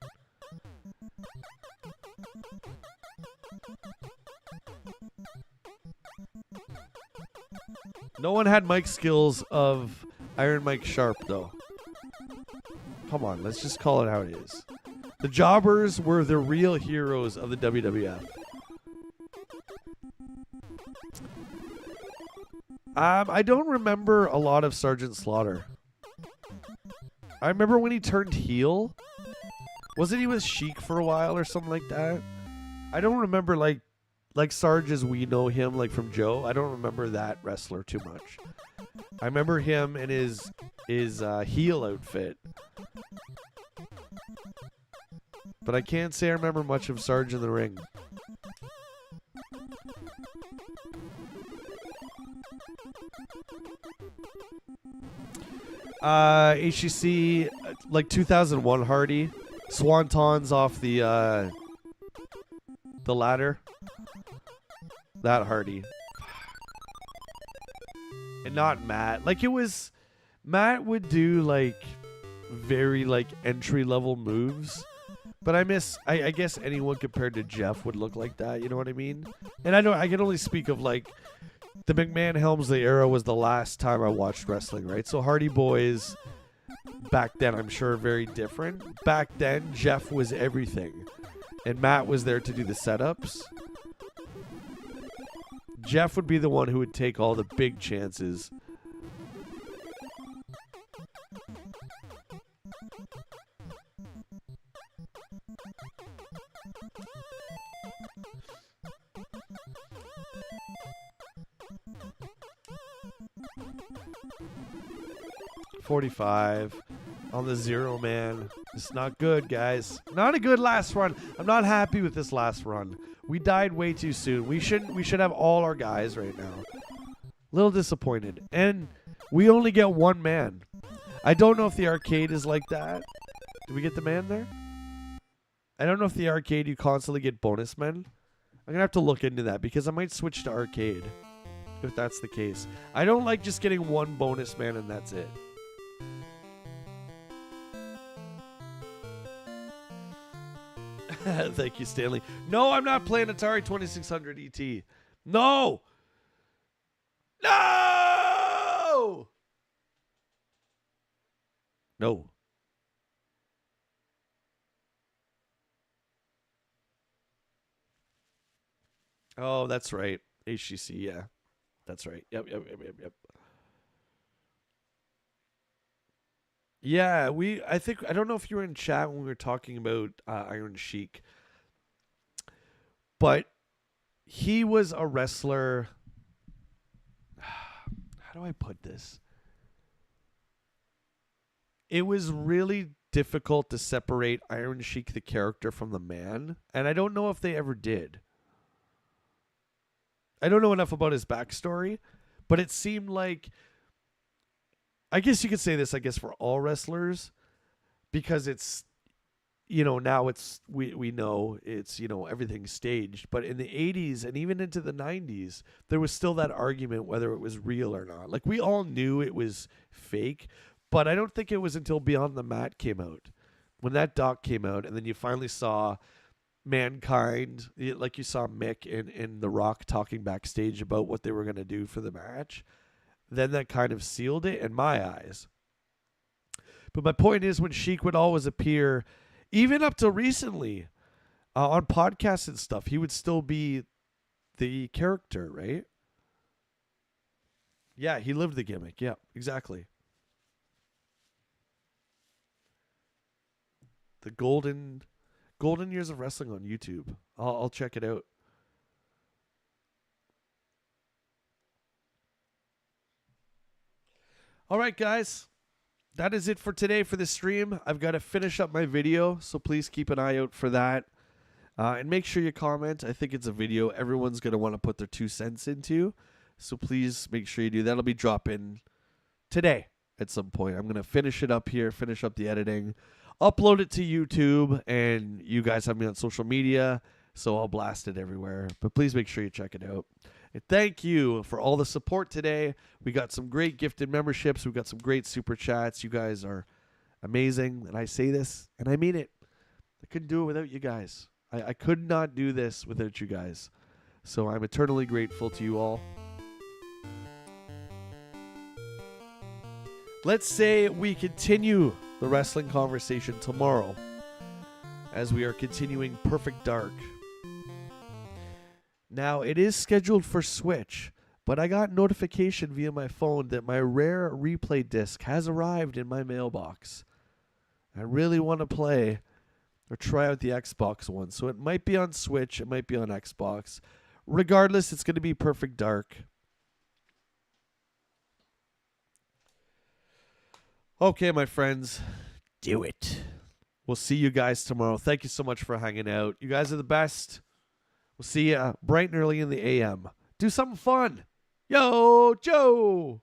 No one had mic skills of Iron Mike Sharp, though. Come on, let's just call it how it is. The jobbers were the real heroes of the WWF. I don't remember a lot of Sergeant Slaughter. I remember when he turned heel. Wasn't he with Sheik for a while or something like that? I don't remember like Sarge as we know him, like from Joe. I don't remember that wrestler too much. I remember him in his heel outfit. But I can't say I remember much of Sarge in the ring. HCC, like 2001 Hardy. Swantons off the ladder. That Hardy. And not Matt. Like it was... Matt would do like very like entry level moves. But I guess anyone compared to Jeff would look like that, you know what I mean? And I can only speak of like the McMahon Helmsley era was the last time I watched wrestling, right? So Hardy Boys back then, I'm sure, very different. Back then, Jeff was everything. And Matt was there to do the setups. Jeff would be the one who would take all the big chances. $45 on the Zero Man. It's not good, guys. Not a good last run. I'm not happy with this last run. We died way too soon. We should have all our guys right now. Little disappointed. And we only get one man. I don't know if the arcade is like that. Did we get the man there? I don't know if the arcade you constantly get bonus men. I'm gonna have to look into that because I might switch to arcade if that's the case. I don't like just getting one bonus man and that's it. Thank you, Stanley. No, I'm not playing Atari 2600 ET. No! No! No. Oh, that's right. HGC, yeah. That's right. Yep. Yeah, I don't know if you were in chat when we were talking about Iron Sheik, but he was a wrestler. How do I put this? It was really difficult to separate Iron Sheik, the character, from the man, and I don't know if they ever did. I don't know enough about his backstory, but it seemed like, I guess you could say this, for all wrestlers, because it's, now it's, we know it's, everything's staged, but in the 80s and even into the 90s, there was still that argument whether it was real or not. Like, we all knew it was fake, but I don't think it was until Beyond the Mat came out. When that doc came out, and then you finally saw Mankind, like you saw Mick and The Rock talking backstage about what they were going to do for the match, then that kind of sealed it in my eyes. But my point is, when Sheik would always appear, even up to recently, on podcasts and stuff, he would still be the character, right? Yeah, he lived the gimmick. Yeah, exactly. The golden years of wrestling on YouTube. I'll check it out. All right, guys. That is it for today for this stream. I've got to finish up my video, so please keep an eye out for that. And make sure you comment. I think it's a video everyone's going to want to put their 2 cents into. So please make sure you do that. It'll be dropping today at some point. I'm going to finish it up here, finish up the editing, upload it to YouTube, and you guys have me on social media, so I'll blast it everywhere. But please make sure you check it out. And thank you for all the support today. We got some great gifted memberships. We got some great super chats. You guys are amazing. And I say this, and I mean it. I couldn't do it without you guys. I could not do this without you guys. So I'm eternally grateful to you all. Let's say we continue the wrestling conversation tomorrow. as we are continuing Perfect Dark. Now, it is scheduled for Switch, but I got notification via my phone that my rare replay disc has arrived in my mailbox. I really want to play or try out the Xbox one, so it might be on Switch, it might be on Xbox. Regardless, it's going to be Perfect Dark. Okay, my friends, do it. We'll see you guys tomorrow. Thank you so much for hanging out. You guys are the best. We'll see you bright and early in the AM. Do something fun. Yo, Joe.